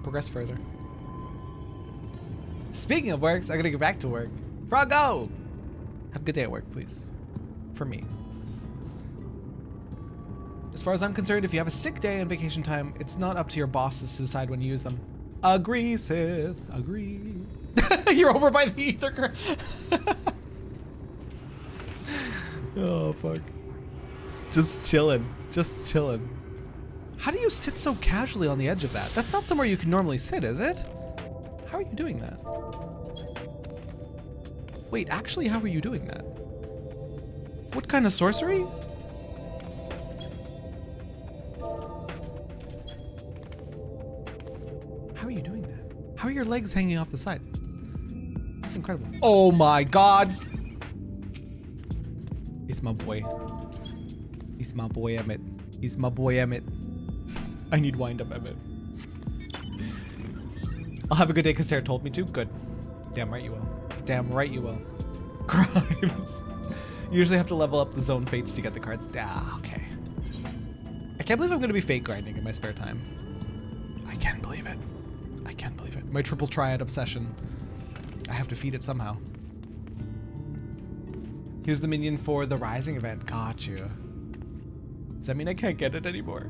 Progress further. Speaking of works, I gotta get back to work. Froggo! Have a good day at work, please. For me. As far as I'm concerned, if you have a sick day and vacation time, it's not up to your bosses to decide when you use them. Agree, Sith. Agree. You're over by the Aether Current. Oh, fuck. Just chilling. Just chilling. How do you sit so casually on the edge of that? That's not somewhere you can normally sit, is it? How are you doing that? Wait, actually, how are you doing that? What kind of sorcery? How are you doing that? How are your legs hanging off the side? That's incredible. Oh my god! He's my boy. He's my boy, Emmett. He's my boy, Emmett. I need wind up, Emmett. I'll have a good day because Terra told me to. Good. Damn right you will. Damn right you will. Crimes. You usually have to level up the zone fates to get the cards. Ah, okay. I can't believe I'm going to be fate grinding in my spare time. I can't believe it. I can't believe it. My triple triad obsession. I have to feed it somehow. Here's the minion for the Rising event. Got you. Does that mean I can't get it anymore?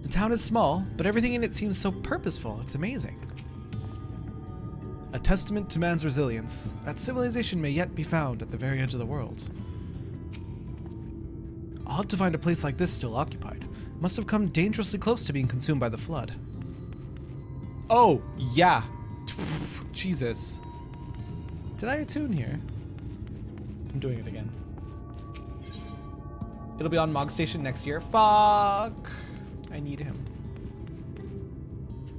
The town is small, but everything in it seems so purposeful. It's amazing. A testament to man's resilience, that civilization may yet be found at the very edge of the world. Odd to find a place like this still occupied. Must have come dangerously close to being consumed by the flood. Oh, yeah. Jesus. Did I attune here? I'm doing it again. It'll be on Mog Station next year. Fuck. I need him.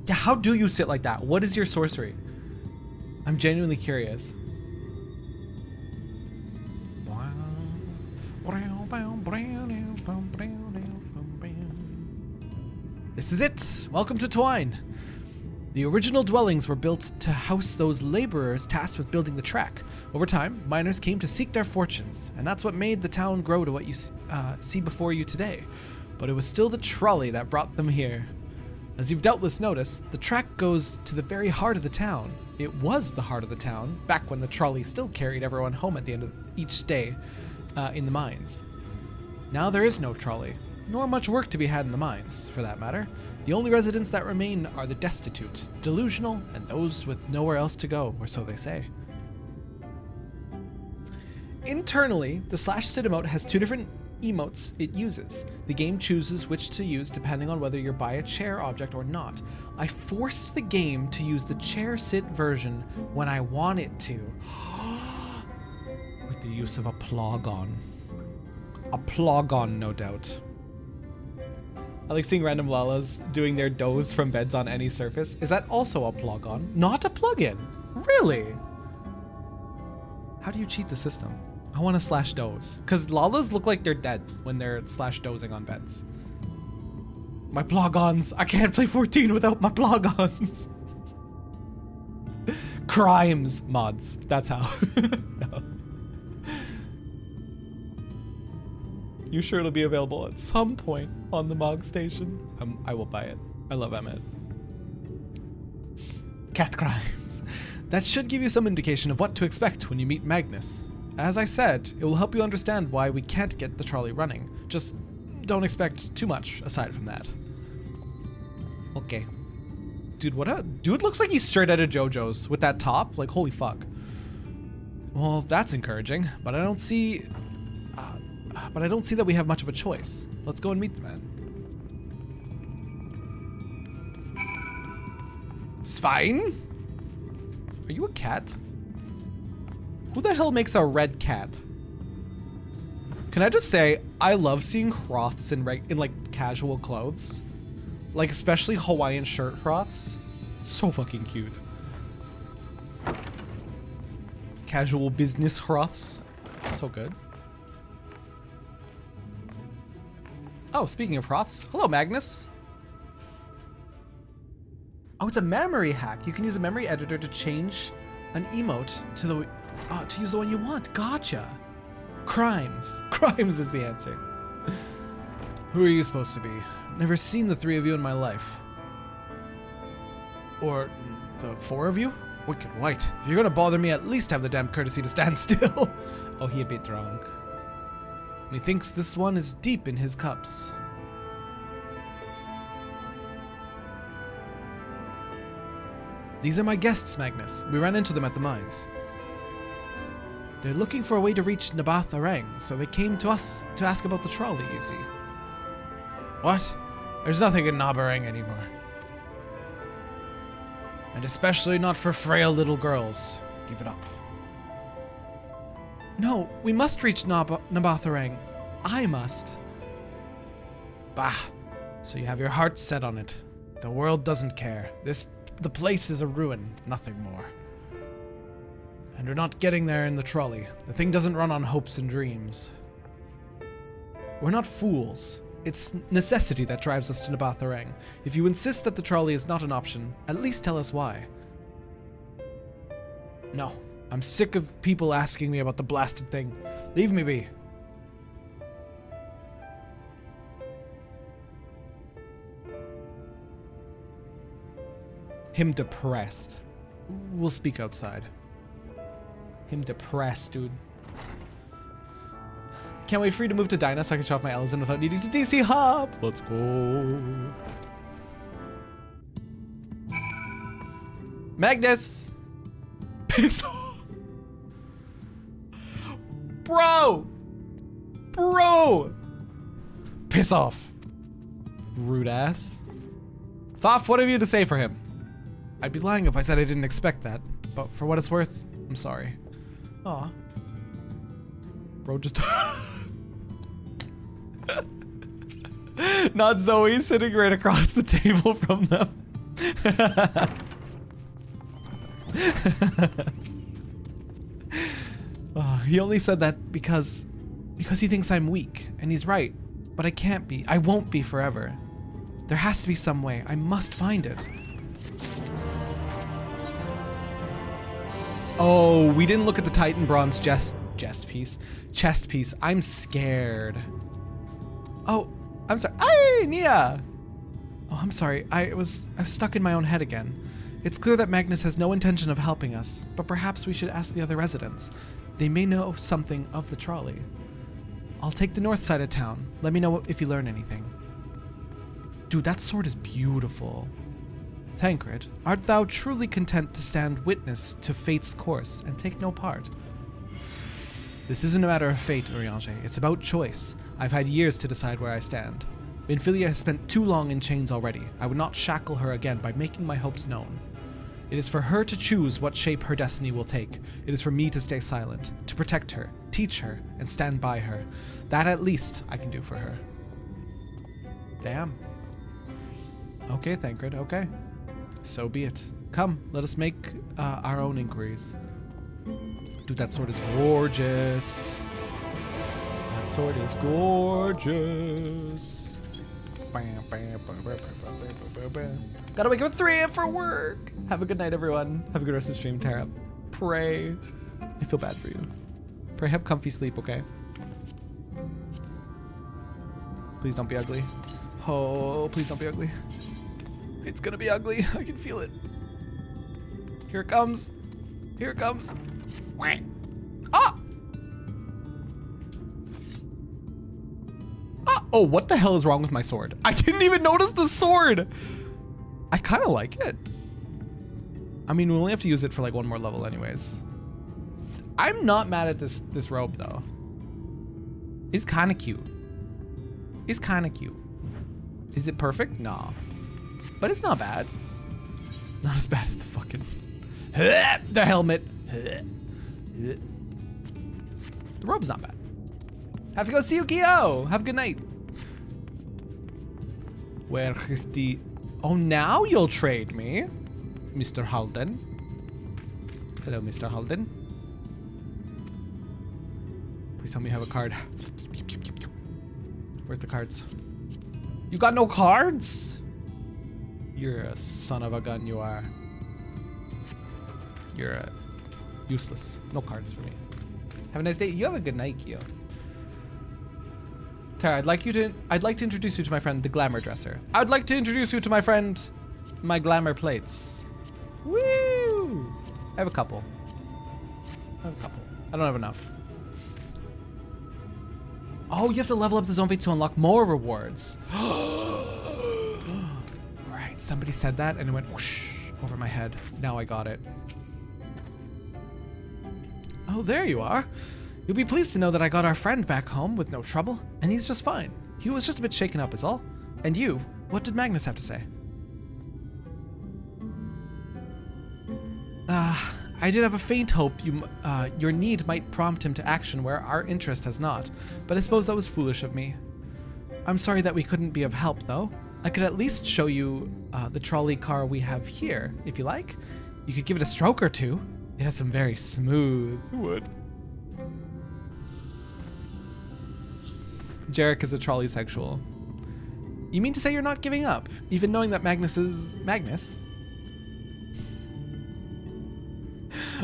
Yeah, how do you sit like that? What is your sorcery? I'm genuinely curious. This is it! Welcome to Twine! The original dwellings were built to house those laborers tasked with building the track. Over time, miners came to seek their fortunes, and that's what made the town grow to what you see before you today. But it was still the trolley that brought them here. As you've doubtless noticed, the track goes to the very heart of the town. It was the heart of the town, back when the trolley still carried everyone home at the end of each day in the mines. Now there is no trolley, nor much work to be had in the mines, for that matter. The only residents that remain are the destitute, the delusional, and those with nowhere else to go, or so they say. Internally, the /sit emote has two different emotes it uses. The game chooses which to use depending on whether you're by a chair object or not. I forced the game to use the chair sit version when I want it to. With the use of a plogon. A plogon, no doubt. I like seeing random lalas doing their doze from beds on any surface. Is that also a plogon? Not a plugin? Really? How do you cheat the system? I want to /doze. Because lalas look like they're dead when they're /dozing on beds. My plogons. I can't play 14 without my plogons. Crimes mods. That's how. No. You sure it'll be available at some point on the Mog Station? I will buy it. I love Emmett. Cat crimes. That should give you some indication of what to expect when you meet Magnus. As I said, it will help you understand why we can't get the trolley running. Just don't expect too much aside from that. Okay. Dude, dude looks like he's straight out of JoJo's with that top. Like, holy fuck. Well, that's encouraging, but I don't see that we have much of a choice. Let's go and meet the man. Svein? Are you a cat? Who the hell makes a red cat? Can I just say, I love seeing Hroths in like casual clothes. Like especially Hawaiian shirt Hroths. So fucking cute. Casual business Hroths. So good. Oh, speaking of Hroths, hello Magnus. Oh, it's a memory hack. You can use a memory editor to change an emote to use the one you want. Gotcha. Crimes. Crimes is the answer. Who are you supposed to be? Never seen the three of you in my life. Or the four of you? Wicked white. If you're gonna bother me, at least have the damn courtesy to stand still. Oh, he a bit drunk. Methinks this one is deep in his cups. These are my guests, Magnus. We ran into them at the mines. They're looking for a way to reach Nabath Arang, so they came to us to ask about the trolley, you see. What? There's nothing in Nabarang anymore. And especially not for frail little girls. Give it up. No, we must reach Nabath Arang. I must. Bah. So you have your heart set on it. The world doesn't care. The place is a ruin, nothing more. And we're not getting there in the trolley. The thing doesn't run on hopes and dreams. We're not fools. It's necessity that drives us to Nabath Arang. If you insist that the trolley is not an option, at least tell us why. No, I'm sick of people asking me about the blasted thing. Leave me be. Him depressed. We'll speak outside. Him depressed, dude. Can't wait for you to move to Dinah so I can show off my Elezen without needing to DC hop. Let's go. Magnus! Piss off. Bro! Bro! Piss off. Rude ass. Thoth, what have you to say for him? I'd be lying if I said I didn't expect that, but for what it's worth, I'm sorry. Aw. Bro just... Not Zoe sitting right across the table from them. He only said that because he thinks I'm weak, and he's right. But I can't be. I won't be forever. There has to be some way. I must find it. Oh, we didn't look at the Titan Bronze chest piece. I'm scared. Oh, I'm sorry. Hey, Nia! Oh, I'm sorry. I was stuck in my own head again. It's clear that Magnus has no intention of helping us, but perhaps we should ask the other residents. They may know something of the trolley. I'll take the north side of town. Let me know if you learn anything. Dude, that sword is beautiful. Thancred, art thou truly content to stand witness to fate's course and take no part? This isn't a matter of fate, Eorzea. It's about choice. I've had years to decide where I stand. Minfilia has spent too long in chains already. I would not shackle her again by making my hopes known. It is for her to choose what shape her destiny will take. It is for me to stay silent, to protect her, teach her, and stand by her. That at least I can do for her. Damn. Okay, Thancred, okay. So be it. Come, let us make our own inquiries. Dude, that sword is gorgeous. That sword is gorgeous. Gotta wake up at 3 a.m. for work. Have a good night, everyone. Have a good rest of the stream, Terra. Pray. I feel bad for you. Pray have comfy sleep, okay? Please don't be ugly. Oh, please don't be ugly. It's gonna be ugly. I can feel it. Here it comes. Here it comes. Ah! Ah! Oh, what the hell is wrong with my sword? I didn't even notice the sword. I kind of like it. I mean, we only have to use it for like one more level anyways. I'm not mad at this robe though. It's kind of cute. It's kind of cute. Is it perfect? Nah. But it's not bad. Not as bad as the fucking... the helmet. The robe's not bad. Have to go see Yukio. Have a good night. Where is the... Oh, now you'll trade me, Mr. Halden. Hello, Mr. Halden. Please tell me you have a card. Where's the cards? You got no cards? You're a son of a gun, you are. You're useless. No cards for me. Have a nice day. You have a good night, Kyo. Tara, I'd like to introduce you to my friend, the Glamour Dresser. I would like to introduce you to my friend, my Glamour Plates. Woo! I have a couple. I don't have enough. Oh, you have to level up the Zone Fate to unlock more rewards. Right, somebody said that and it went whoosh over my head. Now I got it. Oh, there you are. You'll be pleased to know that I got our friend back home with no trouble, and he's just fine. He was just a bit shaken up is all. And you, what did Magnus have to say? I did have a faint hope your need might prompt him to action where our interest has not, but I suppose that was foolish of me. I'm sorry that we couldn't be of help, though. I could at least show you the trolley car we have here, if you like. You could give it a stroke or two. It has some very smooth wood. Jarek is a trolley sexual. You mean to say you're not giving up, even knowing that Magnus is... Magnus?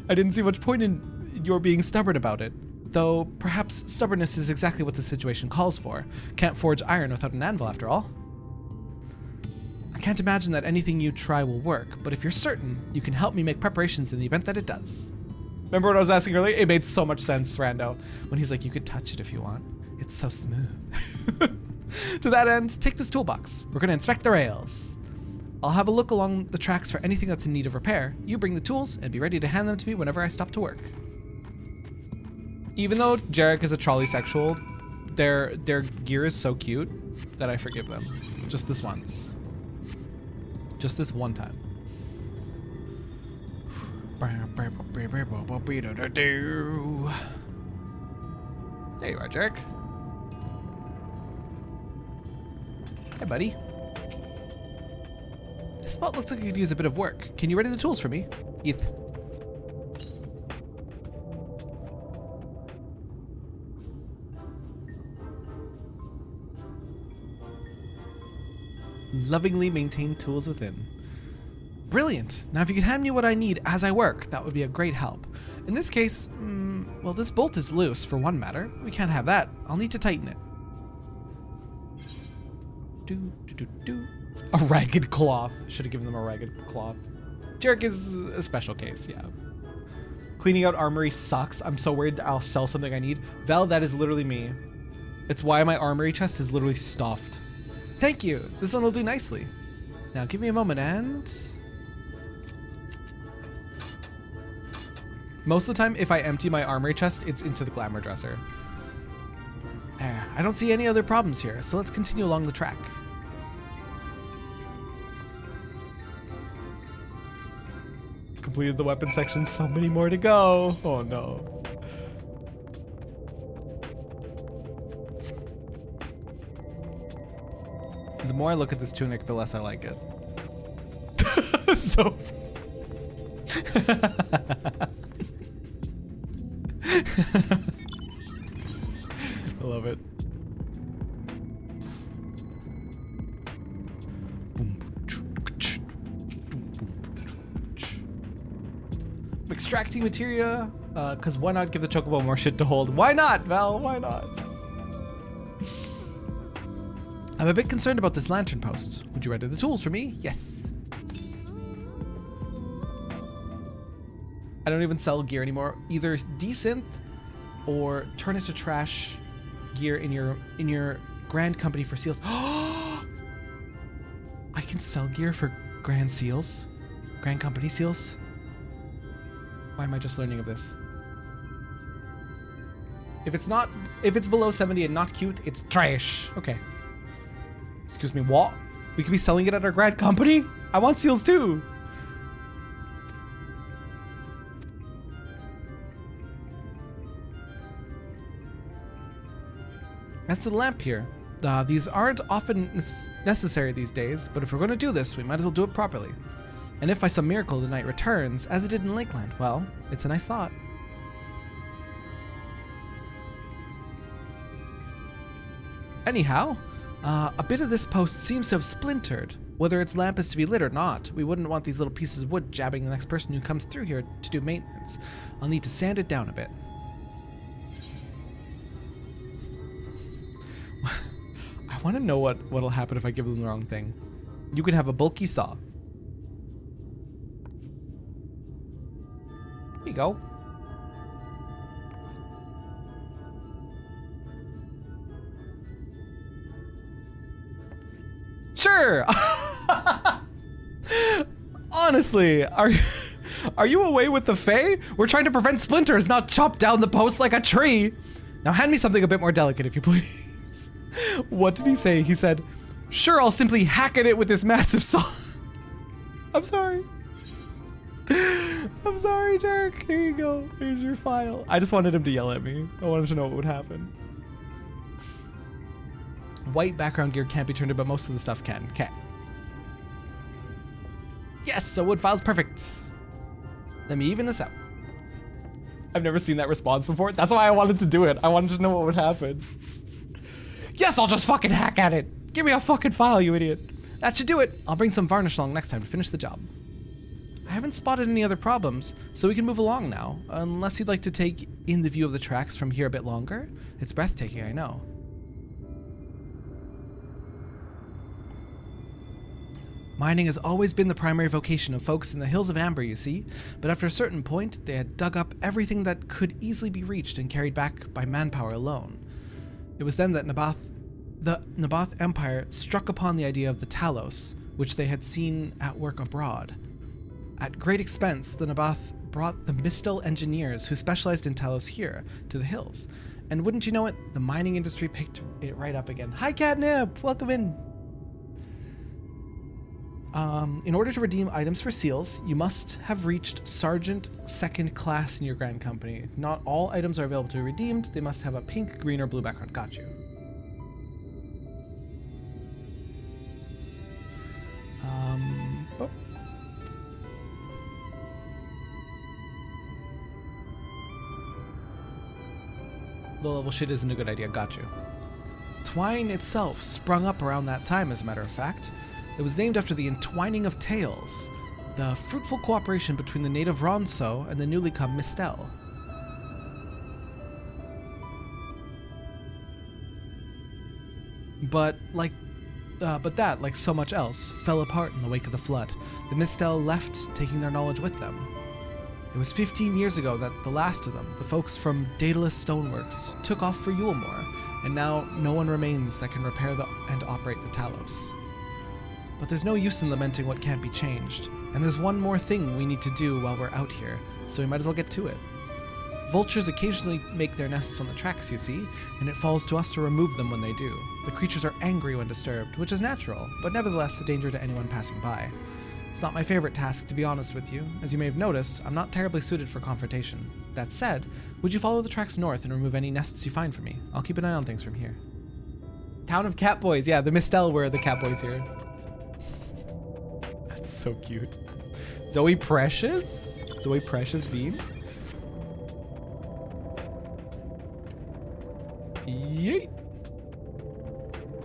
I didn't see much point in your being stubborn about it, though perhaps stubbornness is exactly what the situation calls for. Can't forge iron without an anvil, after all. I can't imagine that anything you try will work, but if you're certain, you can help me make preparations in the event that it does. Remember what I was asking earlier? It made so much sense, Rando, when he's like, you could touch it if you want. It's so smooth. To that end, take this toolbox. We're going to inspect the rails. I'll have a look along the tracks for anything that's in need of repair. You bring the tools and be ready to hand them to me whenever I stop to work. Even though Jarek is a trolley sexual, their gear is so cute that I forgive them. Just this once. Just this one time. There you are, Jarek. Hey, buddy. This spot looks like it could use a bit of work. Can you ready the tools for me? Eth. Lovingly maintained tools within. Brilliant. Now if you could hand me what I need as I work, that would be a great help. In this case, well, this bolt is loose for one matter. We can't have that. I'll need to tighten it. A ragged cloth. Should have given them a ragged cloth. Jarek is a special case, yeah. Cleaning out armory sucks. I'm so worried I'll sell something I need. Val, that is literally me. It's why my armory chest is literally stuffed. Thank you. This one will do nicely. Now give me a moment and... Most of the time, if I empty my armory chest, it's into the glamour dresser. There. I don't see any other problems here, so let's continue along the track. Completed the weapon section, so many more to go. Oh no. The more I look at this tunic, the less I like it. So... I love it. I'm extracting materia, because why not give the chocobo more shit to hold? Why not, Val? Why not? I'm a bit concerned about this lantern post. Would you render the tools for me? Yes. I don't even sell gear anymore. Either desynth or turn it to trash gear in your grand company for seals. I can sell gear for grand seals? Grand company seals? Why am I just learning of this? If it's below 70 and not cute, it's trash. Okay. Excuse me, what? We could be selling it at our grand company? I want seals too. As to the lamp here, these aren't often necessary these days, but if we're going to do this, we might as well do it properly. And if by some miracle the night returns, as it did in Lakeland, well, it's a nice thought. Anyhow, a bit of this post seems to have splintered. Whether its lamp is to be lit or not, we wouldn't want these little pieces of wood jabbing the next person who comes through here to do maintenance. I'll need to sand it down a bit. I want to know what'll happen if I give them the wrong thing. You can have a bulky saw. Here you go. Sure. Honestly, are you away with the Fae? We're trying to prevent splinters, not chop down the post like a tree. Now hand me something a bit more delicate, if you please. What did he say? He said, sure, I'll simply hack at it with this massive saw. I'm sorry. I'm sorry, Jarek. Here you go. Here's your file. I just wanted him to yell at me. I wanted to know what would happen. White background gear can't be turned in, but most of the stuff can. Okay. Yes, a wood file's perfect. Let me even this out. I've never seen that response before. That's why I wanted to do it. I wanted to know what would happen. Yes, I'll just fucking hack at it. Give me a fucking file, you idiot. That should do it. I'll bring some varnish along next time to finish the job. I haven't spotted any other problems, so we can move along now. Unless you'd like to take in the view of the tracks from here a bit longer. It's breathtaking, I know. Mining has always been the primary vocation of folks in the Hills of Amber, you see, but after a certain point, they had dug up everything that could easily be reached and carried back by manpower alone. It was then that the Naboth Empire struck upon the idea of the Talos, which they had seen at work abroad. At great expense, the Naboth brought the Mistel engineers who specialized in Talos here to the hills. And wouldn't you know it, the mining industry picked it right up again. Hi, Catnip! Welcome in! In order to redeem items for seals, you must have reached Sergeant 2nd class in your Grand Company. Not all items are available to be redeemed. They must have a pink, green, or blue background. Got you. Oh. Low-level shit isn't a good idea. Got you. Twine itself sprung up around that time, as a matter of fact. It was named after the entwining of tales, the fruitful cooperation between the native Ronso and the newly come Mistel. But that, like so much else, fell apart in the wake of the flood. The Mistel left, taking their knowledge with them. It was 15 years ago that the last of them, the folks from Daedalus Stoneworks, took off for Yulmore, and now no one remains that can repair and operate the Talos. But there's no use in lamenting what can't be changed, and there's one more thing we need to do while we're out here, so we might as well get to it. Vultures occasionally make their nests on the tracks, you see, and it falls to us to remove them when they do. The creatures are angry when disturbed, which is natural, but nevertheless a danger to anyone passing by. It's not my favorite task, to be honest with you. As you may have noticed, I'm not terribly suited for confrontation. That said, would you follow the tracks north and remove any nests you find for me? I'll keep an eye on things from here. Town of Catboys, yeah, the Mistel were the Catboys here. That's so cute. Zoe Precious? Zoe Precious Bean? Yeet!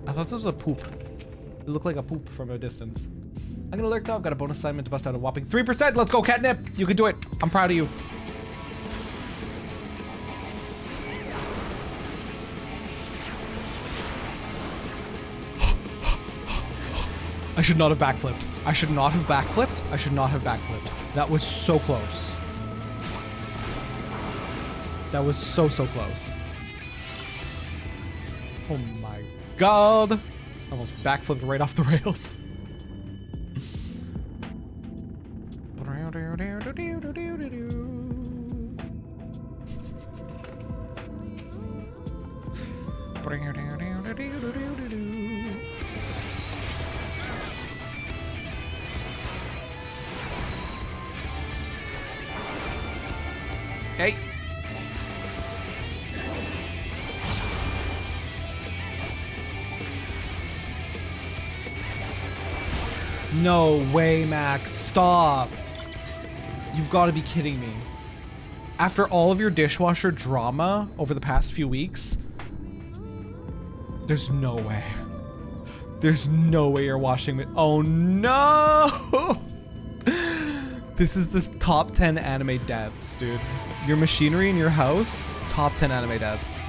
I thought this was a poop. It looked like a poop from a distance. I'm gonna lurk though. I've got a bonus assignment to bust out a whopping 3%. Let's go, Catnip! You can do it. I'm proud of you. I should not have backflipped. I should not have backflipped. I should not have backflipped. That was so close. That was so close. Oh my god. Almost backflipped right off the rails. Hey. No way, Max. Stop. You've got to be kidding me. After all of your dishwasher drama over the past few weeks, there's no way. There's no way you're washing it. Oh no! This is the top 10 anime deaths, dude. Your machinery in your house, top 10 anime deaths.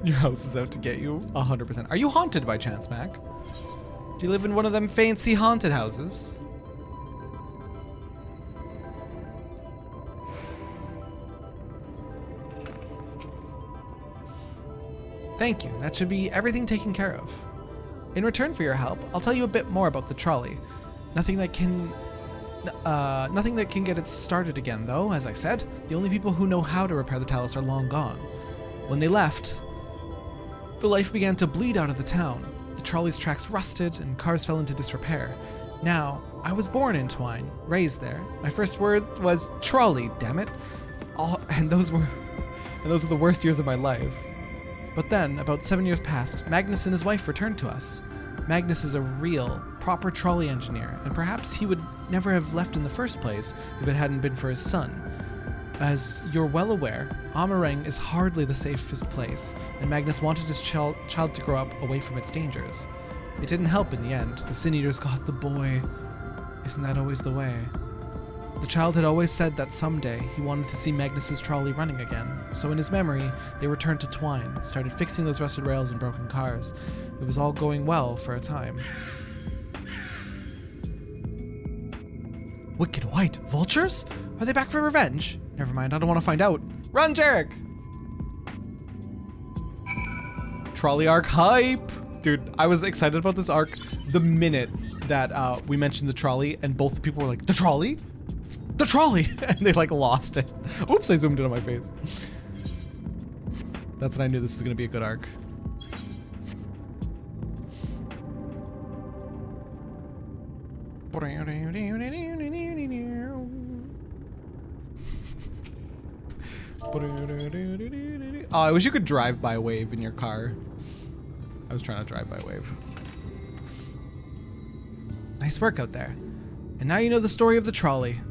Your house is out to get you 100%. Are you haunted by chance, Mac? Do you live in one of them fancy haunted houses? Thank you. That should be everything taken care of. In return for your help, I'll tell you a bit more about the trolley. Nothing that can get it started again, though, as I said. The only people who know how to repair the Talos are long gone. When they left, the life began to bleed out of the town. The trolley's tracks rusted and cars fell into disrepair. Now, I was born in Twine, raised there. My first word was trolley, damn it. And those were the worst years of my life. But then, about 7 years passed, Magnus and his wife returned to us. Magnus is a real, proper trolley engineer, and perhaps he would never have left in the first place if it hadn't been for his son. As you're well aware, Amareng is hardly the safest place, and Magnus wanted his child to grow up away from its dangers. It didn't help in the end. The Sin Eaters got the boy. Isn't that always the way? The child had always said that someday he wanted to see Magnus's trolley running again, so in his memory, they returned to Twine, started fixing those rusted rails and broken cars. It was all going well for a time. Wicked White vultures? Are they back for revenge? Never mind, I don't want to find out. Run, Jarek! Trolley arc hype! Dude, I was excited about this arc the minute that we mentioned the trolley, and both people were like, the trolley? The trolley! And they like lost it. Oops, I zoomed in on my face. That's when I knew this was gonna be a good arc. Oh, I wish you could drive by wave in your car. I was trying to drive by wave. Nice work out there. And now you know the story of the trolley.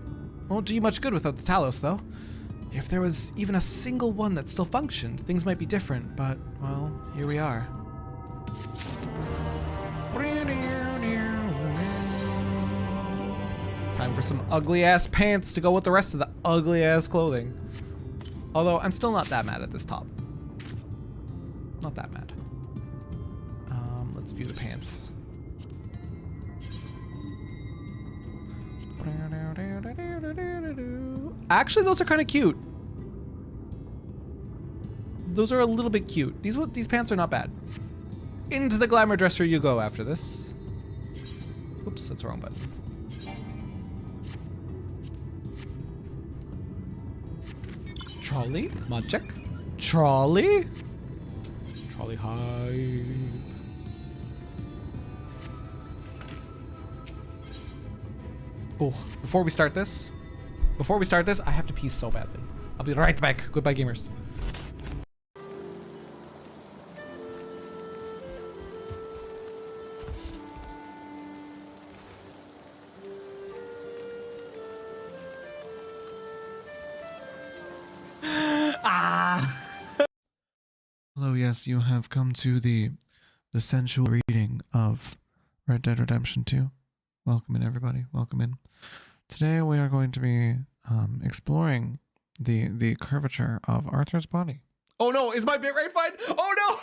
Won't do you much good without the Talos, though. If there was even a single one that still functioned, things might be different, but, well, here we are. Time for some ugly-ass pants to go with the rest of the ugly-ass clothing. Although, I'm still not that mad at this top. Not that mad. Let's view the pants. Actually, those are kind of cute. Those are a little bit cute. These pants are not bad. Into the glamour dresser you go after this. Oops, that's the wrong button. Trolley, mod check. Trolley. Trolley hype. Oh, before we start this, I have to pee so badly. I'll be right back. Goodbye, gamers. Hello, yes, you have come to the sensual reading of Red Dead Redemption 2. Welcome in, everybody. Welcome in. Today we are going to be exploring the curvature of Arthur's body. Oh no, is my bitrate fine? Oh no!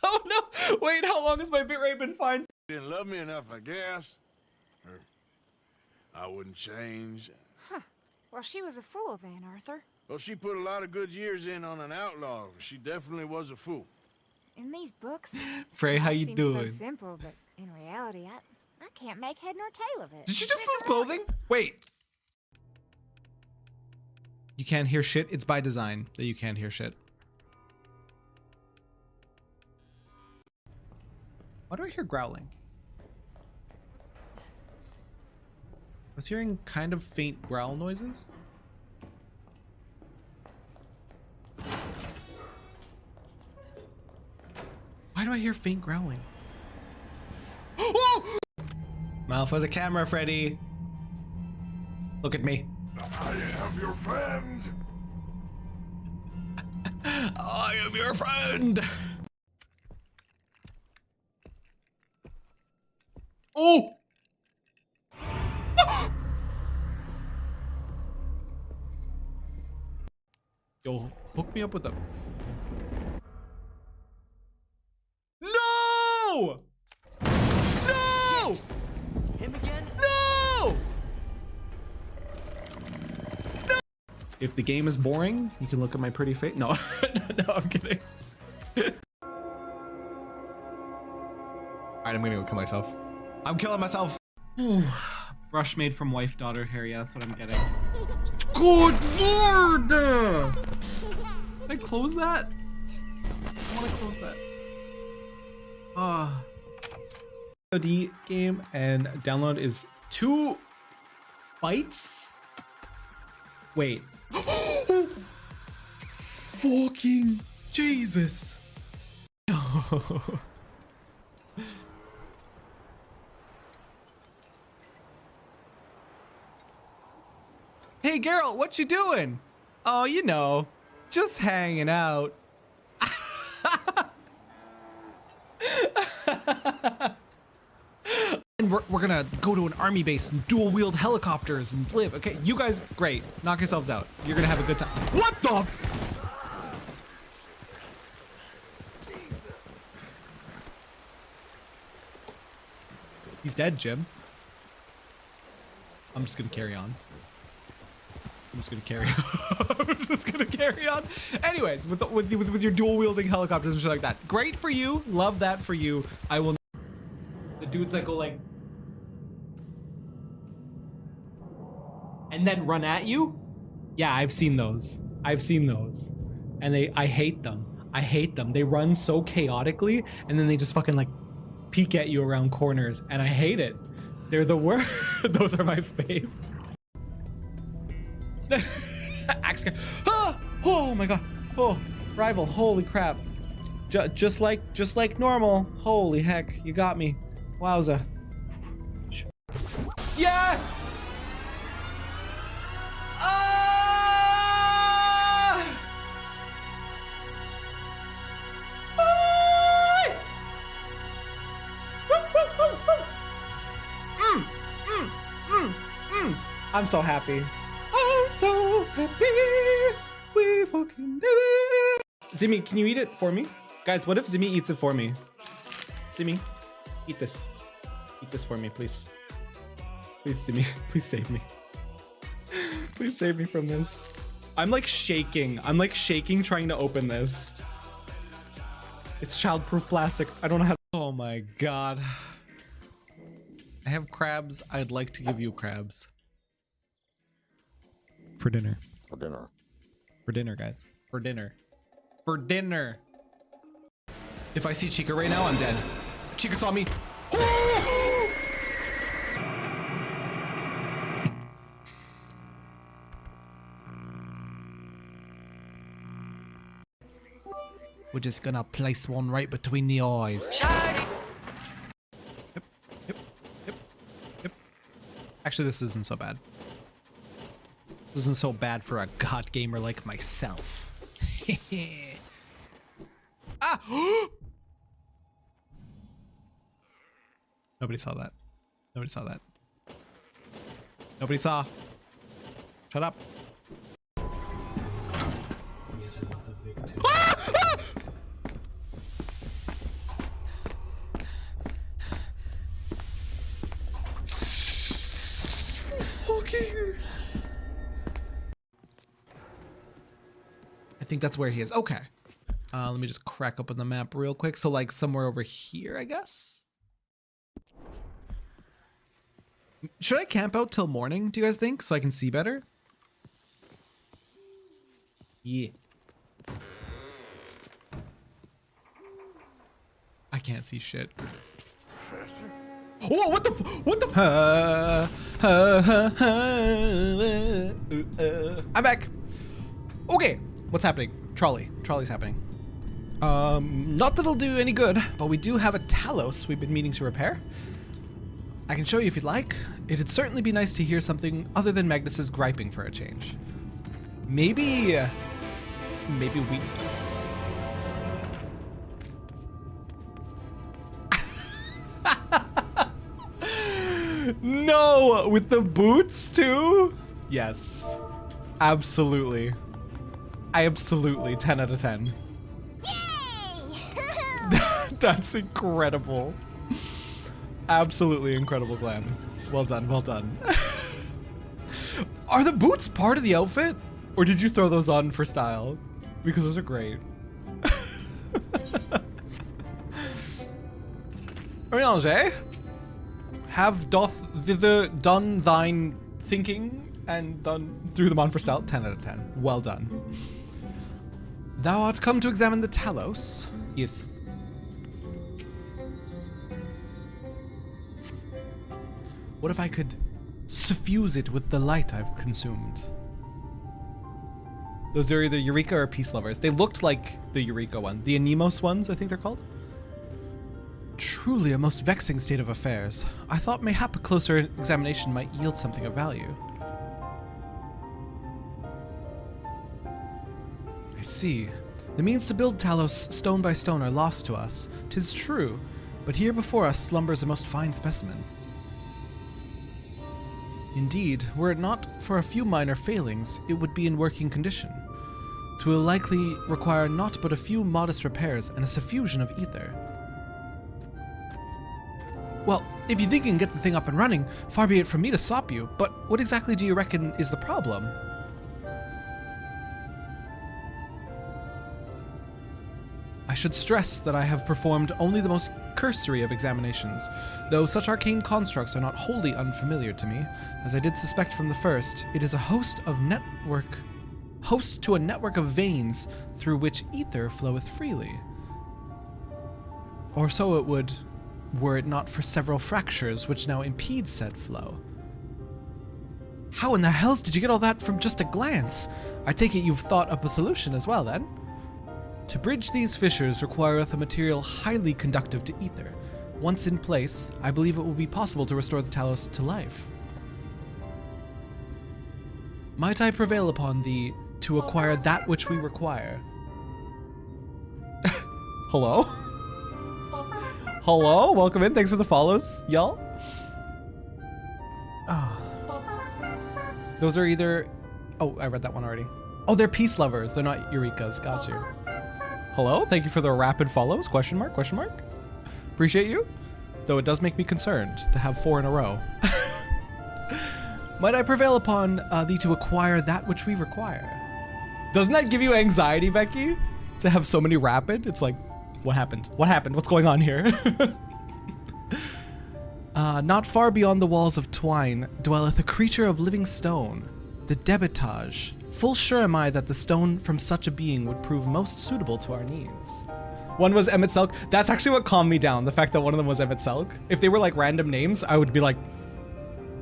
Oh no! Wait, how long has my bitrate been fine? Didn't love me enough, I guess. Or I wouldn't change. Huh. Well, she was a fool then, Arthur. Well, she put a lot of good years in on an outlaw. She definitely was a fool. In these books, Frey, how you seems doing? so simple, but in reality, I can't make head nor tail of it. Did she just lose clothing? Wait. You can't hear shit? It's by design that you can't hear shit. Why do I hear growling? I was hearing kind of faint growl noises. Why do I hear faint growling? Oh! Smile for the camera, Freddy. Look at me. I am your friend. I am your friend. Oh! Yo, hook me up with them. No! No! Him again? No! No! If the game is boring, you can look at my pretty face. No, no, I'm kidding. Alright, I'm gonna go kill myself. I'm killing myself. Ooh, brush made from wife daughter hair. Yeah, that's what I'm getting. Good lord! Can I close that? I want to close that. VOD game, and download is 2 bytes. Wait. Fucking Jesus. No. Hey, Geralt, what you doing? Oh, you know, just hanging out. And we're gonna go to an army base and dual wield helicopters and live. Okay, you guys, great. Knock yourselves out. You're gonna have a good time. What the? He's dead, Jim. I'm just gonna carry on. I'm just gonna carry on. I'm just gonna carry on. Anyways, with your dual wielding helicopters and shit like that. Great for you. Love that for you. I will. The dudes that go like, and then run at you. Yeah, I've seen those. I've seen those, and I hate them. I hate them. They run so chaotically, and then they just fucking like peek at you around corners, and I hate it. They're the worst. Those are my fave. Axe guy. Ah! Oh my god. Oh, rival. Holy crap. Just like normal. Holy heck, you got me. Wowza. Yes! I'm so happy. I'm so happy. We fucking did it. Zimmy, can you eat it for me? Guys, what if Zimmy eats it for me? Zimmy, eat this. Eat this for me, please. Please, Zimmy, please save me. Please save me from this. I'm like shaking. I'm like shaking trying to open this. It's childproof plastic. I don't know how to. Oh my god. I have crabs. I'd like to give you crabs. For dinner. For dinner. For dinner, guys. For dinner. For dinner. If I see Chica right now, I'm dead. Chica saw me. We're just gonna place one right between the eyes. Yep. Actually, this isn't so bad. This isn't so bad for a god gamer like myself. Ah! Nobody saw that. Nobody saw that. Nobody saw. Shut up. I think that's where he is. Okay. Let me just crack open the map real quick. So like somewhere over here, I guess. Should I camp out till morning, do you guys think? So I can see better? Yeah. I can't see shit. Oh, what the I'm back. Okay, what's happening? Trolley's happening. Not that it'll do any good, but we do have a Talos we've been meaning to repair. I can show you if you'd like. It'd certainly be nice to hear something other than Magnus's griping for a change. Maybe we... No, with the boots too? Yes, absolutely. I absolutely 10 out of 10. Yay! That's incredible. Absolutely incredible, Glenn. Well done, well done. Are the boots part of the outfit? Or did you throw those on for style? Because those are great. Eorzea, have doth thither done thine thinking and done threw them on for style. 10 out of 10. Well done. Thou art come to examine the Talos. Yes. What if I could suffuse it with the light I've consumed? Those are either Eureka or Peace Lovers. They looked like the Eureka one. The Anemos ones, I think they're called. Truly a most vexing state of affairs. I thought mayhap a closer examination might yield something of value. I see. The means to build Talos stone by stone are lost to us. 'Tis true, but here before us slumbers a most fine specimen. Indeed, were it not for a few minor failings, it would be in working condition. It will likely require naught but a few modest repairs and a suffusion of ether. Well, if you think you can get the thing up and running, far be it from me to stop you, but what exactly do you reckon is the problem? I should stress that I have performed only the most cursory of examinations, though such arcane constructs are not wholly unfamiliar to me. As I did suspect from the first, it is a host to a network of veins through which ether floweth freely. Or so it would, were it not for several fractures which now impede said flow. How in the hells did you get all that from just a glance? I take it you've thought up a solution as well, then? To bridge these fissures requireth a material highly conductive to ether. Once in place, I believe it will be possible to restore the Talos to life. Might I prevail upon thee to acquire that which we require? Hello? Hello? Welcome in. Thanks for the follows, y'all. Oh. Those are either... Oh, I read that one already. Oh, they're peace lovers. They're not Eureka's. Got you. Hello? Thank you for the rapid follows. Question mark? Question mark? Appreciate you. Though it does make me concerned to have 4 in a row. Might I prevail upon thee to acquire that which we require? Doesn't that give you anxiety, Becky? To have so many rapid? It's like, what happened? What happened? What's going on here? Not far beyond the walls of twine dwelleth a creature of living stone, the Debitage. Full sure am I that the stone from such a being would prove most suitable to our needs. One was Emmett Selk. That's actually what calmed me down, the fact that one of them was Emmett Selk. If they were like random names, I would be like,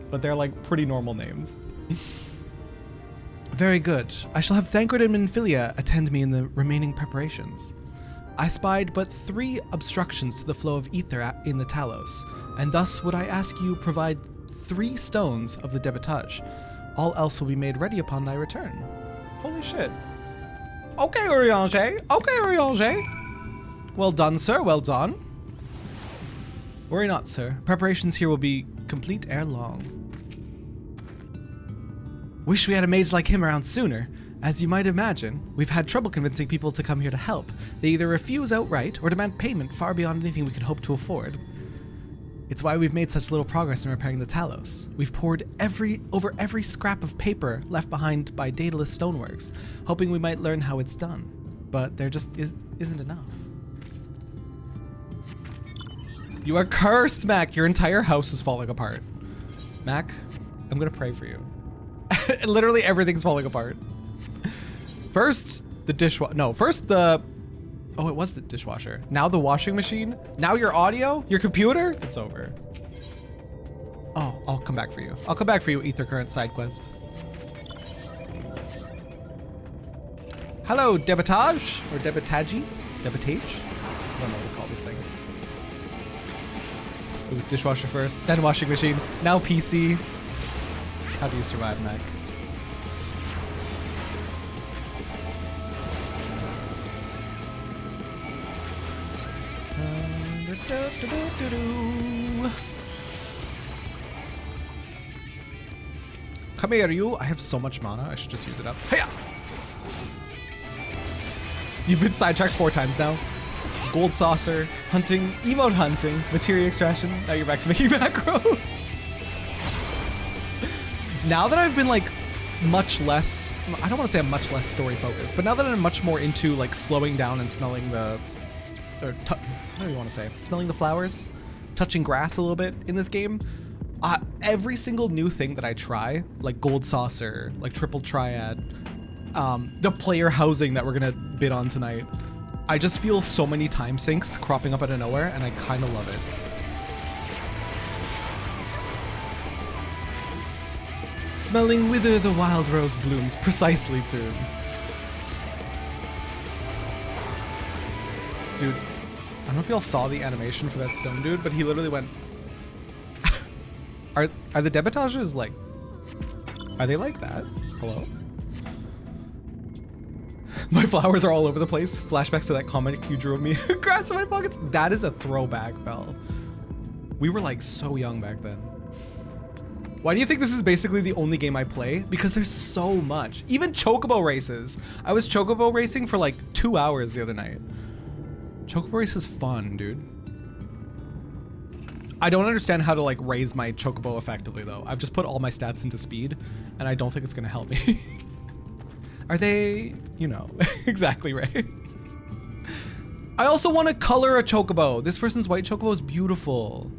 but they're like pretty normal names. Very good. I shall have Thancred and Minfilia attend me in the remaining preparations. I spied but 3 obstructions to the flow of ether in the Talos, and thus would I ask you provide 3 stones of the Debitage. All else will be made ready upon thy return. Holy shit. Okay, Eorzea. Okay, Eorzea. Well done, sir. Well done. Worry not, sir. Preparations here will be complete ere long. Wish we had a mage like him around sooner. As you might imagine, we've had trouble convincing people to come here to help. They either refuse outright or demand payment far beyond anything we could hope to afford. It's why we've made such little progress in repairing the Talos. We've pored over every scrap of paper left behind by Daedalus Stoneworks, hoping we might learn how it's done. But there just isn't enough. You are cursed, Mac. Your entire house is falling apart. Mac, I'm gonna pray for you. Literally everything's falling apart. First, the dishwasher. No, first the... Oh, it was the dishwasher. Now the washing machine. Now your audio, your computer. It's over. Oh, I'll come back for you. I'll come back for you, Ether Current side quest. Hello, Debitage or Debitage? Debitage? I don't know what to call this thing. It was dishwasher first, then washing machine, now PC. How do you survive, Mac? Come here, you. I have so much mana. I should just use it up. Hiya! You've been sidetracked 4 times now. Gold saucer, hunting, emote hunting, materia extraction. Now you're back to making macros. Now that I've been like much less, I don't want to say I'm much less story focused, but now that I'm much more into like slowing down and smelling the, or what do you want to say? Smelling the flowers, touching grass a little bit in this game. Every single new thing that I try, like gold saucer, like triple triad, the player housing that we're gonna bid on tonight, I just feel so many time sinks cropping up out of nowhere, and I kind of love it. Smelling whither the wild rose blooms, precisely, tune. Dude, I don't know if y'all saw the animation for that stone dude, but he literally went... Are the Debitages like... Are they like that? Hello? My flowers are all over the place. Flashbacks to that comic you drew of me. Grass in my pockets. That is a throwback, Vel. We were like so young back then. Why do you think this is basically the only game I play? Because there's so much. Even chocobo races. I was chocobo racing for like 2 hours the other night. Chocobo race is fun, dude. I don't understand how to like raise my chocobo effectively though. I've just put all my stats into speed and I don't think it's gonna help me. Are they, you know, exactly right. I also want to color a chocobo. This person's white chocobo is beautiful.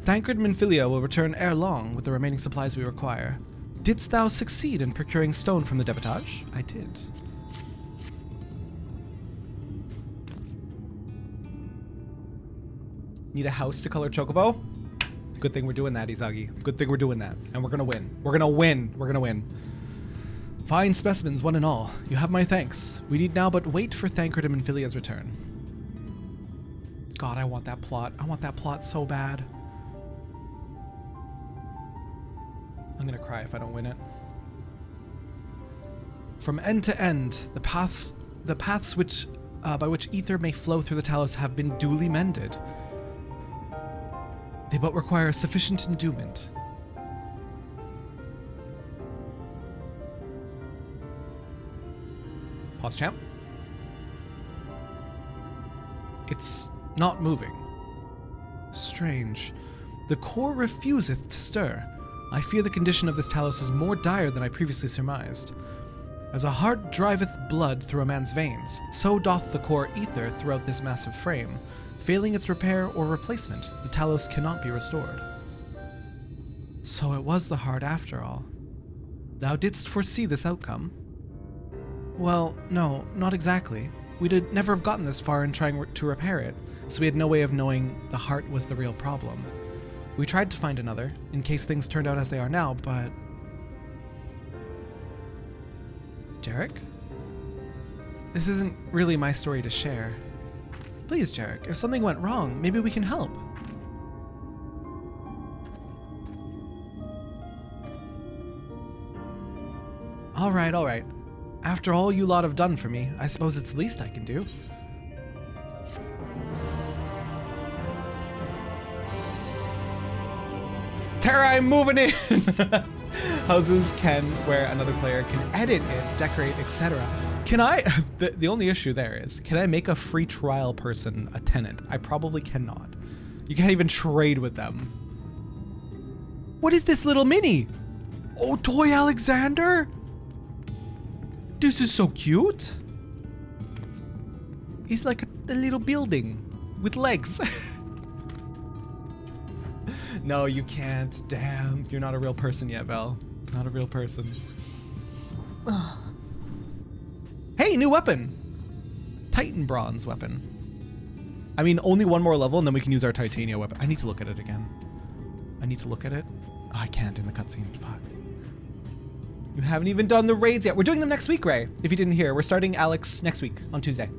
Thancred Minfilia will return ere long with the remaining supplies we require. Didst thou succeed in procuring stone from the debitage? I did. Need a house to color chocobo? Good thing we're doing that, Izagi. Good thing we're doing that. And we're gonna win. We're gonna win. We're gonna win. Fine specimens, one and all. You have my thanks. We need now but wait for Thancred and Minfilia's return. God, I want that plot. I want that plot so bad. I'm gonna cry if I don't win it. From end to end, the paths which by which ether may flow through the Talos have been duly mended. They but require sufficient endowment. Pause champ. It's not moving. Strange. The core refuseth to stir. I fear the condition of this Talos is more dire than I previously surmised. As a heart driveth blood through a man's veins, so doth the core ether throughout this massive frame. Failing its repair or replacement, the Talos cannot be restored. So it was the heart after all. Thou didst foresee this outcome? Well, no, not exactly. We'd never have gotten this far in trying to repair it, so we had no way of knowing the heart was the real problem. We tried to find another, in case things turned out as they are now, but... Jarek? This isn't really my story to share. Please, Jarek, if something went wrong, maybe we can help. All right. After all you lot have done for me, I suppose it's the least I can do. Terra, I'm moving in! Houses can, where another player can edit it, decorate, etc. Can I, the only issue there is, can I make a free trial person a tenant? I probably cannot. You can't even trade with them. What is this little mini? Oh, Toy Alexander? This is so cute. He's like a little building with legs. No, you can't. Damn, you're not a real person yet, Vel. Not a real person. Hey, new weapon. Titan bronze weapon. I mean, only one more level and then we can use our titania weapon. I need to look at it again. I need to look at it. Oh, I can't in the cutscene. Fuck. You haven't even done the raids yet. We're doing them next week, Ray. If you didn't hear, we're starting Alex next week on Tuesday.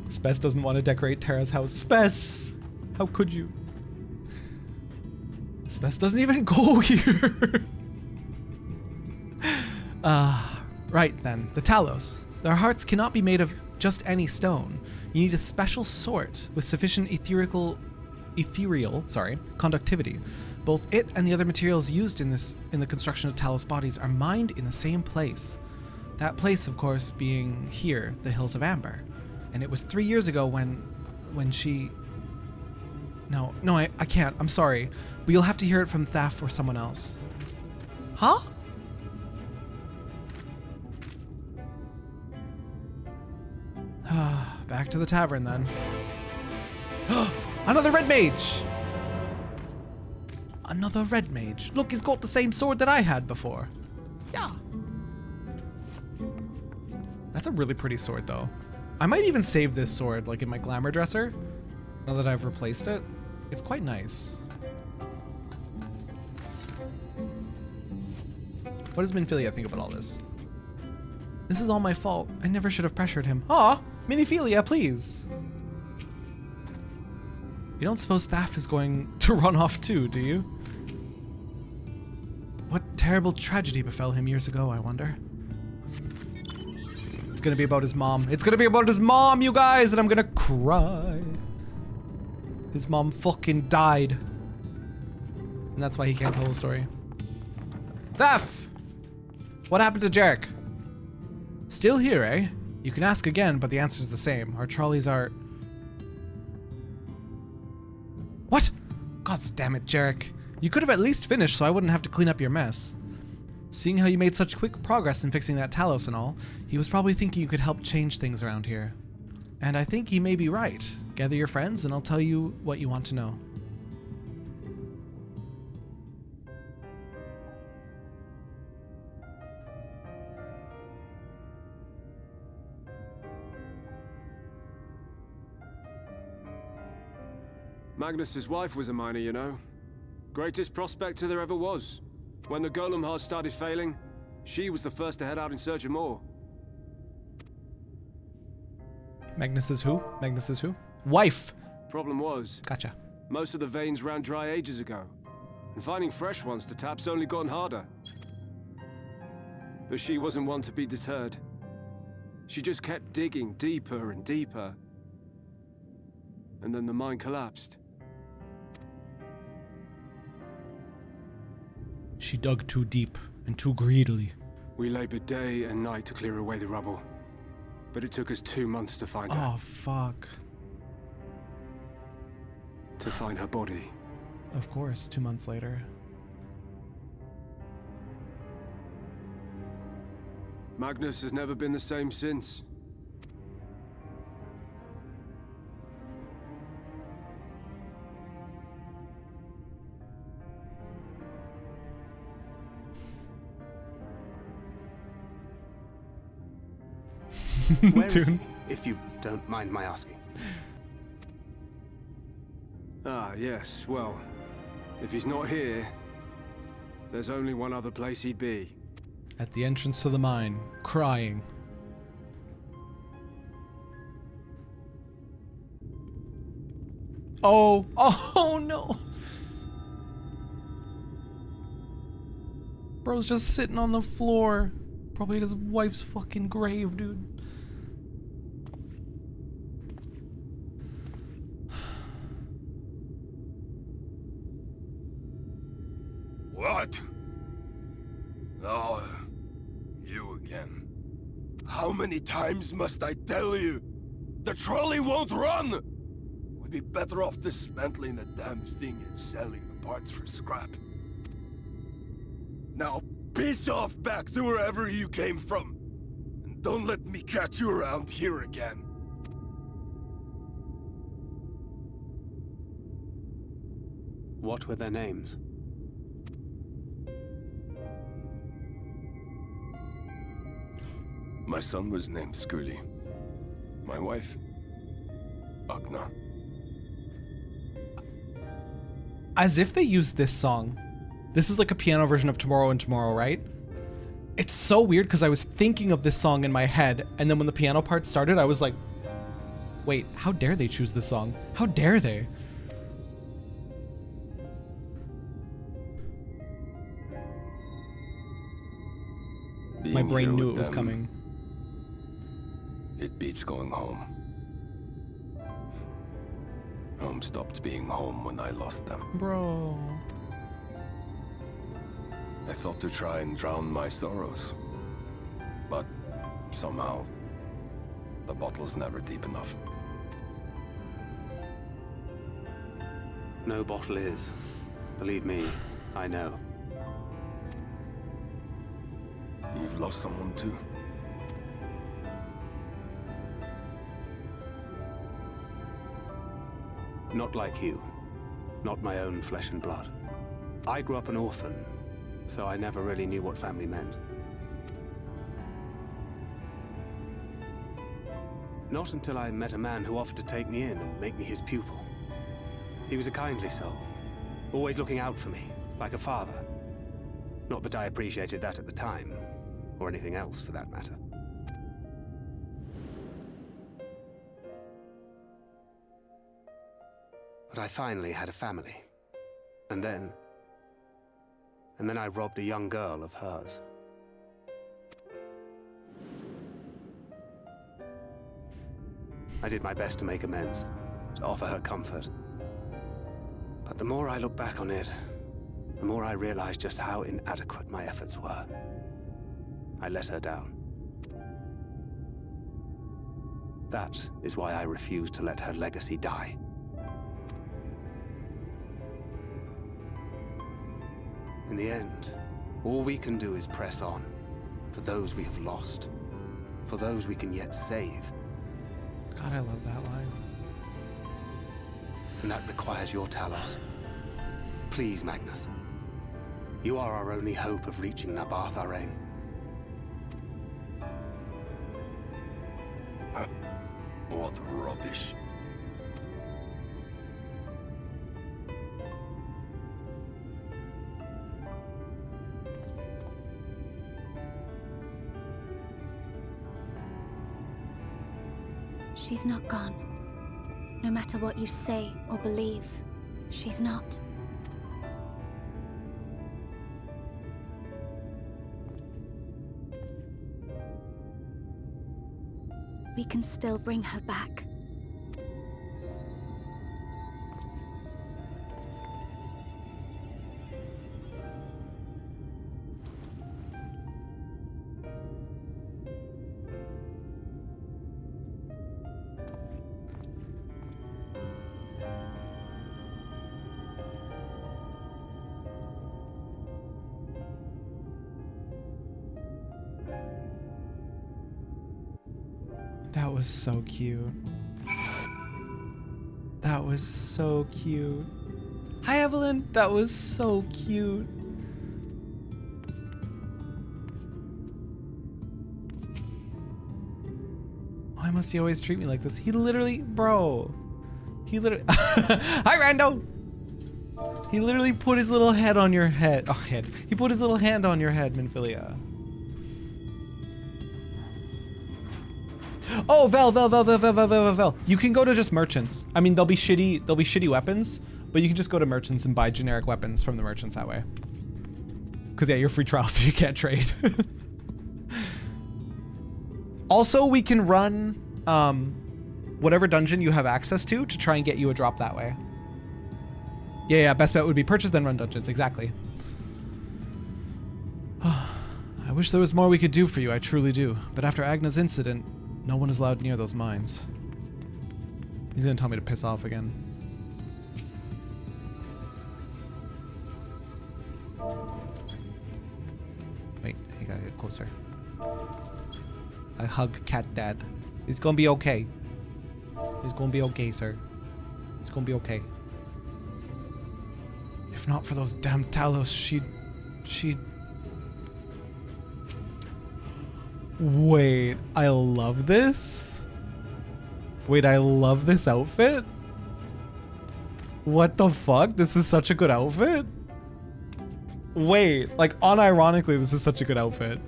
Spess doesn't want to decorate Terra's house. Spess! How could you? Spess doesn't even go here. Right then, the Talos. Their hearts cannot be made of just any stone. You need a special sort with sufficient ethereal conductivity. Both it and the other materials used in the construction of Talos bodies are mined in the same place. That place, of course, being here, the Hills of Amber. And it was 3 years ago when she... No, I can't. I'm sorry. But you'll have to hear it from Thaf or someone else. Huh? Back to the tavern, then. Another red mage! Another red mage. Look, he's got the same sword that I had before. Yeah. That's a really pretty sword, though. I might even save this sword, like in my glamour dresser, now that I've replaced it. It's quite nice. What does Minfilia think about all this? This is all my fault. I never should have pressured him. Aw, Miniphilia, please. You don't suppose Thaf is going to run off too, do you? What terrible tragedy befell him years ago, I wonder? gonna be about his mom. It's gonna be about his mom, you guys, and I'm gonna cry. His mom fucking died. And that's why he can't tell the story. Theft! What happened to Jarek? Still here, eh? You can ask again, but the answer's the same. Our trolleys are... What? God damn it, Jarek. You could have at least finished so I wouldn't have to clean up your mess. Seeing how you made such quick progress in fixing that Talos and all, he was probably thinking you could help change things around here. And I think he may be right. Gather your friends and I'll tell you what you want to know. Magnus's wife was a miner, you know. Greatest prospector there ever was. When the golem heart started failing, she was the first to head out in search of more. Magnus's who? Magnus's who? Wife! Problem was... Gotcha. Most of the veins ran dry ages ago. And finding fresh ones to tap's only gotten harder. But she wasn't one to be deterred. She just kept digging deeper and deeper. And then the mine collapsed. She dug too deep and too greedily. We labored day and night to clear away the rubble. But it took us 2 months to find her. Oh, fuck. To find her body. Of course, 2 months later. Magnus has never been the same since. Where is he, if you don't mind my asking? Ah, yes, well, if he's not here, there's only one other place he'd be. At the entrance to the mine, crying. Oh, oh no! Bro's just sitting on the floor. Probably at his wife's fucking grave, dude. What? Oh, you again. How many times must I tell you? The trolley won't run! We'd be better off dismantling the damn thing and selling the parts for scrap. Now, piss off back to wherever you came from. And don't let me catch you around here again. What were their names? My son was named Skuli. My wife, Agna. As if they used this song. This is like a piano version of Tomorrow and Tomorrow, right? It's so weird because I was thinking of this song in my head, and then when the piano part started, I was like, wait, how dare they choose this song? How dare they? My brain knew it was coming. It beats going home. Home stopped being home when I lost them. Bro. I thought to try and drown my sorrows. But somehow, the bottle's never deep enough. No bottle is. Believe me, I know. You've lost someone too? Not like you. Not my own flesh and blood. I grew up an orphan, so I never really knew what family meant. Not until I met a man who offered to take me in and make me his pupil. He was a kindly soul, always looking out for me, like a father. Not that I appreciated that at the time, or anything else for that matter. But I finally had a family. And then I robbed a young girl of hers. I did my best to make amends, to offer her comfort. But the more I look back on it, the more I realize just how inadequate my efforts were. I let her down. That is why I refuse to let her legacy die. In the end, all we can do is press on, for those we have lost, for those we can yet save. God, I love that line. And that requires your Talos. Please, Magnus. You are our only hope of reaching Nabarth Areng. What rubbish. She's not gone. No matter what you say or believe, she's not. We can still bring her back. That was so cute. That was so cute. Hi, Evelyn. That was so cute. Why must he always treat me like this? He literally, bro. He literally. Hi, Rando. He literally put his little head on your head. Oh, head. He put his little hand on your head, Minfilia. Oh, Vel. You can go to just merchants. I mean, they'll be shitty weapons, but you can just go to merchants and buy generic weapons from the merchants that way. Cause yeah, you're free trial, so you can't trade. Also, we can run whatever dungeon you have access to try and get you a drop that way. Yeah, best bet would be purchase, then run dungeons, exactly. I wish there was more we could do for you, I truly do. But after Agna's incident, no one is allowed near those mines. He's gonna tell me to piss off again. Wait, I gotta get closer. I hug Cat Dad. It's gonna be okay. It's gonna be okay, sir. It's gonna be okay. If not for those damn Talos, she'd... Wait, I love this? Wait, I love this outfit? What the fuck? This is such a good outfit? Wait, like unironically, this is such a good outfit.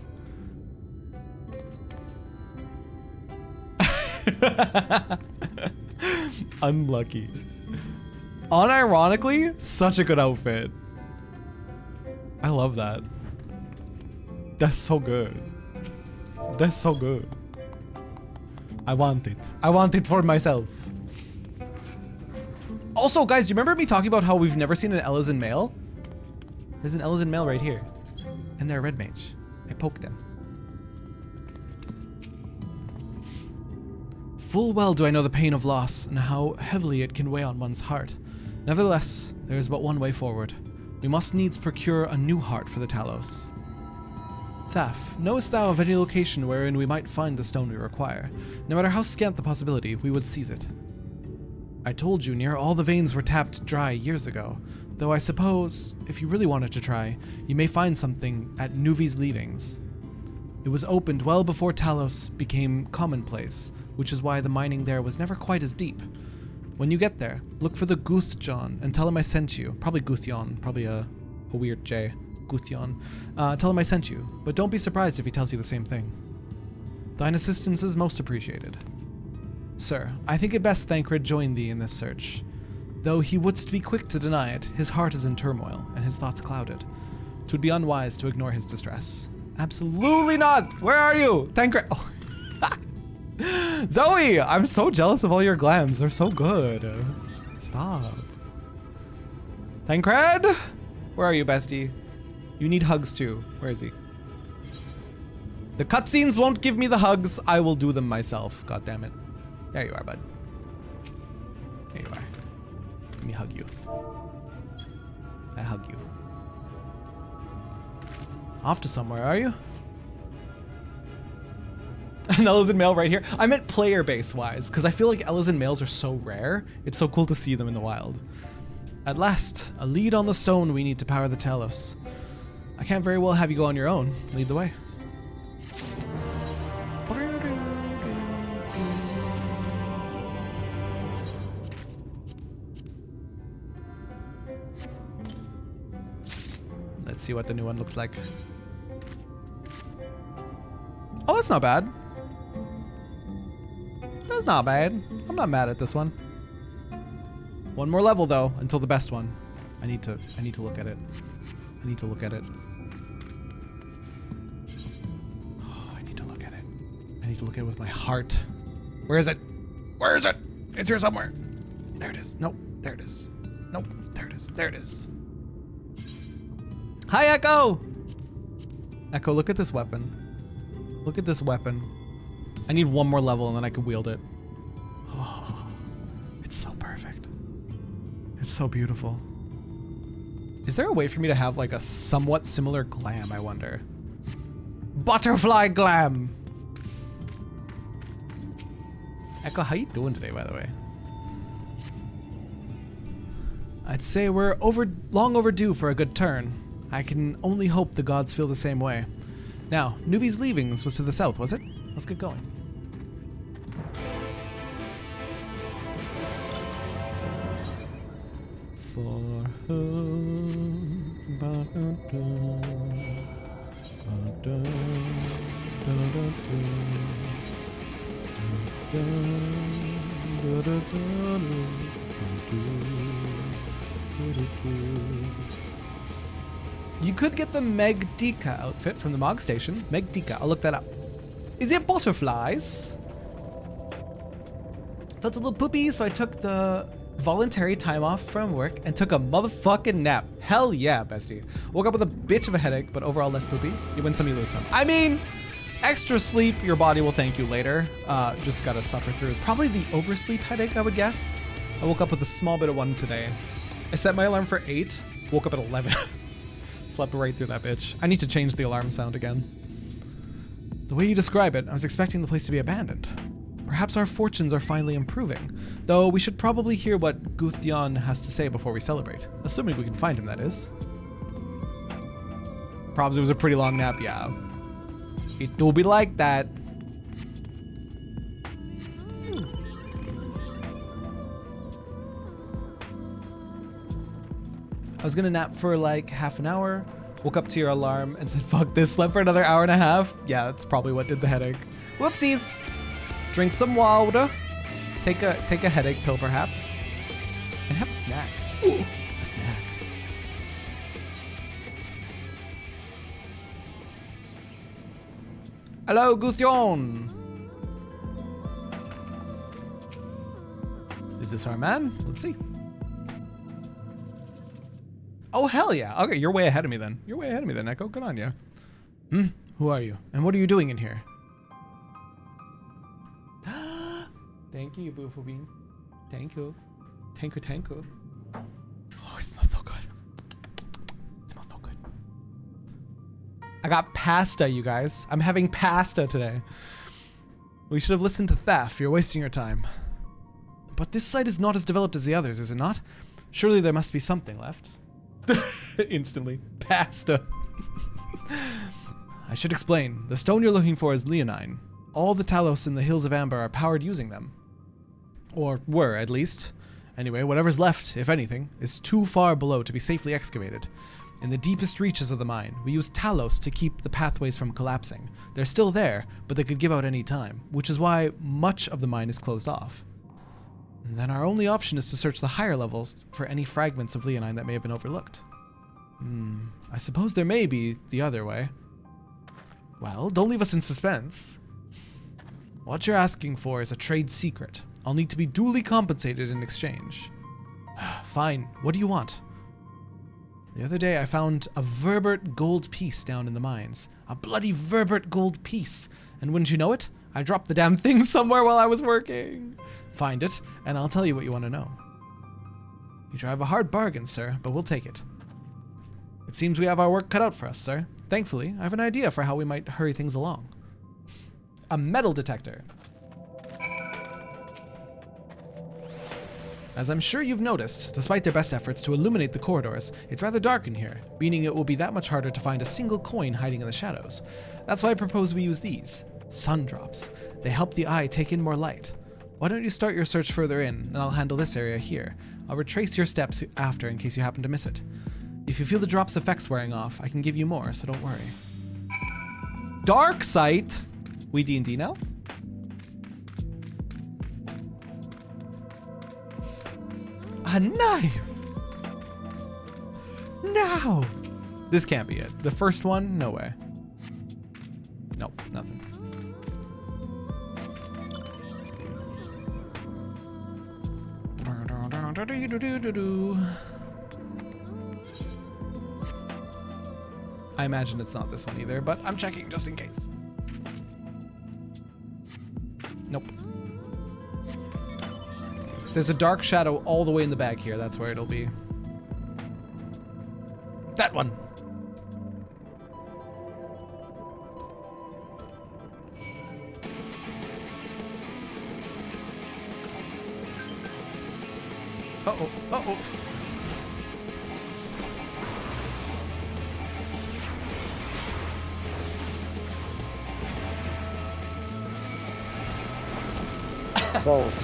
Unlucky. Unironically, such a good outfit. I love that. That's so good. That's so good. I want it. I want it for myself. Also, guys, do you remember me talking about how we've never seen an Elezen male? There's an Elezen male right here. And they're a red mage. I poked them. Full well do I know the pain of loss and how heavily it can weigh on one's heart. Nevertheless, there is but one way forward. We must needs procure a new heart for the Talos. Thaf, knowest thou of any location wherein we might find the stone we require? No matter how scant the possibility, we would seize it. I told you near all the veins were tapped dry years ago, though I suppose, if you really wanted to try, you may find something at Nuvi's Leavings. It was opened well before Talos became commonplace, which is why the mining there was never quite as deep. When you get there, look for the Guthjon and tell him I sent you. Probably Guthjon, probably a weird J. Guthjon. Tell him I sent you, but don't be surprised if he tells you the same thing. Thine assistance is most appreciated. Sir, I think it best Thancred join thee in this search. Though he wouldst be quick to deny it, his heart is in turmoil, and his thoughts clouded. 'Twould be unwise to ignore his distress. Absolutely not! Where are you? Thancred! Oh. Zoe, I'm so jealous of all your glams. They're so good. Stop. Tancred? Where are you, bestie? You need hugs too. Where is he? The cutscenes won't give me the hugs. I will do them myself. God damn it. There you are, bud. There you are. Let me hug you. I hug you. Off to somewhere, are you? An Elysian male right here. I meant player base wise, because I feel like Elysian males are so rare. It's so cool to see them in the wild. At last, a lead on the stone we need to power the Talos. I can't very well have you go on your own. Lead the way. Let's see what the new one looks like. Oh, that's not bad. That's not bad. I'm not mad at this one. One more level though, until the best one. I need to look at it. I need to look at it. Oh, I need to look at it. I need to look at it with my heart. Where is it? Where is it? It's here somewhere. There it is. Nope. There it is. Nope. There it is. There it is. Hi, Echo! Echo, look at this weapon. Look at this weapon. I need one more level and then I can wield it. Oh, it's so perfect. It's so beautiful. Is there a way for me to have like a somewhat similar glam, I wonder? Butterfly glam! Echo, how you doing today, by the way? I'd say we're long overdue for a good turn. I can only hope the gods feel the same way. Now, Nuvi's leavings was to the south, was it? Let's get going. For you could get the Meg Dika outfit from the Mog Station. Meg Dika, I'll look that up. Is it butterflies? Felt a little poopy, so I took the voluntary time off from work and took a motherfucking nap. Hell yeah, bestie. Woke up with a bitch of a headache, but overall less poopy. You win some, you lose some. I mean, extra sleep, your body will thank you later. Just gotta suffer through. Probably the oversleep headache, I would guess. I woke up with a small bit of one today. I set my alarm for 8, woke up at 11. Slept right through that bitch. I need to change the alarm sound again. The way you describe it, I was expecting the place to be abandoned. Perhaps our fortunes are finally improving, though we should probably hear what Guthjon has to say before we celebrate. Assuming we can find him, that is. Probably it was a pretty long nap, yeah. It do be like that. I was gonna nap for like half an hour, woke up to your alarm and said, fuck this, slept for another hour and a half. Yeah, that's probably what did the headache. Whoopsies. Drink some water, take a headache pill perhaps, and have a snack. Ooh, a snack. Hello, Guthjon. Is this our man? Let's see. Oh, hell yeah. Okay, you're way ahead of me then. You're way ahead of me then, Echo. Good on you. Who are you? And what are you doing in here? Thank you, Boofo Bean. Thank you. Thank you, thank you. Oh, it smells so good. It smells so good. I got pasta, you guys. I'm having pasta today. We should have listened to Thaf. You're wasting your time. But this site is not as developed as the others, is it not? Surely there must be something left. Instantly. Pasta. I should explain. The stone you're looking for is leonine. All the Talos in the Hills of Amber are powered using them. Or were, at least. Anyway, whatever's left, if anything, is too far below to be safely excavated. In the deepest reaches of the mine, we use Talos to keep the pathways from collapsing. They're still there, but they could give out any time, which is why much of the mine is closed off. And then our only option is to search the higher levels for any fragments of leonine that may have been overlooked. I suppose there may be the other way. Well, don't leave us in suspense. What you're asking for is a trade secret. I'll need to be duly compensated in exchange. Fine, what do you want? The other day I found a Verbert gold piece down in the mines. A bloody Verbert gold piece. And wouldn't you know it? I dropped the damn thing somewhere while I was working. Find it, and I'll tell you what you want to know. You drive a hard bargain, sir, but we'll take it. It seems we have our work cut out for us, sir. Thankfully, I have an idea for how we might hurry things along. A metal detector. As I'm sure you've noticed, despite their best efforts to illuminate the corridors, it's rather dark in here, meaning it will be that much harder to find a single coin hiding in the shadows. That's why I propose we use these. Sun drops. They help the eye take in more light. Why don't you start your search further in, and I'll handle this area here. I'll retrace your steps after in case you happen to miss it. If you feel the drop's effects wearing off, I can give you more, so don't worry. Dark Sight! We D&D now? A knife! No! This can't be it. The first one? No way. Nope, nothing. I imagine it's not this one either, but I'm checking just in case. Nope. There's a dark shadow all the way in the back here. That's where it'll be. That one. Uh-oh, uh-oh. Balls.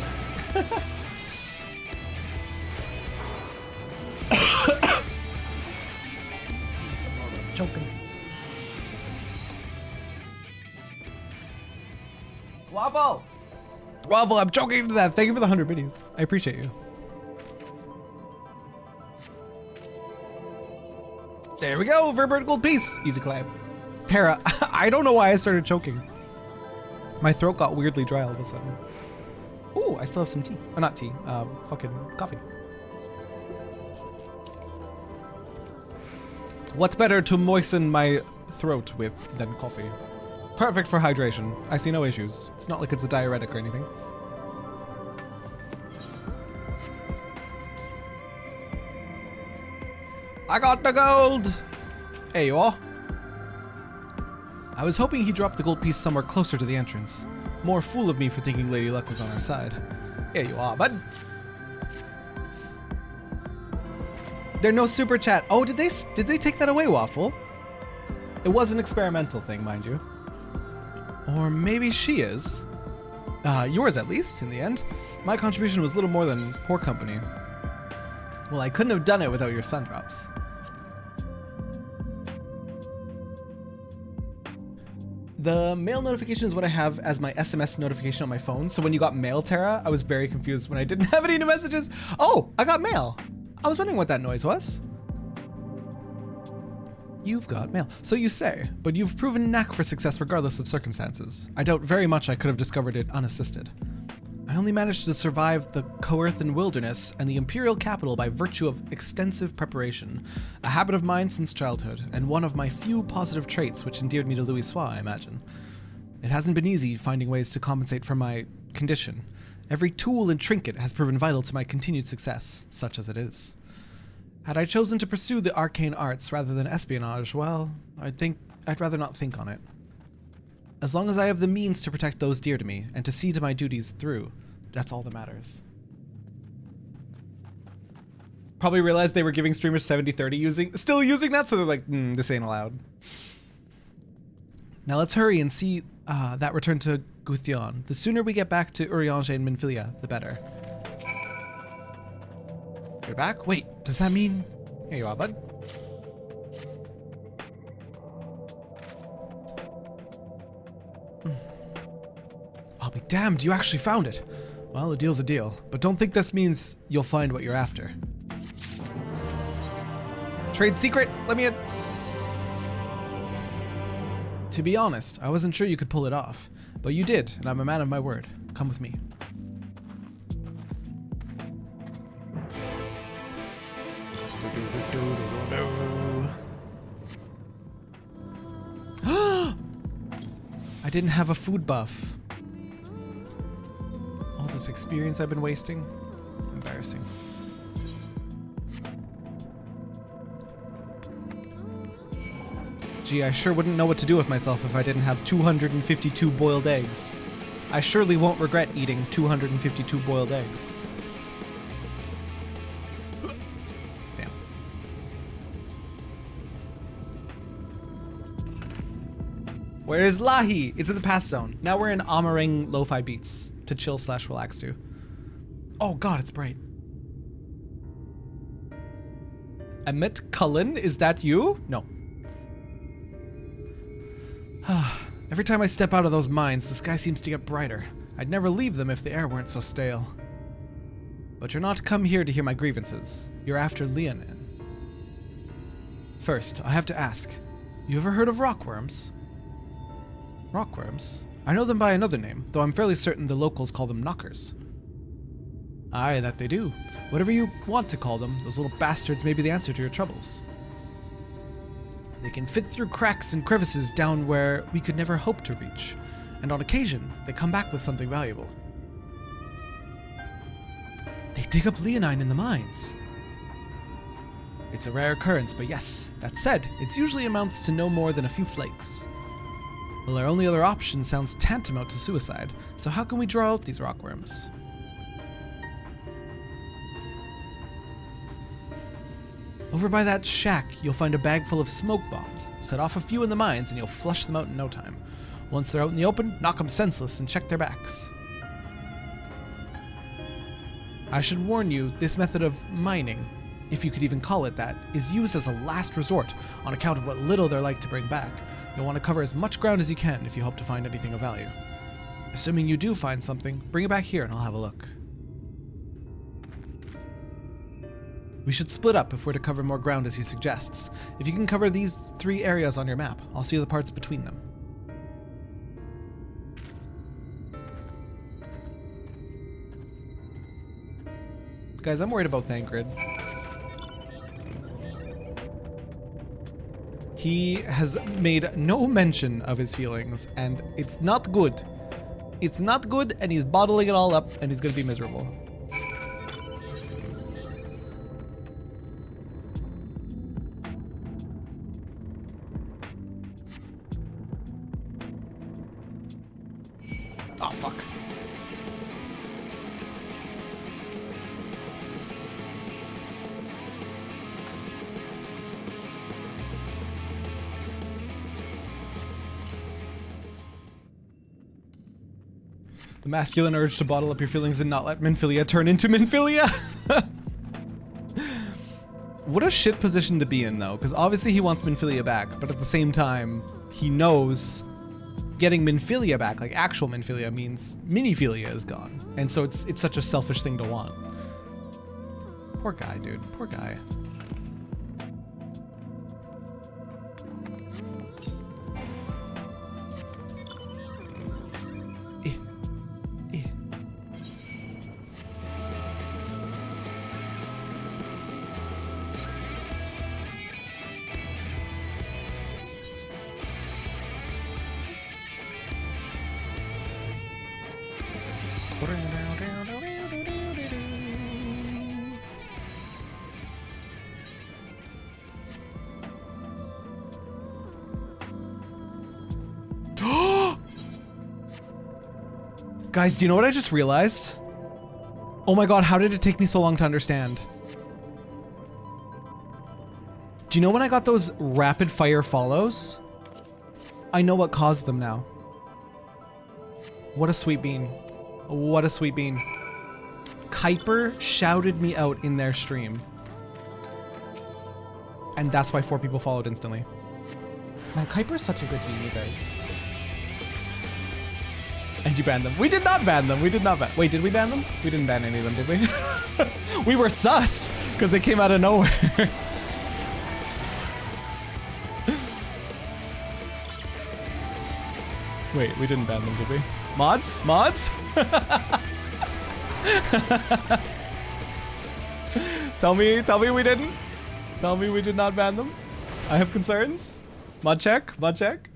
Choking. Waffle! Waffle, I'm choking to that. Thank you for the 100 biddies. I appreciate you. There we go, Verbert gold piece. Easy clap. Terra, I don't know why I started choking. My throat got weirdly dry all of a sudden. Ooh, I still have some tea. Oh, not tea, fucking coffee. What's better to moisten my throat with than coffee? Perfect for hydration. I see no issues. It's not like it's a diuretic or anything. I got the gold! There you are. I was hoping he dropped the gold piece somewhere closer to the entrance. More fool of me for thinking Lady Luck was on our side. Here you are, bud. There's no super chat. Oh, did they take that away, Waffle? It was an experimental thing, mind you. Or maybe she is. Yours at least, in the end. My contribution was little more than poor company. Well, I couldn't have done it without your sun drops. The mail notification is what I have as my SMS notification on my phone. So when you got mail, Terra, I was very confused when I didn't have any new messages. Oh, I got mail. I was wondering what that noise was. You've got mail. So you say, but you've proven knack for success regardless of circumstances. I doubt very much I could have discovered it unassisted. I only managed to survive the Coerthan wilderness and the Imperial capital by virtue of extensive preparation, a habit of mine since childhood, and one of my few positive traits which endeared me to Louis Soir, I imagine. It hasn't been easy finding ways to compensate for my condition. Every tool and trinket has proven vital to my continued success, such as it is. Had I chosen to pursue the arcane arts rather than espionage, well, I'd rather not think on it. As long as I have the means to protect those dear to me and to see to my duties through, that's all that matters. Probably realized they were giving streamers 70-30 still using that, so they're like, this ain't allowed. Now let's hurry and see that return to Guthyon. The sooner we get back to Eorzea and Minfilia, the better. You're back? Wait, does that mean... Here you are, bud. I'll be damned, you actually found it. Well, a deal's a deal, but don't think this means you'll find what you're after. Trade secret, let me in. To be honest, I wasn't sure you could pull it off. But you did, and I'm a man of my word. Come with me. I didn't have a food buff. All this experience I've been wasting. Embarrassing. Gee, I sure wouldn't know what to do with myself if I didn't have 252 boiled eggs. I surely won't regret eating 252 boiled eggs. Damn. Where is Lahi? It's in the past zone. Now we're in Amaring Lo-Fi Beats to chill/relax to. Oh god, it's bright. Emmett Cullen, is that you? No. Every time I step out of those mines, the sky seems to get brighter. I'd never leave them if the air weren't so stale. But you're not come here to hear my grievances. You're after Leonin. First, I have to ask, you ever heard of rockworms? Rockworms? I know them by another name, though I'm fairly certain the locals call them knockers. Aye, that they do. Whatever you want to call them, those little bastards may be the answer to your troubles. They can fit through cracks and crevices down where we could never hope to reach, and on occasion, they come back with something valuable. They dig up leonine in the mines. It's a rare occurrence, but yes, that said, it usually amounts to no more than a few flakes. Well, our only other option sounds tantamount to suicide, so how can we draw out these rockworms? Over by that shack, you'll find a bag full of smoke bombs. Set off a few in the mines and you'll flush them out in no time. Once they're out in the open, knock them senseless and check their backs. I should warn you, this method of mining, if you could even call it that, is used as a last resort on account of what little they're like to bring back. You'll want to cover as much ground as you can if you hope to find anything of value. Assuming you do find something, bring it back here and I'll have a look. We should split up if we're to cover more ground as he suggests. If you can cover these 3 areas on your map, I'll see the parts between them. Guys, I'm worried about Thancred. He has made no mention of his feelings, and it's not good. It's not good, and he's bottling it all up, and he's gonna be miserable. Oh, fuck. The masculine urge to bottle up your feelings and not let Minfilia turn into Minfilia? What a shit position to be in, though, because obviously he wants Minfilia back, but at the same time, he knows getting Minfilia back, like actual Minfilia, means Miniphilia is gone. And so it's such a selfish thing to want. Poor guy, dude. Poor guy. Guys, do you know what I just realized? Oh my god, how did it take me so long to understand? Do you know when I got those rapid fire follows? I know what caused them now. What a sweet bean. What a sweet bean. Kuiper shouted me out in their stream. And that's why 4 people followed instantly. Man, Kuiper's such a good bean, you guys. And you banned them. We did not ban them. We did not ban. Wait, did we ban them? We didn't ban any of them, did we? We were sus because they came out of nowhere. Wait, we didn't ban them, did we? Mods? Mods? Tell me we didn't. Tell me we did not ban them. I have concerns. Mod check, mod check.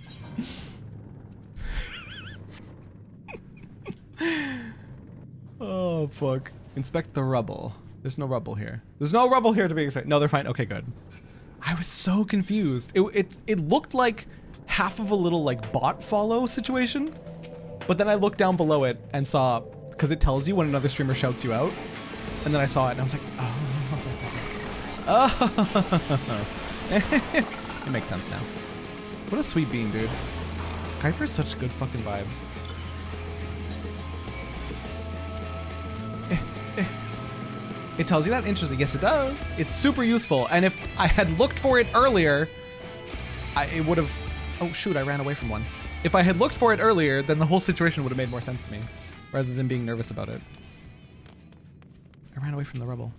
Oh, fuck. Inspect the rubble. There's no rubble here. There's no rubble here to be inspected. No, they're fine. Okay, good. I was so confused. It looked like half of a little like bot follow situation, but then I looked down below it and saw, because it tells you when another streamer shouts you out, and then I saw it and I was like, oh. It makes sense now. What a sweet bean, dude. Kuiper's such good fucking vibes. It tells you that? Interesting. Yes, it does. It's super useful. And if I had looked for it earlier, it would have... Oh, shoot, I ran away from one. If I had looked for it earlier, then the whole situation would have made more sense to me, rather than being nervous about it. I ran away from the rubble.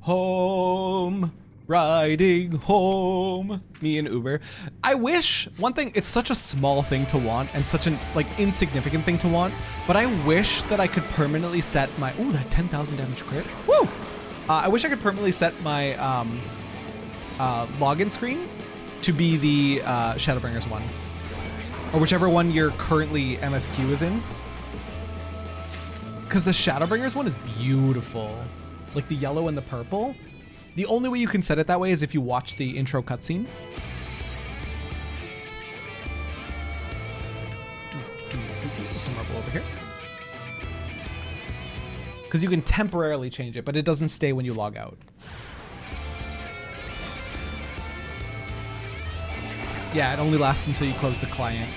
Home, riding home, me and Uber. I wish, one thing, it's such a small thing to want and such an like insignificant thing to want, but I wish that I could permanently set my, ooh, that 10,000 damage crit, woo! I wish I could permanently set my login screen to be the Shadowbringers one, or whichever one your currently MSQ is in. Because the Shadowbringers one is beautiful. Like the yellow and the purple. The only way you can set it that way is if you watch the intro cutscene. Some rubble over here. Because you can temporarily change it, but it doesn't stay when you log out. Yeah, it only lasts until you close the client.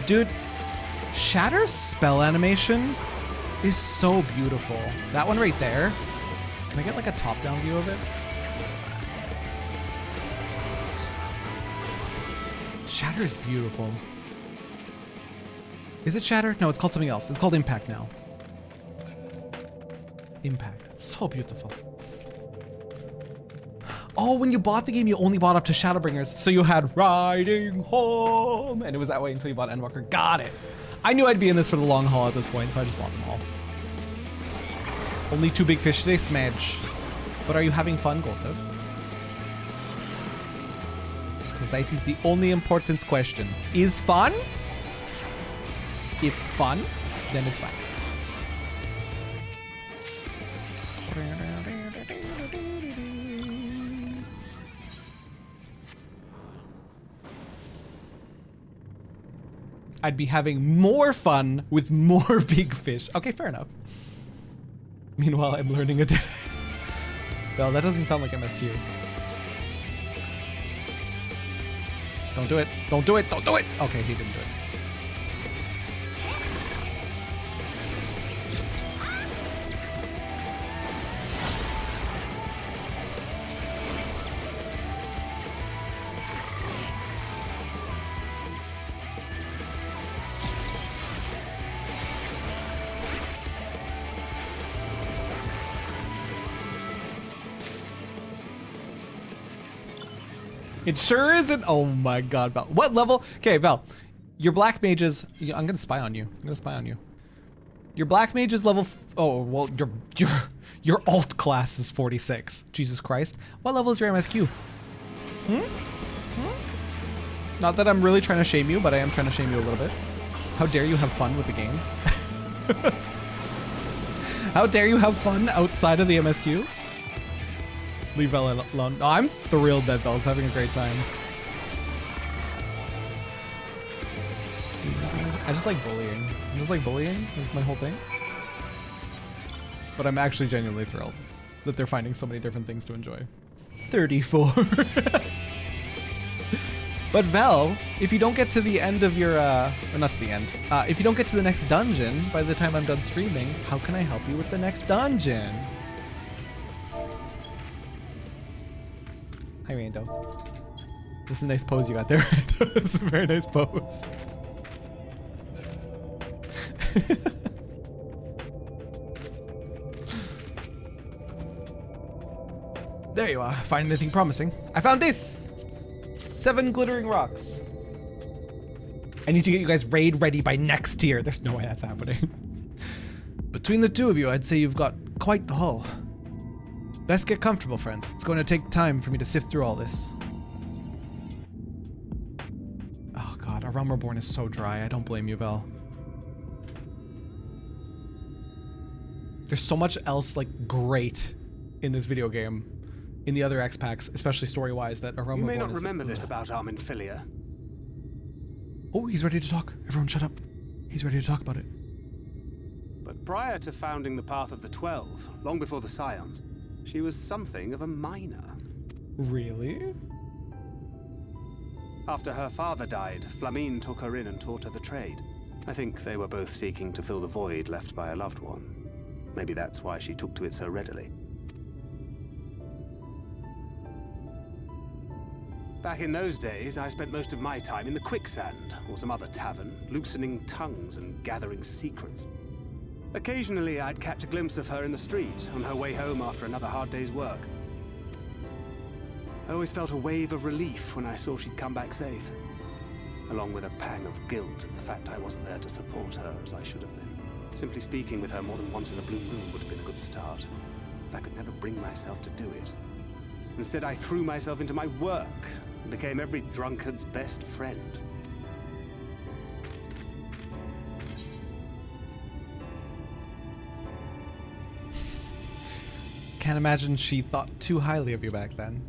Dude, Shatter's spell animation is so beautiful. That one right there. Can I get like a top-down view of it? Shatter is beautiful. Is it Shatter? No, it's called something else. It's called Impact now. Impact. So beautiful. Oh, when you bought the game, you only bought up to Shadowbringers. So you had Riding Home, and it was that way until you bought Endwalker. Got it. I knew I'd be in this for the long haul at this point, so I just bought them all. Only 2 big fish today, smedge. But are you having fun, Golsev? Because that is the only important question. Is fun? If fun, then it's fine. I'd be having more fun with more big fish. Okay, fair enough. Meanwhile, I'm learning a dance. Well, that doesn't sound like MSQ. Don't do it. Don't do it. Don't do it. Okay, he didn't do it. It sure isn't. Oh my god, Val. What level? Okay, Val. Your black mages. I'm gonna spy on you. I'm gonna spy on you. Your black mage is level. Oh well, your alt class is 46. Jesus Christ. What level is your MSQ? Not that I'm really trying to shame you, but I am trying to shame you a little bit. How dare you have fun with the game? How dare you have fun outside of the MSQ? Leave Vel alone. Oh, I'm thrilled that Vel's having a great time. I just like bullying. I just like bullying. That's my whole thing. But I'm actually genuinely thrilled that they're finding so many different things to enjoy. 34. But Vel, if you don't get to the end of your, or not to the end, if you don't get to the next dungeon by the time I'm done streaming, how can I help you with the next dungeon? Hi, Rando. This is a nice pose you got there. This is a very nice pose. There you are. Find anything promising? I found this! 7 glittering rocks. I need to get you guys raid ready by next tier. There's no way that's happening. Between the two of you, I'd say you've got quite the haul. Best get comfortable, friends. It's going to take time for me to sift through all this. Oh god, A Realm Reborn is so dry. I don't blame you, Vel. There's so much else, like, great in this video game. In the other X packs, especially story-wise, that A Realm Reborn You may not is, remember this about Arminfilia. Oh, he's ready to talk. Everyone shut up. He's ready to talk about it. But prior to founding the Path of the 12, long before the Scions, she was something of a miner. Really? After her father died, Flamine took her in and taught her the trade. I think they were both seeking to fill the void left by a loved one. Maybe that's why she took to it so readily. Back in those days, I spent most of my time in the Quicksand, or some other tavern, loosening tongues and gathering secrets. Occasionally, I'd catch a glimpse of her in the street, on her way home after another hard day's work. I always felt a wave of relief when I saw she'd come back safe, along with a pang of guilt at the fact I wasn't there to support her as I should have been. Simply speaking with her more than once in a blue moon would have been a good start, but I could never bring myself to do it. Instead, I threw myself into my work and became every drunkard's best friend. Can't imagine she thought too highly of you back then.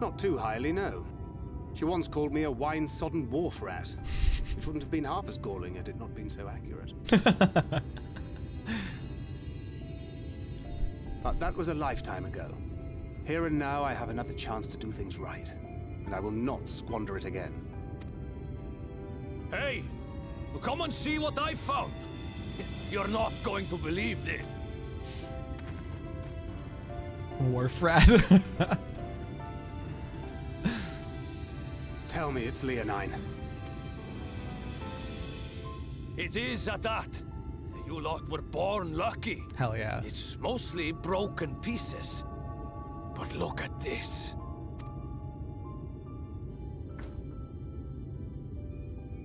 Not too highly, no. She once called me a wine-sodden wharf rat, which wouldn't have been half as galling had it not been so accurate. But that was a lifetime ago. Here and now I have another chance to do things right, and I will not squander it again. Hey, come and see what I found. You're not going to believe this. Wharf rat. Tell me it's Leonine. It is at that. You lot were born lucky. Hell yeah. It's mostly broken pieces. But look at this.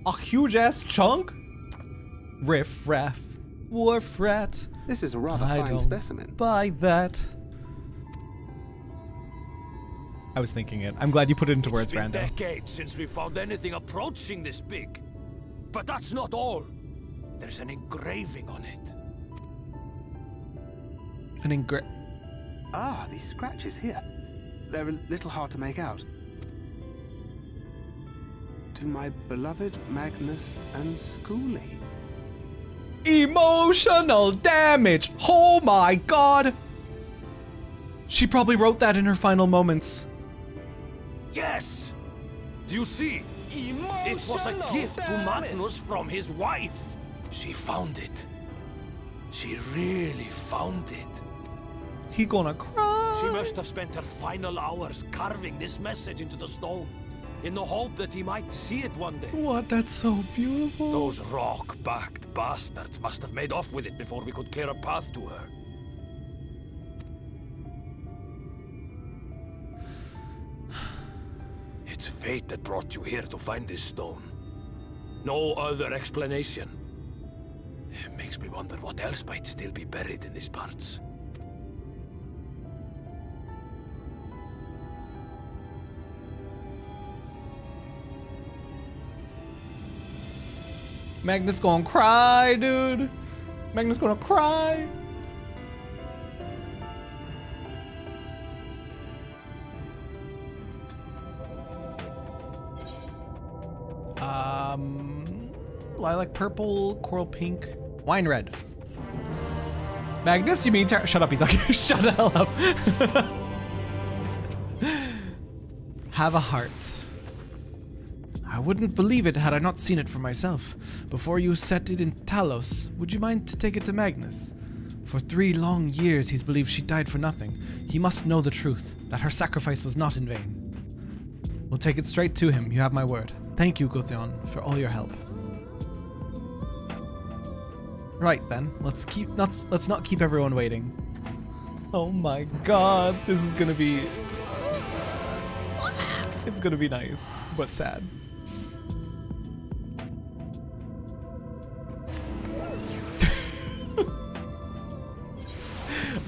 A huge ass chunk? Riff raff. Wharf rat. This is a rather fine specimen. Buy that. I was thinking it. I'm glad you put it into words, Brando. It's been decades since we found anything approaching this big. But that's not all. There's an engraving on it. An Ah, these scratches here. They're a little hard to make out. To my beloved Magnus and Schoolie. Emotional damage! Oh my god! She probably wrote that in her final moments. Yes! Do you see? It was a gift to Magnus from his wife. She found it. She really found it. He gonna cry. She must have spent her final hours carving this message into the stone, in the hope that he might see it one day. What? That's so beautiful. Those rock-backed bastards must have made off with it before we could clear a path to her. It's fate that brought you here to find this stone. No other explanation. It makes me wonder what else might still be buried in these parts. Magnus gonna cry, dude. Magnus gonna cry. Lilac purple, coral pink, wine red. Magnus, you mean shut up, he's like, shut the hell up. Have a heart. I wouldn't believe it had I not seen it for myself. Before you set it in Talos, would you mind to take it to Magnus? For 3 long years he's believed she died for nothing. He must know the truth, that her sacrifice was not in vain. We'll take it straight to him, you have my word. Thank you, Guthion, for all your help. Right then, let's not keep everyone waiting. Oh my god, this is gonna be... It's gonna be nice, but sad.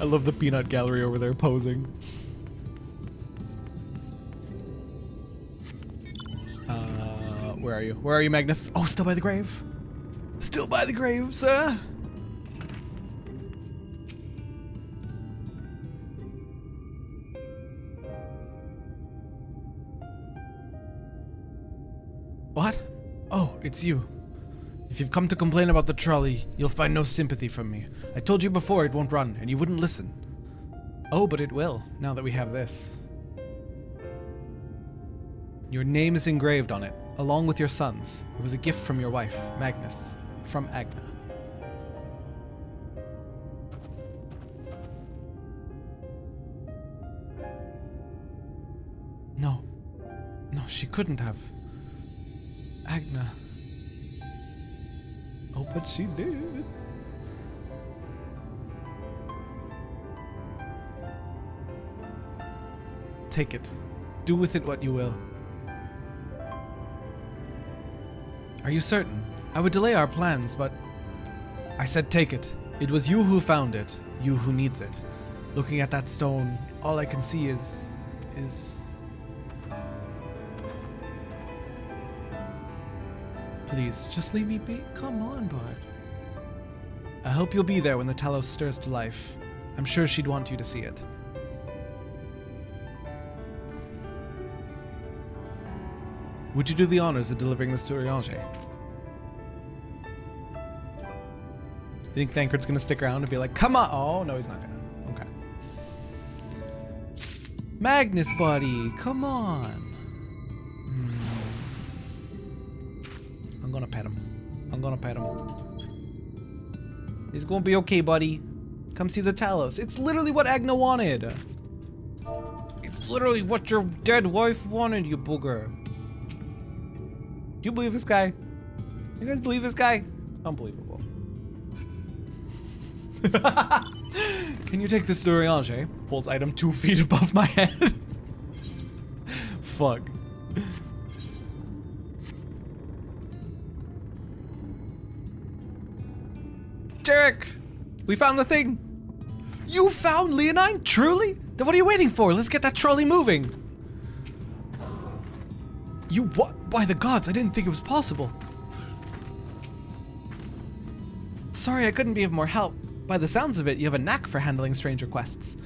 I love the peanut gallery over there posing. Where are you? Where are you, Magnus? Oh, still by the grave? Still by the grave, sir? What? Oh, it's you. If you've come to complain about the trolley, you'll find no sympathy from me. I told you before it won't run, and you wouldn't listen. Oh, but it will, now that we have this. Your name is engraved on it, along with your son's. It was a gift from your wife, Magnus, from Agna. No. No, she couldn't have. Agna. Oh, but she did. Take it. Do with it what you will. Are you certain? I would delay our plans, but... I said take it. It was you who found it. You who needs it. Looking at that stone, all I can see is... Please, just leave me be. Come on, Bard. I hope you'll be there when the Talos stirs to life. I'm sure she'd want you to see it. Would you do the honors of delivering this to Eorzea? You think Thancred's gonna stick around and be like, come on! Oh, no, he's not gonna. Okay. Magnus, buddy, come on! I'm gonna pet him. I'm gonna pet him. It's gonna be okay, buddy. Come see the Talos. It's literally what Agna wanted. It's literally what your dead wife wanted, you booger. Do you believe this guy? You guys believe this guy? Unbelievable. Can you take this to Eorzea? Holds item 2 feet above my head. Fuck. Jarek! We found the thing! You found Leonine? Truly? Then what are you waiting for? Let's get that trolley moving! You what? By the gods, I didn't think it was possible. Sorry I couldn't be of more help. By the sounds of it, you have a knack for handling strange requests.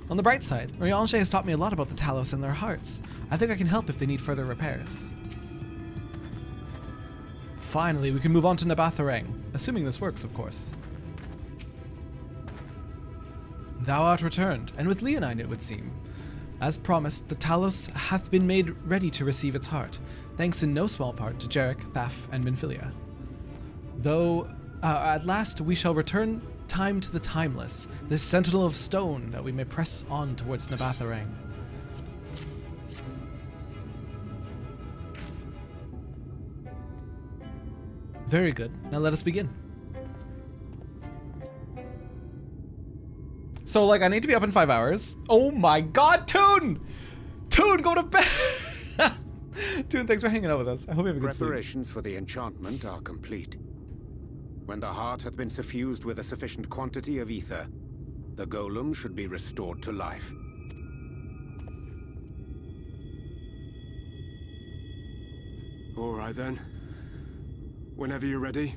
On the bright side, Eorzea has taught me a lot about the Talos and their hearts. I think I can help if they need further repairs. Finally, we can move on to Nabatharang, assuming this works, of course. Thou art returned, and with Leonine it would seem. As promised, the Talos hath been made ready to receive its heart, thanks in no small part to Jarek, Thaf, and Minfilia. Though, at last we shall return time to the timeless, this sentinel of stone, that we may press on towards Nabatharang. Very good. Now let us begin. So, like, I need to be up in 5 hours. Oh my god, Toon! Toon, go to bed! Toon, thanks for hanging out with us. I hope you have a good sleep. Preparations for the enchantment are complete. When the heart hath been suffused with a sufficient quantity of ether, the golem should be restored to life. All right then. Whenever you're ready.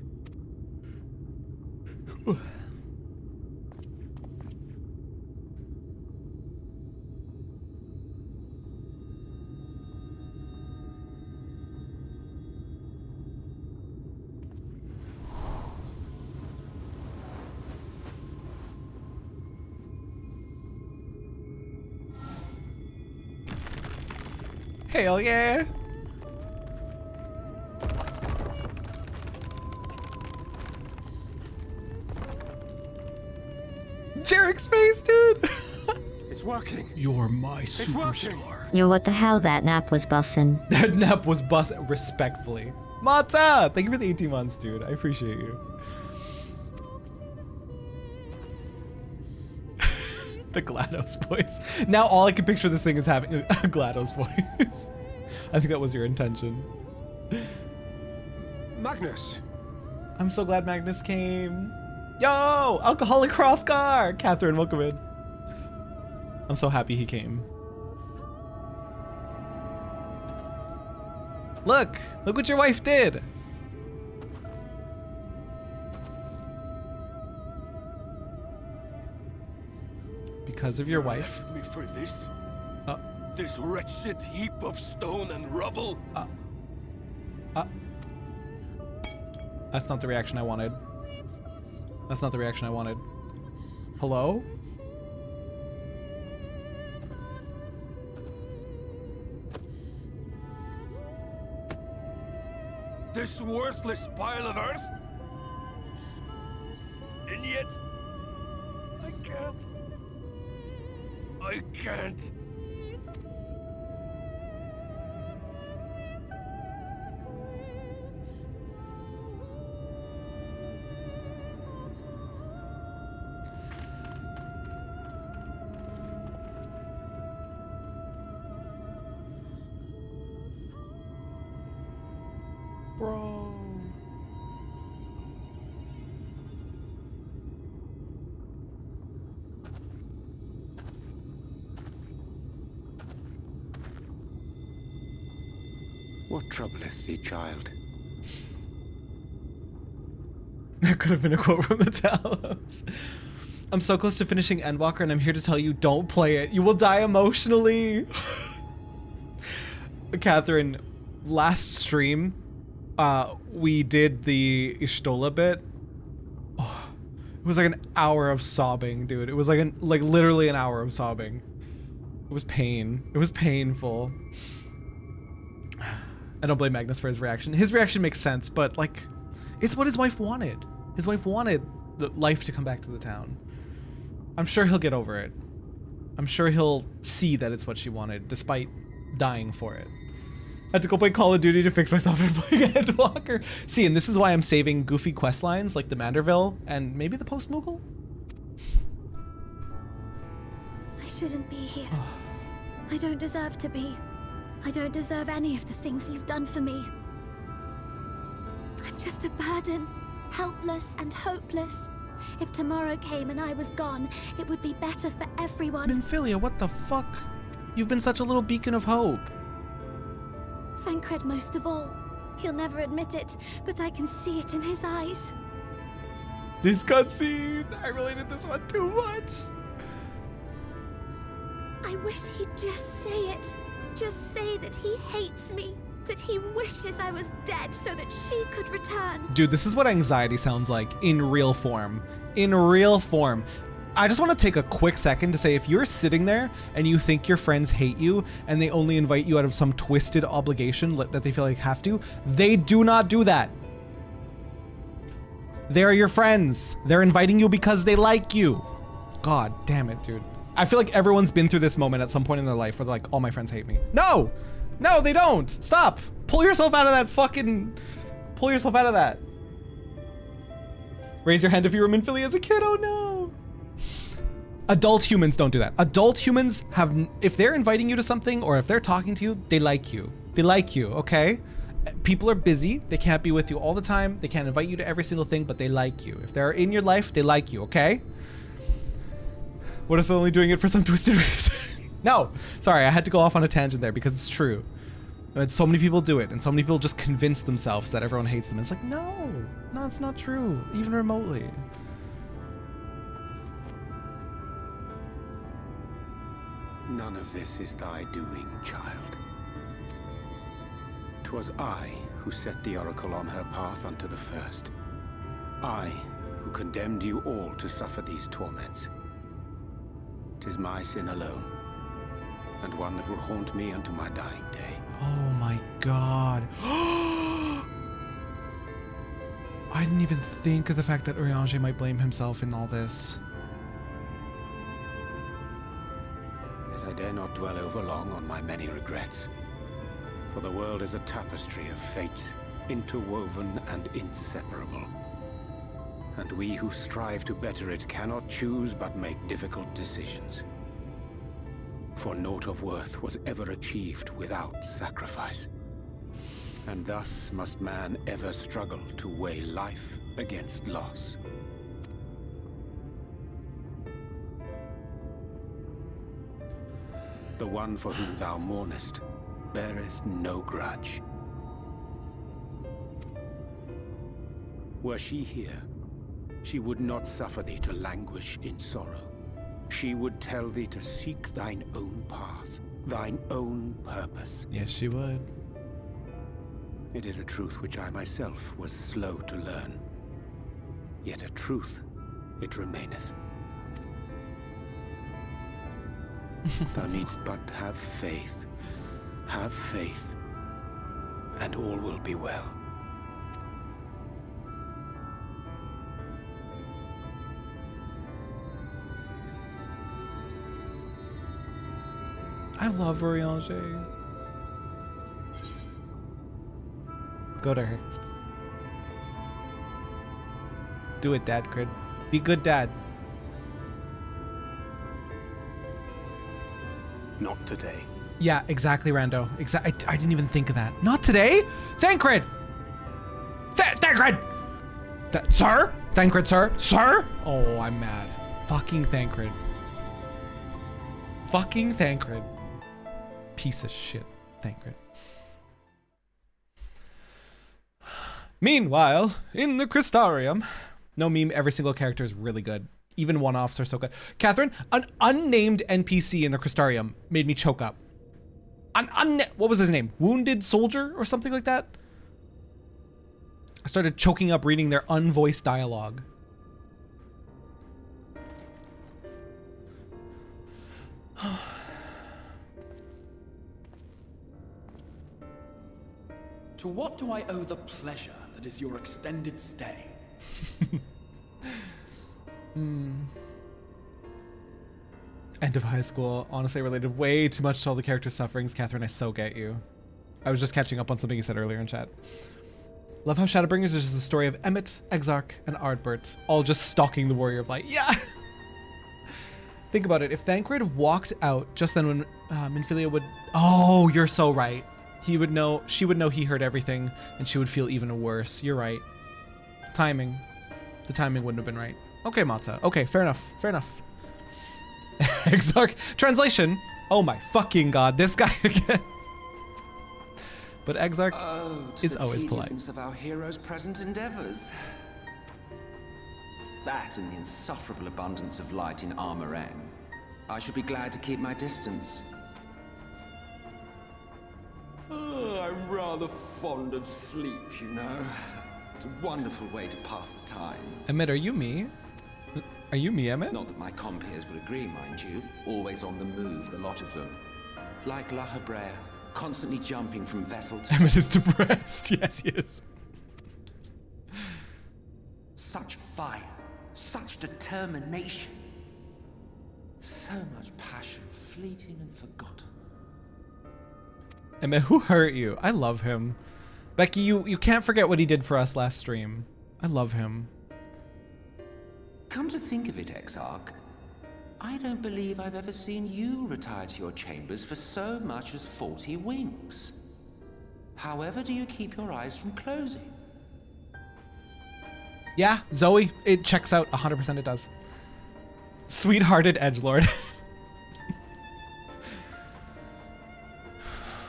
Hell yeah. Jarek's face, dude. It's working. You're my It's working. Yo, what the hell? That nap was bussin'. That nap was respectfully. Mata! Thank you for the 18 months, dude. I appreciate you. The GLaDOS voice. Now all I can picture this thing is having a GLaDOS voice. I think that was your intention. Magnus. I'm so glad Magnus came. Yo! Alcoholic Hrothgar! Catherine, welcome in. I'm so happy he came. Look what your wife did. Because of your wife. Left me for this? Uh. This wretched heap of stone and rubble? That's not the reaction I wanted. That's not the reaction I wanted. Hello? This worthless pile of earth? And yet, I can't. I can't. Bro. What troubleth thee, child? That could have been a quote from the Talos. I'm so close to finishing Endwalker and I'm here to tell you, don't play it. You will die emotionally. Catherine, last stream, we did the Ishtola bit. Oh, it was like an hour of sobbing, dude. It was like literally an hour of sobbing. It was pain. It was painful. I don't blame Magnus for his reaction. His reaction makes sense, but like, it's what his wife wanted. His wife wanted the life to come back to the town. I'm sure he'll get over it. I'm sure he'll see that it's what she wanted, despite dying for it. I had to go play Call of Duty to fix myself and play Endwalker. See, and this is why I'm saving goofy quest lines like the Manderville and maybe the Post-Moogle. I shouldn't be here. I don't deserve to be. I don't deserve any of the things you've done for me. I'm just a burden, helpless and hopeless. If tomorrow came and I was gone, it would be better for everyone. Nymphilia, what the fuck? You've been such a little beacon of hope. Thancred most of all. He'll never admit it, but I can see it in his eyes. This cutscene, I related this one too much. I wish he'd just say it. Just say that he hates me, that he wishes I was dead so that she could return. Dude, this is what anxiety sounds like in real form. In real form. I just want to take a quick second to say, if you're sitting there and you think your friends hate you and they only invite you out of some twisted obligation that they feel like have to, they do not do that. They're your friends. They're inviting you because they like you. God damn it, dude. I feel like everyone's been through this moment at some point in their life where they're like, all my friends hate me. No! No, they don't. Stop. Pull yourself out of that fucking... Pull yourself out of that. Raise your hand if you were Nymphilia as a kid. Oh no. Adult humans don't do that. Adult humans have... If they're inviting you to something or if they're talking to you, they like you. They like you, okay? People are busy. They can't be with you all the time. They can't invite you to every single thing, but they like you. If they're in your life, they like you, okay? What if they're only doing it for some twisted reason? No, sorry, I had to go off on a tangent there because it's true. And so many people do it, and so many people just convince themselves that everyone hates them. And it's like, no, it's not true, even remotely. None of this is thy doing, child. 'Twas I who set the Oracle on her path unto the first. I who condemned you all to suffer these torments. 'Tis my sin alone, and one that will haunt me unto my dying day. Oh my god. I didn't even think of the fact that Eorzea might blame himself in all this. Yet I dare not dwell overlong on my many regrets. For the world is a tapestry of fates, interwoven and inseparable. And we who strive to better it cannot choose but make difficult decisions. For naught of worth was ever achieved without sacrifice. And thus must man ever struggle to weigh life against loss. The one for whom thou mournest beareth no grudge. Were she here, she would not suffer thee to languish in sorrow. She would tell thee to seek thine own path, thine own purpose. Yes, she would. It is a truth which I myself was slow to learn. Yet a truth it remaineth. Thou needst but have faith, and all will be well. I love Eorzea. Go to her. Do it, Dad, Crid. Be good, Dad. Not today. Yeah, exactly, Rando. I didn't even think of that. Not today? Thancred! Thancred! Sir? Thancred, sir? Sir? Oh, I'm mad. Fucking Thancred. Fucking Thancred. Piece of shit, Thancred. Meanwhile, in the Crystarium. No meme, every single character is really good. Even one-offs are so good. Catherine, an unnamed NPC in the Crystarium made me choke up. What was his name? Wounded Soldier or something like that? I started choking up reading their unvoiced dialogue. To what do I owe the pleasure that is your extended stay? End of high school. Honestly, I related way too much to all the characters' sufferings. Catherine, I so get you. I was just catching up on something you said earlier in chat. Love how Shadowbringers is just the story of Emmett, Exarch, and Ardbert, all just stalking the Warrior of Light. Yeah! Think about it. If Thancred walked out just then when Minfilia would... Oh, you're so right. He would know, she would know he heard everything, and she would feel even worse. You're right. Timing. The timing wouldn't have been right. Okay, Matza. Okay, fair enough. Fair enough. Exarch. Translation. Oh my fucking god, this guy again. But Exarch is always polite. Of our heroes' present endeavors. That and the insufferable abundance of light in Armorang. I should be glad to keep my distance. I'm rather fond of sleep, you know. It's a wonderful way to pass the time. Emmett, are you me? Are you me, Emmett? Not that my compeers would agree, mind you. Always on the move, the lot of them. Like La Hebrea, constantly jumping from vessel to... Emmett is depressed. Yes, he is. Such fire, such determination. So much passion, fleeting and forgotten. Emmett, who hurt you? I love him. Becky, you can't forget what he did for us last stream. I love him. Come to think of it, Exarch, I don't believe I've ever seen you retire to your chambers for so much as 40 winks. However do you keep your eyes from closing? Yeah, Zoe, it checks out. 100% it does. Sweethearted edgelord.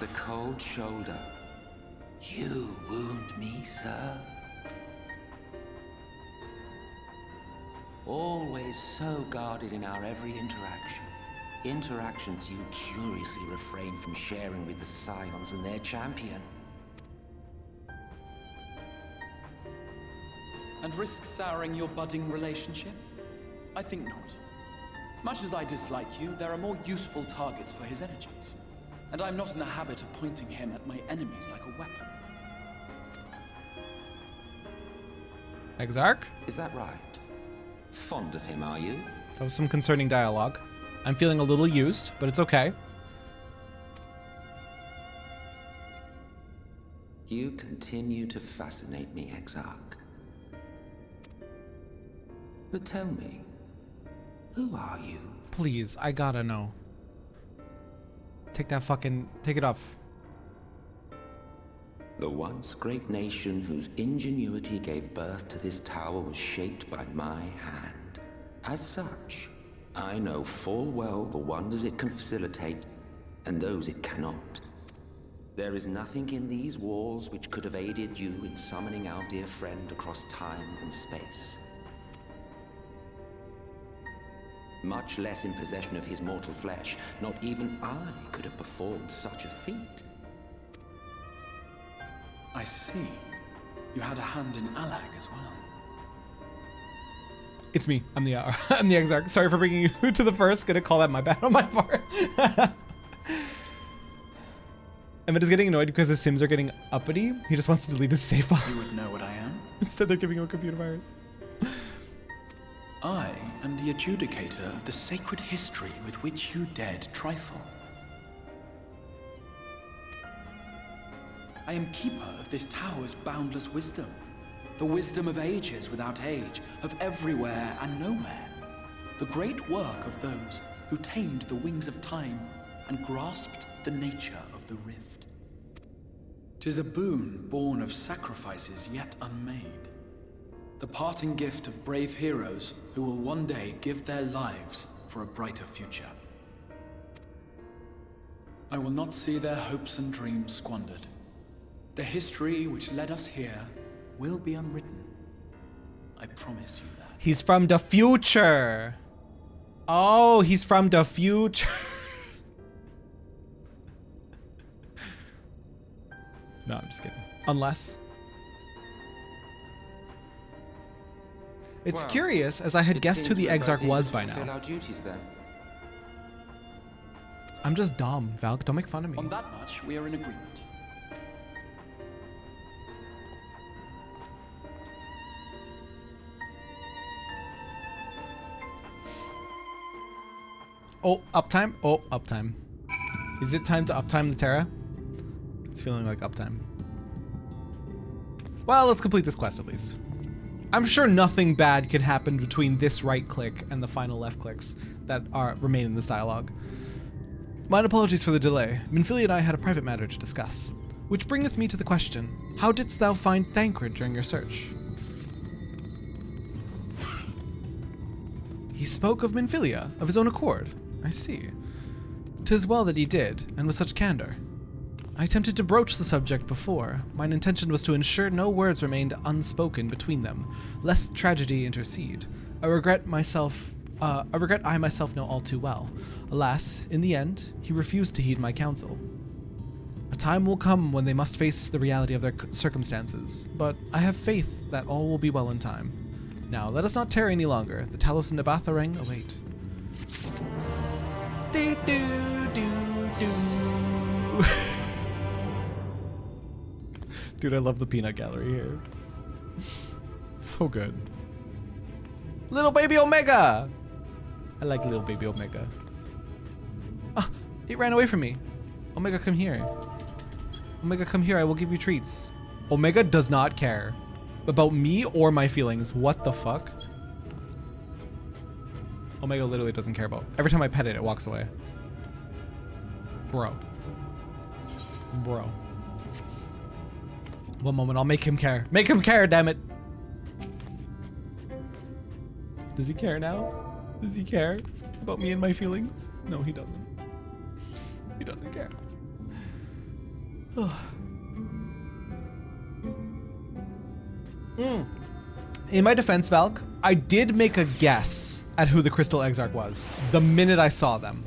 The cold shoulder. You wound me, sir. Always so guarded in our every interaction. Interactions you curiously refrain from sharing with the Scions and their champion. And risk souring your budding relationship? I think not. Much as I dislike you, there are more useful targets for his energies. and I'm not in the habit of pointing him at my enemies like a weapon. Exarch? Is that right? Fond of him, are you? That was some concerning dialogue. I'm feeling a little used, but it's okay. You continue to fascinate me, Exarch. But tell me, who are you? Please, I gotta know. Take it off. The once great nation whose ingenuity gave birth to this tower was shaped by my hand. As such, I know full well the wonders it can facilitate and those it cannot. There is nothing in these walls which could have aided you in summoning our dear friend across time and space. Much less in possession of his mortal flesh, not even I could have performed such a feat. I see. You had a hand in Alag as well. It's me. I'm the I'm the Exarch. Sorry for bringing you to the first. Gonna call that my bad on my part. Emmett is getting annoyed because his Sims are getting uppity. He just wants to delete his save file. You would know what I am? Instead, they're giving him a computer virus. I am the adjudicator of the sacred history with which you dared trifle. I am keeper of this tower's boundless wisdom. The wisdom of ages without age, of everywhere and nowhere. The great work of those who tamed the wings of time and grasped the nature of the rift. 'Tis a boon born of sacrifices yet unmade. The parting gift of brave heroes who will one day give their lives for a brighter future. I will not see their hopes and dreams squandered. The history which led us here will be unwritten. I promise you that. He's from the future. Oh, he's from the future. No, I'm just kidding. Unless. It's curious, as I had guessed who the Exarch was by now. Our duties, then. I'm just dumb, Valk. Don't make fun of me. On that much, we are in agreement. Oh, uptime? Oh, uptime. Is it time to uptime the Terra? It's feeling like uptime. Well, let's complete this quest at least. I'm sure nothing bad can happen between this right click and the final left clicks that remain in this dialogue. Mine apologies for the delay. Minfilia and I had a private matter to discuss. Which bringeth me to the question, how didst thou find Thancred during your search? He spoke of Minfilia, of his own accord. I see. 'Tis well that he did, and with such candor. I attempted to broach the subject before. Mine intention was to ensure no words remained unspoken between them, lest tragedy intercede. A regret I myself know all too well. Alas, in the end, he refused to heed my counsel. A time will come when they must face the reality of their circumstances, but I have faith that all will be well in time. Now, let us not tarry any longer. The Talos and Nabatharang await. Dude, I love the peanut gallery here. So good. Little baby Omega! I like little baby Omega. Ah, it ran away from me. Omega, come here. Omega, come here. I will give you treats. Omega does not care about me or my feelings. What the fuck? Omega literally doesn't care about. Every time I pet it, it walks away. Bro. One moment, I'll make him care. Make him care, damn it. Does he care now? Does he care about me and my feelings? No, he doesn't. He doesn't care. In my defense, Valk, I did make a guess at who the Crystal Exarch was the minute I saw them.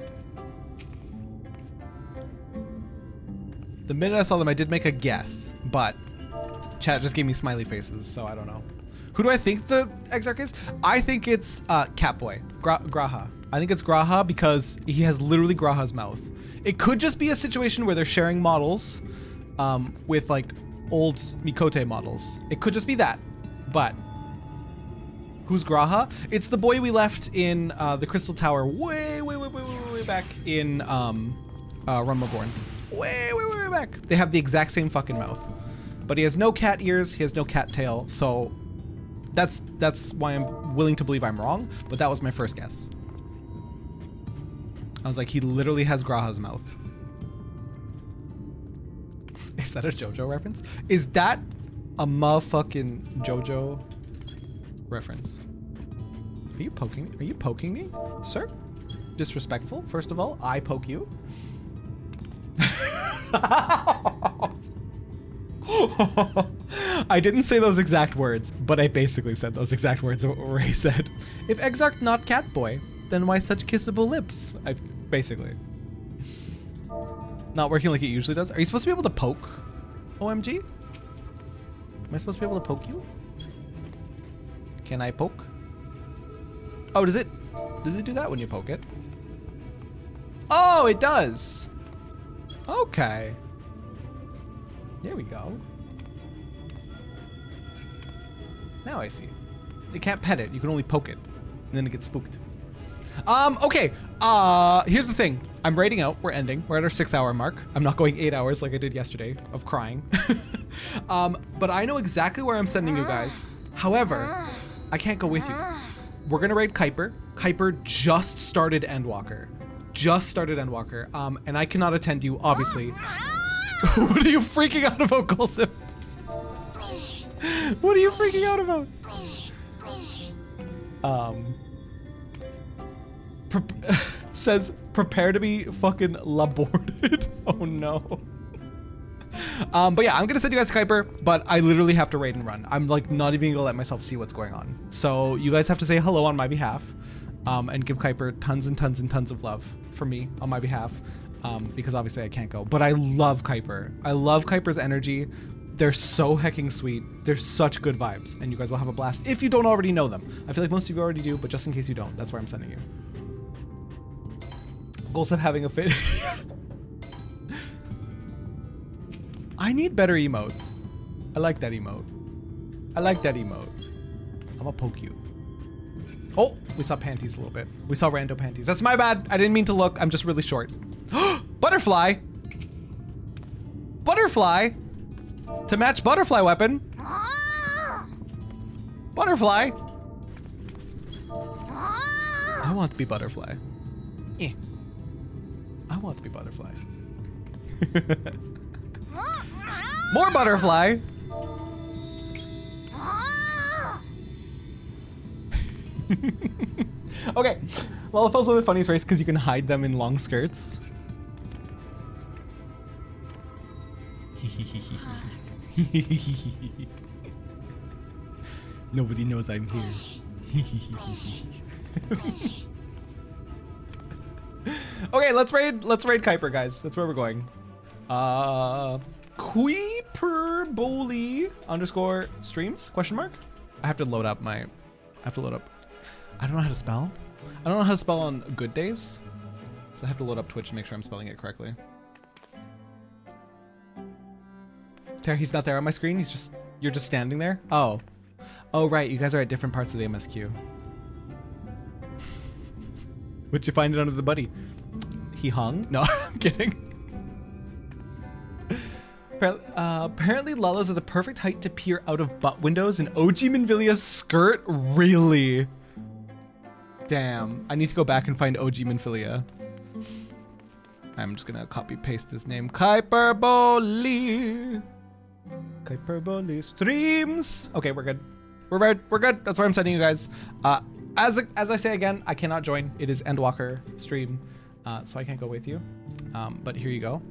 The minute I saw them, I did make a guess, but chat just gave me smiley faces, so I don't know. Who do I think the Exarch is? I think it's Catboy, Graha. I think it's Graha because he has literally Graha's mouth. It could just be a situation where they're sharing models with like old Mikote models. It could just be that. But who's Graha? It's the boy we left in the Crystal Tower way back in Realm Reborn. Way back. They have the exact same fucking mouth. But he has no cat ears, he has no cat tail, so that's why I'm willing to believe I'm wrong, but that was my first guess. I was like, he literally has Graha's mouth. Is that a JoJo reference? Is that a motherfucking JoJo reference? Are you poking me, sir? Disrespectful, first of all. I poke you. I didn't say those exact words, but I basically said those exact words where he said, if Exarch not Catboy, then why such kissable lips? Basically. Not working like it usually does. Are you supposed to be able to poke? OMG? Am I supposed to be able to poke you? Can I poke? Oh, does it do that when you poke it? Oh, it does. Okay. There we go. Now I see. You can't pet it. You can only poke it. And then it gets spooked. Okay. Here's the thing. I'm raiding out. We're ending. We're at our 6-hour mark. I'm not going 8 hours like I did yesterday of crying. But I know exactly where I'm sending you guys. However, I can't go with you guys. We're gonna raid Kuiper. Kuiper just started Endwalker. And I cannot attend you, obviously. What are you freaking out about, Golsip? What are you freaking out about? Says, prepare to be fucking laborted. Oh no. But yeah, I'm gonna send you guys to Kuiper, but I literally have to raid and run. I'm like not even gonna let myself see what's going on. So you guys have to say hello on my behalf, and give Kuiper tons and tons and tons of love for me on my behalf, because obviously I can't go. But I love Kuiper. I love Kuiper's energy. They're so hecking sweet. They're such good vibes, and you guys will have a blast if you don't already know them. I feel like most of you already do, but just in case you don't, that's where I'm sending you. Goals of having a fit. I need better emotes. I like that emote. I'm gonna poke you. Oh, we saw panties a little bit. We saw rando panties. That's my bad. I didn't mean to look. I'm just really short. Butterfly. Butterfly. To match butterfly weapon. Butterfly. I want to be butterfly. I want to be butterfly. More butterfly. Okay, Lalafell's are the funniest race because you can hide them in long skirts. Nobody knows I'm here. Okay, let's raid Kuiper, guys. That's where we're going. Queeperboli_streams? Question mark? I have to load up. I don't know how to spell. I don't know how to spell on good days. So I have to load up Twitch and make sure I'm spelling it correctly. Terry, he's not there on my screen. You're just standing there? Oh. Oh, right. You guys are at different parts of the MSQ. What'd you find it under the buddy? He hung? No, I'm kidding. Apparently Lullas are the perfect height to peer out of butt windows in OG Minvilia's skirt? Really? Damn. I need to go back and find OG Minfilia. I'm just gonna copy paste his name. Kuiperboli. Kuiperboli streams. Okay, we're good. We're good. That's where I'm sending you guys. As I say again, I cannot join. It is Endwalker stream, so I can't go with you. But here you go.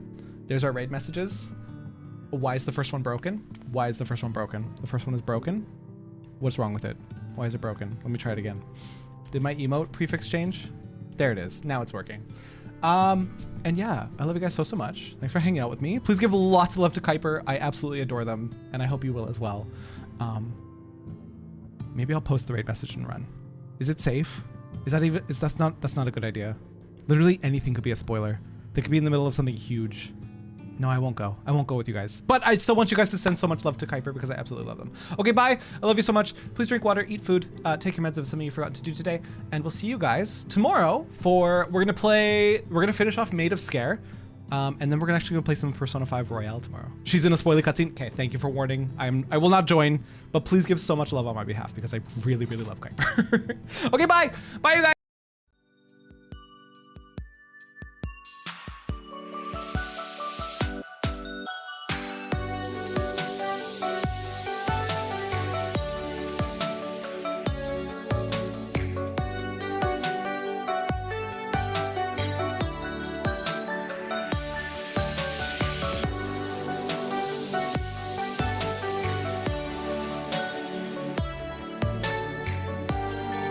There's our raid messages. Why is the first one broken? Why is the first one broken? The first one is broken. What's wrong with it? Why is it broken? Let me try it again. Did my emote prefix change? There it is. Now it's working. And yeah, I love you guys so much. Thanks for hanging out with me. Please give lots of love to Kuiper. I absolutely adore them, and I hope you will as well. Maybe I'll post the raid message and run. Is it safe? That's not a good idea. Literally anything could be a spoiler. They could be in the middle of something huge. No, I won't go. I won't go with you guys. But I still want you guys to send so much love to Kuiper because I absolutely love them. Okay, bye. I love you so much. Please drink water, eat food, take your meds if something you forgot to do today. And we'll see you guys tomorrow we're gonna finish off Maid of Scare. And then we're actually gonna play some Persona 5 Royale tomorrow. She's in a spoiler cutscene. Okay, thank you for warning. I will not join, but please give so much love on my behalf because I really, really love Kuiper. Okay, bye. Bye, you guys.